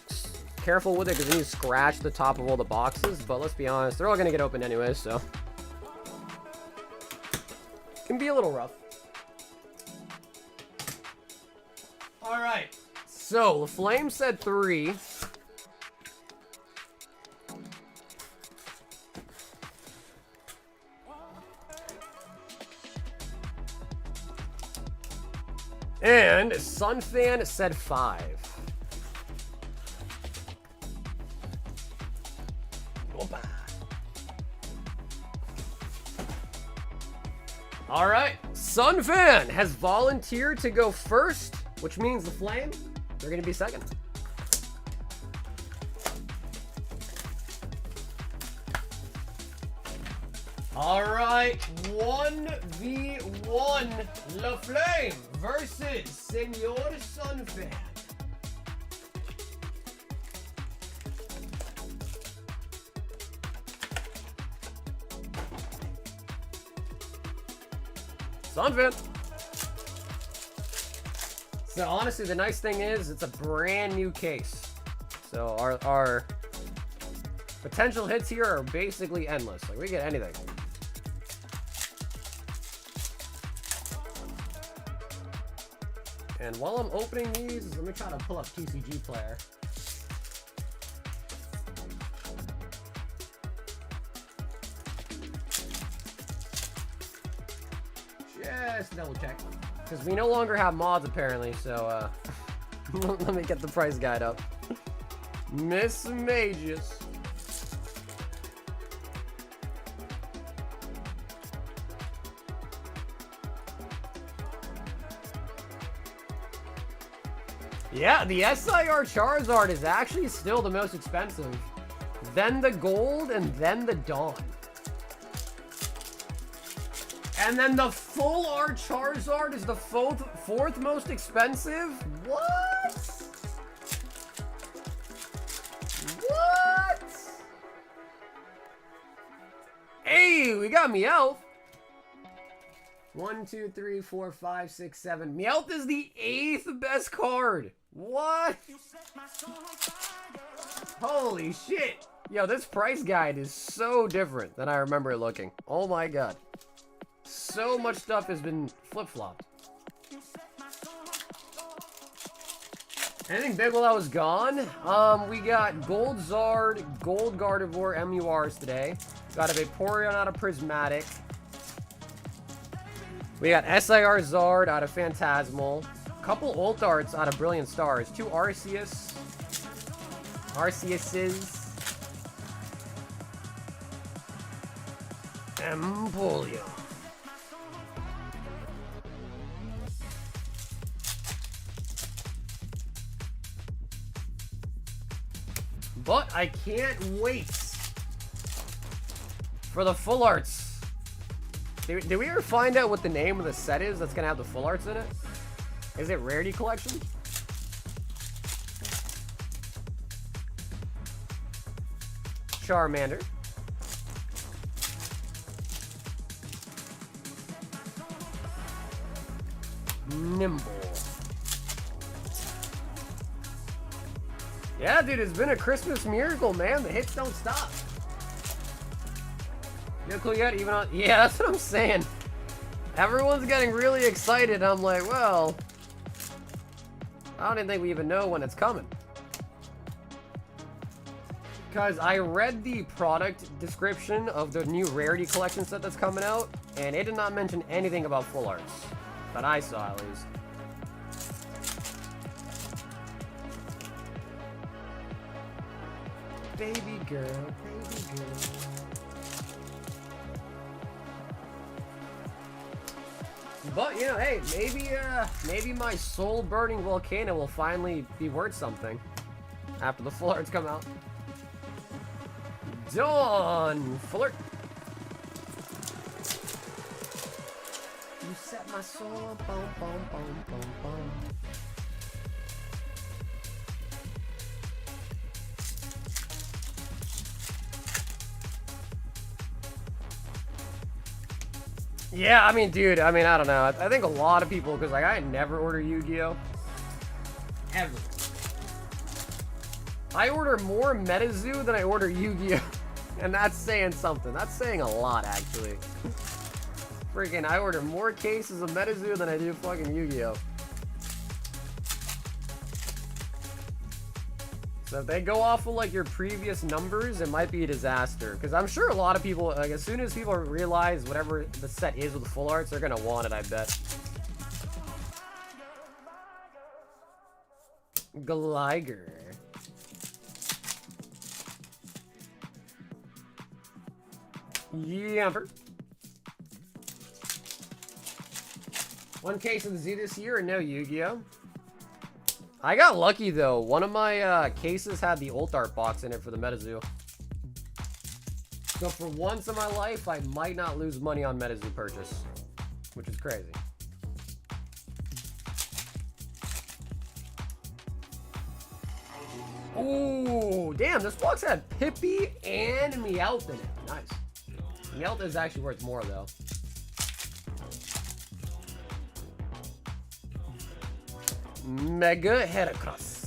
careful with it because then you scratch the top of all the boxes, but let's be honest, they're all going to get opened anyway, so. It can be a little rough. All right. So, the Flame said 3. And Sunfan said 5. Opa. All right. Sunfan has volunteered to go first, which means the Flame, they're going to be second. All right, 1v1, La Flame versus Senor Sunfan. Sunfan. So honestly, the nice thing is it's a brand new case. So our potential hits here are basically endless. Like we get anything. And while I'm opening these, let me try to pull up TCG Player. Just double check. Because we no longer have mods apparently, so let me get the price guide up. Miss Magus. Yeah, the SIR Charizard is actually still the most expensive. Then the Gold, and then the Dawn. And then the full art Charizard is the fourth most expensive? What? What? Hey, we got Meowth. 1, 2, 3, 4, 5, 6, 7. Meowth is the 8th best card. What? Holy shit. Yo, this price guide is so different than I remember it looking. Oh my god. So much stuff has been flip-flopped. Anything big while I was gone? We got Gold Zard, Gold Gardevoir MURs today. Got a Vaporeon out of Prismatic. We got SIR Zard out of Phantasmal. Couple Ult Arts out of Brilliant Stars. 2 Arceus. Arceuses. Empoleon. But I can't wait for the full arts. Did we ever find out what the name of the set is that's gonna have the full arts in it? Is it Rarity Collection? Charmander. Nimble. Yeah, dude, it's been a Christmas miracle, man. The hits don't stop. No clue yet, even on... Yeah, that's what I'm saying. Everyone's getting really excited. I'm like, well, I don't even think we even know when it's coming. Because I read the product description of the new rarity collection set that's coming out, and it did not mention anything about full arts. That I saw, at least. Baby girl, baby girl. But, you know, hey, maybe my soul-burning volcano will finally be worth something after the full arts come out. Dawn Flirt. You set my soul, boom, boom, boom, boom, boom. Yeah, I mean, dude, I don't know. I think a lot of people, because, like, I never order Yu-Gi-Oh! Ever. I order more MetaZoo than I order Yu-Gi-Oh! And that's saying something. That's saying a lot, actually. Freaking, I order more cases of MetaZoo than I do fucking Yu-Gi-Oh! So if they go off of, like, your previous numbers, it might be a disaster. Because I'm sure a lot of people, like, as soon as people realize whatever the set is with the full arts, they're gonna want it, I bet. Gliger. Yamper. One case of the Z this year and no Yu-Gi-Oh! I got lucky though. One of my cases had the Ult Art box in it for the MetaZoo. So for once in my life, I might not lose money on MetaZoo purchase, which is crazy. Ooh, damn, this box had Pippi and Meowth in it. Nice. Meowth is actually worth more though. Mega Heracross.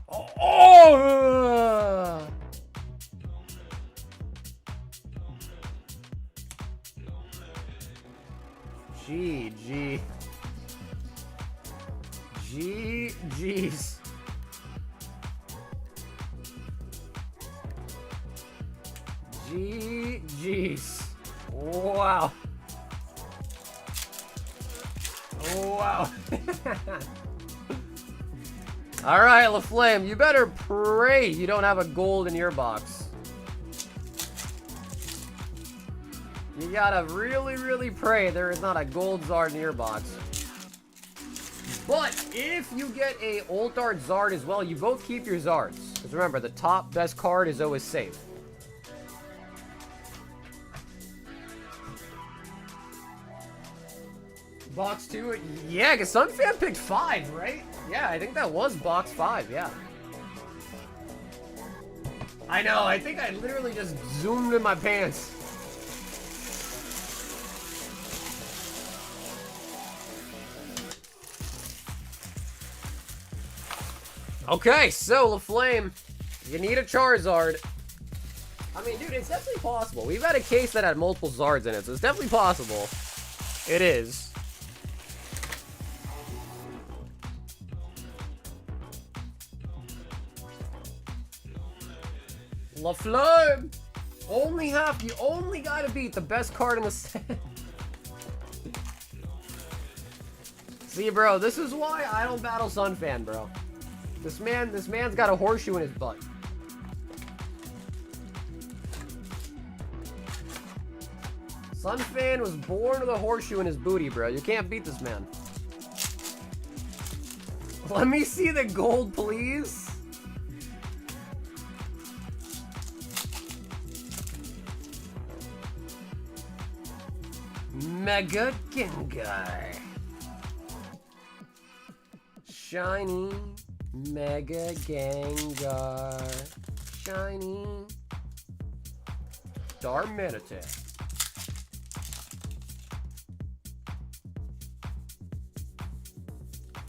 Oh! GG. GG's. GG's. Wow. Wow. Alright, LaFlame, you better pray you don't have a gold in your box. You gotta really, really pray there is not a gold Zard in your box. But if you get a Ult Art Zard as well, you both keep your Zards. Because remember, the top best card is always safe. Box 2? Yeah, because Sunfan picked 5, right? Yeah, I think that was box 5, yeah. I know, I think I literally just zoomed in my pants. Okay, so LaFlame, you need a Charizard. I mean, dude, it's definitely possible. We've had a case that had multiple Zards in it, so it's definitely possible. It is. LaFlame! You only gotta beat the best card in the set. See, bro, this is why I don't battle Sunfan, bro. This man's got a horseshoe in his butt. Sunfan was born with a horseshoe in his booty, bro. You can't beat this man. Let me see the gold, please. Mega Gengar. Shiny Mega Gengar. Shiny Darmanitan.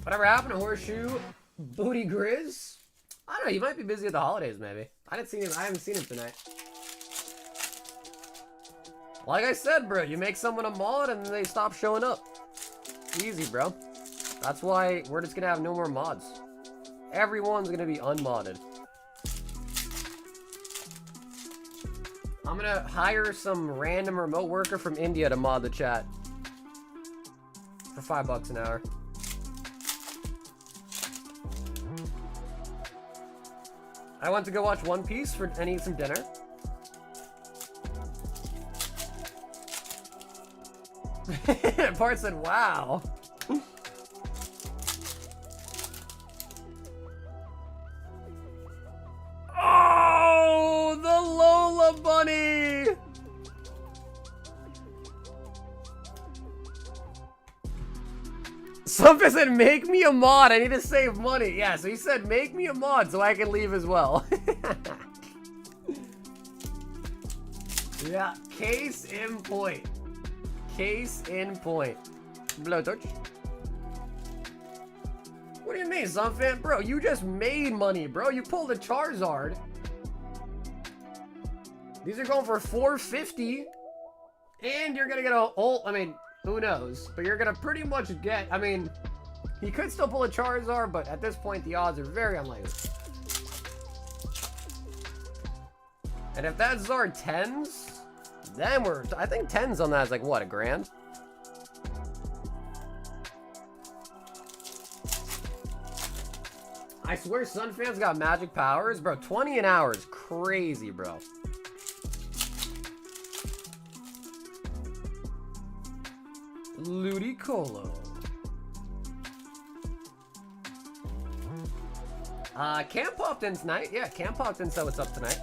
Whatever happened to Horseshoe Booty Grizz? I don't know, you might be busy at the holidays, maybe. I didn't see him. I haven't seen him tonight. Like I said, bro, you make someone a mod and they stop showing up. Easy, bro. That's why we're just gonna have no more mods. Everyone's gonna be unmodded. I'm gonna hire some random remote worker from India to mod the chat. For $5 an hour. I went to go watch One Piece and eat some dinner. Part said, wow. Oh, the Lola Bunny. Something said, make me a mod. I need to save money. Yeah, so he said, make me a mod so I can leave as well. Yeah, case in point. Case in point. Blowtorch. What do you mean, Sunfan? Bro, you just made money, bro. You pulled a Charizard. These are going for $450. And you're gonna get a ult. I mean, who knows? But you're gonna pretty much get, I mean, he could still pull a Charizard, but at this point, the odds are very unlikely. And if that Zard 10s, then I think 10s on that is like, what, $1 grand? I swear Sunfan's got magic powers. Bro, 20 an hour is crazy, bro. Ludicolo. Cam popped in tonight. Yeah, Cam popped in, so what's up tonight?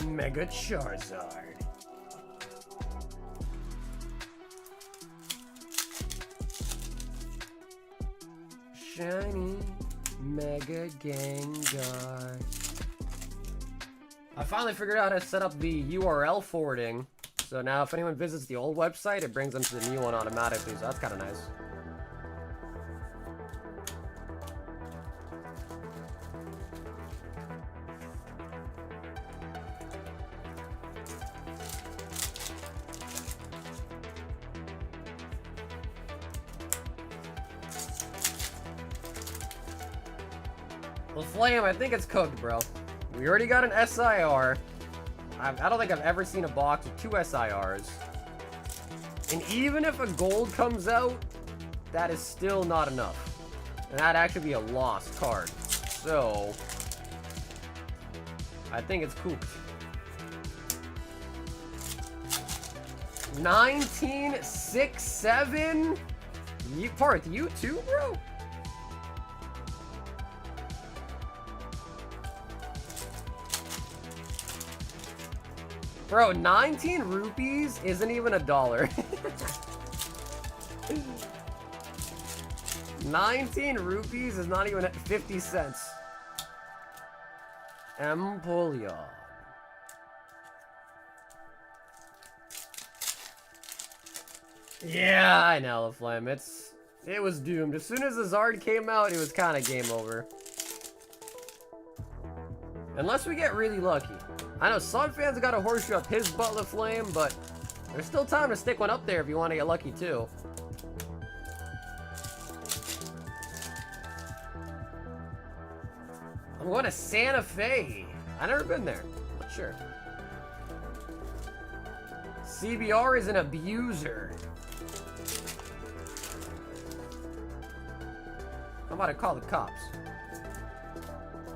Mega Charizard. Shiny Mega Gengar. I finally figured out how to set up the URL forwarding. So now if anyone visits the old website, it brings them to the new one automatically. So that's kind of nice. Well, Flame, I think it's cooked, bro. We already got an SIR. I don't think I've ever seen a box with 2 SIRs. And even if a gold comes out, that is still not enough. And that'd actually be a lost card. So, I think it's cooked. 1967? Parth, you too, bro? Bro, 19 rupees isn't even $1. 19 rupees is not even 50 cents. Empoleon. Yeah, I know, Flame. It was doomed. As soon as the Zard came out, it was kind of game over. Unless we get really lucky. I know some fans got a horseshoe up his butt, Flame, but there's still time to stick one up there if you want to get lucky too. I'm going to Santa Fe. I've never been there. Not sure. CBR is an abuser. I'm about to call the cops.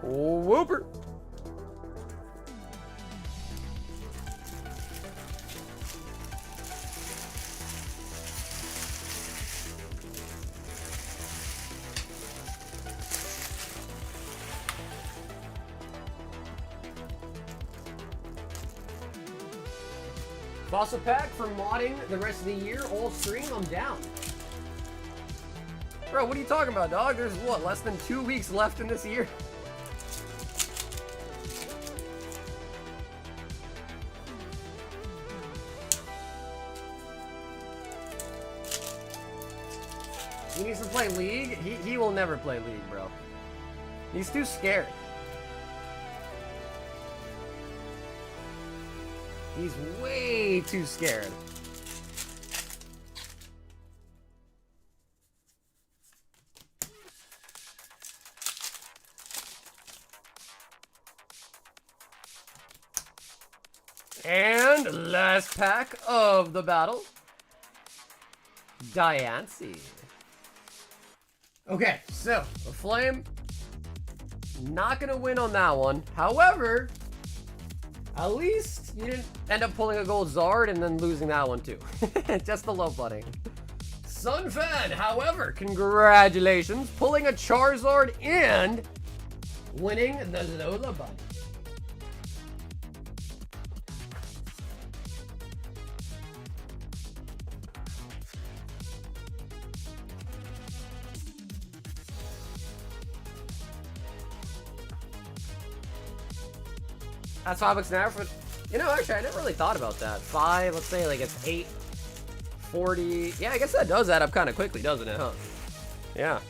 Oh, whooper. Fossil pack for modding the rest of the year, all stream, I'm down. Bro, what are you talking about, dog? There's what, less than 2 weeks left in this year? He needs to play League? He will never play League, bro. He's too scared. He's way too scared. And last pack of the battle. Diancie. Okay, so the Flame, not gonna win on that one. However, at least you didn't end up pulling a gold Zard and then losing that one too. Just the low buddy. Sunfan, however, congratulations, pulling a Charizard and winning the Lola Bunny. That's $5 an hour for, you know, actually, I never really thought about that. 5, let's say, like, it's 8, 40. Yeah, I guess that does add up kind of quickly, doesn't it, huh? Yeah.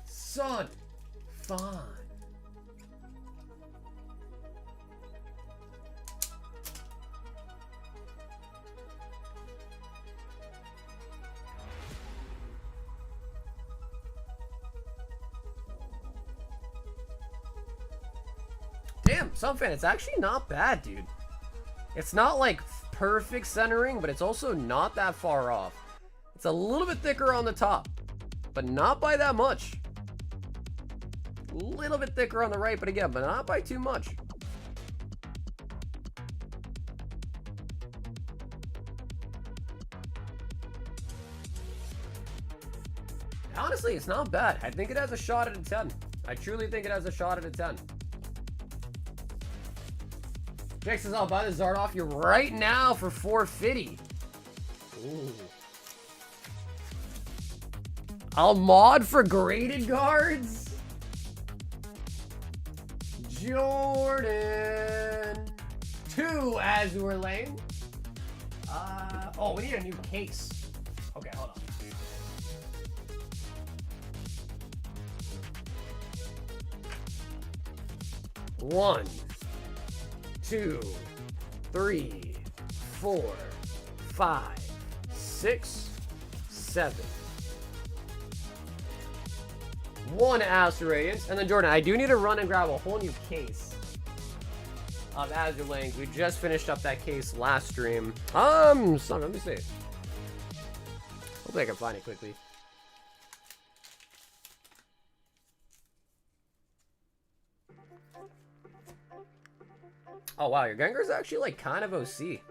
Son. Fun. Damn, Sunfan, it's actually not bad, dude. It's not like perfect centering, but it's also not that far off. It's a little bit thicker on the top, but not by that much. A little bit thicker on the right, but again, but not by too much. Honestly, it's not bad. I think it has a shot at a 10. I truly think it has a shot at a 10. Jake says, I'll buy the Zard off you right now for $450. Ooh. I'll mod for graded guards. Jordan. 2 Azure Lane. Oh, we need a new case. Okay, hold on. One, 2, 3, 4, 5, 6, 7. 1 Astral Radiance. And then Jordan, I do need to run and grab a whole new case of Azure Lane. We just finished up that case last stream. So let me see. Hopefully I can find it quickly. Oh wow, your Gengar's actually like kind of OC.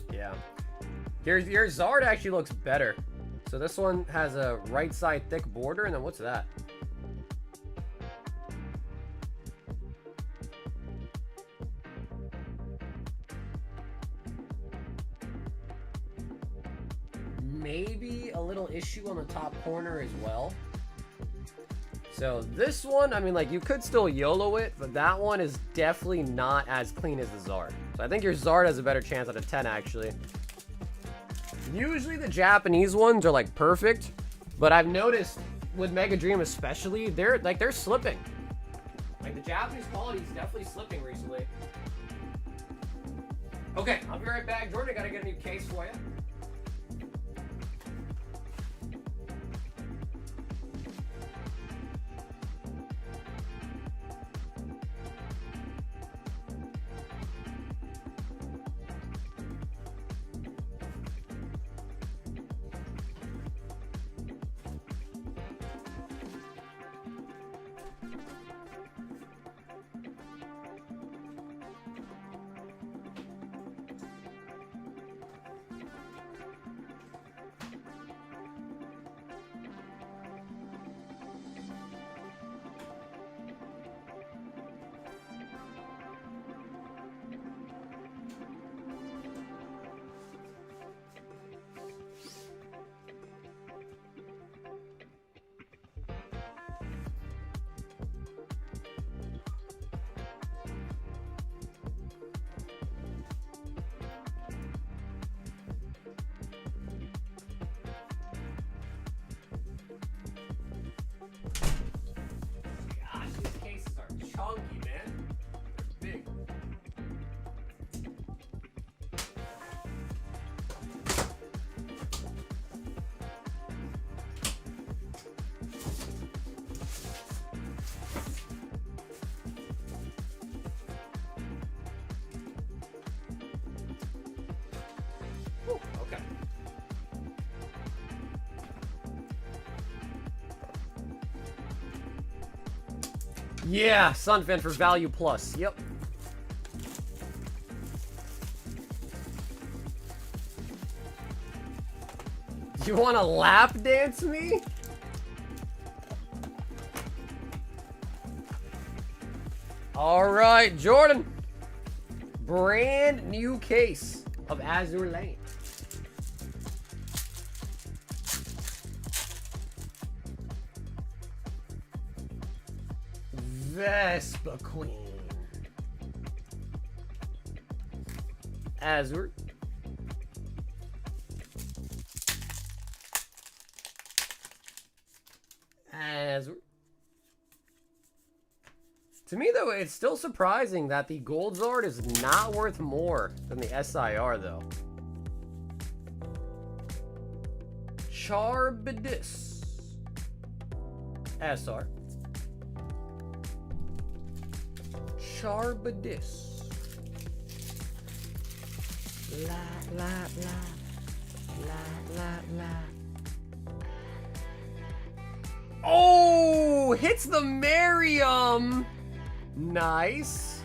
Yeah. Your Zard actually looks better. So this one has a right side thick border, and then what's that? Maybe a little issue on the top corner as well. So this one, I mean, like, you could still YOLO it, but that one is definitely not as clean as the Zard. So I think your Zard has a better chance at a 10, actually. Usually the Japanese ones are, like, perfect, but I've noticed with Mega Dream especially, they're slipping. Like, the Japanese quality is definitely slipping recently. Okay, I'll be right back. Jordan, I gotta get a new case for you. Yeah, Sunfin for value plus. Yep. You want to lap dance me? All right, Jordan. Brand new case of Azure Lane. Vespa Queen. Azure. Azure. To me, though, it's still surprising that the Gold Zard is not worth more than the SIR, though. Charbidis. SR. Charbidis. La la la. La la la. Oh! Hits the Merriam! Nice.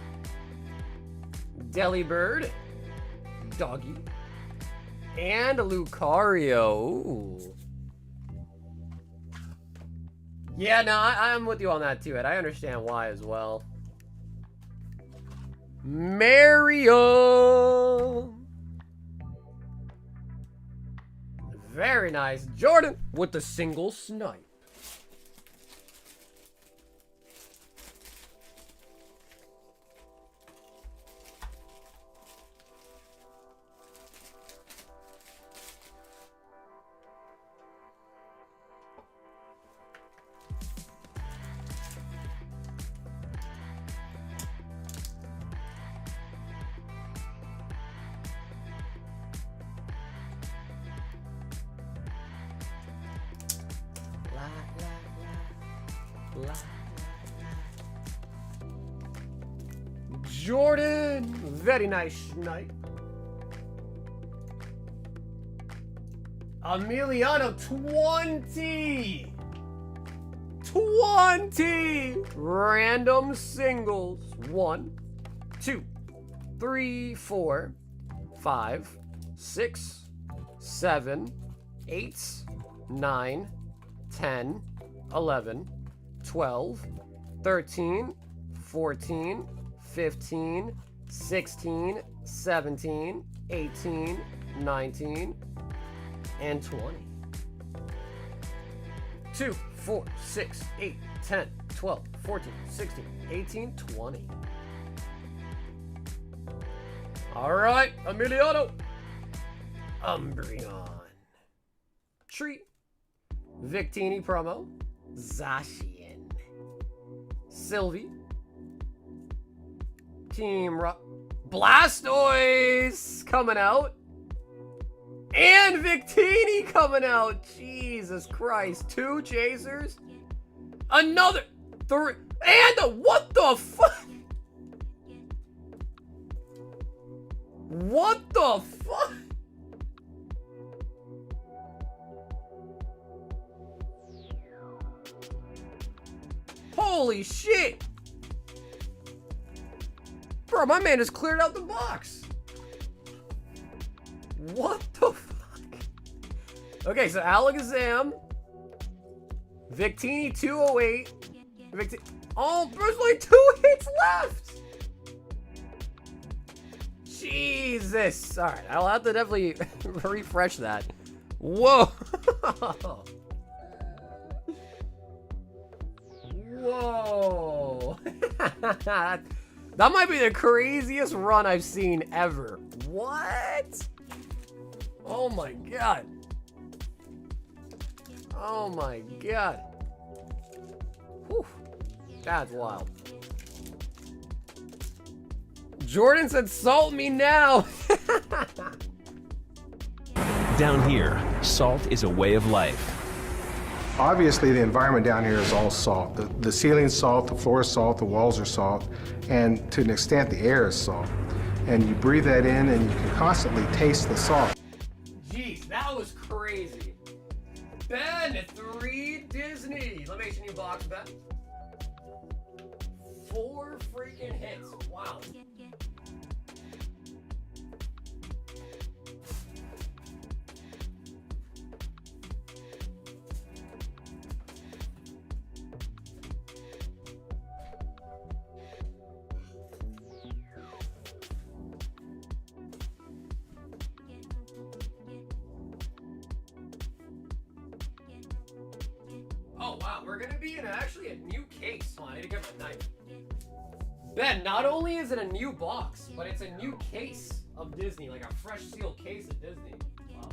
Delibird. Doggy. And a Lucario. Ooh. Yeah, no, I'm with you on that too, Ed. I understand why as well. Mario. Very nice. Jordan with the single snipe. Jordan, very nice snipe. Emiliano, 20. 20 random singles. 1, 2, 3, 4, 5, 6, 7, 8, 9, 10, 11, 12, 13, 14, 15, 16, 17, 18, 19, and 20. 2, 4, 6, 8, 10, 12, 14, 16, 18, 20. All right, Emiliano. Umbreon. Tree. Victini promo. Zacian. Sylvie. Team Rock. Blastoise coming out. And Victini coming out. Jesus Christ. 2 chasers. Another 3. And what the fuck? What the fuck? Holy shit. Bro, my man just cleared out the box. What the fuck? Okay, so Alakazam. Victini 208. Oh, there's like 2 hits left. Jesus. Alright, I'll have to definitely refresh that. Whoa. Whoa. That might be the craziest run I've seen ever. What? Oh my god. Oh my god. Whew. That's wild. Jordan said, salt me now. Down here, salt is a way of life. Obviously, the environment down here is all salt. The ceiling's salt, the floor is salt, the walls are salt, and to an extent, the air is salt. And you breathe that in, and you can constantly taste the salt. Jeez, that was crazy. Ben, 3 Disney. Let me make a new box, Ben. 4 freaking hits. Wow. Oh wow, we're gonna be in actually a new case. Oh, I need to get my knife. Ben, not only is it a new box, but it's a new case of Disney, like a fresh sealed case of Disney. Wow.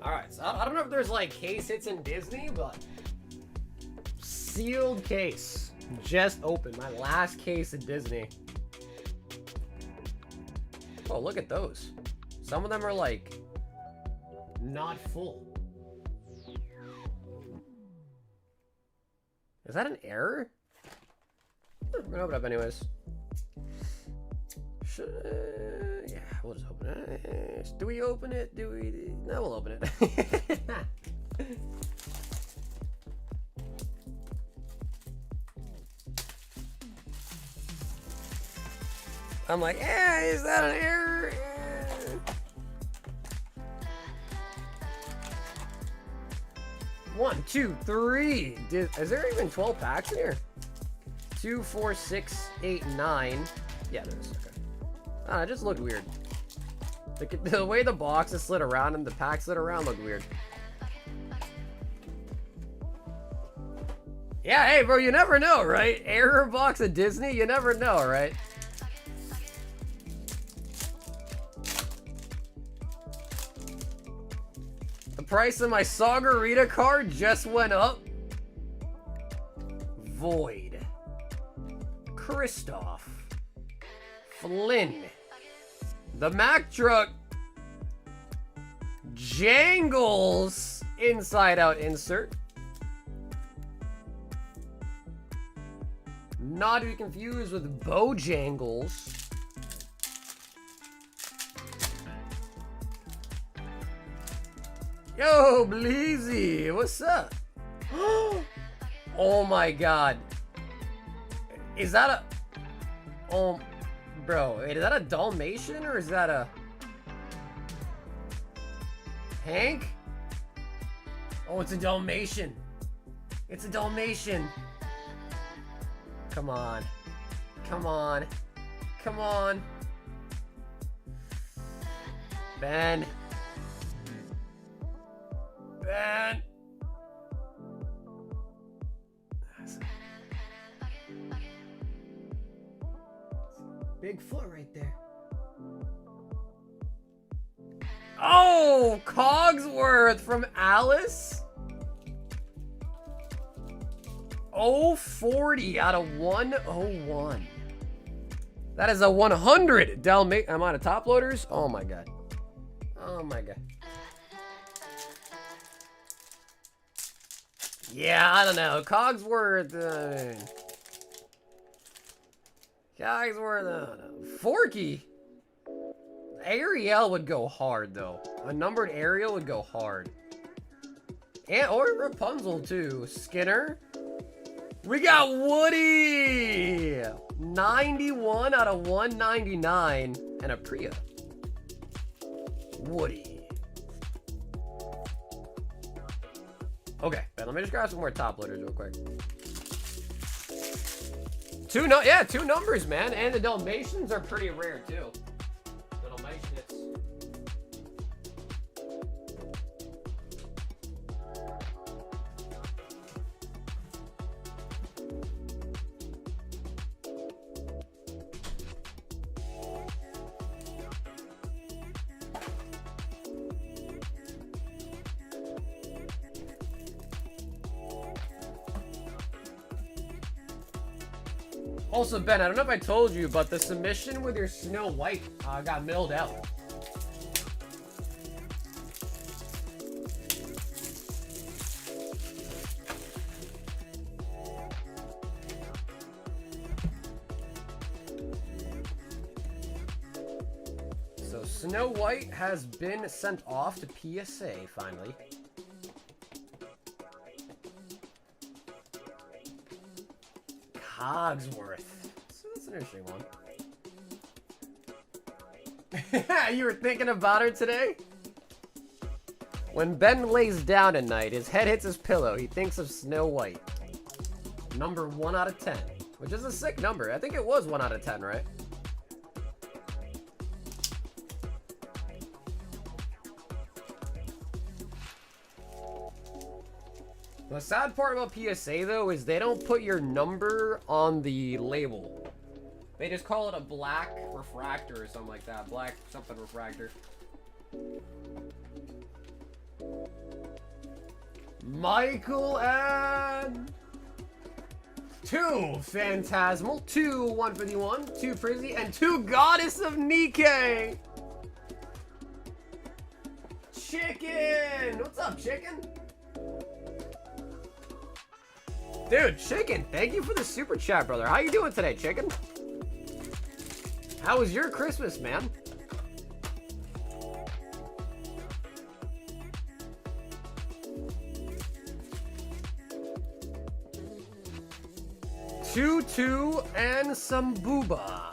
Alright, so I don't know if there's like case hits in Disney, but sealed case. Just opened. My last case of Disney. Oh, look at those. Some of them are like not full. Is that an error? I'm gonna open it up anyways. Yeah, we'll just open it. Do we open it? Do we? No, we'll open it. I'm like, is that an error? One, two, three. Is there even 12 packs in here? 2, 4, 6, 8, 9. Yeah, there is. Okay. It just looked weird. The way the boxes slid around and the packs slid around looked weird. Yeah, hey, bro, you never know, right? Error box of Disney, you never know, right? The price of my Sagarita card just went up. Void. Kristoff. Flynn. The Mack Truck. Jangles. Inside out insert. Not to be confused with Bojangles. Yo, Bleezy, what's up? Oh my god. Is that a... Oh, bro, is that a Dalmatian or is that a... Hank? Oh, it's a Dalmatian. It's a Dalmatian. Come on. Come on. Come on. Ben. Ben. Big foot right there. Oh, Cogsworth from Alice. 040 out of 101. That is a 100 Dalmatian. I'm out of top loaders. Oh my god. Oh my god. Yeah, I don't know. Cogsworth. Cogsworth. I don't know. Forky. Ariel would go hard though. A numbered Ariel would go hard. And or Rapunzel too. Skinner. We got Woody. 91 out of 199 and a Priya. Woody. Okay, Ben, let me just grab some more top loaders real quick. Two numbers, man, and the Dalmatians are pretty rare too. The Dalmatians. Also, Ben, I don't know if I told you, but the submission with your Snow White got milled out. So Snow White has been sent off to PSA finally. Cogsworth. So that's an interesting one. You were thinking about her today? When Ben lays down at night, his head hits his pillow. He thinks of Snow White. Number 1 out of 10. Which is a sick number. I think it was 1 out of 10, right? The sad part about PSA, though, is they don't put your number on the label. They just call it a black refractor or something like that. Black something refractor. Michael and 2 Phantasmal, 2 151, 2 Frizzy, and 2 Goddess of Nikkei. Chicken! What's up, Chicken? Dude, Chicken, thank you for the super chat, brother. How you doing today, Chicken? How was your Christmas, man? Two and some booba.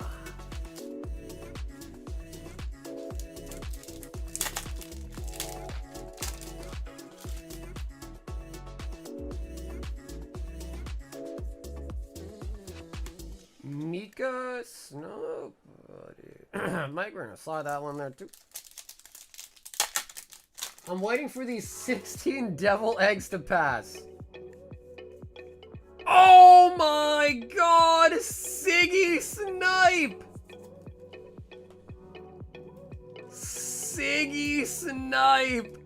Mika Snow Buddy. Mike, we're gonna slide that one there too. I'm waiting for these 16 devil eggs to pass. Oh my god! Siggy Snipe! Siggy Snipe!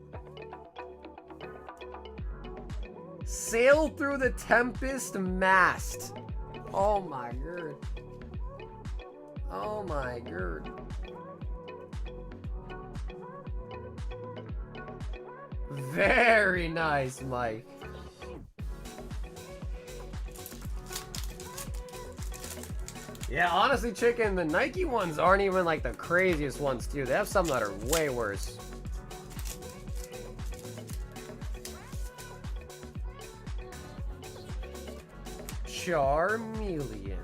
Sail through the Tempest mast. Oh my god. Oh my god. Very nice, Mike. Yeah, honestly, Chicken, the Nike ones aren't even like the craziest ones, too. They have some that are way worse. Charmeleon.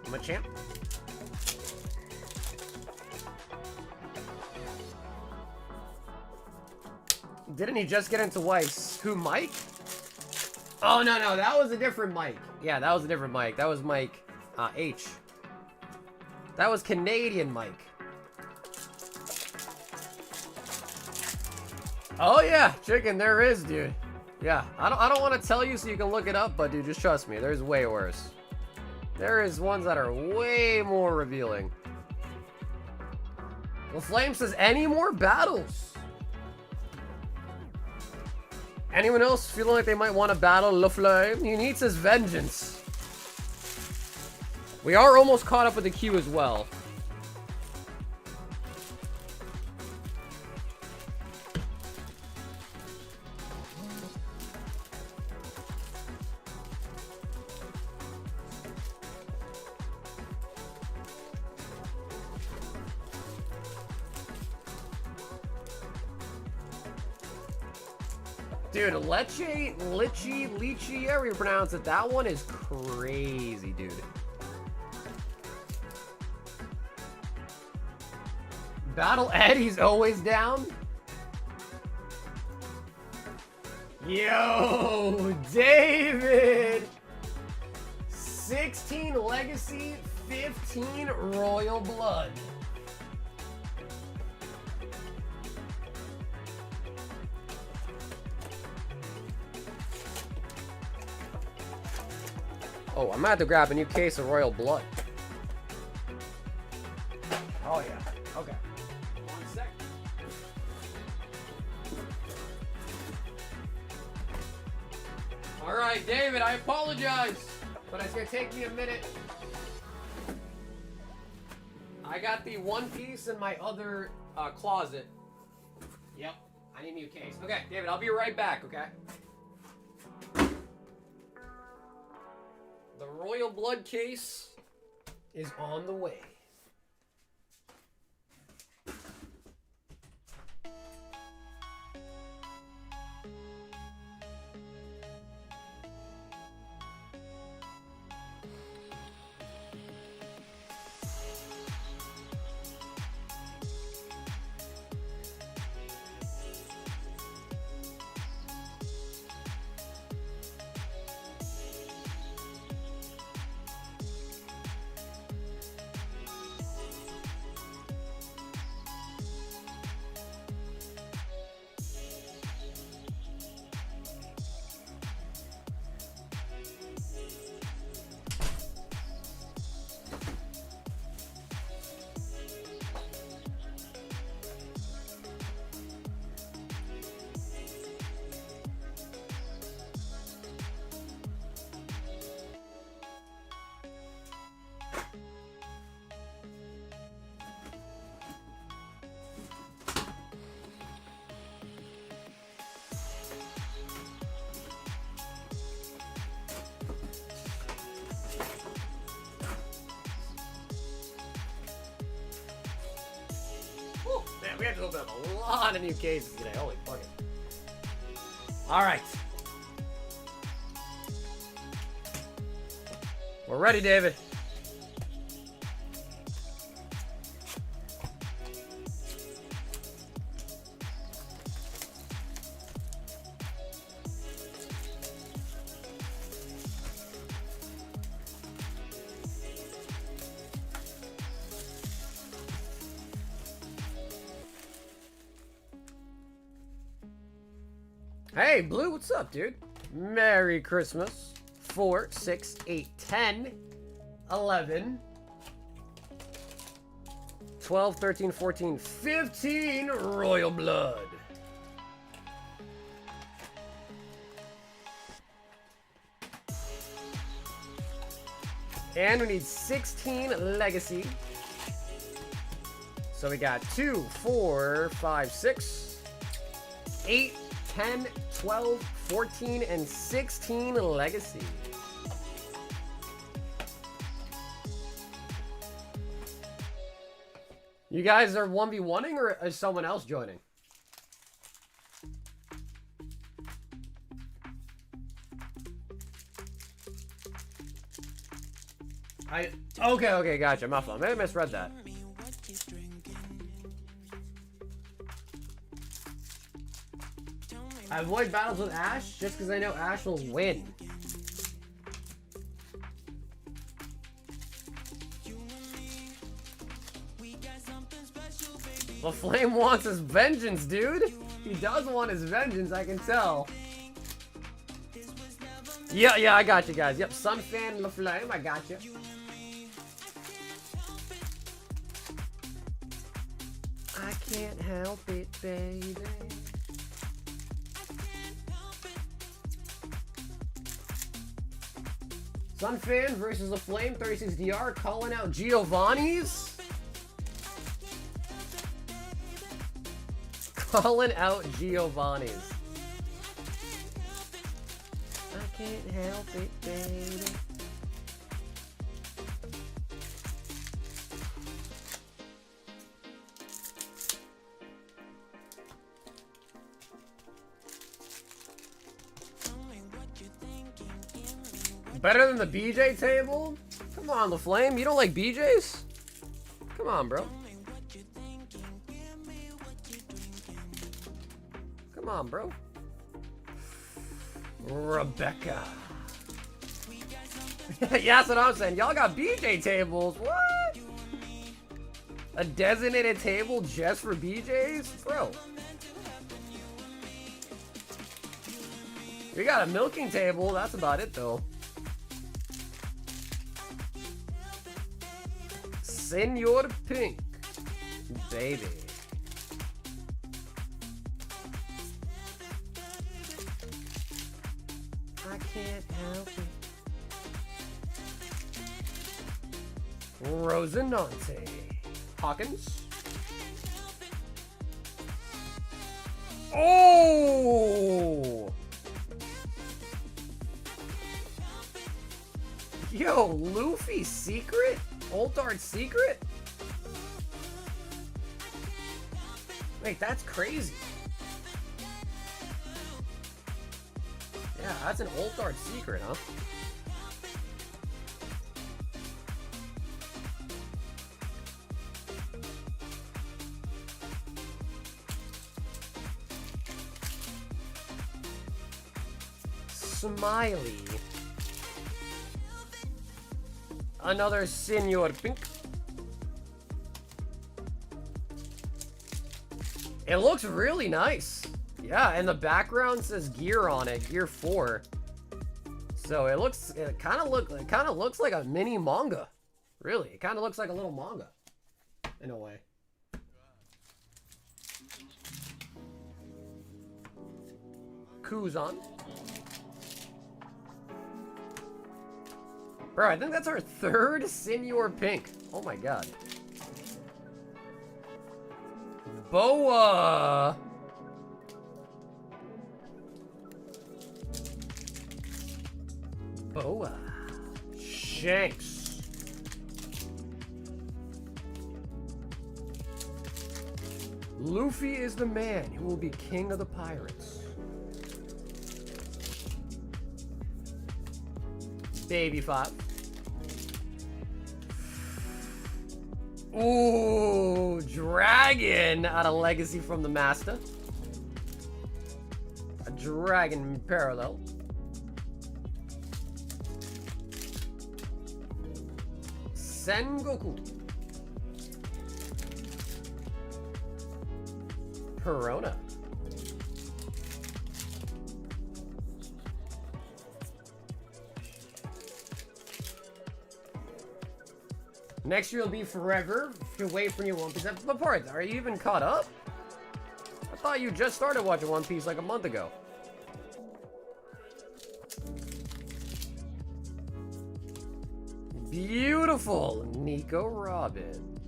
Machamp. Didn't he just get into Weiss? Who, Mike? Oh, no, that was a different Mike. Yeah, that was a different Mike. That was Mike H. That was Canadian Mike. Oh, yeah, Chicken, there is, dude. Yeah, I don't want to tell you so you can look it up, but, dude, just trust me. There's way worse. There is ones that are way more revealing. Well, Flame says, any more battles? Anyone else feeling like they might want to battle Le Flame? He needs his vengeance. We are almost caught up with the queue as well. Dude, Lychee, however you pronounce it, that one is crazy, dude. Battle Ed, he's always down. Yo, David! 16 Legacy, 15 Royal Blood. Oh, I'm gonna have to grab a new case of Royal Blood. Oh, yeah. Okay. 1 sec. All right, David, I apologize, but it's gonna take me a minute. I got the one piece in my other closet. Yep, I need a new case. Okay, David, I'll be right back, okay? The Royal Blood case is on the way. Man, we have to open up a lot of new cases today. Holy fucking. Alright. We're ready, David. Hey, Blue, what's up, dude? Merry Christmas. 4, 6, 8, 10, 11, 12, 13, 14, 15 Royal Blood. And we need 16 Legacy. So we got 2, 4, 5, 6, 8, 10, 12, 14, and 16 Legacy. You guys are 1v1ing or is someone else joining? Okay, gotcha. My fault. Maybe I misread that. I avoid battles with Ash just because I know Ash will win. The Flame wants his vengeance, dude. He does want his vengeance, I can tell. Yeah, I got you guys. Yep, Sunfan La Flame, I got you. I can't help it, baby. Sunfan versus a Flame 36DR, calling out Giovanni's. Calling out Giovanni's. I can't help it, baby. Better than the BJ table? Come on, La Flame. You don't like BJs? Come on, bro. Come on, bro. Rebecca. Yeah, that's what I'm saying. Y'all got BJ tables. What? A designated table just for BJs? Bro. We got a milking table. That's about it, though. Senor Pink. Baby. Rosinante. Hawkins. Oh! Yo, Luffy secret? Old Art secret? Wait, that's crazy. Yeah, that's an Old Art secret, huh? Smiley. Another Senor Pink. It looks really nice. Yeah, and the background says gear on it, gear 4. So it kind of looks like a mini manga. Really, it kind of looks like a little manga in a way. Kuzan. Bro, I think that's our 3rd Senor Pink. Oh my god. Boa. Boa. Shanks. Luffy is the man who will be king of the pirates. Baby 5. Ooh, Dragon out of Legacy from the Master. A Dragon Parallel. Sengoku. Perona. Next year will be forever. If you wait for new One Piece. But part, are you even caught up? I thought you just started watching One Piece like a month ago. Beautiful, Nico Robin.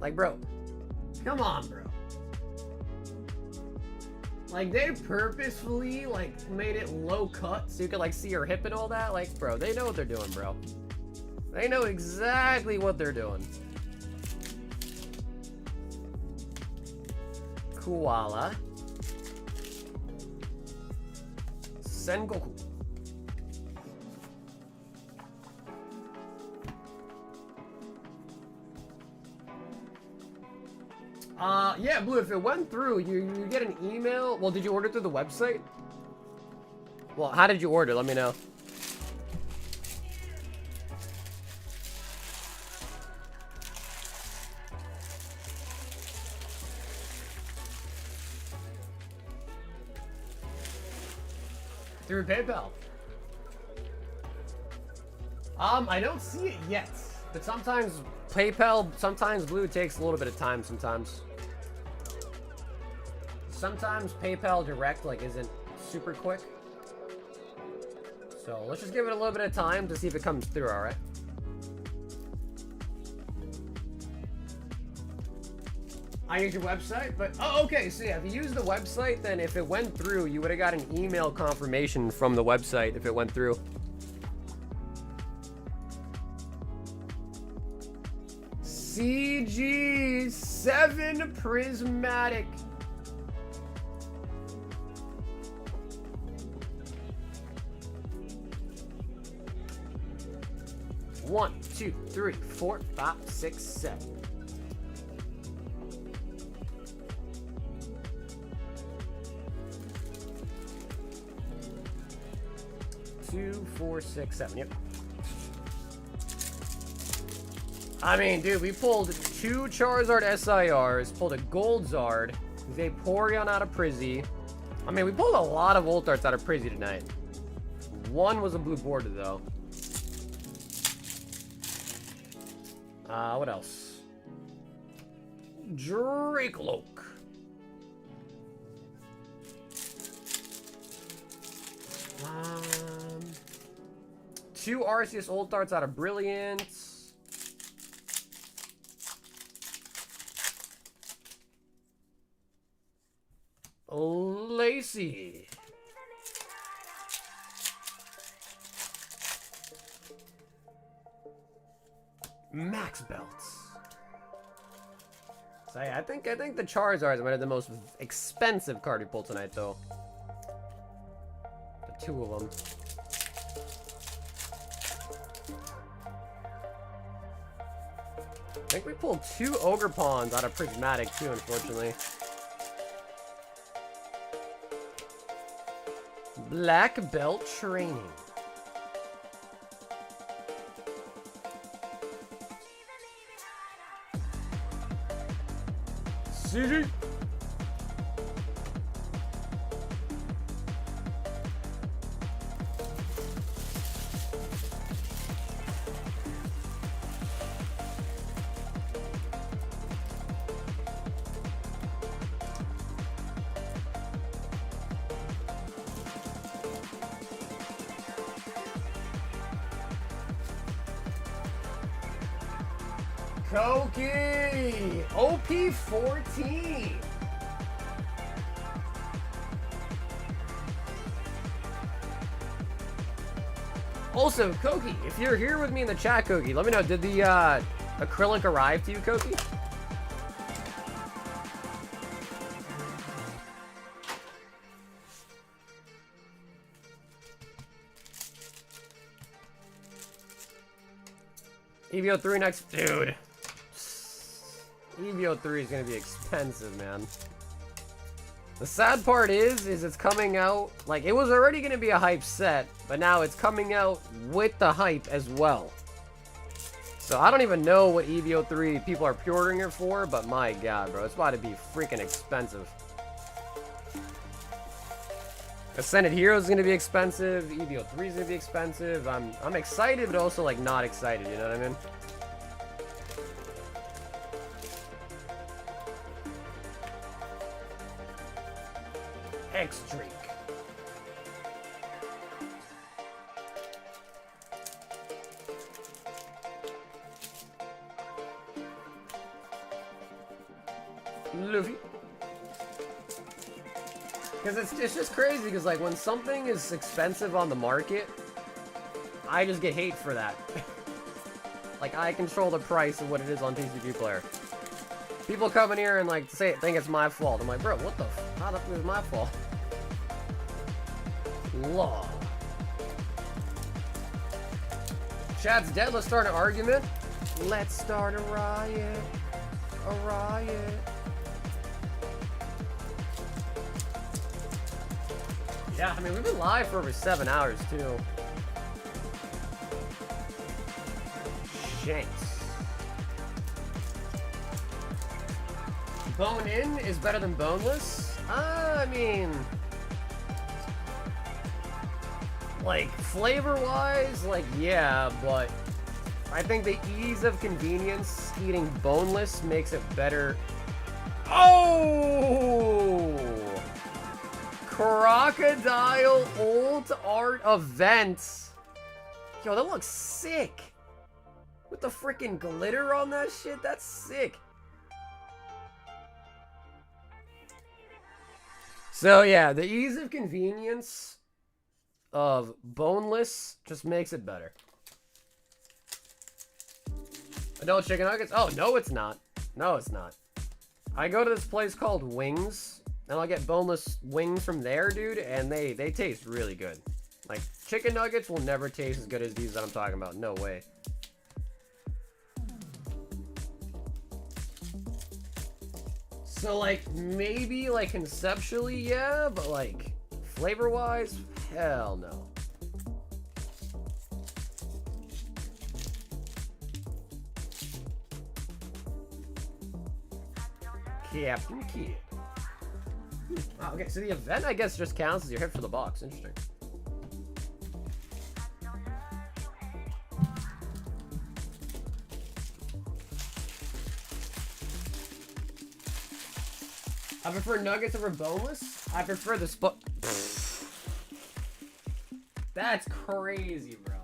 Like, bro, come on, bro. Like, they purposefully, like, made it low cut so you could, like, see her hip and all that. Like, bro, they know what they're doing, bro. They know exactly what they're doing. Koala. Sengoku. Yeah, Blue, if it went through, you get an email. Well, did you order through the website? Well, how did you order? Let me know. Through PayPal. I don't see it yet, but sometimes PayPal, sometimes Blue takes a little bit of time. Sometimes PayPal Direct like isn't super quick. So let's just give it a little bit of time to see if it comes through. All right. I use your website, but oh, okay. So yeah, if you use the website, then if it went through, you would have got an email confirmation from the website if it went through. CG7 Prismatic. One, 2, 3, 4, 5, 6, 7. 2, 4, 6, 7. Yep. I mean, dude, we pulled 2 Charizard SIRs, pulled a Gold Zard, Vaporeon out of Prizzy. I mean, we pulled a lot of Volt Arts out of Prizzy tonight. One was a blue border, though. What else? Dracoloak. 2 Arceus Old Darts out of Brilliance. Lacey. Max Belts. So yeah, I think the Charizards might have the most expensive card we pulled tonight, though. The 2 of them. I think we pulled 2 Ogre Pawns out of Prismatic too, unfortunately. Black Belt Training. CG. Koki! OP14! Also, Koki, if you're here with me in the chat, Koki, let me know, did the acrylic arrive to you, Koki? EVO 3 next, dude. EVO 3 is gonna be expensive, man. The sad part is it's coming out, like, it was already gonna be a hype set, but now it's coming out with the hype as well. So I don't even know what EVO 3 people are pre-ordering it for, but my god, bro, it's about to be freaking expensive. Ascended Hero is gonna be expensive. EVO 3 is gonna be expensive. I'm excited, but also like not excited. You know what I mean? X-Drake. Luffy. Because it's just crazy, because like when something is expensive on the market, I just get hate for that. Like I control the price of what it is on TCG Player. People come in here and like think it's my fault. I'm like, bro, what the f? How the f is my fault? Law. Chat's dead. Let's start an argument. Let's start a riot. A riot. Yeah, I mean, we've been live for over 7 hours, too. Shanks. Bone in is better than boneless? I mean... like, flavor-wise, like, yeah, but... I think the ease of convenience eating boneless makes it better. Oh! Crocodile Old Art Events. Yo, that looks sick. With the freaking glitter on that shit, that's sick. So yeah, the ease of convenience of boneless just makes it better. Adult chicken nuggets? Oh, no it's not. No, it's not. I go to this place called Wings, and I'll get boneless wings from there, dude, and they taste really good. Like, chicken nuggets will never taste as good as these that I'm talking about. No way. So, like, maybe, like, conceptually, yeah, but, like, flavor-wise, hell no. Captain Kid. Oh, okay, so the event, I guess, just counts as your hit for the box. Interesting. I prefer nuggets over boneless. I prefer the spot. That's crazy, bro.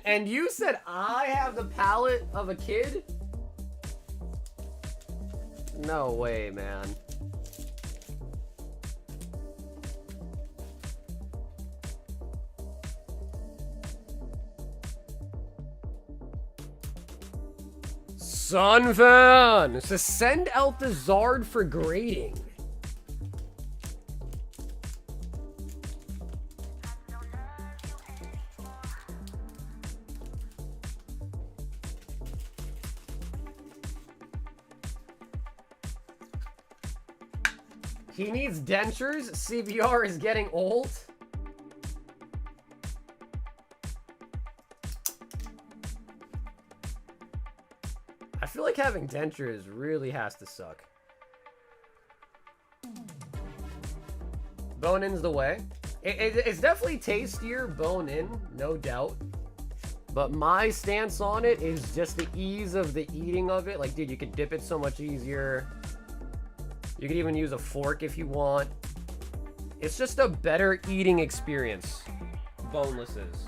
And you said I have the palate of a kid? No way, man. Sunfan! It says send out the Zard for grading. He needs dentures. CBR is getting old. I feel like having dentures really has to suck. Bone in's the way. It's definitely tastier bone in, no doubt. But my stance on it is just the ease of the eating of it. Like, dude, you could dip it so much easier. You could even use a fork if you want. It's just a better eating experience. Boneless is.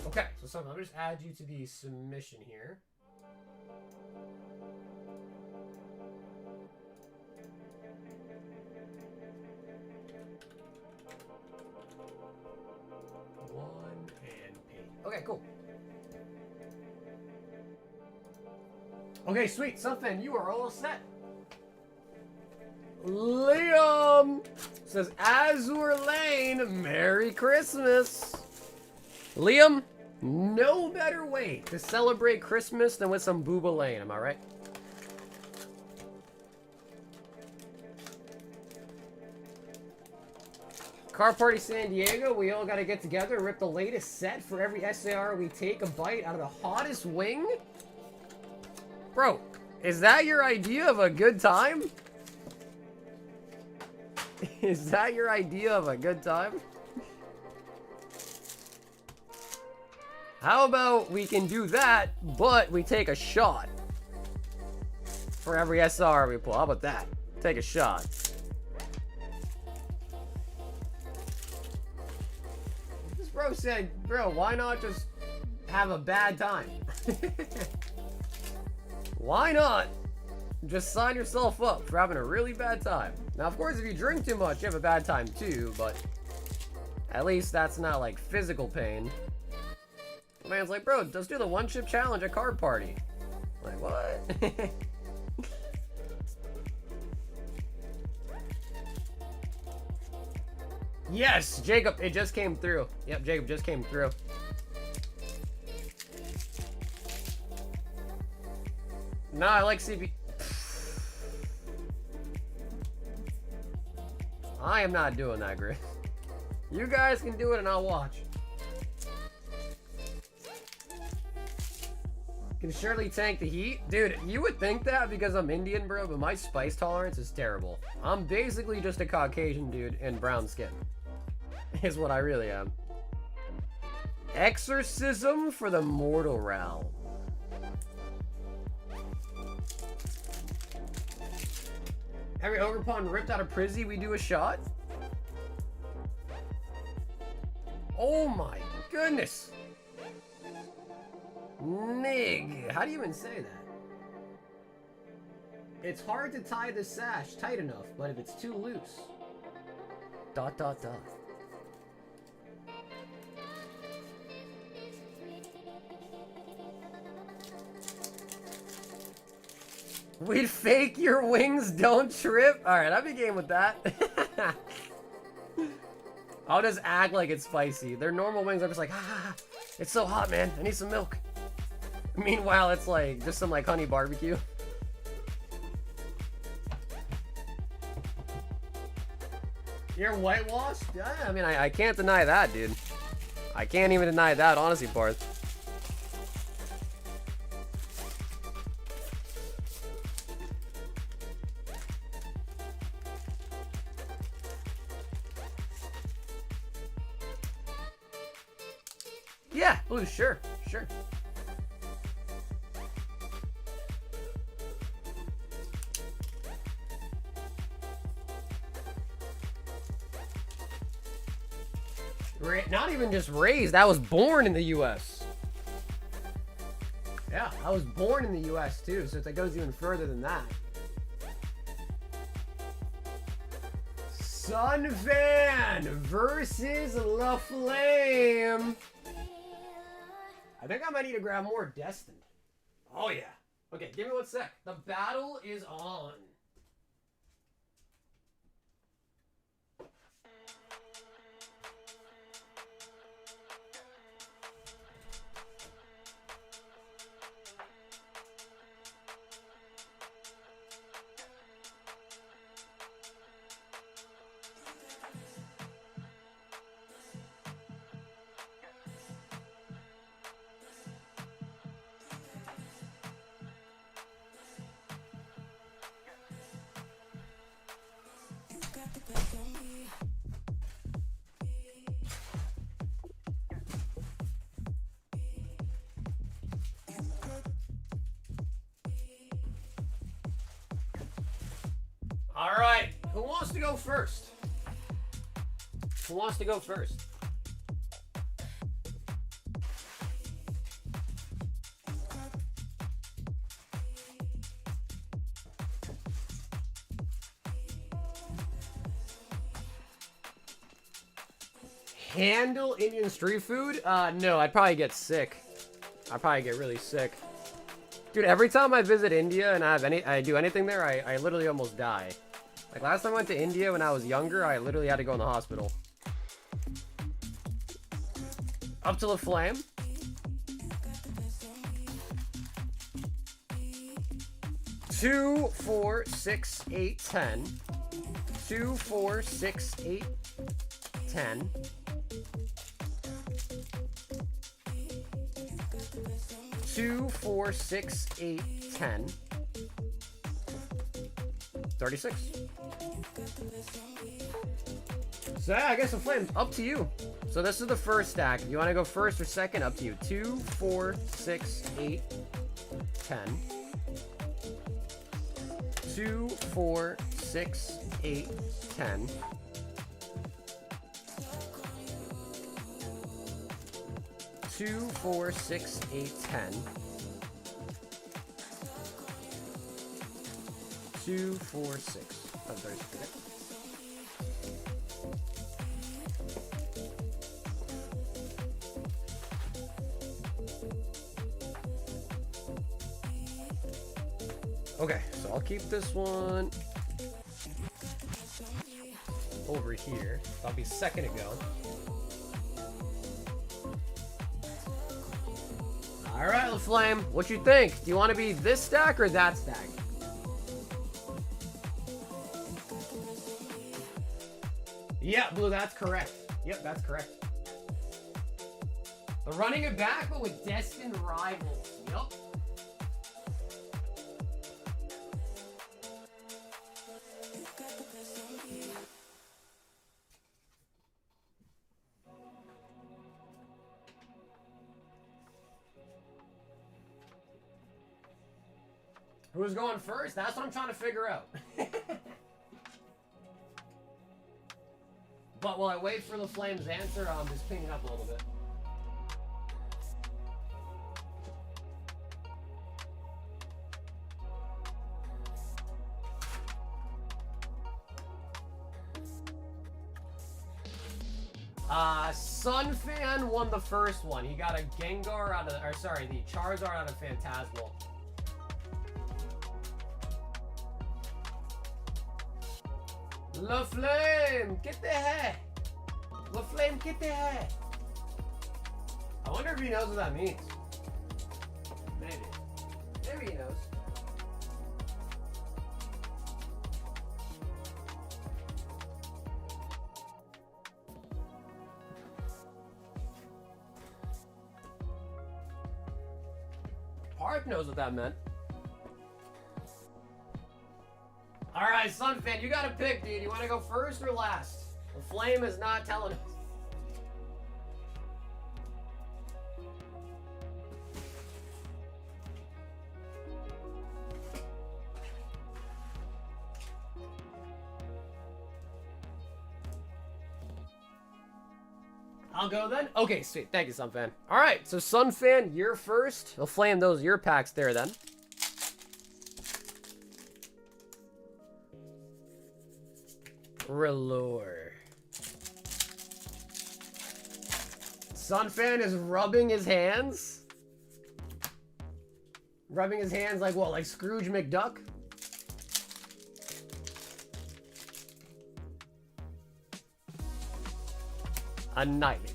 Okay, so let me just add you to the submission here. Okay, cool. Okay, sweet. Something, you are all set. Liam says, Azure Lane, Merry Christmas. Liam, no better way to celebrate Christmas than with some Booba Lane, am I right? Car Party San Diego, we all gotta get together and rip the latest set for every SAR we take a bite out of the hottest wing? Bro, is that your idea of a good time? Is that your idea of a good time? How about we can do that, but we take a shot for every SR we pull? How about that? Take a shot. Bro said, bro, why not just have a bad time? Why not just sign yourself up for having a really bad time? Now, of course, if you drink too much, you have a bad time too, but at least that's not like physical pain. The man's like, bro, just do the one chip challenge at Card Party. Like, what? Yes, Jacob, it just came through. Yep, Jacob just came through. Nah, I like CB. I am not doing that, Gris. You guys can do it and I'll watch. Can surely tank the heat. Dude, you would think that because I'm Indian, bro, but my spice tolerance is terrible. I'm basically just a Caucasian dude in brown skin. Is what I really am. Exorcism for the Mortal Realm. Every ogre pawn ripped out of Prizzy, we do a shot? Oh my goodness. Nig. How do you even say that? It's hard to tie the sash tight enough, but if it's too loose. ... We'd fake your wings don't trip. Alright, I'd be game with that. I'll just act like it's spicy. Their normal wings are just like, ah, it's so hot, man. I need some milk. Meanwhile, it's like, just some like honey barbecue. You're whitewashed? Yeah, I mean, I can't deny that, dude. I can't even deny that, honestly, Parth. Yeah, blue, sure, sure. Not even just raised, I was born in the US. Yeah, I was born in the US too, so it goes even further than that. Sunfan versus La Flame. I think I might need to grab more Destined. Oh yeah. Okay, give me 1 sec. The battle is on. All right, who wants to go first? Who wants to go first? Handle Indian street food? No, I'd probably get sick. I'd probably get really sick. Dude, every time I visit India and I do anything there, I literally almost die. Like last time I went to India when I was younger, I literally had to go in the hospital. Up to the flame. Two, 4, 6, 8, 10. 2, 4, 6, 8, 10. 2, 4, 6, 8, 10. 36. So yeah, I guess the flame, up to you. So this is the first stack. You want to go first or second? Up to you. 2, 4, 6, 8, 10. 2, 4, 6, 8, 10. 2, 4, 6, 8, 10. 2, 4, 6. Oh, 36. Okay. Okay, so I'll keep this one over here. That'll be a second ago. All right, LaFlame, what you think? Do you want to be this stack or that stack? Yeah, Blue, that's correct. Yep, that's correct. But running it back, but with Destined Rivals. Yep. Who's going first? That's what I'm trying to figure out. But while I wait for the Flames' answer, I'm just pinging up a little bit. Sunfan won the first one. He got a Gengar out of, or sorry, the Charizard out of Phantasmal. La Flame, get the heck. La Flame, get the heck. I wonder if he knows what that means. Maybe. Maybe he knows. Park knows what that meant. All right, Sunfan, you gotta pick, dude. You want to go first or last? The Flame is not telling us. I'll go then. Okay, sweet. Thank you, Sunfan. All right, so Sunfan, you're first. I'll flame those your packs there then. Relore. Sunfan is rubbing his hands. Rubbing his hands like what? Like Scrooge McDuck? A nightmare.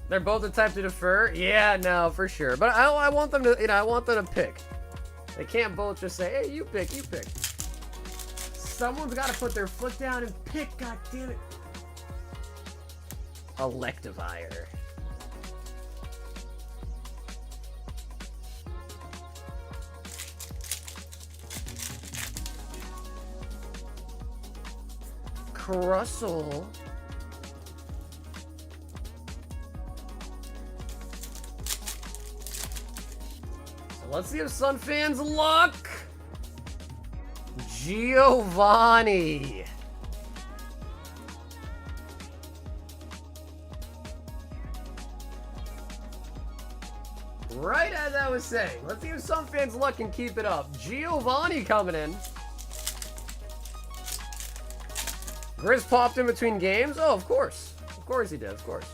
They're both the type to defer? Yeah, no, for sure. But I want them to, I want them to pick. They can't both just say, hey, you pick, you pick. Someone's got to put their foot down and pick, god damn it. Electivire. Crustle. So let's see if Sunfan's luck. Giovanni. Right as I was saying, let's see if Sunfan's luck can keep it up. Giovanni coming in. Grizz popped in between games? Oh, of course. Of course he did, of course.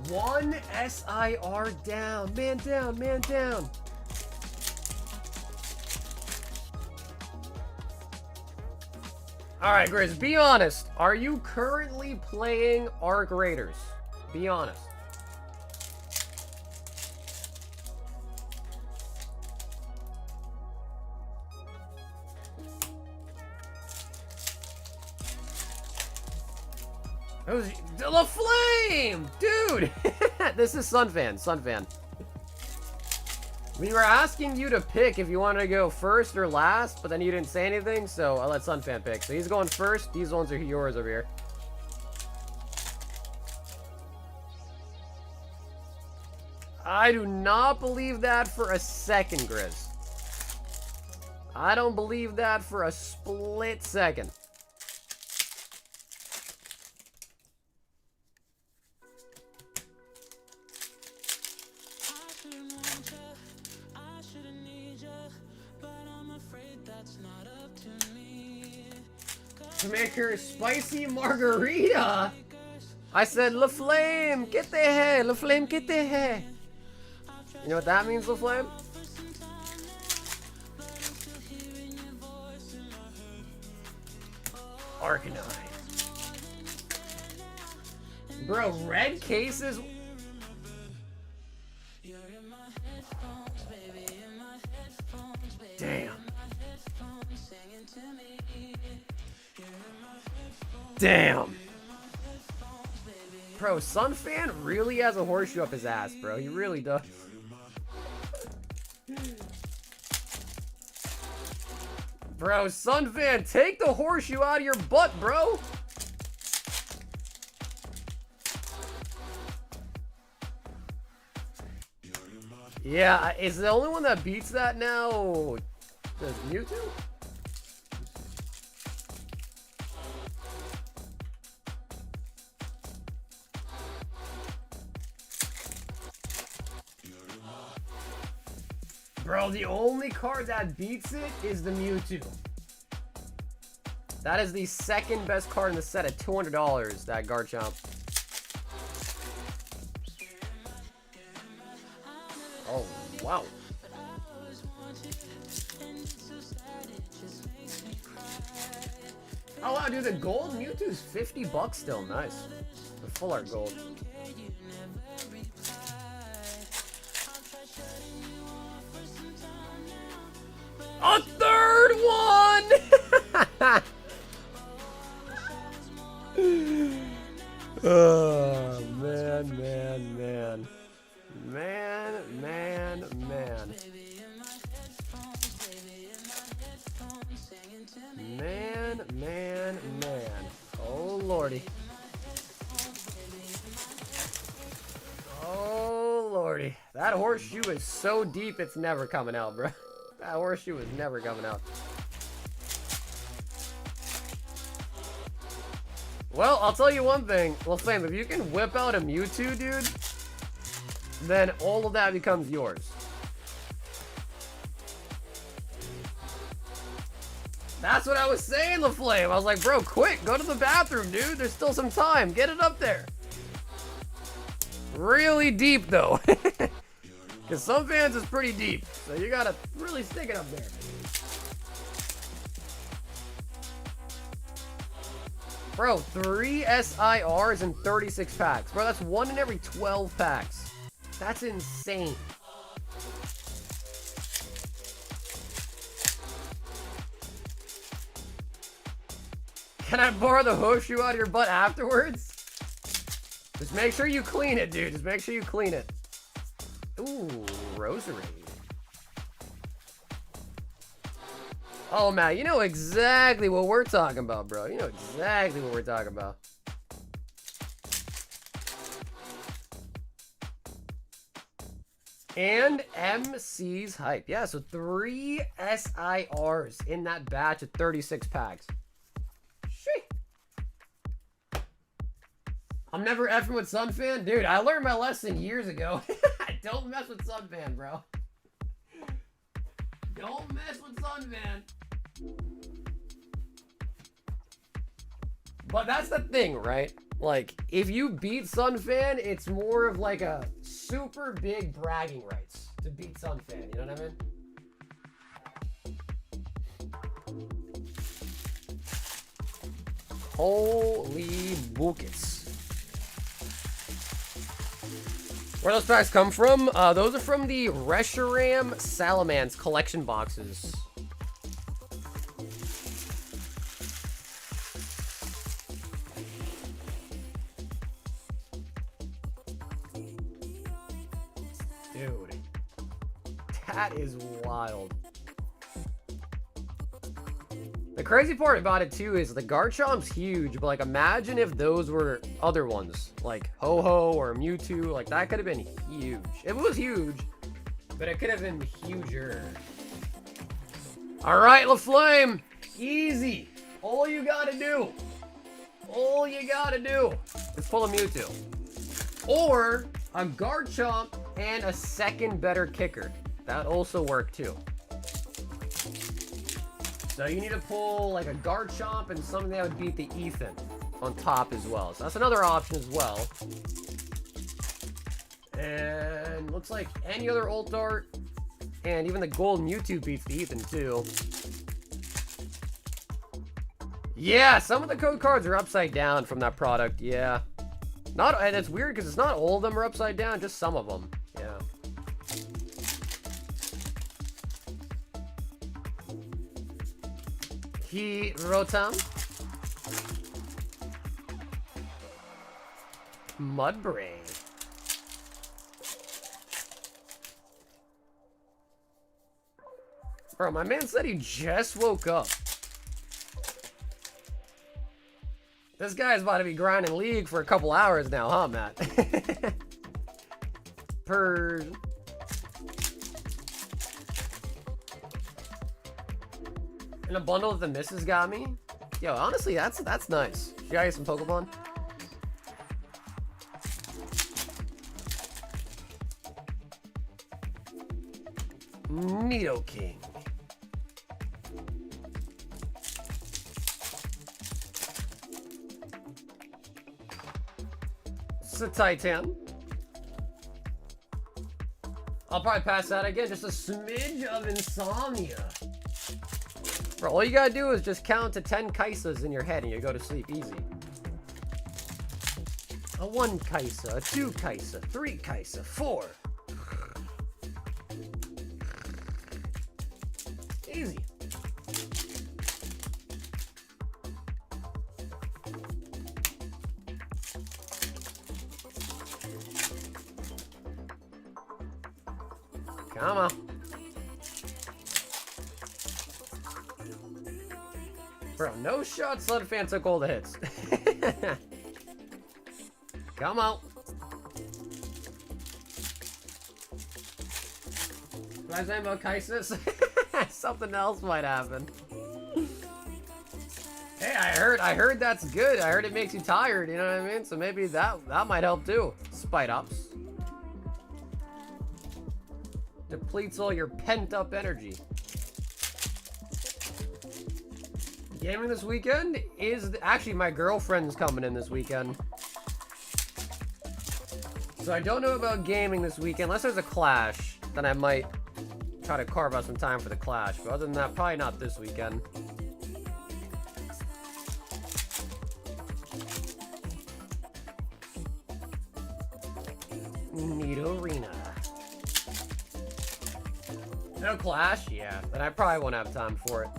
One SIR down. Man down, man down. Alright, Grizz, be honest. Are you currently playing Arc Raiders? Be honest. That was the flame, dude. This is Sunfan. Sunfan. We were asking you to pick if you wanted to go first or last, but then you didn't say anything, so I'll let Sunfan pick. So he's going first. These ones are yours over here. I do not believe that for a second, Grizz. I don't believe that for a split second. To make her spicy margarita. I said, La Flame, get the hair. La Flame, get the hair. You know what that means, La Flame? Arcanine. Bro, red cases. Damn. Damn. Bro, Sunfan really has a horseshoe up his ass, bro. He really does. Bro, Sunfan, take the horseshoe out of your butt, bro. Yeah, is the only one that beats that now the Mewtwo? Bro, the only card that beats it is the Mewtwo. That is the second best card in the set at $200, that Garchomp. Oh, wow. Oh, wow, dude, the gold Mewtwo's $50 still. Nice. The full art gold. A third one! Oh, man, man, man. Man, man, man. Man, man, man. Oh, lordy. That horseshoe is so deep, it's never coming out, bro. That horseshoe is never coming out. Well, I'll tell you one thing. Well, Flame, if you can whip out a Mewtwo, dude, then all of that becomes yours. That's what I was saying, LaFlame. I was like, bro, quick, go to the bathroom, dude. There's still some time. Get it up there. Really deep, though. Because some fans is pretty deep. So you gotta really stick it up there. Bro, 3 SIRs and 36 packs. Bro, that's 1 in every 12 packs. That's insane. Can I borrow the horseshoe out of your butt afterwards? Just make sure you clean it, dude. Just make sure you clean it. Ooh, rosary. Oh, man, you know exactly what we're talking about, bro. You know exactly what we're talking about. And MC's hype. Yeah, so 3 SIRs in that batch of 36 packs. I'm never effing with Sunfan. Dude, I learned my lesson years ago. Don't mess with Sunfan, bro. Don't mess with Sunfan. But that's the thing, right? Like, if you beat Sunfan, it's more of like a super big bragging rights to beat Sunfan. You know what I mean? Holy buckets. Where those packs come from? Those are from the Reshiram Salamence collection boxes. Dude, that is wild. The crazy part about it too is the Garchomp's huge, but like imagine if those were other ones, like Ho-Ho or Mewtwo, like that could have been huge. It was huge, but it could have been huger. All right, LaFlame, easy. All you gotta do is pull a Mewtwo. Or a Garchomp and a second better kicker. That also worked too. So you need to pull like a Garchomp and something that would beat the Ethan on top as well. So that's another option as well. And looks like any other Ult Dart and even the gold Mewtwo beats the Ethan too. Yeah, some of the code cards are upside down from that product. Yeah. And it's weird because it's not all of them are upside down, just some of them. Yeah. Rotom, Mudbray, bro, my man said he just woke up. This guy's about to be grinding League for a couple hours now, huh, Matt? Purge. And a bundle of the misses got me. Yo, honestly, that's nice. You got some Pokemon? Nidoking. It's a Titan. I'll probably pass that again. Just a smidge of insomnia. Bro, all you gotta do is just count to 10 Kaisas in your head and you go to sleep easy. A 1 Kaisa, a 2 Kaisa, 3 Kaisa, 4. Easy. Come on. Bro, no shot Sunfan took all the hits. Come on. Am I saying about chisis? Something else might happen. Hey, I heard that's good. I heard it makes you tired, you know what I mean? So maybe that might help too. Spite ups. Depletes all your pent up energy. Gaming this weekend is actually my girlfriend's coming in this weekend. So I don't know about gaming this weekend unless there's a clash. Then I might try to carve out some time for the clash. But other than that, probably not this weekend. Need arena. No clash? Yeah. Then I probably won't have time for it.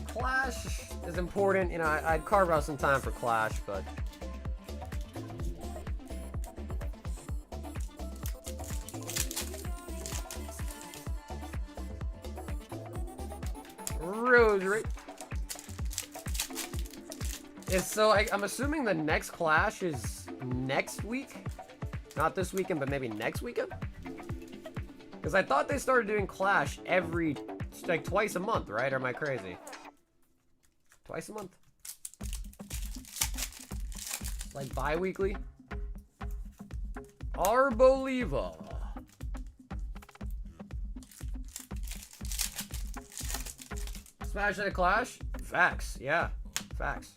Clash is important. You know, I'd carve out some time for Clash, but... Rosary. So I'm assuming the next Clash is next week? Not this weekend, but maybe next weekend? Because I thought they started doing Clash every... like twice a month, right? Or am I crazy? Twice a month? Like bi-weekly? Arboliva. Smash at a Clash? Facts, yeah. Facts.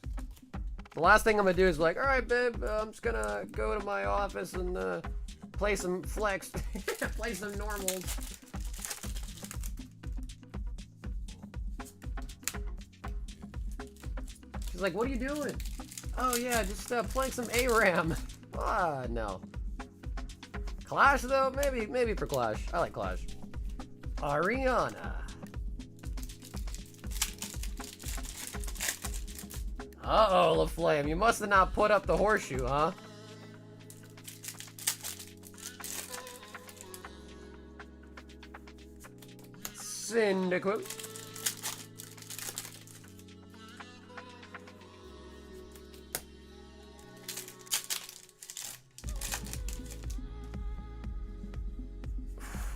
The last thing I'm gonna do is like, alright babe, I'm just gonna go to my office and play some flex. Play some normals. She's like, what are you doing? Oh yeah, just playing some ARAM. Ah, no. Clash though? Maybe for Clash. I like Clash. Ariana. Uh-oh, LaFlame. You must have not put up the horseshoe, huh? Cyndaquil.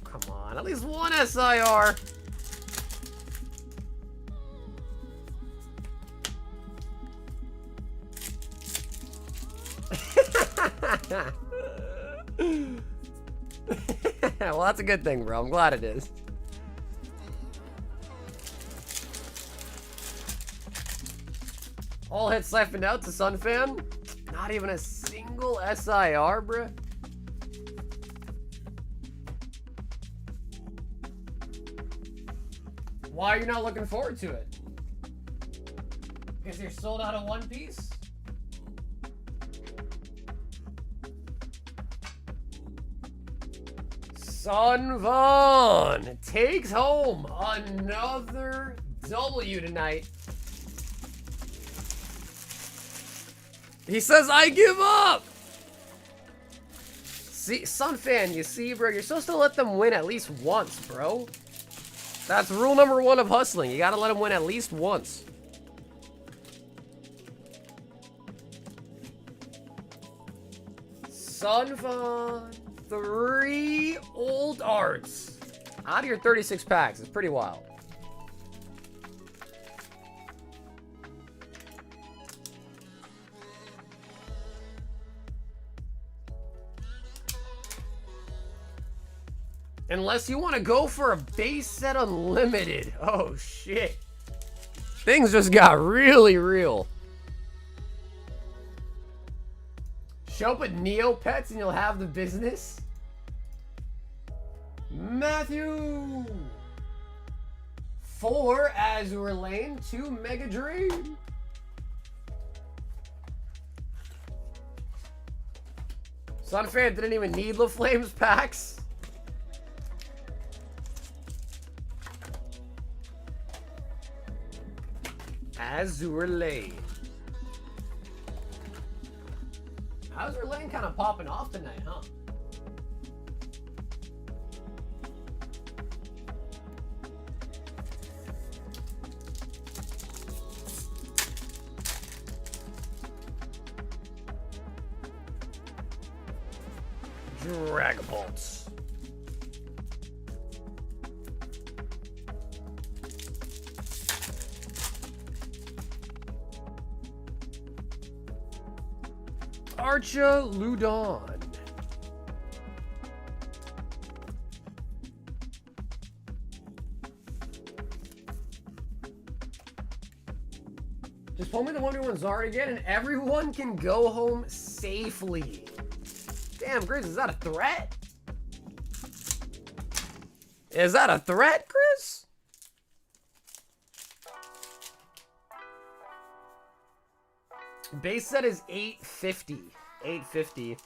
Come on, at least one SIR. Well, that's a good thing, bro. I'm glad it is. All hits siphoned out to Sunfan. Not even a single SIR, bruh. Why are you not looking forward to it? Because you're sold out of One Piece? Sunvan takes home another W tonight. He says, I give up! See, Sunfan, you see, bro, you're supposed to let them win at least once, bro. That's rule number 1 of hustling. You gotta let them win at least once. Sunvan, 3 old arts. Out of your 36 packs. It's pretty wild. Unless you want to go for a base set unlimited. Oh, shit. Things just got really real. Show up with Neopets and you'll have the business. Matthew. 4 Azure Lane, 2 Mega Dream. Sunfan didn't even need LaFlame's packs. Azure Lane. Azure Lane kind of popping off tonight, huh? Dragapults. Archa Ludon. Just pull me the 1v1 Zard again and everyone can go home safely. Damn, Chris, is that a threat? Is that a threat, Chris? Base set is 850. 850.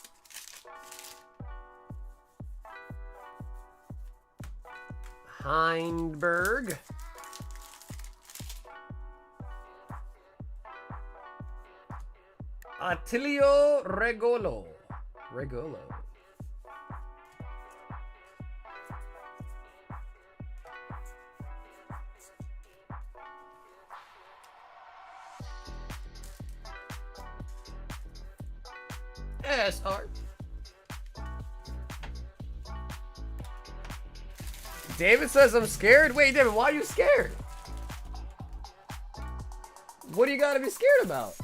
Hindberg. Attilio Regolo. Regolo. SR. David says I'm scared. Wait, David, why are you scared? What do you gotta be scared about?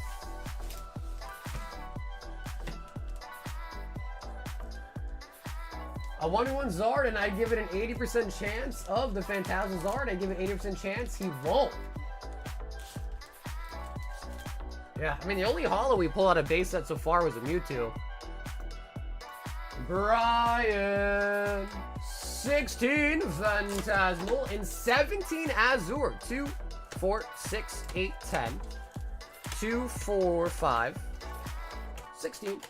A 1v1 Zard and I give it an 80% chance of the Phantasmal Zard. I give it an 80% chance he won't. Yeah, I mean, the only holo we pull out of base set so far was a Mewtwo. Brian. 16 Phantasmal and 17 Azure. 2, 4, 6, 8, 10. 2, 4, 5. 16.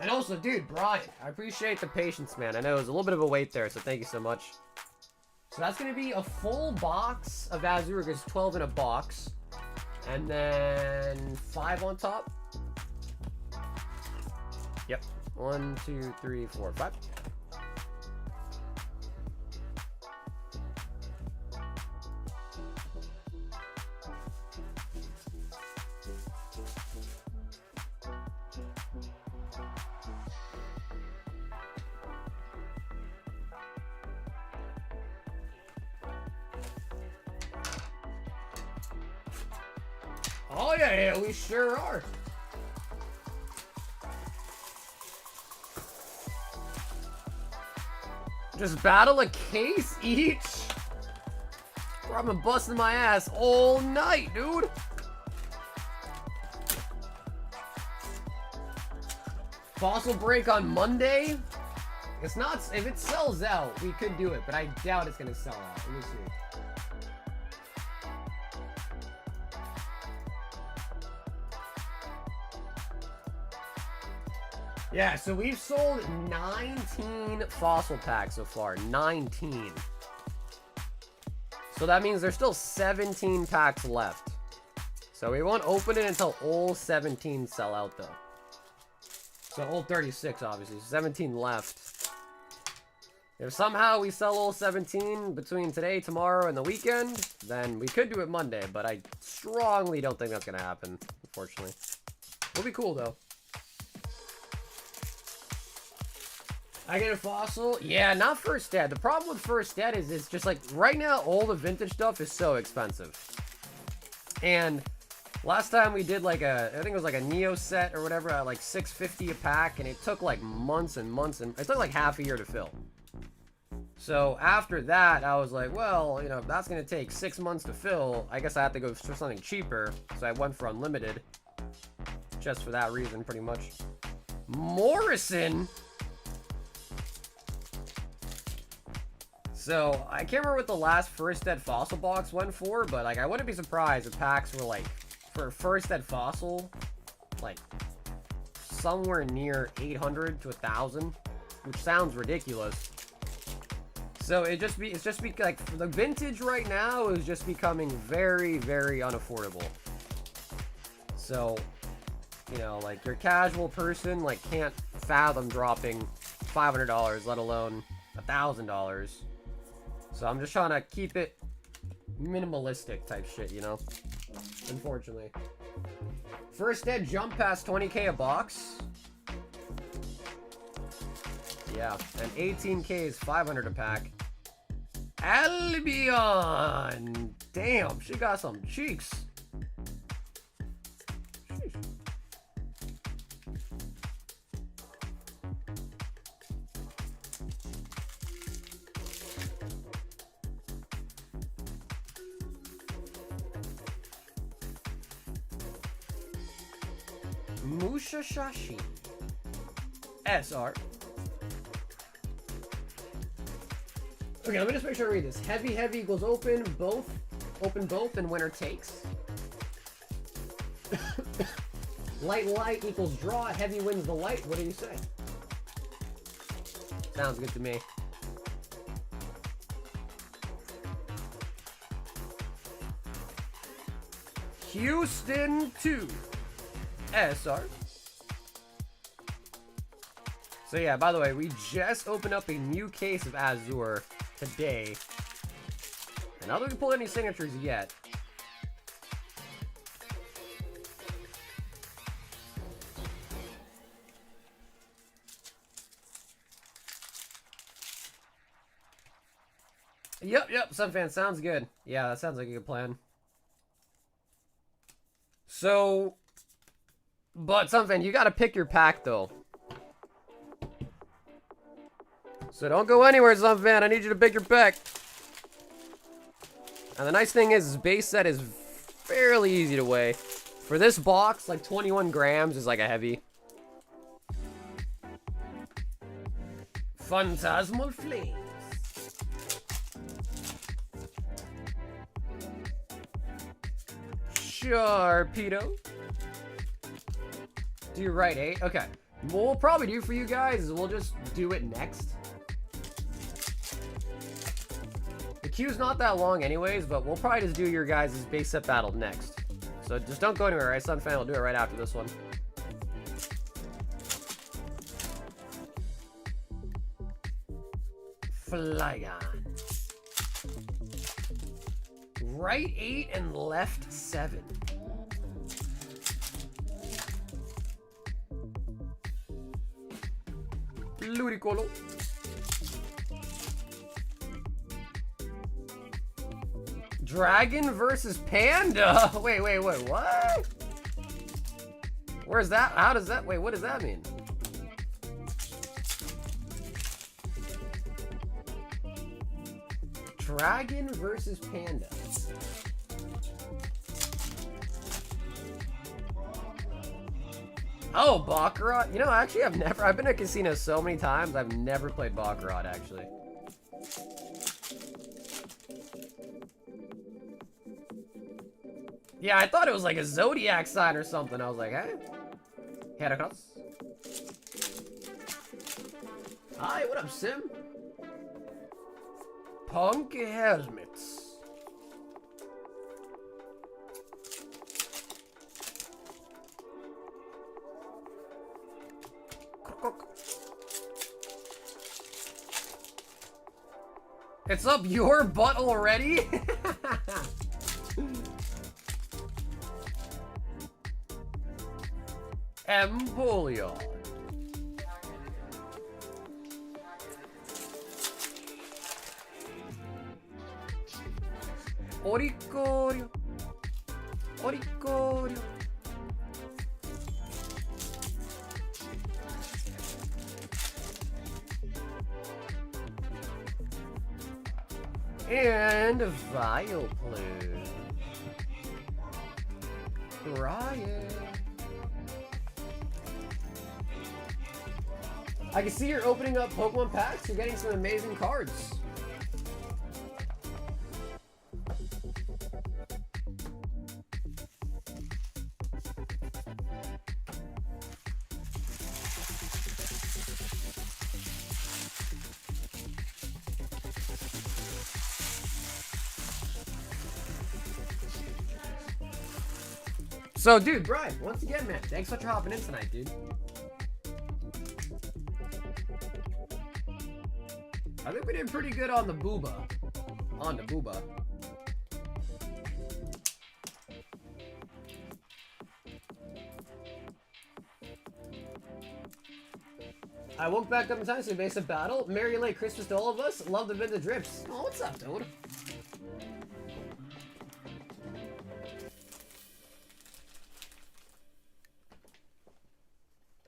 And also, dude, Brian, I appreciate the patience, man. I know it was a little bit of a wait there, so thank you so much. So that's going to be a full box of Azure, because 12 in a box. And then 5 on top. Yep. 1, 2, 3, 4, 5. Oh yeah, we sure are. Just battle a case each? Or I've been busting my ass all night, dude. Fossil break on Monday? It's not, if it sells out, we could do it, but I doubt it's gonna sell out. Let me see. Yeah, so we've sold 19 fossil packs so far. 19. So that means there's still 17 packs left. So we won't open it until all 17 sell out, though. So all 36, obviously. 17 left. If somehow we sell all 17 between today, tomorrow, and the weekend, then we could do it Monday. But I strongly don't think that's going to happen, unfortunately. It'll be cool, though. I get a fossil? Yeah, not first ed. The problem with first ed is it's just like, right now, all the vintage stuff is so expensive. And last time we did like I think it was like a Neo set or whatever at like $6.50 a pack, and it took like months and months, and it took like half a year to fill. So after that, I was like, well, you know, if that's going to take 6 months to fill, I guess I have to go for something cheaper. So I went for unlimited. Just for that reason, pretty much. Morrison. So, I can't remember what the last first ed fossil box went for, but like I wouldn't be surprised if packs were like, for first ed fossil, like somewhere near 800 to 1,000, which sounds ridiculous. So it's just like the vintage right now is just becoming very, very unaffordable. So, you know, like your casual person like can't fathom dropping $500, let alone $1,000. So I'm just trying to keep it minimalistic type shit, you know? Unfortunately. First ed jump past 20k a box. yeah. And 18K is 500 a pack. Albion! Damn, she got some cheeks. Sheesh. Musashashi. SR. Okay, let me just make sure I read this. Heavy, heavy equals open both, and winner takes. Light, light equals draw. Heavy wins the light. What do you say? Sounds good to me. Houston 2. SR. So yeah, by the way, we just opened up a new case of Azure today. And I don't pull any signatures yet. Yep, Sunfan, sounds good. Yeah, that sounds like a good plan. So, but Sunfan, you gotta pick your pack though. So don't go anywhere, Sunfan. I need you to pick your pack. And the nice thing is, base set is fairly easy to weigh. For this box, like 21 grams is like a heavy. Phantasmal Flames. Sharpedo. Do you right 8? Okay. What we'll probably do for you guys is we'll just do it next. The queue's not that long anyways, but we'll probably just do your guys' base set battle next. So just don't go anywhere, right? Sunfan will do it right after this one. Flygon. Right 8 and left 7. Ludicolo. Dragon versus Panda. Wait, what? Where's that? How does that? Wait, what does that mean? Dragon versus Panda. Oh, Baccarat. You know, actually, I've been to casino so many times, I've never played Baccarat, actually. Yeah, I thought it was like a zodiac sign or something. I was like, hey. Heracross. Hi, what up, Sim? Punk helmets. It's up your butt already? Empoleon. Oricorio. Oricorio. And Vileplume. Ryan. I can see you're opening up Pokemon packs. You're getting some amazing cards. So, dude, Brian, once again, man, thanks so much for hopping in tonight, dude. I think we did pretty good on the booba. On the booba. I woke back up in time to base a battle. Merry late Christmas to all of us. Love the vintage rips. Oh, what's up, dude?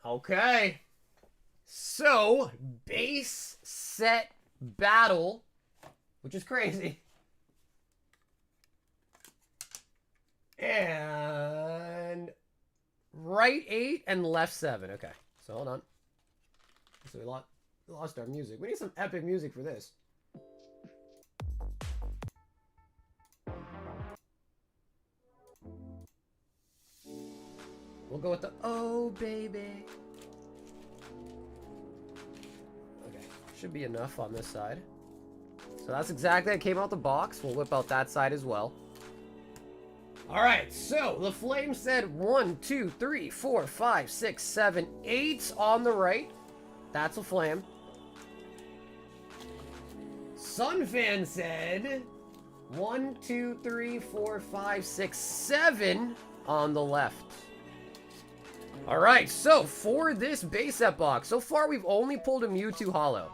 Okay. So, base set battle, which is crazy. And right 8 and left 7. Okay, so hold on. So we lost our music. We need some epic music for this. We'll go with the oh baby. Okay, should be enough on this side. So that's exactly how it came out the box. We'll whip out that side as well. Alright, so the flame said 1, 2, 3, 4, 5, 6, 7, 8 on the right. That's a flame. Sunfan said 1, 2, 3, 4, 5, 6, 7 on the left. Alright, so for this base set box, so far we've only pulled a Mewtwo holo.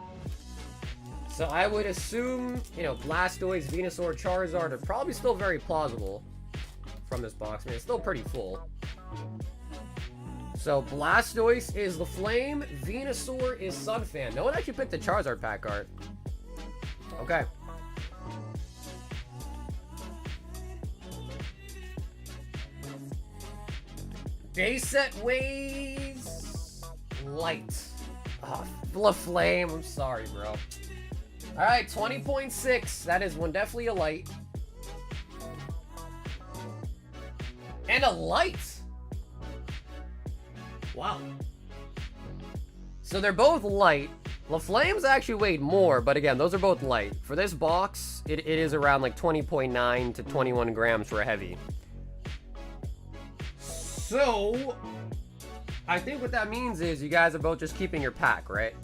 So I would assume, you know, Blastoise, Venusaur, Charizard are probably still very plausible from this box. I mean, it's still pretty full. So Blastoise is the flame, Venusaur is Sunfan. No one actually picked the Charizard pack art. Okay. Base set weighs light. Oh, the flame. I'm sorry, bro. All right, 20.6. That is one definitely a light. And a light. Wow. So they're both light. LaFlame's actually weighed more, but again, those are both light. For this box, it is around like 20.9 to 21 grams for a heavy. So, I think what that means is you guys are both just keeping your pack, right?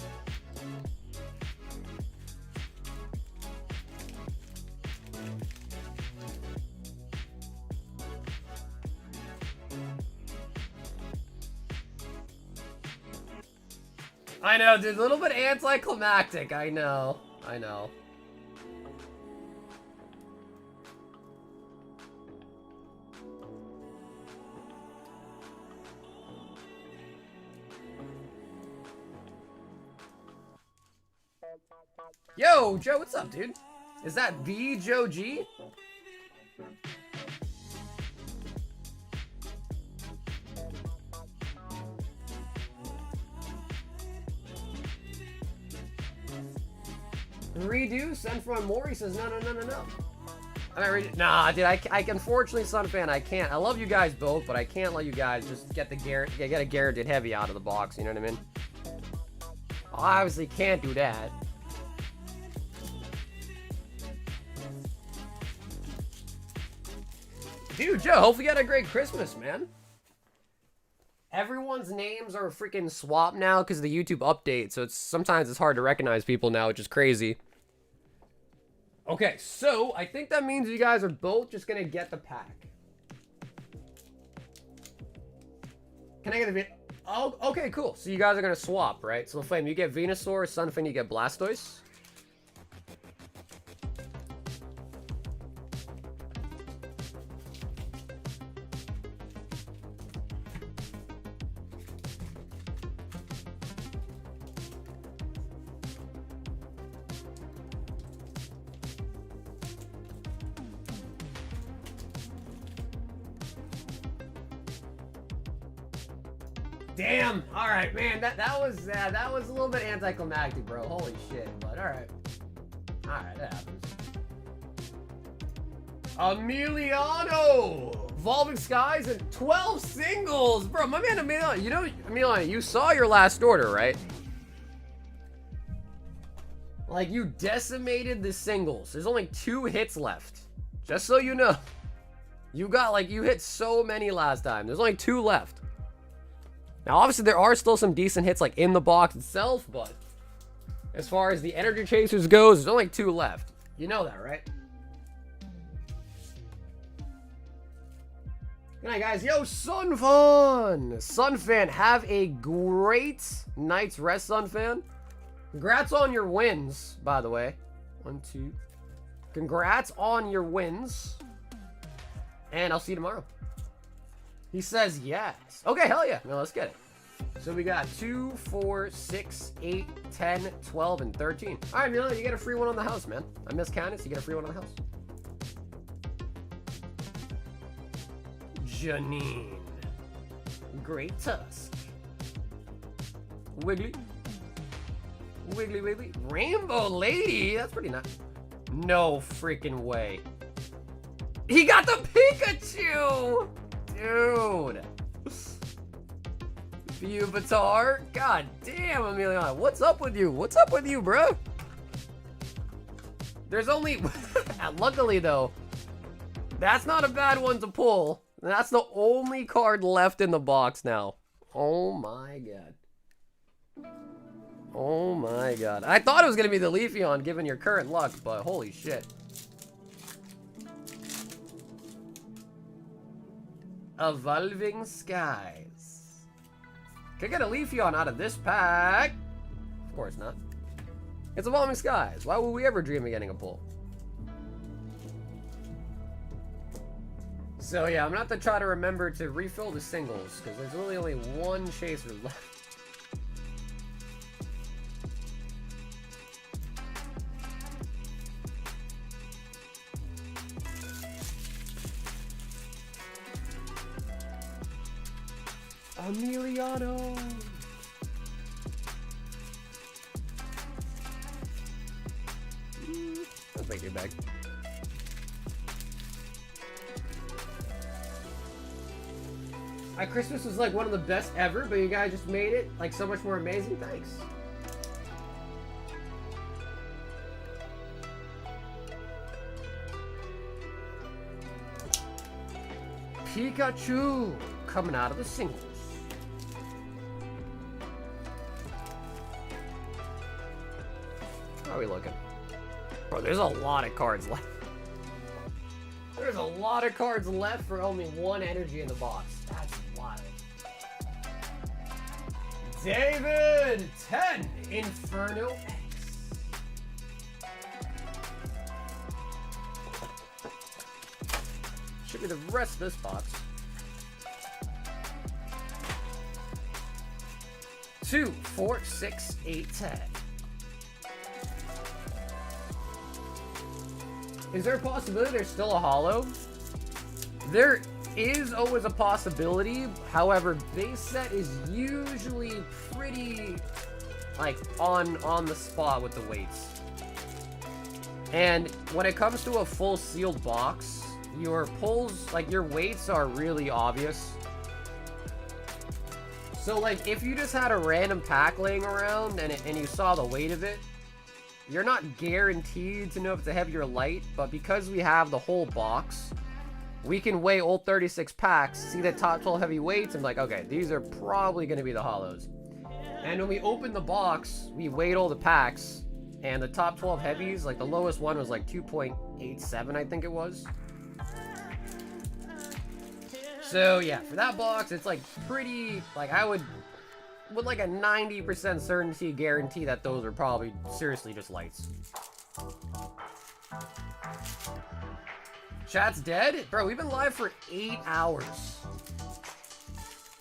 I know, dude, a little bit anticlimactic. I know. Yo, Joe, what's up, dude? Is that the Joe G? Redo? Send from Maury says no. Nah, dude, I unfortunately, Sunfan, I can't. I love you guys both, but I can't let you guys just get a Gyarados heavy out of the box, you know what I mean? I obviously can't do that. Dude, Joe, hopefully you had a great Christmas, man. Everyone's names are freaking swapped now because of the YouTube update, so sometimes it's hard to recognize people now, which is crazy. Okay, so I think that means you guys are both just gonna get the pack. Can I get the... Oh, okay, cool. So you guys are gonna swap, right? So Flame, you get Venusaur, Sunfin, you get Blastoise. Damn. All right, man. That was a little bit anticlimactic, bro. Holy shit. But all right, that happens. Emiliano, Evolving Skies and 12 singles, bro. My man Emiliano. You know, Emiliano, you saw your last order, right? Like, you decimated the singles. There's only 2 hits left. Just so you know, you hit so many last time. There's only 2 left. Now, obviously, there are still some decent hits, like, in the box itself, but as far as the Energy Chasers goes, there's only 2 left. You know that, right? Good night, guys. Yo, Sunfan! Sunfan, have a great night's rest, Sunfan. Congrats on your wins, by the way. 1, 2. Congrats on your wins. And I'll see you tomorrow. He says yes. Okay, hell yeah. No, let's get it. So we got 2, 4, 6, 8, 10, 12, and 13. All right, Mila, you get a free one on the house, man. I miscounted, so you get a free one on the house. Janine. Great Tusk. Wiggly. Wiggly, wiggly. Rainbow Lady. That's pretty nice. No freaking way. He got the Pikachu! Dude. Beaubatar? God damn, Amelia. What's up with you? What's up with you, bro? There's only... Luckily, though, that's not a bad one to pull. That's the only card left in the box now. Oh, my God. Oh, my God. I thought it was going to be the Leafeon, given your current luck, but holy shit. Evolving Skies. Could get a Leafeon out of this pack. Of course not. It's Evolving Skies. Why would we ever dream of getting a pull? So yeah, I'm gonna have to try to remember to refill the singles, because there's really only one chaser left. Emiliano. Let's make it back. My Christmas was like one of the best ever, but you guys just made it like so much more amazing. Thanks. Pikachu coming out of the singles. How are we looking? Bro, there's a lot of cards left. There's a lot of cards left for only one energy in the box. That's wild. David 10 Inferno X. Should be the rest of this box. 2, 4, 6, 8, 10. Is there a possibility there's still a holo? There is always a possibility. However, base set is usually pretty like on the spot with the weights. And when it comes to a full sealed box, your pulls, like your weights are really obvious. So like if you just had a random pack laying around and you saw the weight of it, you're not guaranteed to know if it's a heavy or light, but because we have the whole box, we can weigh all 36 packs, see the top 12 heavy weights, and like, okay, these are probably going to be the holos. And when we open the box, we weighed all the packs, and the top 12 heavies, like the lowest one was like 2.87, I think it was. So yeah, for that box, it's like pretty, like I would, with like a 90% certainty guarantee that those are probably seriously just lights. Chat's dead? Bro, we've been live for 8 hours.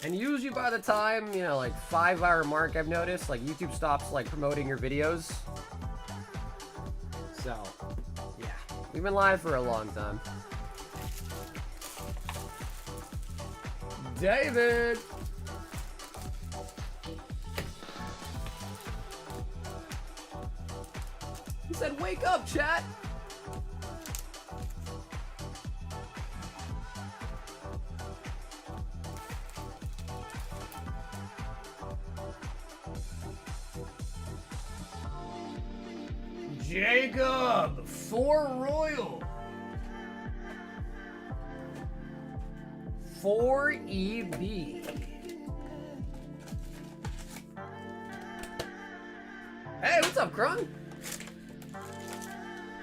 And usually by the time, you know, like 5-hour mark, I've noticed, like YouTube stops like promoting your videos. So, yeah, we've been live for a long time. David! He said, wake up, chat! Jacob! 4 Royal! 4 EB. Hey, what's up, Krung?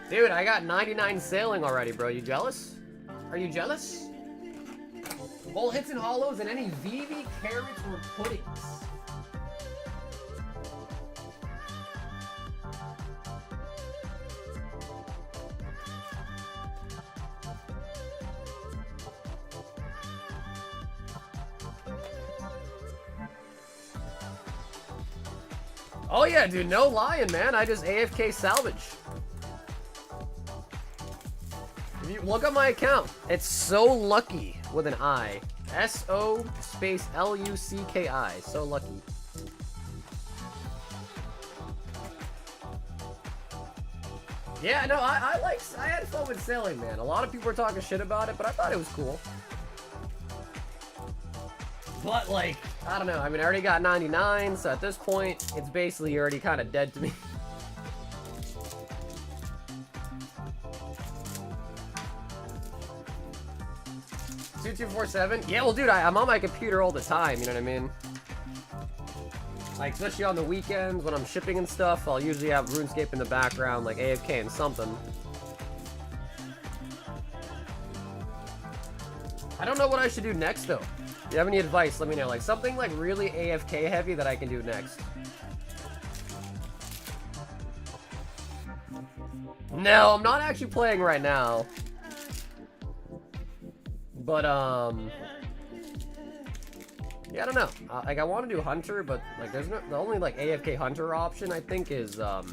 Dude, I got 99 sailing already, bro. You jealous? Are you jealous? All hits and hollows and any VV carrots or puddings. Oh yeah, dude, no lying, man. I just AFK salvage. If you look at my account, it's so lucky with an I. SO space LUCKI. So lucky. Yeah, no, I had fun with sailing, man. A lot of people were talking shit about it, but I thought it was cool. But, like, I don't know. I mean, I already got 99, so at this point, it's basically already kind of dead to me. $2247? Yeah, well, dude, I'm on my computer all the time, you know what I mean? Like, especially on the weekends when I'm shipping and stuff, I'll usually have RuneScape in the background, like AFK and something. I don't know what I should do next, though. If you have any advice, let me know. Like, something, like, really AFK heavy that I can do next. No, I'm not actually playing right now. But, yeah, I don't know. Like, I want to do Hunter, but, like, there's no... The only, like, AFK Hunter option, I think, is, I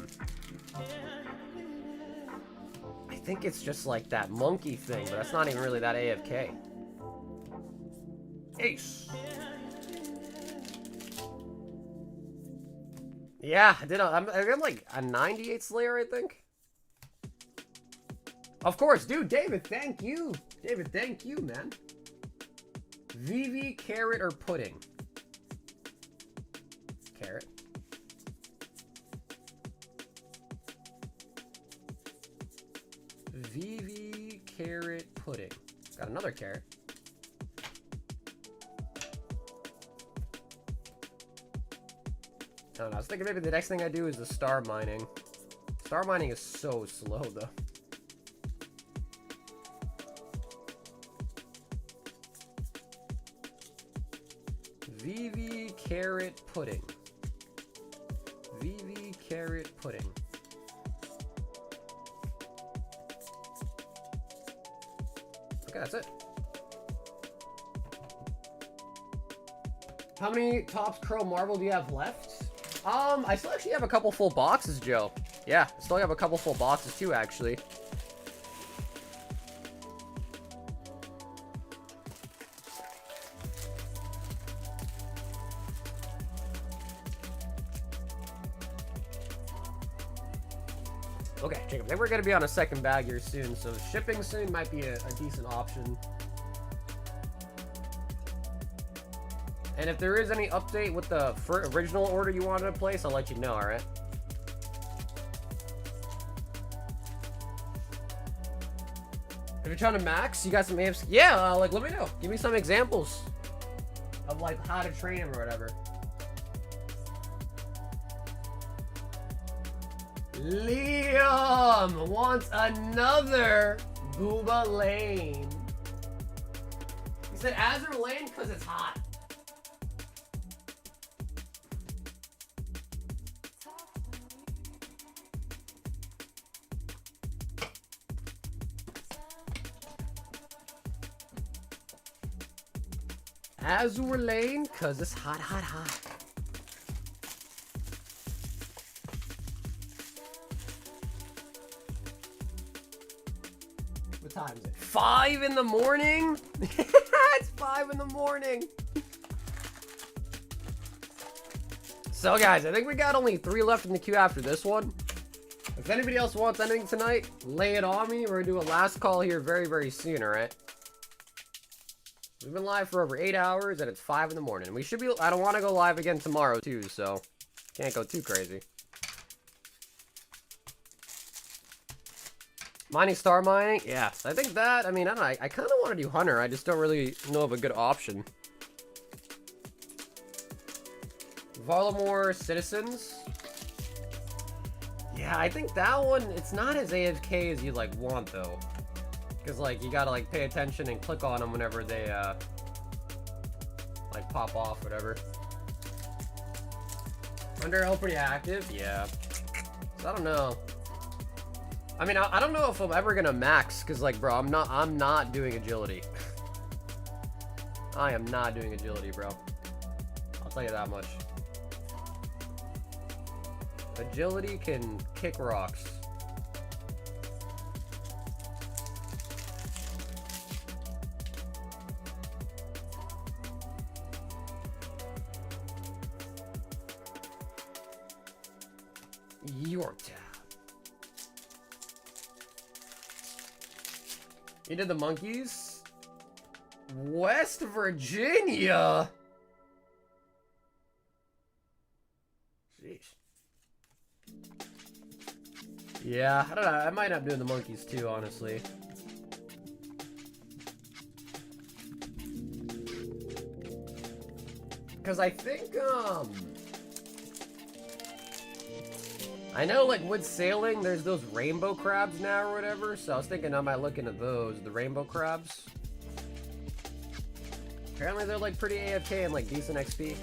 think it's just, like, that monkey thing, but that's not even really that AFK. Ace. Yeah, I did. I got like a 98 Slayer, I think. Of course, dude. David, thank you. David, thank you, man. VV, carrot, or pudding? Carrot. VV, carrot, pudding. Got another carrot. I don't know, I was thinking maybe the next thing I do is the star mining. Star mining is so slow, though. VV carrot pudding. VV carrot pudding. Okay, that's it. How many Topps Curl Marble do you have left? I still actually have a couple full boxes, Joe. Yeah, I still have a couple full boxes too, actually. Okay, Jacob, I think we're gonna be on a second bag here soon, so shipping soon might be a decent option. And if there is any update with the original order you wanted to place, I'll let you know, alright? If you're trying to max, you got some amps? Yeah, like, let me know. Give me some examples of, like, how to train him or whatever. Liam wants another Booba Lane. He said Azure Lane because it's hot. Azure Lane, cause it's hot, hot, hot. What time is it? 5 in the morning? It's 5 in the morning. So guys, I think we got only 3 left in the queue after this one. If anybody else wants anything tonight, lay it on me. We're gonna do a last call here very, very soon, alright? We've been live for over 8 hours, and it's 5 in the morning. We should be... I don't want to go live again tomorrow, too, so... Can't go too crazy. Mining star mining? Yeah, I think that... I mean, I don't know. I kind of want to do Hunter. I just don't really know of a good option. Varlamore Citizens? Yeah, I think that one... It's not as AFK as you'd, like, want, though. Because, like, you gotta, like, pay attention and click on them whenever they like pop off, whatever. Underhill pretty active, yeah. So I don't know. I mean, I don't know if I'm ever gonna max, cause like, bro, I'm not doing agility. I am not doing agility, bro. I'll tell you that much. Agility can kick rocks. Yorktown. You did the monkeys? West Virginia? Jeez. Yeah, I don't know. I might end up doing the monkeys too, honestly. Because I think, I know, like, with sailing, there's those rainbow crabs now or whatever, so I was thinking I might look into those, the rainbow crabs. Apparently they're, like, pretty AFK and, like, decent XP.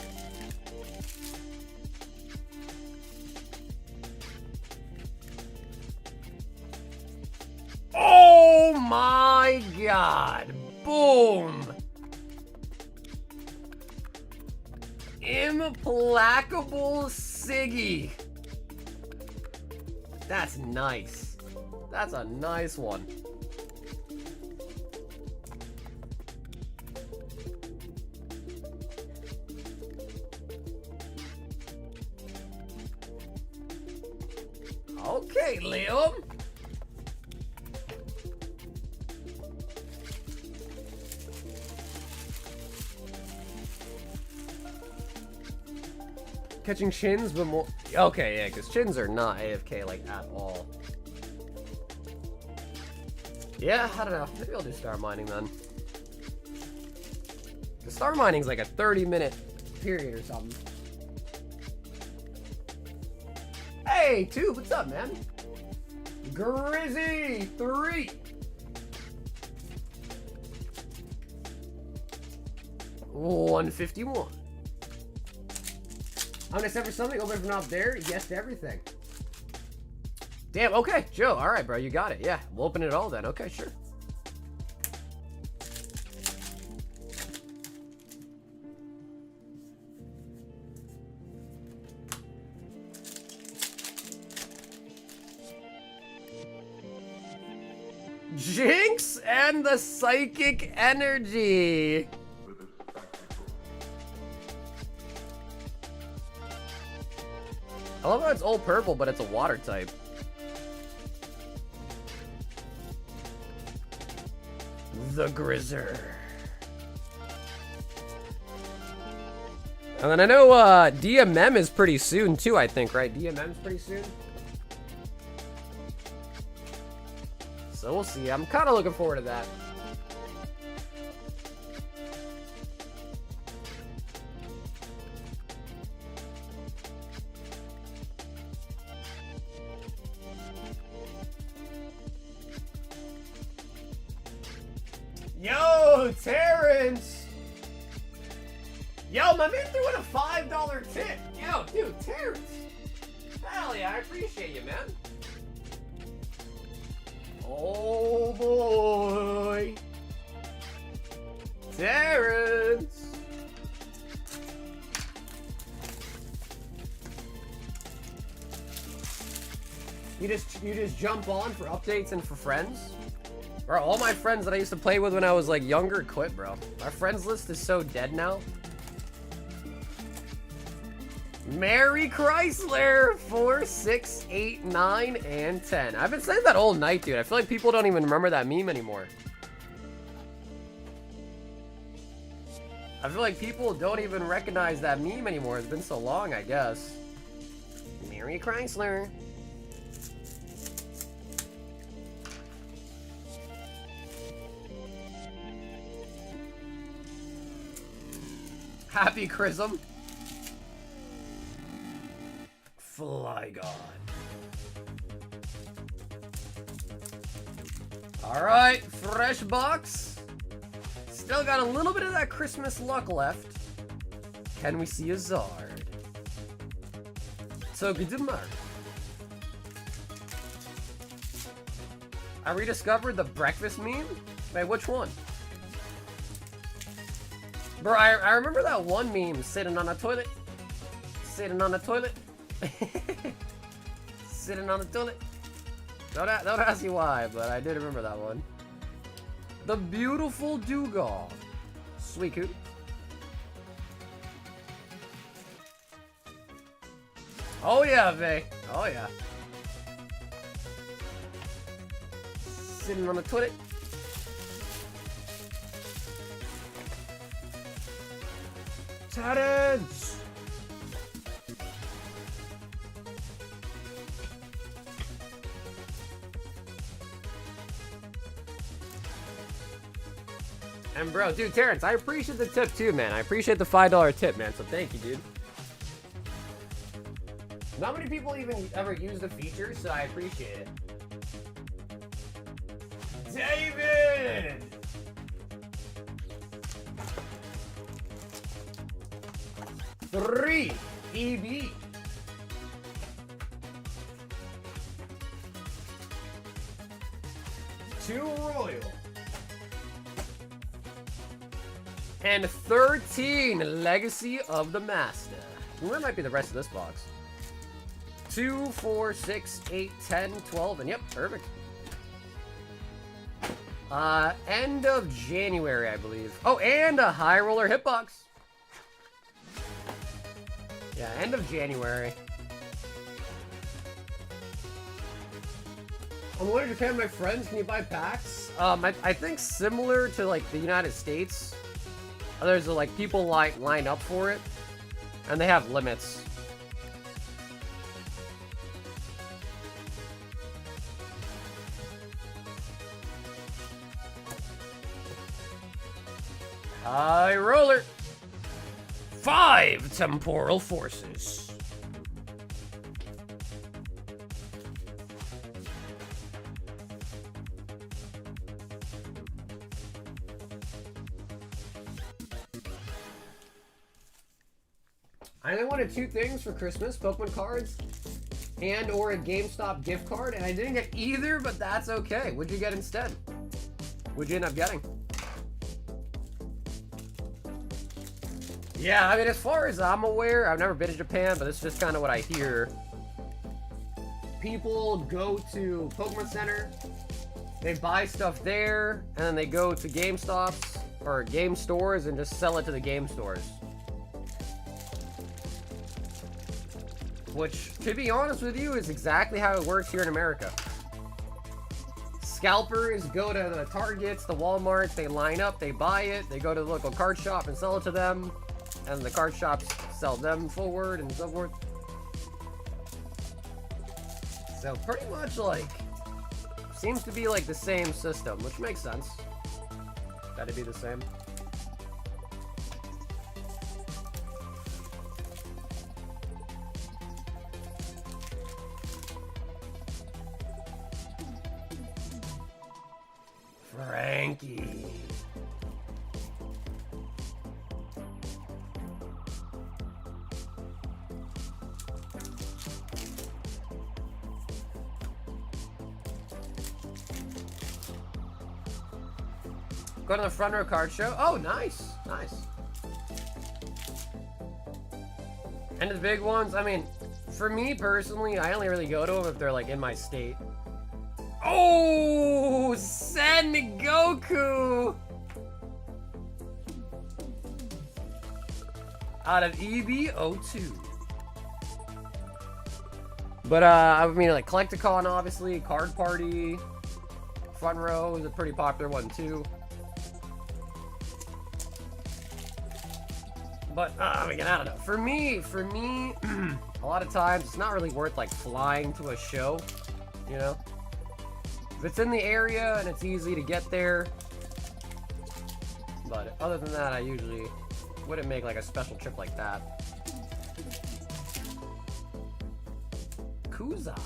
Oh my god! Boom! Implacable Siggy! That's nice. That's a nice one. Okay, Liam. Catching chins, but more... Okay, yeah, because chins are not AFK, like, at all. Yeah, I don't know. Maybe I'll do star mining, then. The star mining's like a 30-minute period or something. Hey, Tube, what's up, man? Grizzy 3. $151. I'm gonna send for something, open from up there, yes to everything. Damn, okay, Joe, alright, bro, you got it. Yeah, we'll open it all then. Okay, sure. Jinx and the psychic energy. I love how it's all purple, but it's a water type. The Grizzer. And then I know DMM is pretty soon too, I think, right? DMM's pretty soon. So we'll see. I'm kind of looking forward to that. Yo, Terrence! Yo, my man threw in a $5 tip. Yo, dude, Terrence. Hell yeah, I appreciate you, man. Oh boy. Terrence. You just jump on for updates and for friends? Bro, all my friends that I used to play with when I was like younger quit, bro. My friends list is so dead now. Mary Chrysler 4, 6, 8, 9, and 10. I've been saying that all night, dude. I feel like people don't even remember that meme anymore. I feel like people don't even recognize that meme anymore. It's been so long, I guess. Mary Chrysler. Happy Chrism. Flygon. Alright, fresh box. Still got a little bit of that Christmas luck left. Can we see a Zard? So good to mark. I rediscovered the breakfast meme? Wait, which one? Bro, I remember that one meme, sitting on a toilet. Sitting on a toilet. Sitting on the toilet. Don't ask me why, but I did remember that one. The beautiful Dugong. Suicune. Oh yeah, Vay. Oh yeah. Sitting on the toilet. Titans! And bro, dude, Terrence, I appreciate the tip too, man. I appreciate the $5 tip, man. So thank you, dude. Not many people even ever use the feature, so I appreciate it. David! Three EB. Two Royal. And 13 Legacy of the Master. Where might be the rest of this box? 2, 4, 6, 8, 10, 12, and yep, perfect. End of January, I believe. Oh, and a High Roller Hitbox. Yeah, end of January. I'm going to Japan, my friends. Can you buy packs? I think similar to like the United States. There's like people line up for it, and they have limits. High Roller. 5 Temporal Forces. I only wanted 2 things for Christmas, Pokemon cards and or a GameStop gift card, and I didn't get either, but that's okay. What'd you get instead? What'd you end up getting? Yeah, I mean, as far as I'm aware, I've never been to Japan, but it's just kind of what I hear. People go to Pokemon Center, they buy stuff there, and then they go to GameStops or game stores and just sell it to the game stores. Which, to be honest with you, is exactly how it works here in America. Scalpers go to the Targets, the Walmarts, they line up, they buy it, they go to the local card shop and sell it to them, and the card shops sell them forward and so forth. So pretty much like, seems to be like the same system, which makes sense. Gotta be the same. Frankie. Go to the front row card show. Oh, nice. Nice. And the big ones, I mean, for me personally, I only really go to them if they're like in my state. Oh, Sen Goku! Out of EB02. But, I mean, like, Collecticon, obviously, Card Party, Front Row is a pretty popular one, too. But, I mean, I don't know. For me, a lot of times, it's not really worth, like, flying to a show, you know? If it's in the area and it's easy to get there. But other than that, I usually wouldn't make, like, a special trip like that. Kuzai.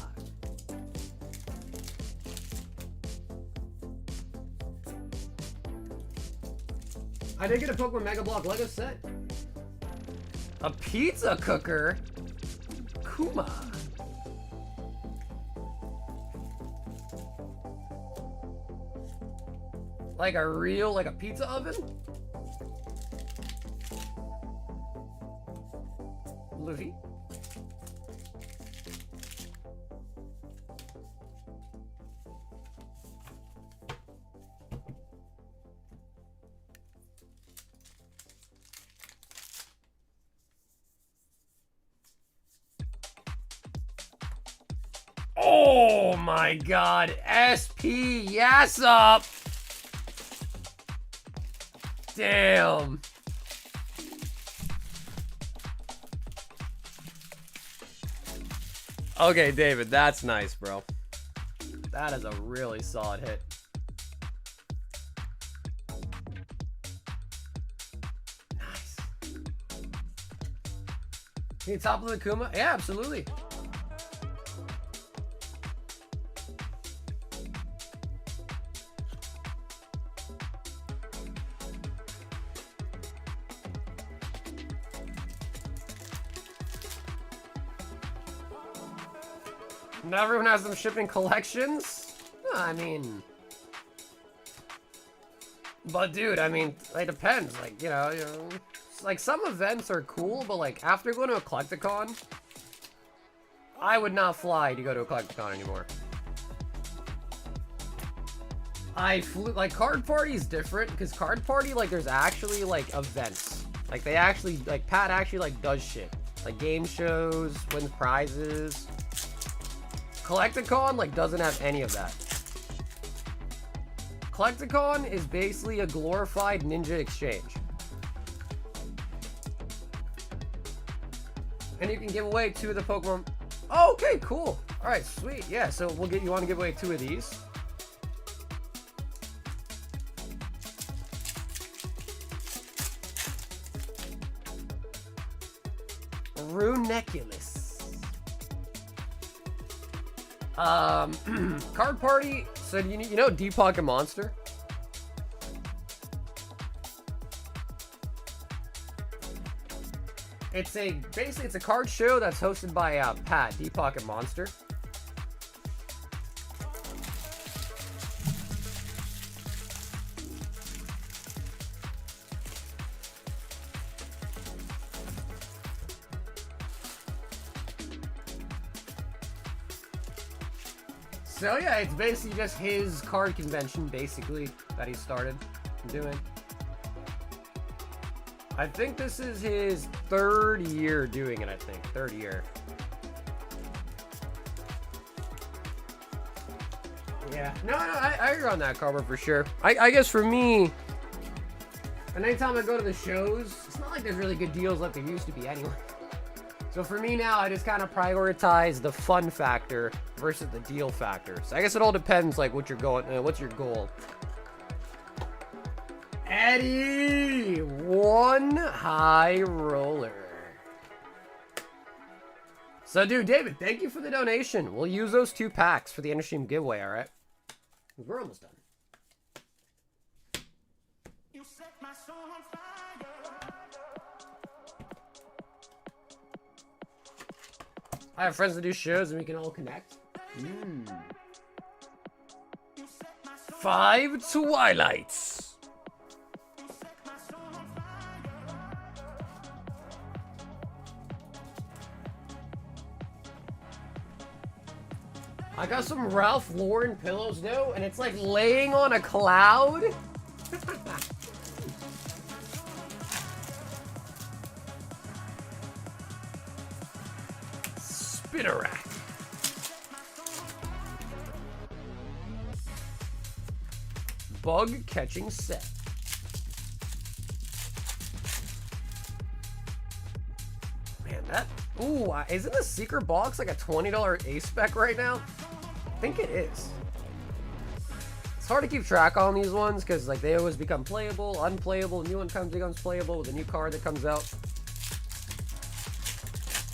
I did get a Pokemon Mega Block Lego set. A pizza cooker? Kuma. Like a real, like a pizza oven? Luffy? Oh my god, SP, yes up! Damn. Okay, David, that's nice, bro. That is a really solid hit. Nice. Can you top of the Kuma? Yeah, absolutely. Not everyone has them shipping collections. I mean, but dude, I mean, it depends. Like, you know, like some events are cool, but like after going to a Collecticon, I would not fly to go to a Collecticon anymore. I flew, like Card Party is different because Card Party, like there's actually like events. Like they actually, like Pat actually like does shit. Like game shows, wins prizes. Collecticon, like, doesn't have any of that. Collecticon is basically a glorified Ninja Exchange. And you can give away 2 of the Pokemon. Oh, okay, cool. Alright, sweet. Yeah, so we'll get, you want to give away 2 of these? Runeculus. Card Party. So you know Deep Pocket Monster? It's basically it's a card show that's hosted by Pat, Deep Pocket Monster. So yeah, it's basically just his card convention, basically, that he started doing. I think this is his 3rd year doing it, I think. 3rd year. Yeah. No, I agree on that, Carver, for sure. I guess for me, and anytime I go to the shows, it's not like there's really good deals like there used to be anyway. So for me now, I just kind of prioritize the fun factor versus the deal factor. So I guess it all depends, like, what you're going, what's your goal. Eddie, 1 high roller. So, dude, David, thank you for the donation. We'll use those 2 packs for the Endstream giveaway, all right? We're almost done. You set my soul on fire. I have friends that do shows and we can all connect. 5 Twilights. I got some Ralph Lauren pillows though, and it's like laying on a cloud. Spinnerack. Bug catching set. Man, that... Ooh, isn't the secret box like a $20 ace spec right now? I think it is. It's hard to keep track on these ones because like they always become playable, unplayable, new one becomes playable with a new card that comes out.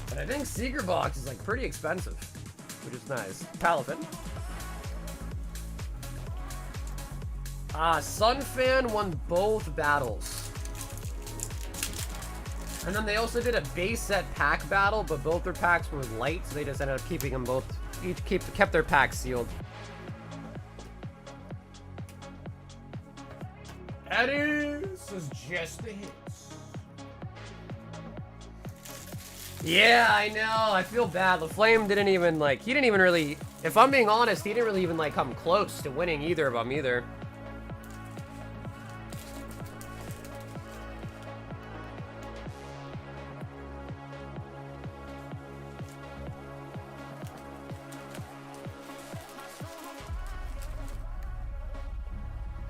But I think secret box is like pretty expensive, which is nice. Palafin. Sunfan won both battles. And then they also did a base set pack battle, but both their packs were light, so they just ended up keeping them both, kept their packs sealed. This is just the hits. Yeah, I know. I feel bad. The Flame didn't even, like, he didn't even really, if I'm being honest, he didn't really even, like, come close to winning either of them either.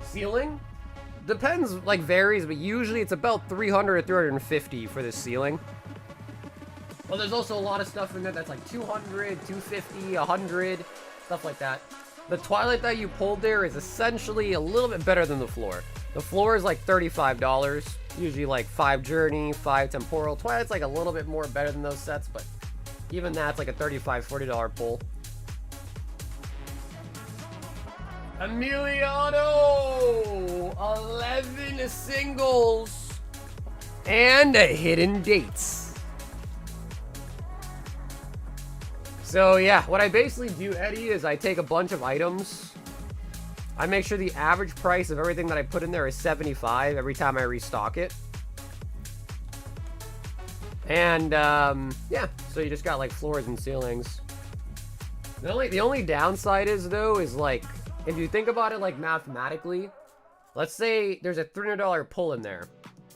Ceiling? Depends, like, varies, but usually it's about 300 to 350 for this ceiling. Well, there's also a lot of stuff in there that's like 200, 250, 100, stuff like that. The Twilight that you pulled there is essentially a little bit better than the floor. The floor is like $35, usually like 5 Journey, 5 Temporal. Twilight's like a little bit more better than those sets, but even that's like a $35, $40 pull. Emiliano! 11 singles! And a hidden dates. So yeah, what I basically do, Eddie, is I take a bunch of items. I make sure the average price of everything that I put in there is $75 every time I restock it. And yeah, so you just got like floors and ceilings. The only downside is though, is like, if you think about it like mathematically, let's say there's a $300 pull in there.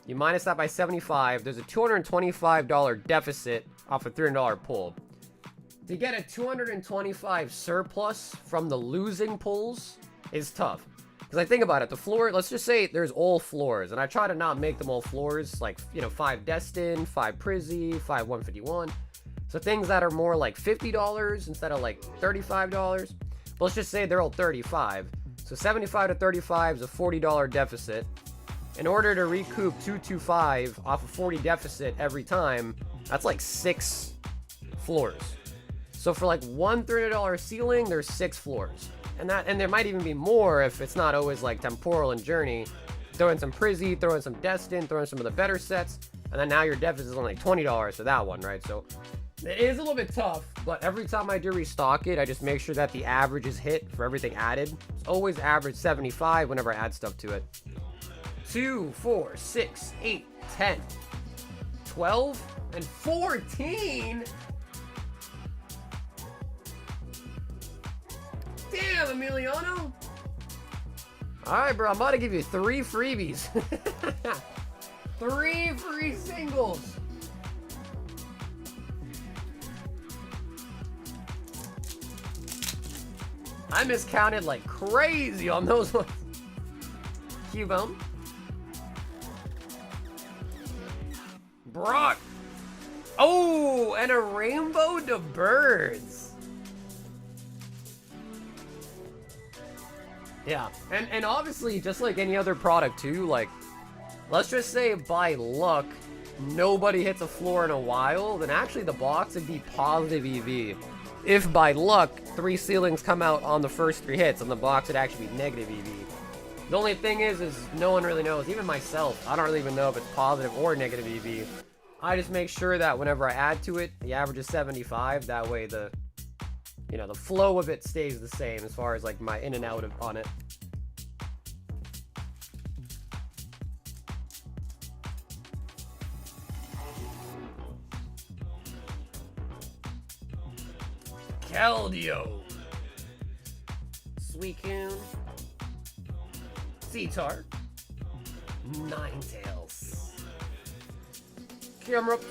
You minus that by 75, there's a $225 deficit off a $300 pull. To get a 225 surplus from the losing pulls is tough. Because I think about it, the floor, let's just say there's all floors, and I try to not make them all floors, like, you know, 5 Destined, 5 Prizzy, 5 151. So things that are more like $50 instead of like $35. But let's just say they're all 35. So 75 to 35 is a $40 deficit. In order to recoup 225 off a 40 deficit every time, that's like 6 floors. So for like one $300 ceiling, there's 6 floors. And there might even be more if it's not always like Temporal and Journey. Throw in some Prizzy, throw in some Destined, throw in some of the better sets, and then now your deficit is only like $20 for that one, right? So it is a little bit tough, but every time I do restock it, I just make sure that the average is hit for everything added. It's always average 75 whenever I add stuff to it. 2, 4, 6, 8, 10, 12, and 14. Damn, Emiliano. All right, bro, I'm about to give you 3 freebies. 3 free singles. I miscounted like crazy on those ones. Cubone. Brock. Oh, and a Rainbow to Birds. Yeah, and obviously, just like any other product too, like, let's just say by luck, nobody hits a floor in a while, then actually the box would be positive EV. If by luck, 3 ceilings come out on the first 3 hits, and the box would actually be negative EV. The only thing is no one really knows, even myself, I don't really even know if it's positive or negative EV. I just make sure that whenever I add to it, the average is 75, that way the, you know, the flow of it stays the same as far as like my in and out on it. Keldeo, Suicune, Cetar, Ninetales, Camerupt,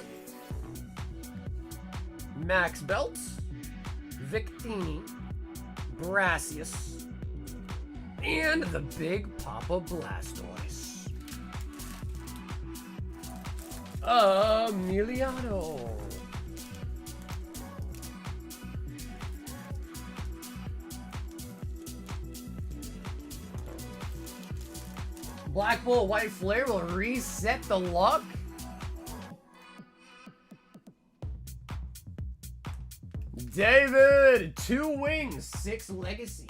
Max Belts, Victini, Brassius, and the Big Papa Blastoise. Emiliano. Black Bull White Flare will reset the luck. David, 2 wings, 6 legacy.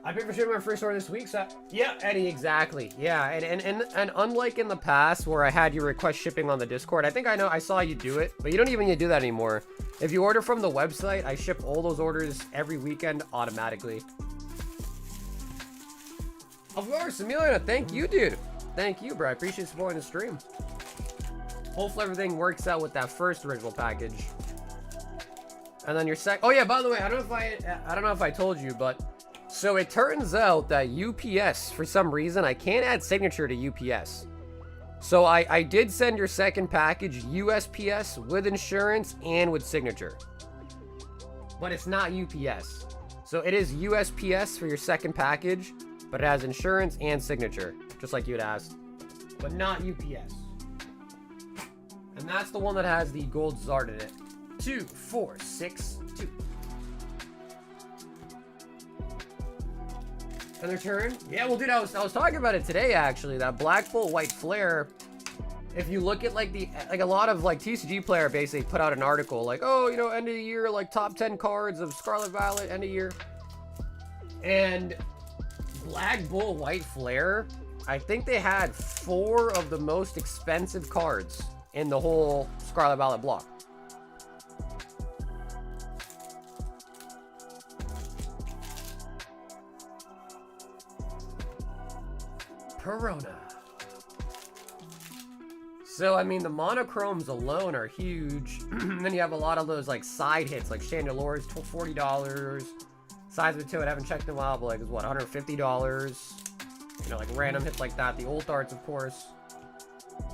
I paid for shipping my first order this week, so yeah, Eddie, exactly. Yeah, and unlike in the past where I had you request shipping on the Discord, I saw you do it, but you don't even need to do that anymore. If you order from the website, I ship all those orders every weekend automatically. Of course, Emiliana, thank you, dude. Thank you, bro. I appreciate supporting the stream. Hopefully everything works out with that first original package. And then your oh yeah, by the way, I don't know if I told you, but so it turns out that UPS, for some reason, I can't add signature to UPS. So I did send your second package USPS with insurance and with signature. But it's not UPS. So it is USPS for your second package, but it has insurance and signature, just like you had asked. But not UPS. And that's the one that has the gold Zard in it. 2462. Another turn? Yeah, well, dude, I was talking about it today, actually. That Black Bolt White Flare. If you look at like a lot of like TCG player basically put out an article like, oh, you know, end of the year, like top 10 cards of Scarlet Violet, end of year. And Black Bolt White Flare, I think they had 4 of the most expensive cards in the whole Scarlet Violet block. Corona. So, I mean, the monochromes alone are huge. Then you have a lot of those, like, side hits, like Chandelures, $40. Sides of the Toad, I haven't checked in a while, but, like, is what, $150? You know, like, random hits like that. The old arts, of course.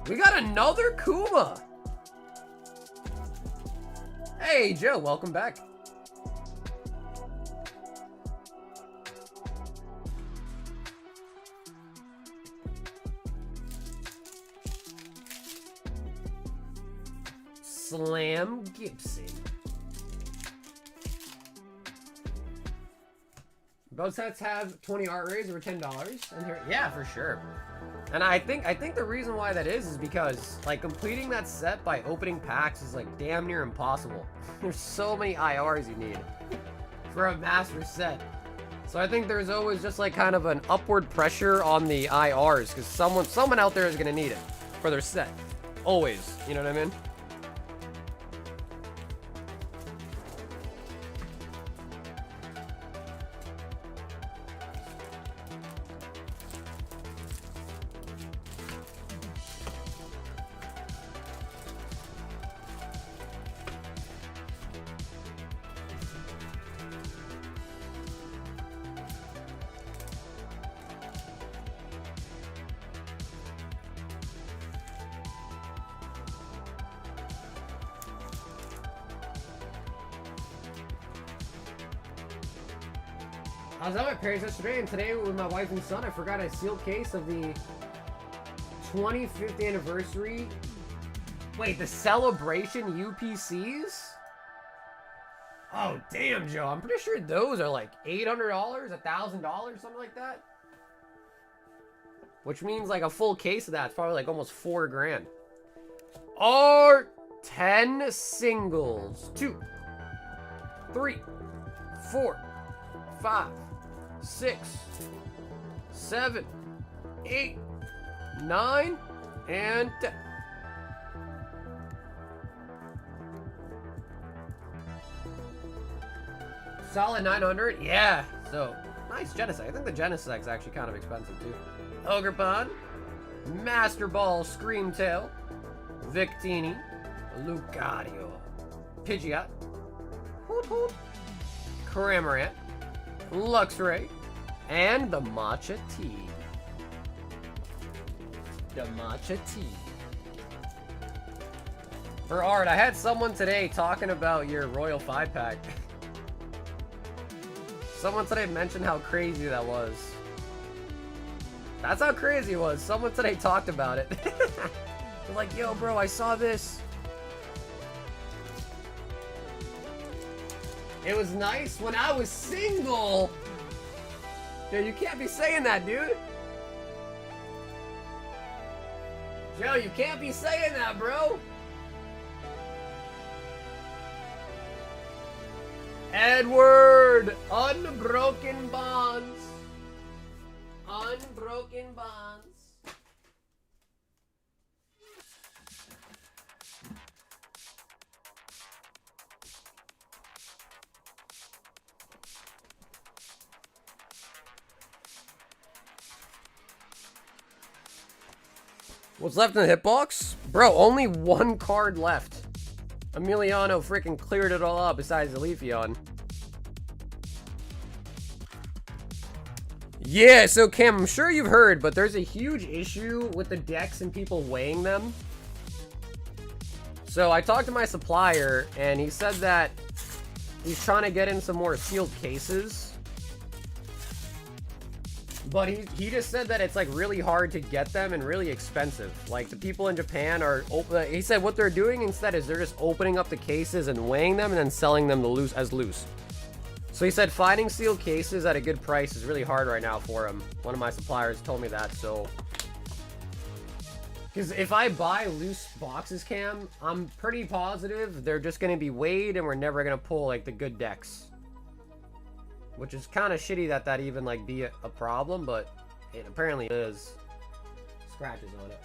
We got another Kuma! Hey, Joe, welcome back. Slam Gibson. Both sets have 20 art rays over $10. And here, yeah, for sure. And I think the reason why that is because like completing that set by opening packs is like damn near impossible. There's so many IRs you need for a master set. So I think there's always just like kind of an upward pressure on the IRs because someone out there is gonna need it for their set. Always, you know what I mean? I was out at Paris yesterday, and today with my wife and son, I forgot a sealed case of the 25th anniversary. Wait, the Celebration UPCs? Oh, damn, Joe. I'm pretty sure those are like $800, $1,000, something like that. Which means like a full case of that's probably like almost $4 grand. Or 10 singles. 2, 3, 4, 5, 6, 7, 8, 9, and 10. Solid 900, yeah. So nice Genesect. I think the Genesect's actually kind of expensive too. Ogerpon, Master Ball, Screamtail, Victini, Lucario, Pidgeot, Hoot Hoot, Cramorant, Luxray, and the Matcha Tea. The Matcha Tea. For art, I had someone today talking about your Royal 5-pack. Someone today mentioned how crazy that was. That's how crazy it was. Someone today talked about it. They're like, yo, bro, I saw this. It was nice when I was single. Dude, you can't be saying that, dude. Joe, you can't be saying that, bro. Edward, Unbroken Bonds. Unbroken bonds. What's left in the hitbox? Bro, only one card left. Emiliano freaking cleared it all up besides the Leafeon. Yeah, so Cam, I'm sure you've heard, but there's a huge issue with the decks and people weighing them. So I talked to my supplier, and he said that he's trying to get in some more sealed cases. But he just said that it's like really hard to get them and really expensive. Like the people in Japan are, he said what they're doing instead is they're just opening up the cases and weighing them and then selling them as loose. So he said finding sealed cases at a good price is really hard right now for him. One of my suppliers told me that, so. Because if I buy loose boxes, Cam, I'm pretty positive they're just going to be weighed and we're never going to pull like the good decks. Which is kind of shitty that even like be a problem, but it apparently is. Scratches on it.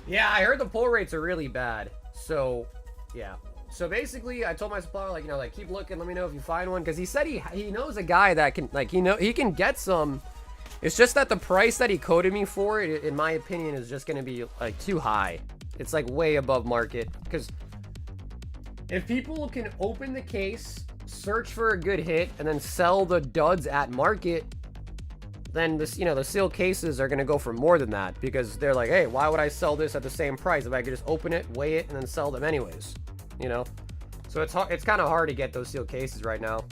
Yeah, I heard the pull rates are really bad. So, yeah. So basically, I told my supplier, like, you know, like, keep looking, let me know if you find one. Because he said he knows a guy that can, like, he can get some. It's just that the price that he quoted me for, in my opinion, is just going to be, like, too high. It's, like, way above market. Because if people can open the case, search for a good hit, and then sell the duds at market, then this, you know, the sealed cases are going to go for more than that. Because they're like, hey, why would I sell this at the same price if I could just open it, weigh it, and then sell them anyways? You know, so it's kind of hard to get those sealed cases right now.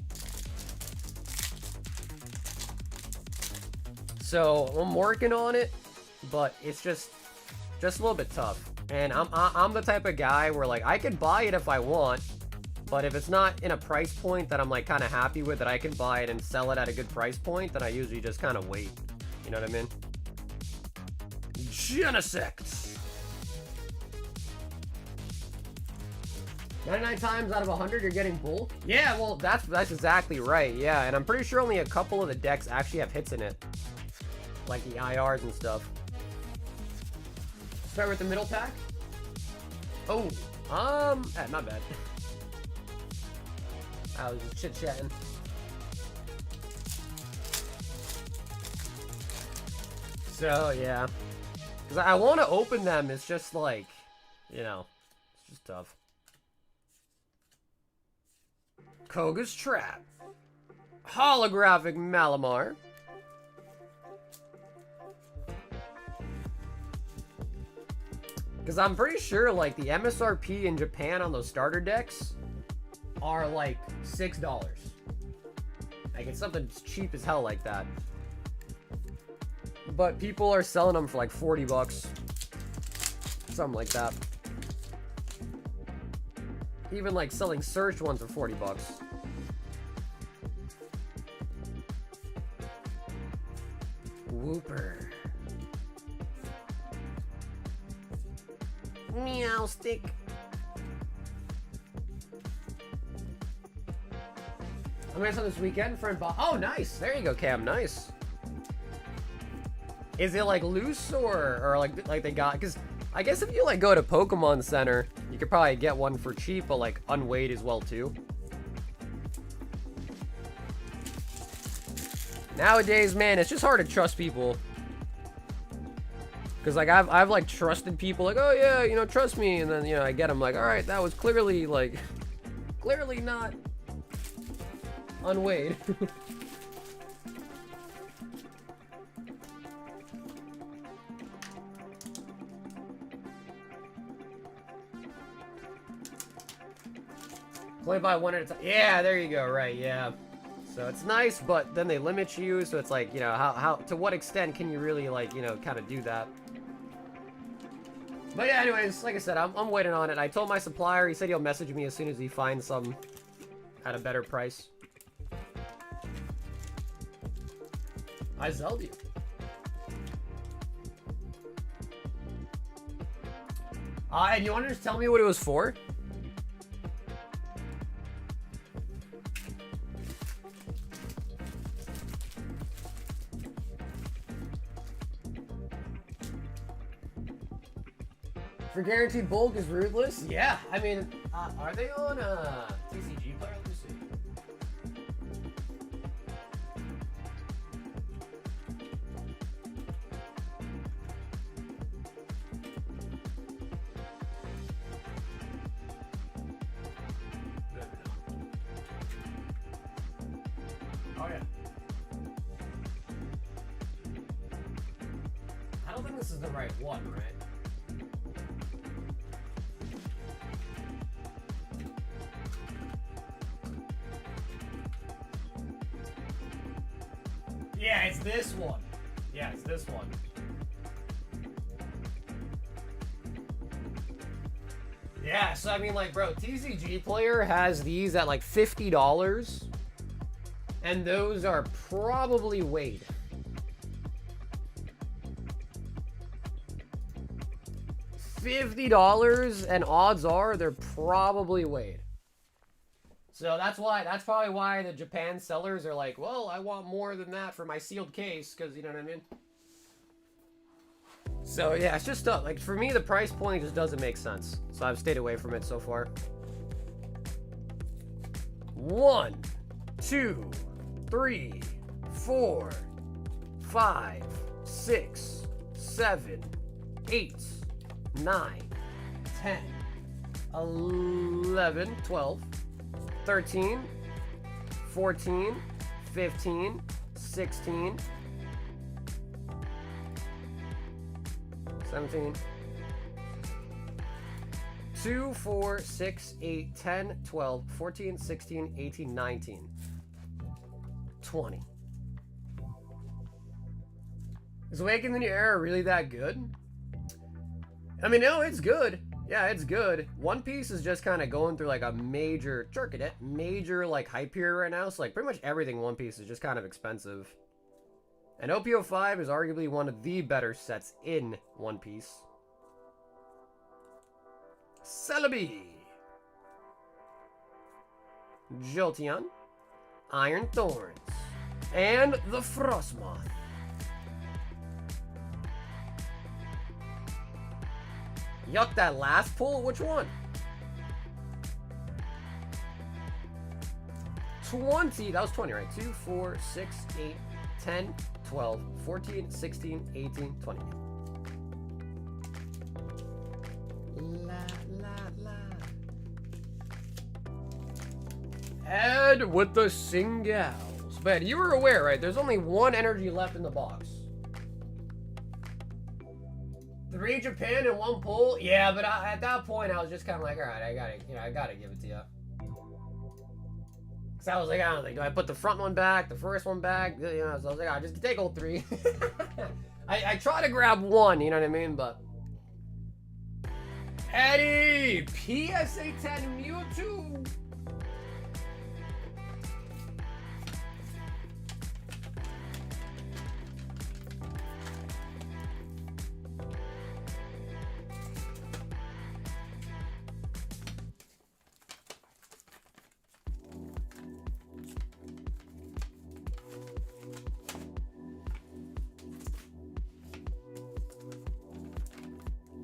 So I'm working on it, but it's just a little bit tough. And I'm the type of guy where like I can buy it if I want, but if it's not in a price point that I'm like kind of happy with, that I can buy it and sell it at a good price point, then I usually just kind of wait. You know what I mean? Genesect. 99 times out of 100 you're getting bull? Yeah, well, that's exactly right. Yeah, and I'm pretty sure only a couple of the decks actually have hits in it. Like the IRs and stuff. Start with the middle pack? Oh, my bad. I was just chit-chatting. So, yeah. Because I want to open them, it's just like, you know, it's just tough. Koga's Trap. Holographic Malamar. Because I'm pretty sure, like, the MSRP in Japan on those starter decks are, like, $6. Like, it's something cheap as hell like that. But people are selling them for, like, 40 bucks. Something like that. Even, like, selling searched ones for 40 bucks. Whooper. Meow stick. I'm gonna sell this weekend. Friend bought. Oh, nice. There you go, Cam. Nice. Is it like loose or like they got? Because I guess if you like go to Pokemon Center, you could probably get one for cheap, but like unweighed as well too. Nowadays, man, it's just hard to trust people. Because, like, I've, like, trusted people, like, oh, yeah, you know, trust me. And then, you know, I get them, like, all right, that was clearly, like, clearly not unweighed. Play by one at a time. Yeah, there you go, right, yeah. So it's nice, but then they limit you, so it's like, you know, how to what extent can you really, like, you know, kind of do that? But yeah, anyways, like I said, I'm waiting on it. I told my supplier, he said he'll message me as soon as he finds some at a better price. I Zelled you. And you want to just tell me what it was for? For guaranteed bulk is ruthless? Yeah, I mean, are they on TCG player? Let me see. Oh yeah. I don't think this is the right one, right? Yeah, it's this one. Yeah, it's this one. Yeah, so I mean, like, bro, TCG Player has these at like $50, and those are probably weighed. $50, and odds are they're probably weighed. So that's probably why the Japan sellers are like, well, I want more than that for my sealed case, because you know what I mean? So yeah, it's just stuff. Like, for me, the price point just doesn't make sense. So I've stayed away from it so far. 1, 2, 3, 4, 5, 6, 7, 8, 9, 10, 11, 12, 13, 14, 15, 16, 17, 2, 4, 6, 8, 10, 12, 14, 16, 18, 19, 20. Is Awaken the New Era really that good? I mean, no, it's good. Yeah, it's good. One Piece is just kind of going through like a major like hype period right now. So like pretty much everything One Piece is just kind of expensive. And OPO5 is arguably one of the better sets in One Piece. Celebi, Jolteon, Iron Thorns, and the Frostmoth. Yuck, that last pull? Which one? 20. That was 20, right? 2, 4, 6, 8, 10, 12, 14, 16, 18, 20. La, la, la. Ed with the singles. But you were aware, right? There's only one energy left in the box. 3 Japan and 1 pull? Yeah, but at that point, I was just kind of like, all right, I gotta give it to you. So I was like, I don't think, do I put the front one back, the first one back? You know, so I was like, just take all 3. I try to grab 1, you know what I mean? But Eddie, PSA 10 Mewtwo.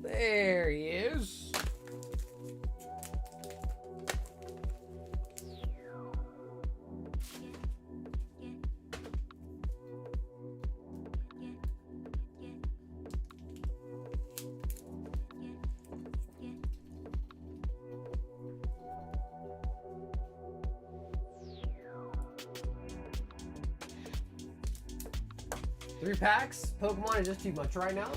There he is. Three packs? Pokemon is just too much right now?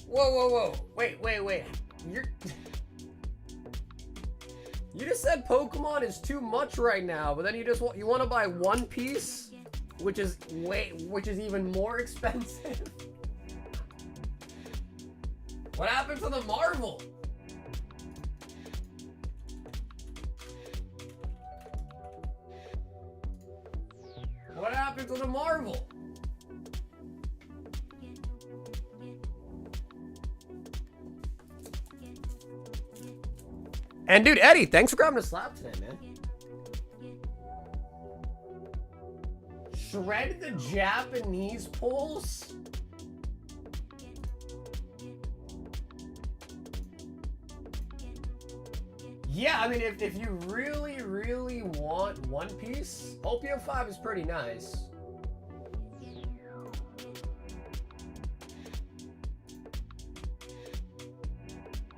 Whoa, whoa, whoa. Wait. You just said Pokemon is too much right now, but then you want to buy One Piece, which is even more expensive. What happened to the Marvel? What happened to the Marvel? And dude, Eddie, thanks for grabbing a slab today, man. Shred the Japanese pulls? Yeah, I mean, if you really, really want One Piece, Opium 5 is pretty nice.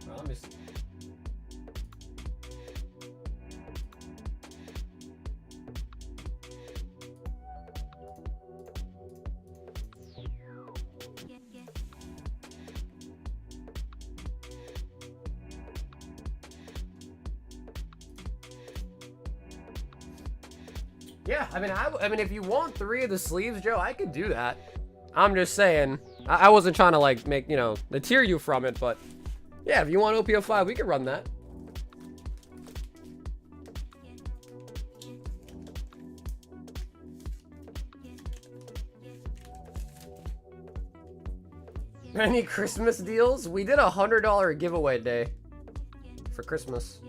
Well, let me see. Yeah, I mean, if you want 3 of the sleeves, Joe, I could do that. I'm just saying, I wasn't trying to like make, you know, deter you from it, but yeah, if you want OPO 5, we could run that. Any Christmas deals? We did a $100 giveaway day for Christmas.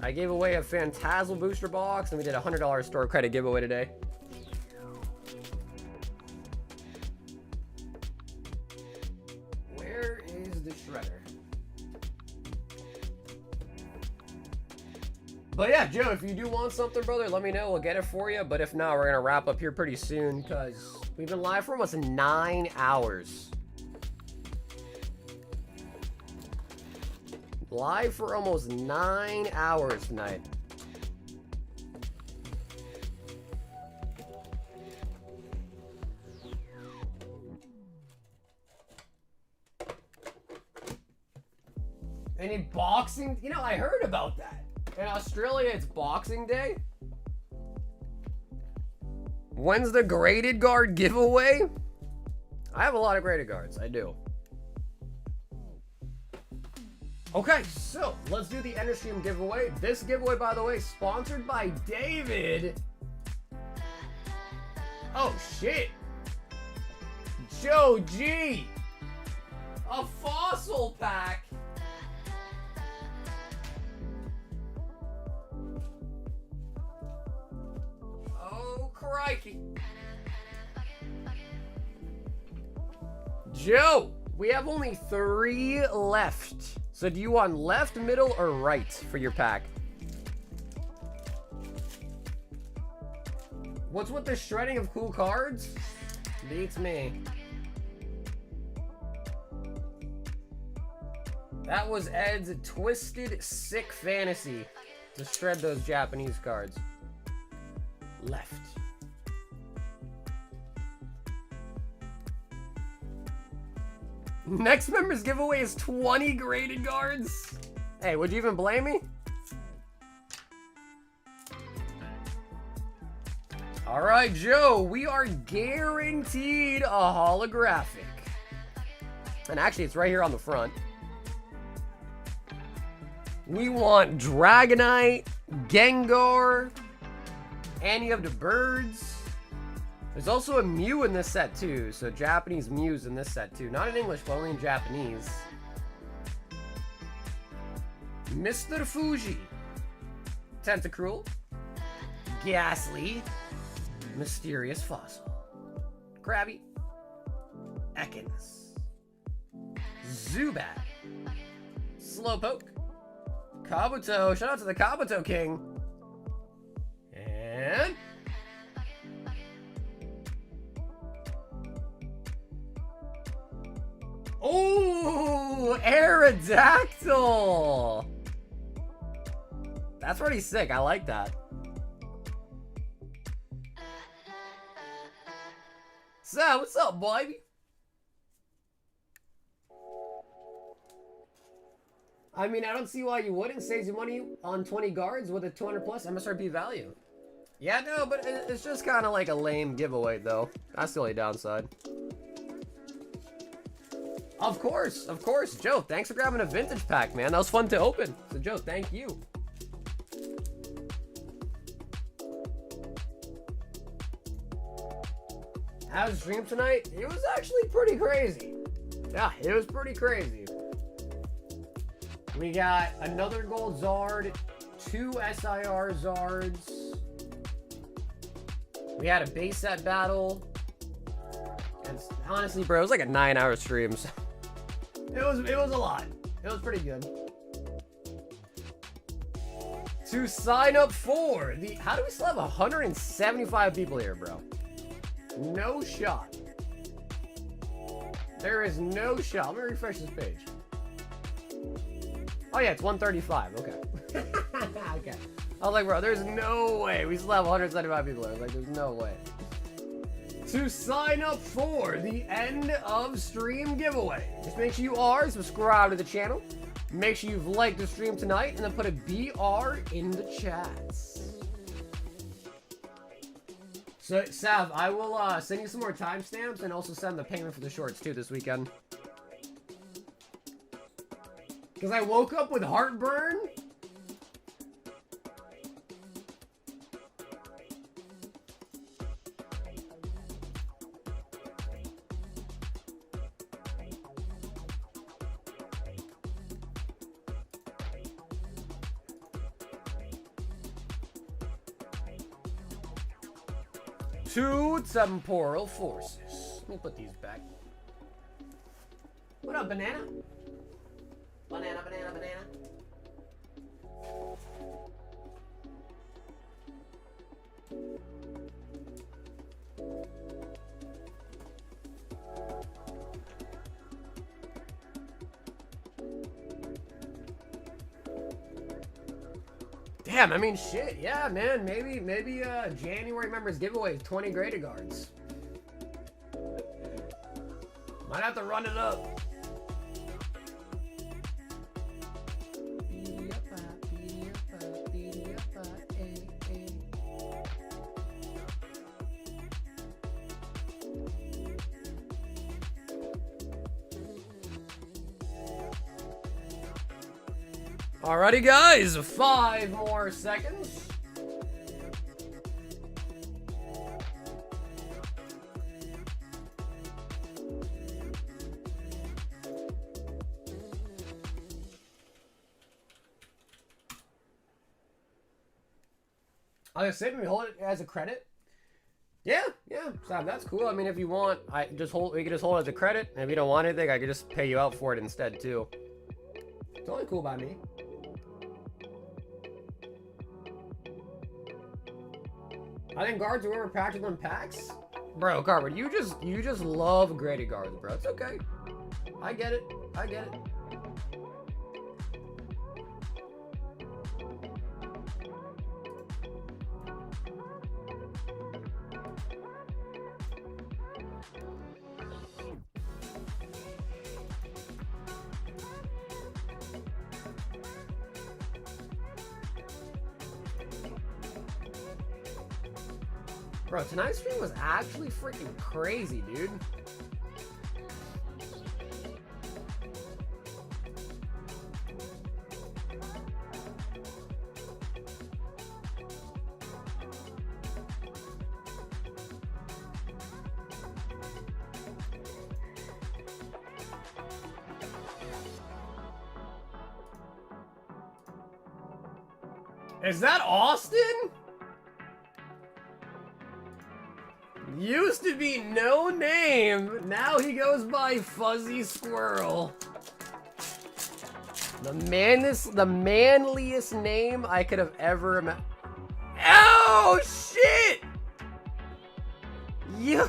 I gave away a Phantasmal booster box, and we did a $100 store credit giveaway today. Where is the shredder? But yeah, Joe, if you do want something, brother, let me know. We'll get it for you. But if not, we're going to wrap up here pretty soon because we've been live for almost 9 hours. Live for almost 9 hours tonight. Any boxing? You know, I heard about that. In Australia, it's Boxing Day. When's the graded guard giveaway? I have a lot of graded guards. I do. Okay, so let's do the Endstream giveaway. This giveaway, by the way, sponsored by David. Oh, shit. Joe G. A fossil pack. Oh, crikey. Joe, we have only 3 left. So do you want left, middle, or right for your pack? What's with the shredding of cool cards? Beats me. That was Ed's twisted, sick fantasy to shred those Japanese cards. Left. Next member's giveaway is 20 graded guards. Hey, would you even blame me? All right, Joe, we are guaranteed a holographic. And actually, it's right here on the front. We want Dragonite, Gengar, any of the birds. There's also a Mew in this set too, so Japanese Mews in this set too. Not in English, but only in Japanese. Mr. Fuji, Tentacruel, Ghastly, Mysterious Fossil, Krabby, Ekans, Zubat, Slowpoke, Kabuto, shout out to the Kabuto King, and oh, Aerodactyl! That's pretty sick. I like that. So, what's up, boy? I mean, I don't see why you wouldn't. Saves you money on 20 guards with a 200 plus MSRP value. Yeah, no, but it's just kind of like a lame giveaway, though. That's the only downside. Of course, Joe. Thanks for grabbing a vintage pack, man. That was fun to open. So, Joe, thank you. How's the stream tonight? It was actually pretty crazy. Yeah, it was pretty crazy. We got another gold Zard, 2 SIR Zards. We had a base set battle and was honestly, bro, it was like a 9-hour stream. So it was a lot. It was pretty good. To sign up for the, how do we still have 175 people here, bro? No shot. There is no shot. Let me refresh this page. Oh yeah, it's 135. Okay. Okay. I was like, bro, there's no way. We still have 175 people here. I was like, there's no way. To sign up for the end of stream giveaway, just make sure you are subscribed to the channel. Make sure you've liked the stream tonight, and then put a BR in the chats. So, Sav, I will send you some more timestamps and also send the payment for the shorts too this weekend. Because I woke up with heartburn. Two Temporal Forces. Let me put these back. What up, banana? Banana, banana, banana. Damn, I mean, shit, yeah, man. Maybe January members giveaway 20 graded guards. Might have to run it up. Alrighty, guys, 5 more seconds. I was saying we hold it as a credit. Yeah, so that's cool. I mean, if you want, we can just hold it as a credit. And if you don't want anything, I could just pay you out for it instead too. It's only cool by me. I think guards are overpacked in packs. Bro, Carver, you just love graded guards, bro. It's okay. I get it. I get it. Bro, tonight's stream was actually freaking crazy, dude. Is that Austin? Used to be no name, now he goes by Fuzzy Squirrel. The manliest name I could have ever imagined. Oh shit! Yo!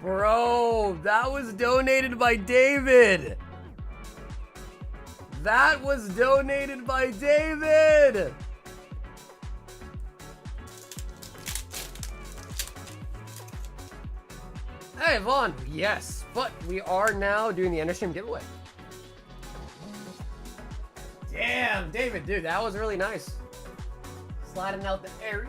Bro, that was donated by David. That was donated by David. Hey, Vaughn, yes, but we are now doing the end of stream giveaway. Damn, David, dude, that was really nice. Sliding out the area.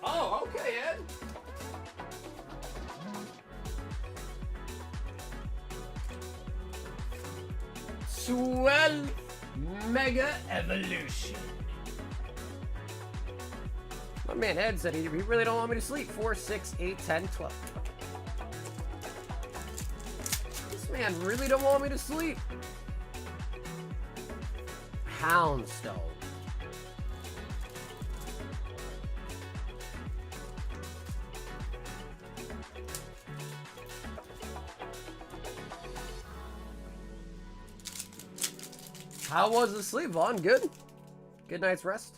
Oh, okay, Ed. 12 Mega Evolution. My man Ed said he really don't want me to sleep. 4, 6, 8, 10, 12. This man really don't want me to sleep. Houndstone. How was the sleep, Vaughn? Good? Good night's rest?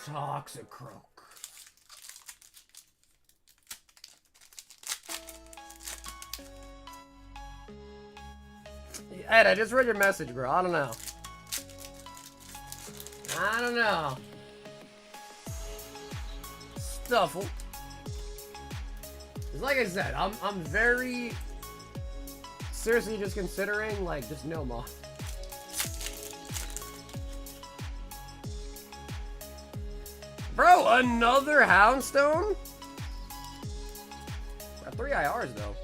Toxicroak. Ed, I just read your message, bro. I don't know. I don't know. Stuffle. It's like I said, I'm very seriously just considering like just no more. Bro, another Houndstone? Got 3 IRs though.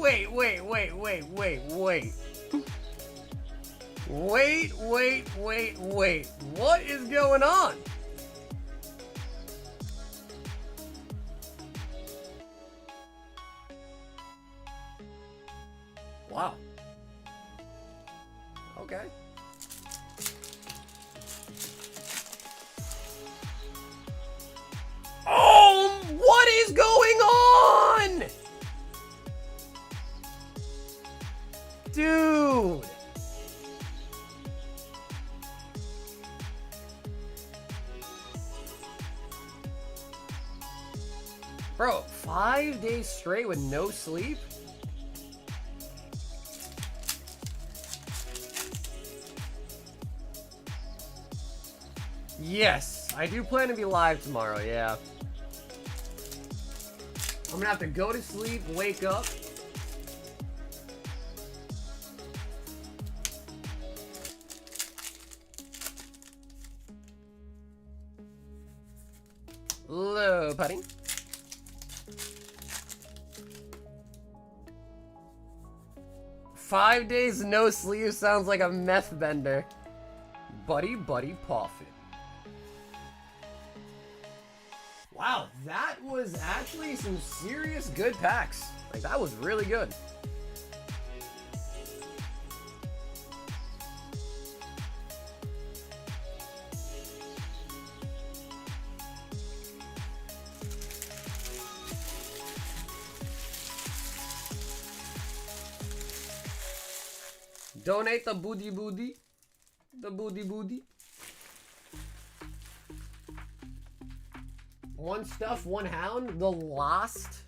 Wait. Wait. What is going on? Wow. Okay. Oh, what is going on? Dude. Bro, 5 days straight with no sleep? Yes, I do plan to be live tomorrow, yeah. I'm gonna have to go to sleep, wake up. Hello, buddy. Five days no sleep sounds like a meth bender. Buddy Poffin. Wow, that was actually some serious good packs. Like, that was really good. Donate the booty. The booty. One stuff, one hound. The lost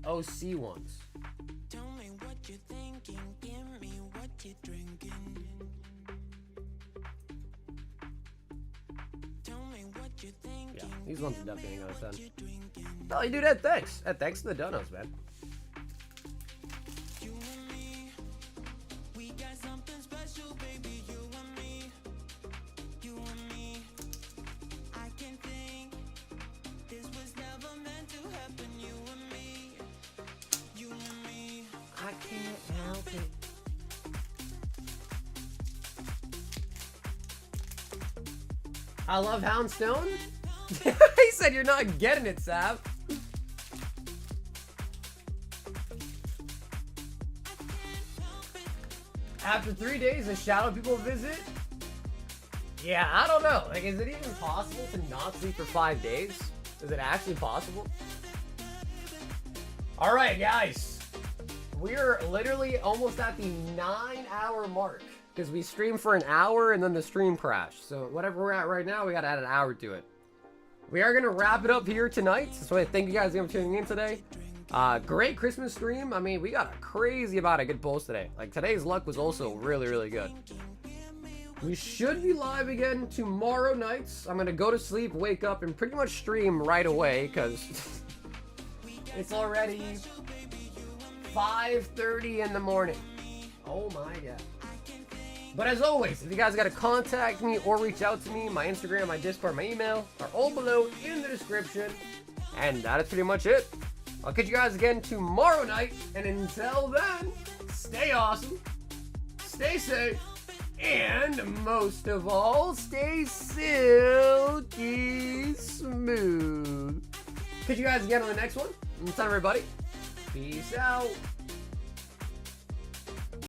OC ones. Tell me what you're thinking, give me what you're drinking. Tell me what you're thinking. Yeah, these ones are definitely gonna send. Oh, you do that, thanks. Thanks to the donuts, man. You and me, we got something special, baby. You and me, I can think this was never meant to happen. You and me, I can't help it. I love Houndstone. He said you're not getting it, Sav. After 3 days, a shadow people visit? Yeah, I don't know. Like, is it even possible to not sleep for 5 days? Is it actually possible? All right, guys. We're literally almost at the 9-hour mark because we streamed for an hour and then the stream crashed. So whatever we're at right now, we got to add an hour to it. We are going to wrap it up here tonight. So I thank you guys again for tuning in today. Great Christmas stream. I mean, we got a crazy amount of good pulls today. Like, today's luck was also really, really good. We should be live again tomorrow nights. I'm going to go to sleep, wake up, and pretty much stream right away because it's already 5:30 in the morning. Oh my god. But as always, if you guys got to contact me or reach out to me, my Instagram, my Discord, my email are all below in the description. And that is pretty much it. I'll catch you guys again tomorrow night. And until then, stay awesome, stay safe, and most of all, stay silky smooth. Catch you guys again on the next one. Until then, everybody, peace out.